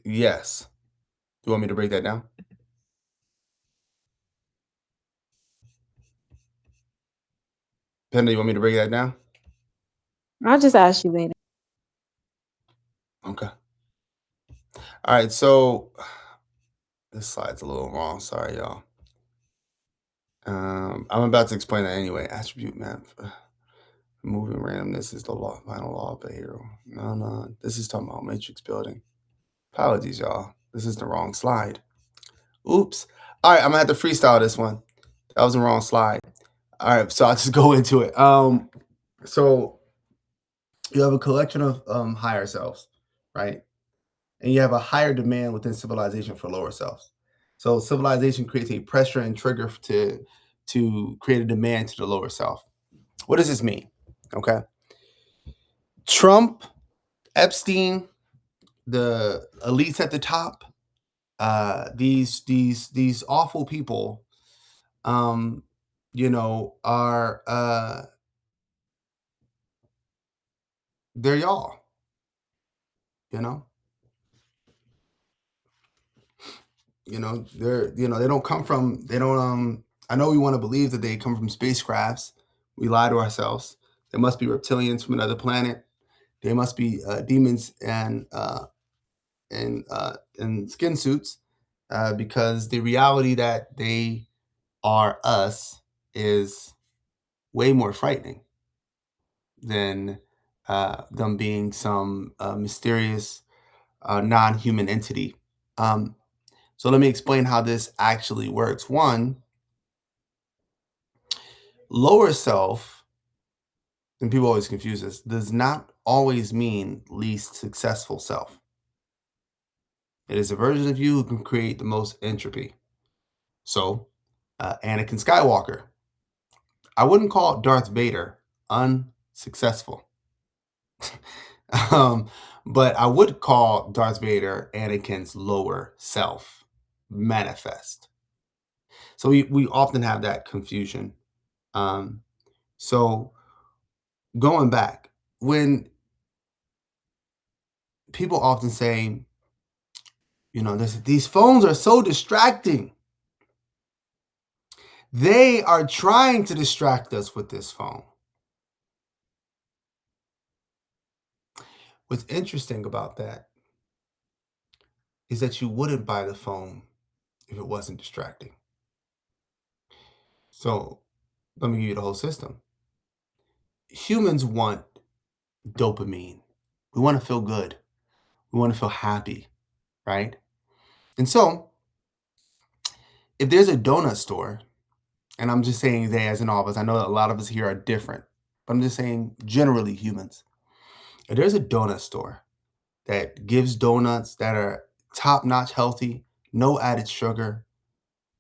Yes. You want me to break that down? Penda, you want me to break that down? I'll just ask you later. Okay. All right, so this slide's a little wrong. Sorry, y'all. I'm about to explain that anyway. Attribute map. Moving randomness is the final law of behavioral. No. This is talking about matrix building. Apologies, y'all. This is the wrong slide. Oops. All right, I'm going to have to freestyle this one. That was the wrong slide. All right, so I'll just go into it. So you have a collection of higher selves, right? And you have a higher demand within civilization for lower selves. So civilization creates a pressure and trigger to create a demand to the lower self. What does this mean? Okay. Trump, Epstein, the elites at the top, these awful people, are they're y'all, they don't come from, I know we want to believe that they come from spacecrafts. We lie to ourselves. They must be reptilians from another planet. They must be demons and skin suits, because the reality that they are us is way more frightening than them being some mysterious non-human entity. So let me explain how this actually works. One, lower self, and people always confuse this, does not always mean least successful self. It is a version of you who can create the most entropy. So, Anakin Skywalker. I wouldn't call Darth Vader unsuccessful. But I would call Darth Vader Anakin's lower self manifest. So we often have that confusion. So going back, when people often say, these phones are so distracting. They are trying to distract us with this phone. What's interesting about that is that you wouldn't buy the phone if it wasn't distracting. So let me give you the whole system. Humans want dopamine. We want to feel good. We want to feel happy, right? And so if there's a donut store, and I'm just saying they as in all of us, I know that a lot of us here are different, but I'm just saying generally humans. If there's a donut store that gives donuts that are top-notch healthy, no added sugar,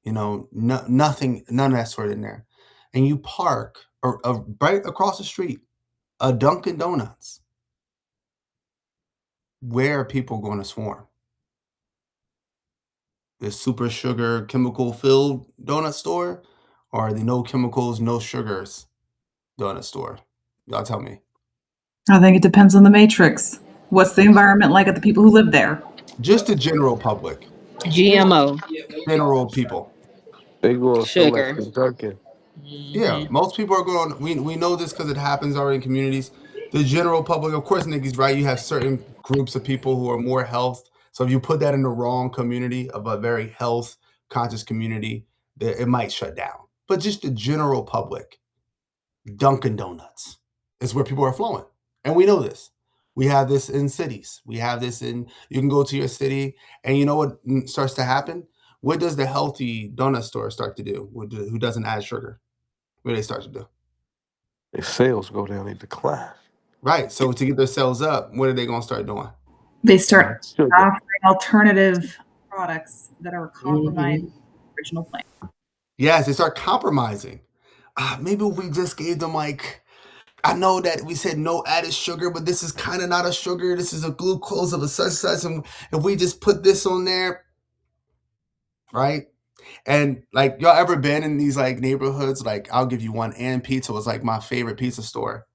nothing, none of that sort in there. And you park right across the street, a Dunkin' Donuts. Where are people going to swarm? The super sugar, chemical filled donut store, or the no chemicals, no sugars donut store? Y'all tell me. I think it depends on the matrix. What's the environment like at the people who live there? Just the general public, GMO, general people. They going select sugar. the Dunkin'. Yeah, most people are going. We know this because it happens already in communities. The general public, of course, Nikki's right. You have certain groups of people who are more health. So if you put that in the wrong community of a very health conscious community, it might shut down. But just the general public, Dunkin' Donuts is where people are flowing, and we know this. We have this in cities. We have this in. You can go to your city, and you know what starts to happen? What does the healthy donut store start to do? Who doesn't add sugar? What do they start to do? Their sales go down, they decline. Right. So to get their sales up, what are they going to start doing? They start Sugar. offering alternative products that are compromised with the original plan. Yes, they start compromising. Maybe if we just gave them I know that we said no added sugar, but this is kind of not a sugar. This is a glucose of a such, and if we just put this on there, right? And y'all ever been in these neighborhoods? I'll give you one. And Pizza was my favorite pizza store.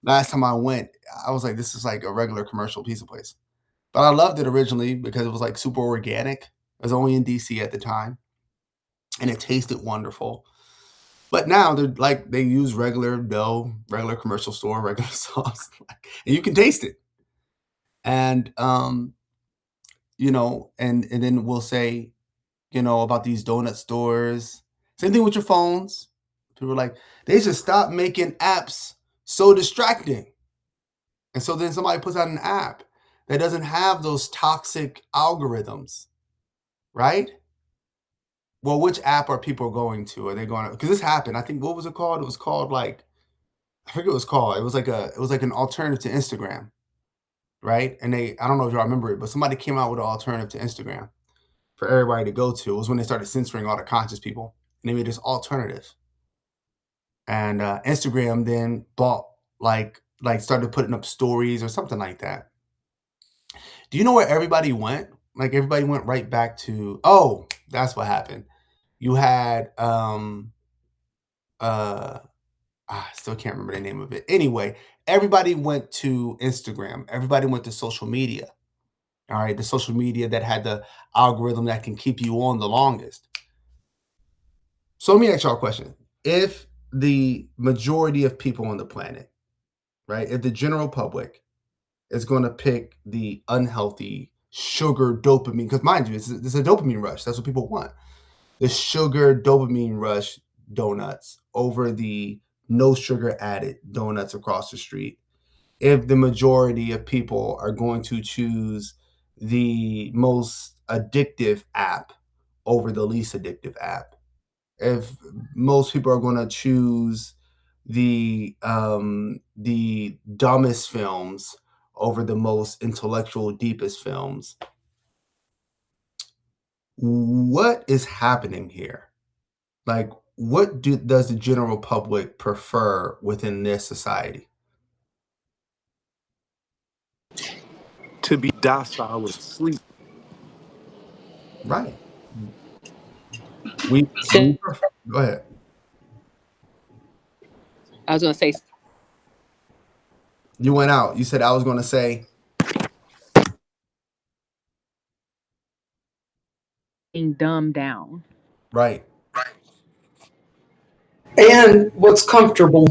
Last time I went, I was like, this is a regular commercial pizza place. But I loved it originally because it was super organic. It was only in DC at the time. And it tasted wonderful. But now they use regular dough, regular commercial store, regular sauce. And you can taste it. And and then we'll say, about these donut stores. Same thing with your phones. People are they should stop making apps so distracting. And so then somebody puts out an app that doesn't have those toxic algorithms, right? Well, which app are people going to? Are they going to? Because this happened. I think, what was it called? It was called I forget what it was called. It was like an alternative to Instagram, right? And I don't know if y'all remember it, but somebody came out with an alternative to Instagram for everybody to go to. It was when they started censoring all the conscious people, and they made this alternative. And Instagram then bought started putting up stories or something like that. Do you know where everybody went? Everybody went right back to, oh, that's what happened. You had I still can't remember the name of it. Anyway, everybody went to Instagram. Everybody went to social media. All right, the social media that had the algorithm that can keep you on the longest. So let me ask y'all a question. If the majority of people on the planet, right, if the general public is going to pick the unhealthy sugar dopamine, because mind you, it's a dopamine rush. That's what people want. The sugar dopamine rush donuts over the no sugar added donuts across the street. If the majority of people are going to choose the most addictive app over the least addictive app, if most people are going to choose the dumbest films over the most intellectual, deepest films, what is happening here? What does the general public prefer within this society? To be docile and sleep. Right. We prefer, go ahead. I was going to say, You went out. You said I was going to say. Being dumbed down. Right. And what's comfortable.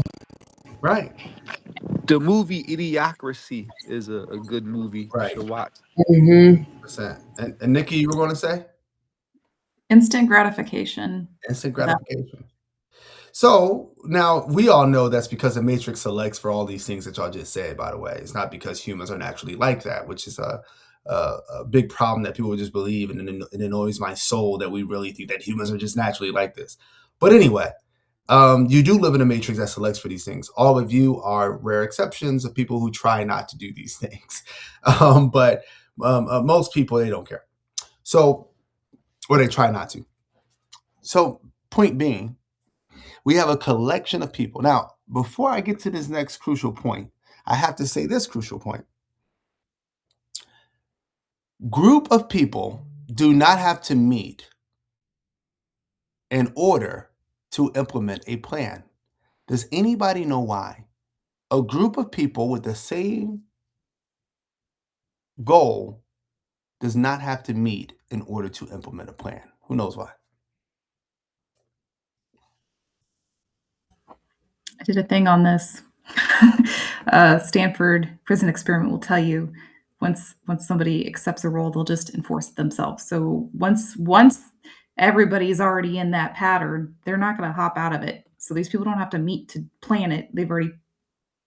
Right. The movie Idiocracy is a good movie Right. to watch. Mm-hmm. And Nikki, you were going to say? Instant gratification. Instant gratification. So now we all know that's because the Matrix selects for all these things that y'all just said, by the way. It's not because humans are naturally like that, which is a big problem that people just believe, and it annoys my soul that we really think that humans are just naturally like this. But anyway, you do live in a matrix that selects for these things. All of you are rare exceptions of people who try not to do these things. But most people, they don't care. So or they try not to. So, point being, we have a collection of people. Now, before I get to this next crucial point, I have to say this crucial point. Group of people do not have to meet in order to implement a plan. Does anybody know why? A group of people with the same goal does not have to meet in order to implement a plan. Who knows why? I did a thing on this. Stanford prison experiment will tell you once somebody accepts a role, they'll just enforce it themselves. So once everybody's already in that pattern, they're not going to hop out of it. So these people don't have to meet to plan it. They've already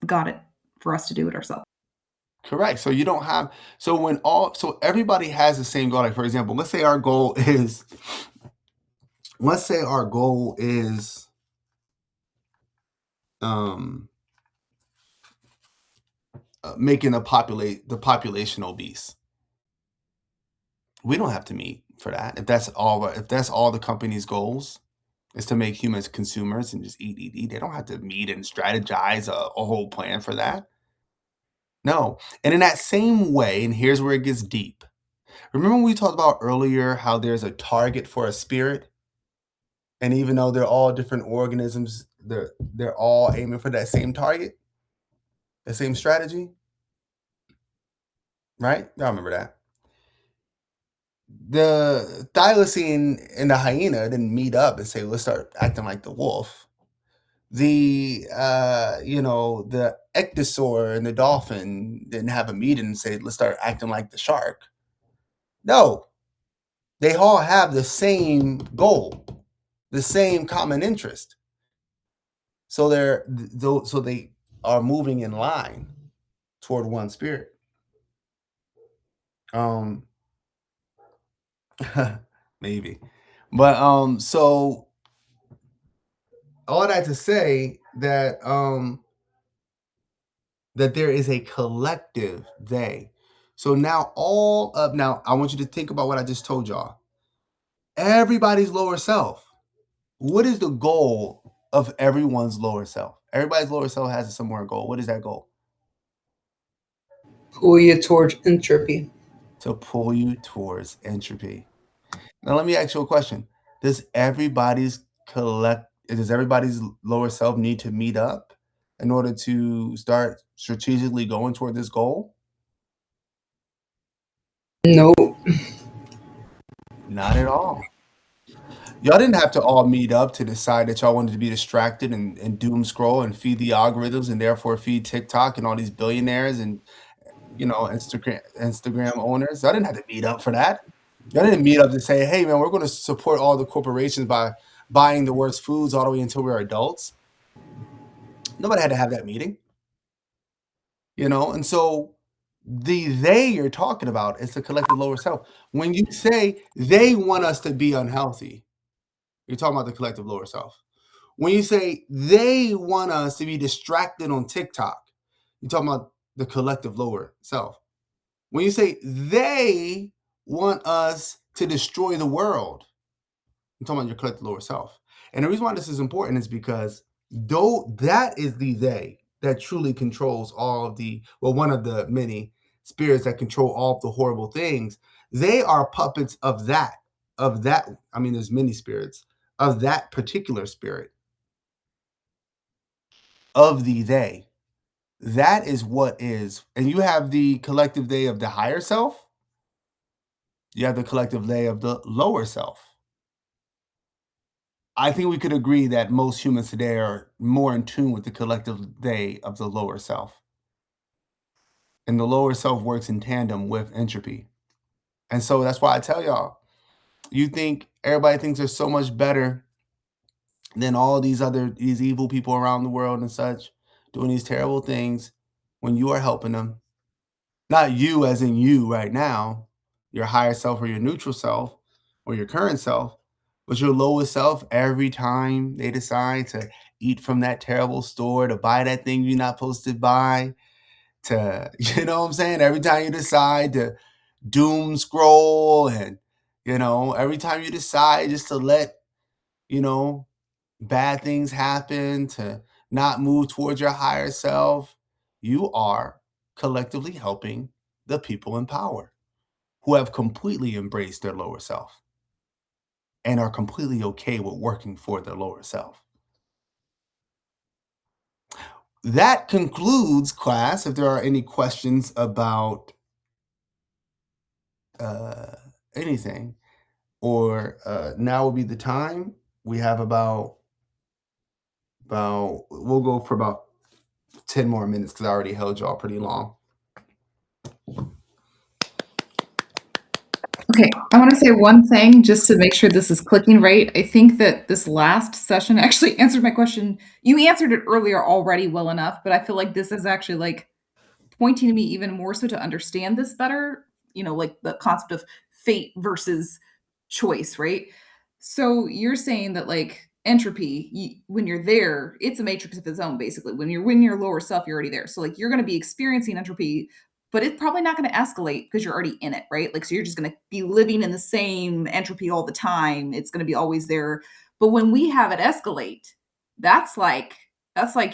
got it for us to do it ourselves. Correct. So you don't have so everybody has the same goal. Like, for example, let's say our goal is making the population obese. We don't have to meet for that. If that's all the company's goals is to make humans consumers and just eat. They don't have to meet and strategize a whole plan for that. No. And in that same way, and here's where it gets deep. Remember when we talked about earlier how there's a target for a spirit? And even though they're all different organisms, they're all aiming for that same target, the same strategy. Right? Y'all remember that. The thylacine and the hyena didn't meet up and say, let's start acting like the wolf. The ichthyosaur and the dolphin didn't have a meeting and say, let's start acting like the shark. No, they all have the same goal, the same common interest. So they are moving in line toward one spirit. Maybe, but so all that to say that that there is a collective they. So now I want you to think about what I just told y'all. Everybody's lower self. What is the goal of everyone's lower self? Everybody's lower self has a similar goal. What is that goal? Pull you towards entropy. To pull you towards entropy. Now let me ask you a question. Does everybody's lower self need to meet up in order to start strategically going toward this goal? No. Not at all. Y'all didn't have to all meet up to decide that y'all wanted to be distracted and doom scroll and feed the algorithms and therefore feed TikTok and all these billionaires and Instagram owners. Y'all didn't have to meet up for that. Y'all didn't meet up to say, hey man, we're going to support all the corporations by buying the worst foods all the way until we're adults. Nobody had to have that meeting. And so they you're talking about is the collective lower self. When you say they want us to be unhealthy, you're talking about the collective lower self. When you say they want us to be distracted on TikTok, you're talking about the collective lower self. When you say they want us to destroy the world, you're talking about your collective lower self. And the reason why this is important is because though that is the they that truly controls all of one of the many spirits that control all of the horrible things, they are puppets of that. I mean, there's many spirits of that particular spirit of the they. That is what is. And you have the collective they of the higher self. You have the collective they of the lower self. I think we could agree that most humans today are more in tune with the collective they of the lower self. And the lower self works in tandem with entropy. And so that's why I tell y'all, everybody thinks they're so much better than all these evil people around the world and such, doing these terrible things when you are helping them. Not you as in you right now, your higher self or your neutral self or your current self, but your lowest self every time they decide to eat from that terrible store, to buy that thing you're not supposed to buy, to, you know what I'm saying? Every time you decide to doom scroll and, Every time you decide just to let, bad things happen, to not move towards your higher self, you are collectively helping the people in power who have completely embraced their lower self and are completely okay with working for their lower self. That concludes class. If there are any questions about anything, or now would be the time. We have about we'll go for about 10 more minutes because I already held y'all pretty long. Okay, I want to say one thing just to make sure this is clicking right. I think that this last session actually answered my question. You answered it earlier already well enough, but I feel like this is actually like pointing to me even more so to understand this better, like the concept of fate versus choice, right? So you're saying that like entropy, when you're there, it's a matrix of its own, basically. When you're in your lower self, you're already there. So like you're going to be experiencing entropy, but it's probably not going to escalate because you're already in it, right? Like, so you're just going to be living in the same entropy all the time. It's going to be always there. But when we have it escalate, that's like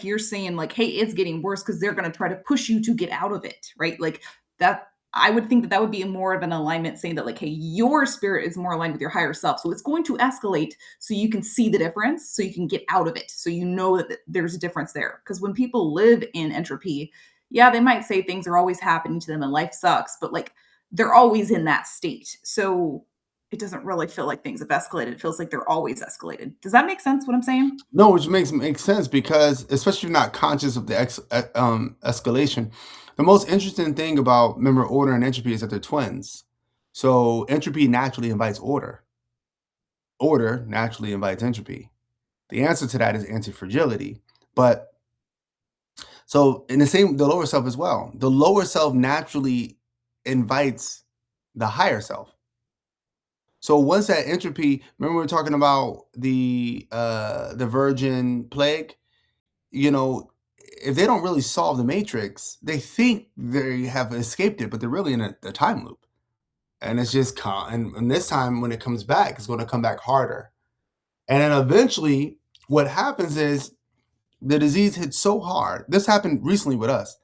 you're saying like, hey, it's getting worse because they're going to try to push you to get out of it, right? Like that, I would think that would be more of an alignment saying that like, hey, your spirit is more aligned with your higher self. So it's going to escalate so you can see the difference, so you can get out of it. So you know that there's a difference there. Because when people live in entropy, yeah, they might say things are always happening to them and life sucks, but like they're always in that state. So it doesn't really feel like things have escalated. It feels like they're always escalated. Does that make sense what I'm saying? No, which makes sense because especially if you're not conscious of the escalation. The most interesting thing about, remember, order and entropy is that they're twins. So entropy naturally invites order. Order naturally invites entropy. The answer to that is anti-fragility. But so in the lower self as well. The lower self naturally invites the higher self. So once that entropy, remember we were talking about the virgin plague, if they don't really solve the matrix, they think they have escaped it, but they're really in a time loop. And it's just and this time when it comes back, it's going to come back harder. And then eventually what happens is the disease hits so hard. This happened recently with us.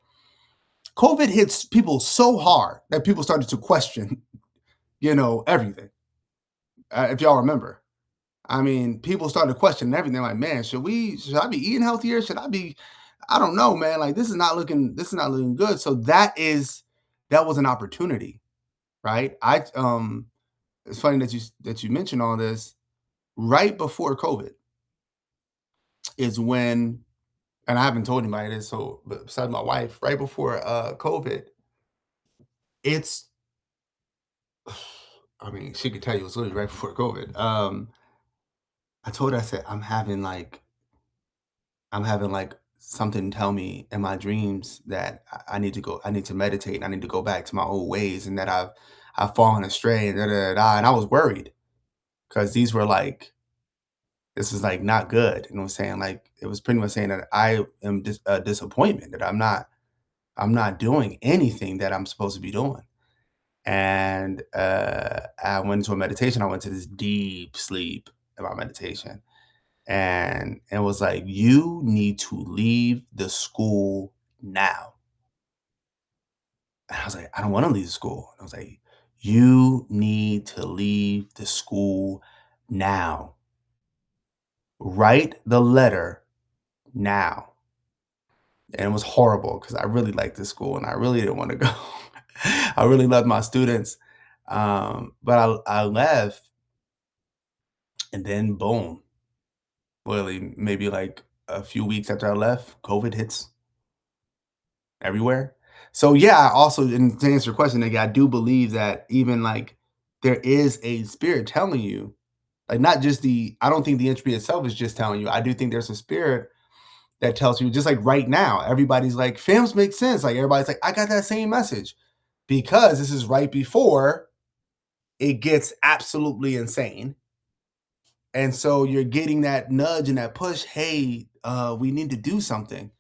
COVID hits people so hard that people started to question, everything. If y'all remember, I mean, people started questioning everything. Like, man, should I be eating healthier? I don't know, man. Like, this is not looking good. So that was an opportunity, right? It's funny that you mentioned all this. Right before COVID is when, and I haven't told anybody this, but besides my wife, right before COVID, I mean, she could tell you it was literally right before COVID. I told her, I said, I'm having like something tell me in my dreams that I need to meditate, and I need to go back to my old ways, and that I've fallen astray, and and I was worried because this is like not good. You know what I'm saying? Like, it was pretty much saying that I am a disappointment, that I'm not doing anything that I'm supposed to be doing. And I went into a meditation. I went to this deep sleep in my meditation. And it was like, you need to leave the school now. And I was like, I don't want to leave the school. And I was like, you need to leave the school now. Write the letter now. And it was horrible because I really liked this school and I really didn't want to go. I really loved my students. But I left, and then boom, literally maybe like a few weeks after I left, COVID hits everywhere. So yeah, I also, and to answer your question, like, I do believe that even like there is a spirit telling you, like, not just I don't think the entropy itself is just telling you. I do think there's a spirit that tells you, just like right now, everybody's like, films make sense. Like, everybody's like, I got that same message, because this is right before it gets absolutely insane. And so you're getting that nudge and that push. Hey, we need to do something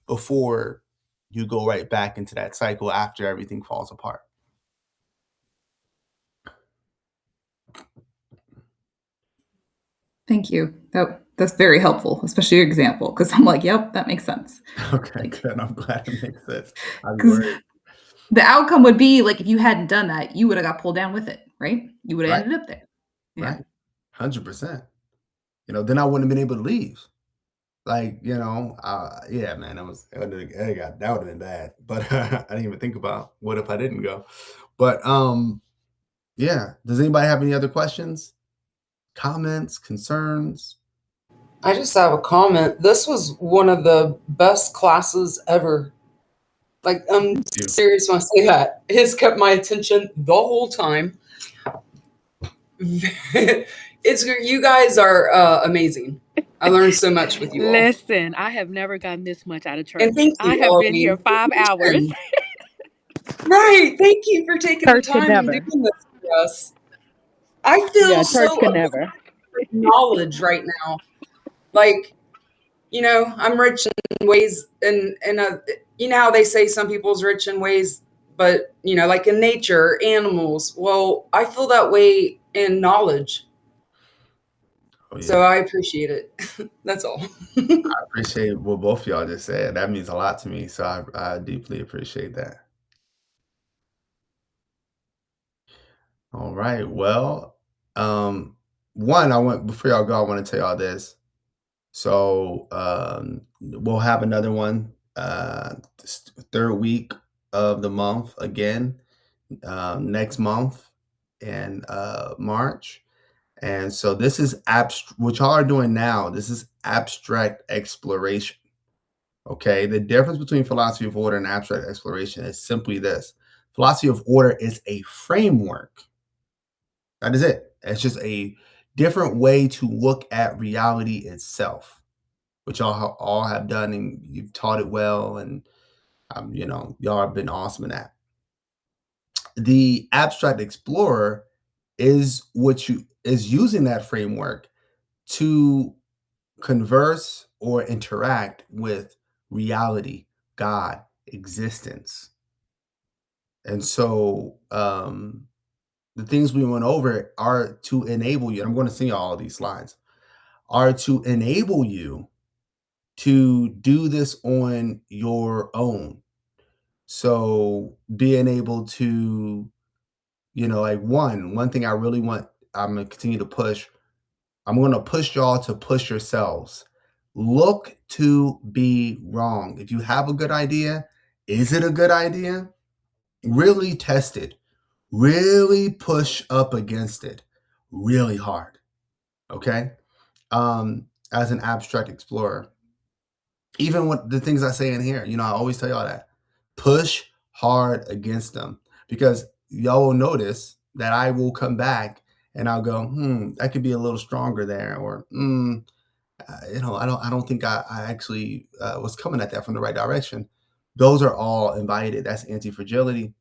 before you go right back into that cycle after everything falls apart. Thank you. That's very helpful, especially your example, because I'm like, yep, that makes sense. Okay, Like, good. I'm glad it makes sense. I was because worried. the outcome would be like if you hadn't done that, you would have got pulled down with it, right? You would have Right, ended up there. Yeah. right. 100%. Then I wouldn't have been able to leave. Like, yeah, man, that would have been bad. But I didn't even think about what if I didn't go. But yeah. Does anybody have any other questions, comments, concerns? I just have a comment. This was one of the best classes ever. Like, I'm Thank you. serious when I say that. It's kept my attention the whole time. You guys are amazing. I learned so much with you all. Listen, I have never gotten this much out of And church. thank I you, have been here Arlene, for 5 hours. teaching. Right. Thank you for taking the Church could time and never. doing this for us. I Yeah, feel church so could never. with knowledge right now. Like, I'm rich in ways, and you know how they say some people's rich in ways, but like in nature, animals. Well, I feel that way in knowledge. Oh, So yeah. I appreciate it. That's all. I appreciate what both of y'all just said. That means a lot to me. So I deeply appreciate that. All right. Well, before y'all go, I want to tell y'all this. So we'll have another one this third week of the month again next month in March. And so this is what y'all are doing now. This is abstract exploration. Okay. The difference between philosophy of order and abstract exploration is simply this. Philosophy of order is a framework. That is it. It's just a different way to look at reality itself, which y'all all have done, and you've taught it well, and y'all have been awesome in that. The abstract explorer is using that framework to converse or interact with reality, God, existence. And so the things we went over are to enable you. I'm going to send you all of these slides. Are to enable you to do this on your own. So being able to, like one thing I really want, I'm going to continue to push. I'm going to push y'all to push yourselves. Look to be wrong. If you have a good idea, is it a good idea? Really test it. Really push up against it really hard. Okay? As an abstract explorer. Even with the things I say in here, I always tell y'all that. Push hard against them, because y'all will notice that I will come back and I'll go, that could be a little stronger there, or I don't think I actually was coming at that from the right direction. Those are all invited. That's anti-fragility.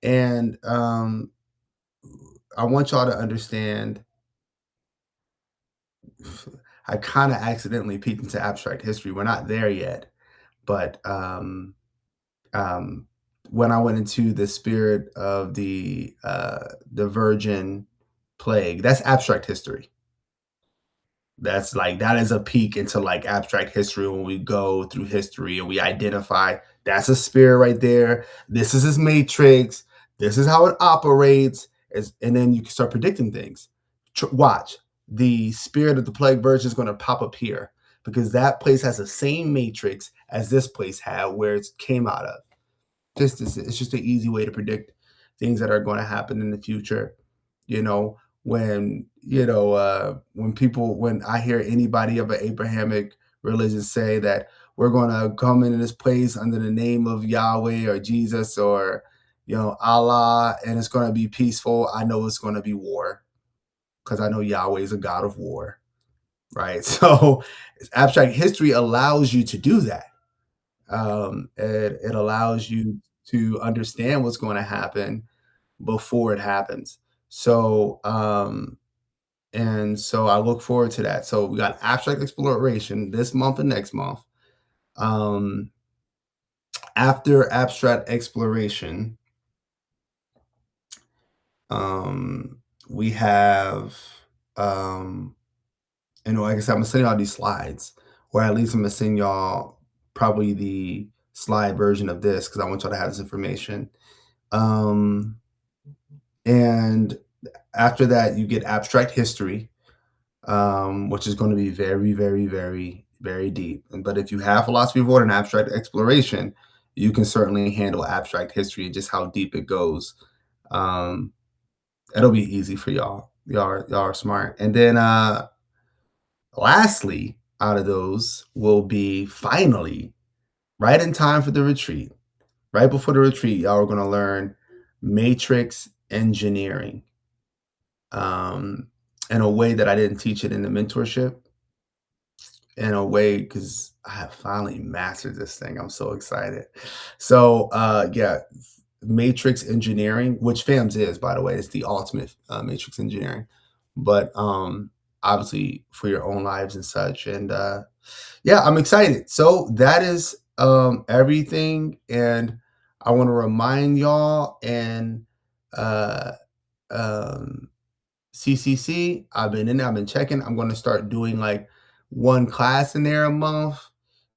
And I want y'all to understand, I kind of accidentally peeked into abstract history. We're not there yet, but when I went into the spirit of the virgin plague, that's abstract history. That is a peek into abstract history when we go through history and we identify that's a spirit right there. This is his matrix. This is how it operates. And then you can start predicting things. Watch. The spirit of the plague virgin is going to pop up here because that place has the same matrix as this place had where it came out of. It's just an easy way to predict things that are going to happen in the future. When I hear anybody of an Abrahamic religion say that we're going to come into this place under the name of Yahweh or Jesus or Allah, and it's going to be peaceful, I know it's going to be war, because I know Yahweh is a God of war, right? So abstract history allows you to do that. It allows you to understand what's going to happen before it happens. So and so I look forward to that. So we got abstract exploration this month and next month. After abstract exploration, we have And like I said, I'm gonna send y'all these slides, or at least I'm gonna send y'all probably the slide version of this because I want y'all to have this information. And after that, you get abstract history, which is going to be very, very, very, very deep. But if you have philosophy of order and abstract exploration, you can certainly handle abstract history and just how deep it goes. It'll be easy for y'all. Y'all are smart. And then lastly, out of those will be finally right in time for the retreat. Right before the retreat, y'all are going to learn matrix engineering in a way that I didn't teach it in the mentorship. In a way, because I have finally mastered this thing. I'm so excited. So yeah, matrix engineering, which FAMS is, by the way, it's the ultimate matrix engineering. But obviously for your own lives and such. And yeah, I'm excited. So that is everything. And I want to remind y'all and CCC, I've been in there, I've been checking. I'm going to start doing like one class in there a month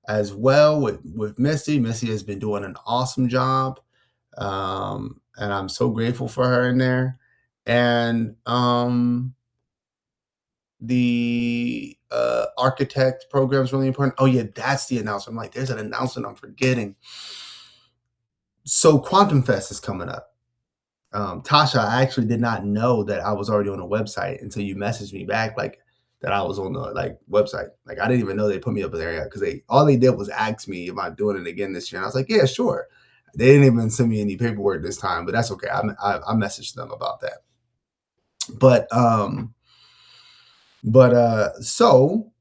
as well with Missy. Missy has been doing an awesome job. And I'm so grateful for her in there. And the architect program is really important. Oh yeah, that's the announcement. I'm like, there's an announcement I'm forgetting. So Quantum Fest is coming up. Tasha, I actually did not know that I was already on a website until you messaged me back, like that I was on the website. Like I didn't even know they put me up there yet because all they did was ask me if I'm doing it again this year, and I was like, yeah, sure. They didn't even send me any paperwork this time, but that's okay. I messaged them about that. So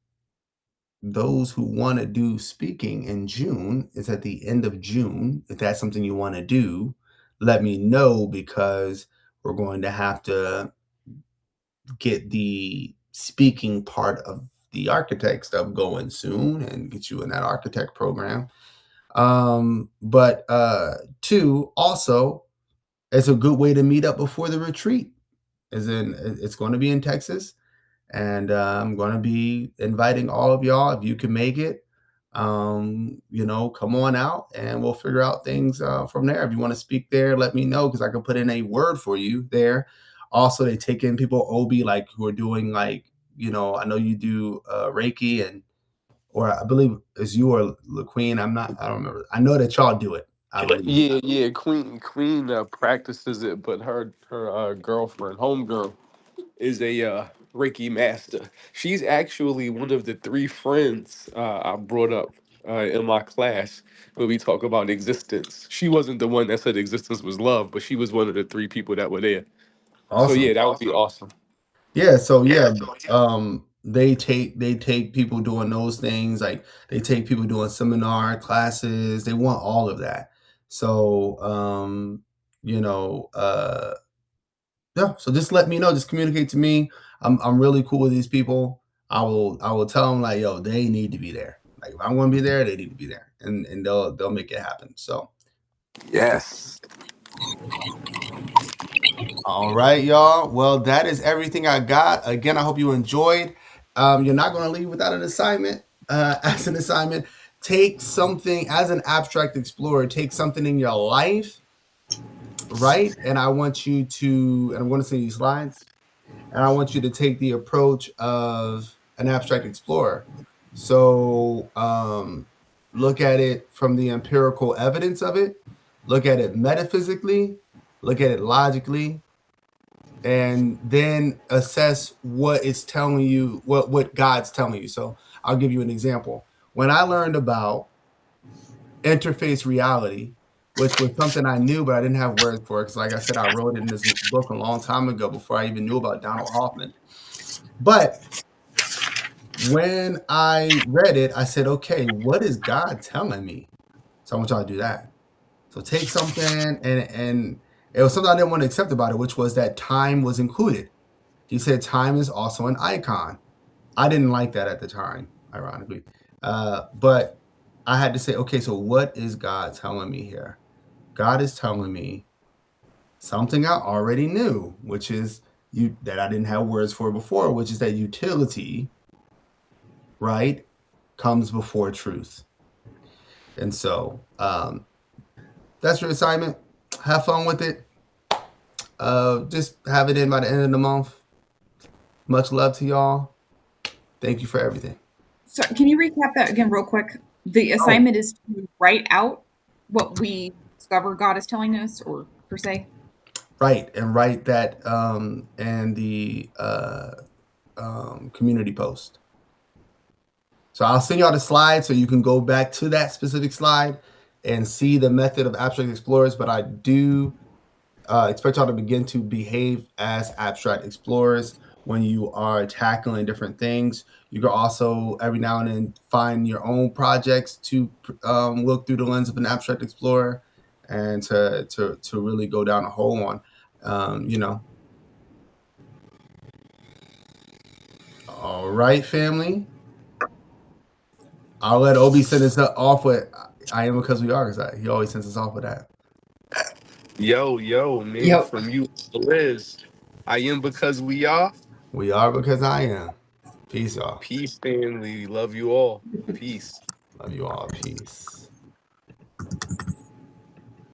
those who want to do speaking in June, it's at the end of June. If that's something you want to do, let me know because we're going to have to get the speaking part of the architect stuff going soon and get you in that architect program. But two, also, it's a good way to meet up before the retreat. As in, it's going to be in Texas. And I'm going to be inviting all of y'all, if you can make it, come on out and we'll figure out things from there. If you want to speak there, let me know because I can put in a word for you there. Also, they take in people, OB, like who are doing I know you do Reiki or I believe it's you or LaQueen. I don't remember. I know that y'all do it. I believe. Yeah. Queen practices it, but her girlfriend, homegirl, is a Reiki master. She's actually one of the three friends I brought up in my class when we talk about existence. She wasn't the one that said existence was love, but she was one of the three people that were there. So Awesome. yeah, that would be awesome. Yeah, so they take people doing those things, like they take people doing seminar classes, they want all of that. So yeah, so just let me know, just communicate to me. I'm really cool with these people. I will tell them like, yo, they need to be there. Like if I'm gonna be there, they need to be there. And they'll make it happen. So Yes. all right, y'all. Well, that is everything I got. Again, I hope you enjoyed. You're not going to leave without an assignment. As an assignment, take something as an abstract explorer. Take something in your life, right? And I want you to, and I'm going to send you slides. And I want you to take the approach of an abstract explorer. So look at it from the empirical evidence of it. Look at it metaphysically. Look at it logically. And then assess what it's telling you, what God's telling you. So I'll give you an example. When I learned about interface reality, which was something I knew, but I didn't have words for it, because like I said, I wrote it in this book a long time ago before I even knew about Donald Hoffman. But when I read it, I said, okay, what is God telling me? So I want y'all to do that. So take something, and it was something I didn't want to accept about it, which was that time was included. He said time is also an icon. I didn't like that at the time, ironically. But I had to say, okay, so what is God telling me here? God is telling me something I already knew, which is that I didn't have words for before, which is that utility right, comes before truth. And so that's your assignment. Have fun with it. Just have it in by the end of the month. Much love to y'all. Thank you for everything. So can you recap that again real quick? The assignment is to write out what we discover God is telling us, or per se? Right, and write that and the community post. So I'll send y'all the slide so you can go back to that specific slide and see the method of abstract explorers. But I do expect y'all to begin to behave as abstract explorers when you are tackling different things. You can also every now and then find your own projects to look through the lens of an abstract explorer and to really go down a hole on, you know. All right, family. I'll let Obi send us off with I am because we are, because he always sends us off with that. Yo, man, from you, Liz. I am because we are. We are because I am. Peace, y'all. Peace, family. Love you all. Peace. Love you all. Peace.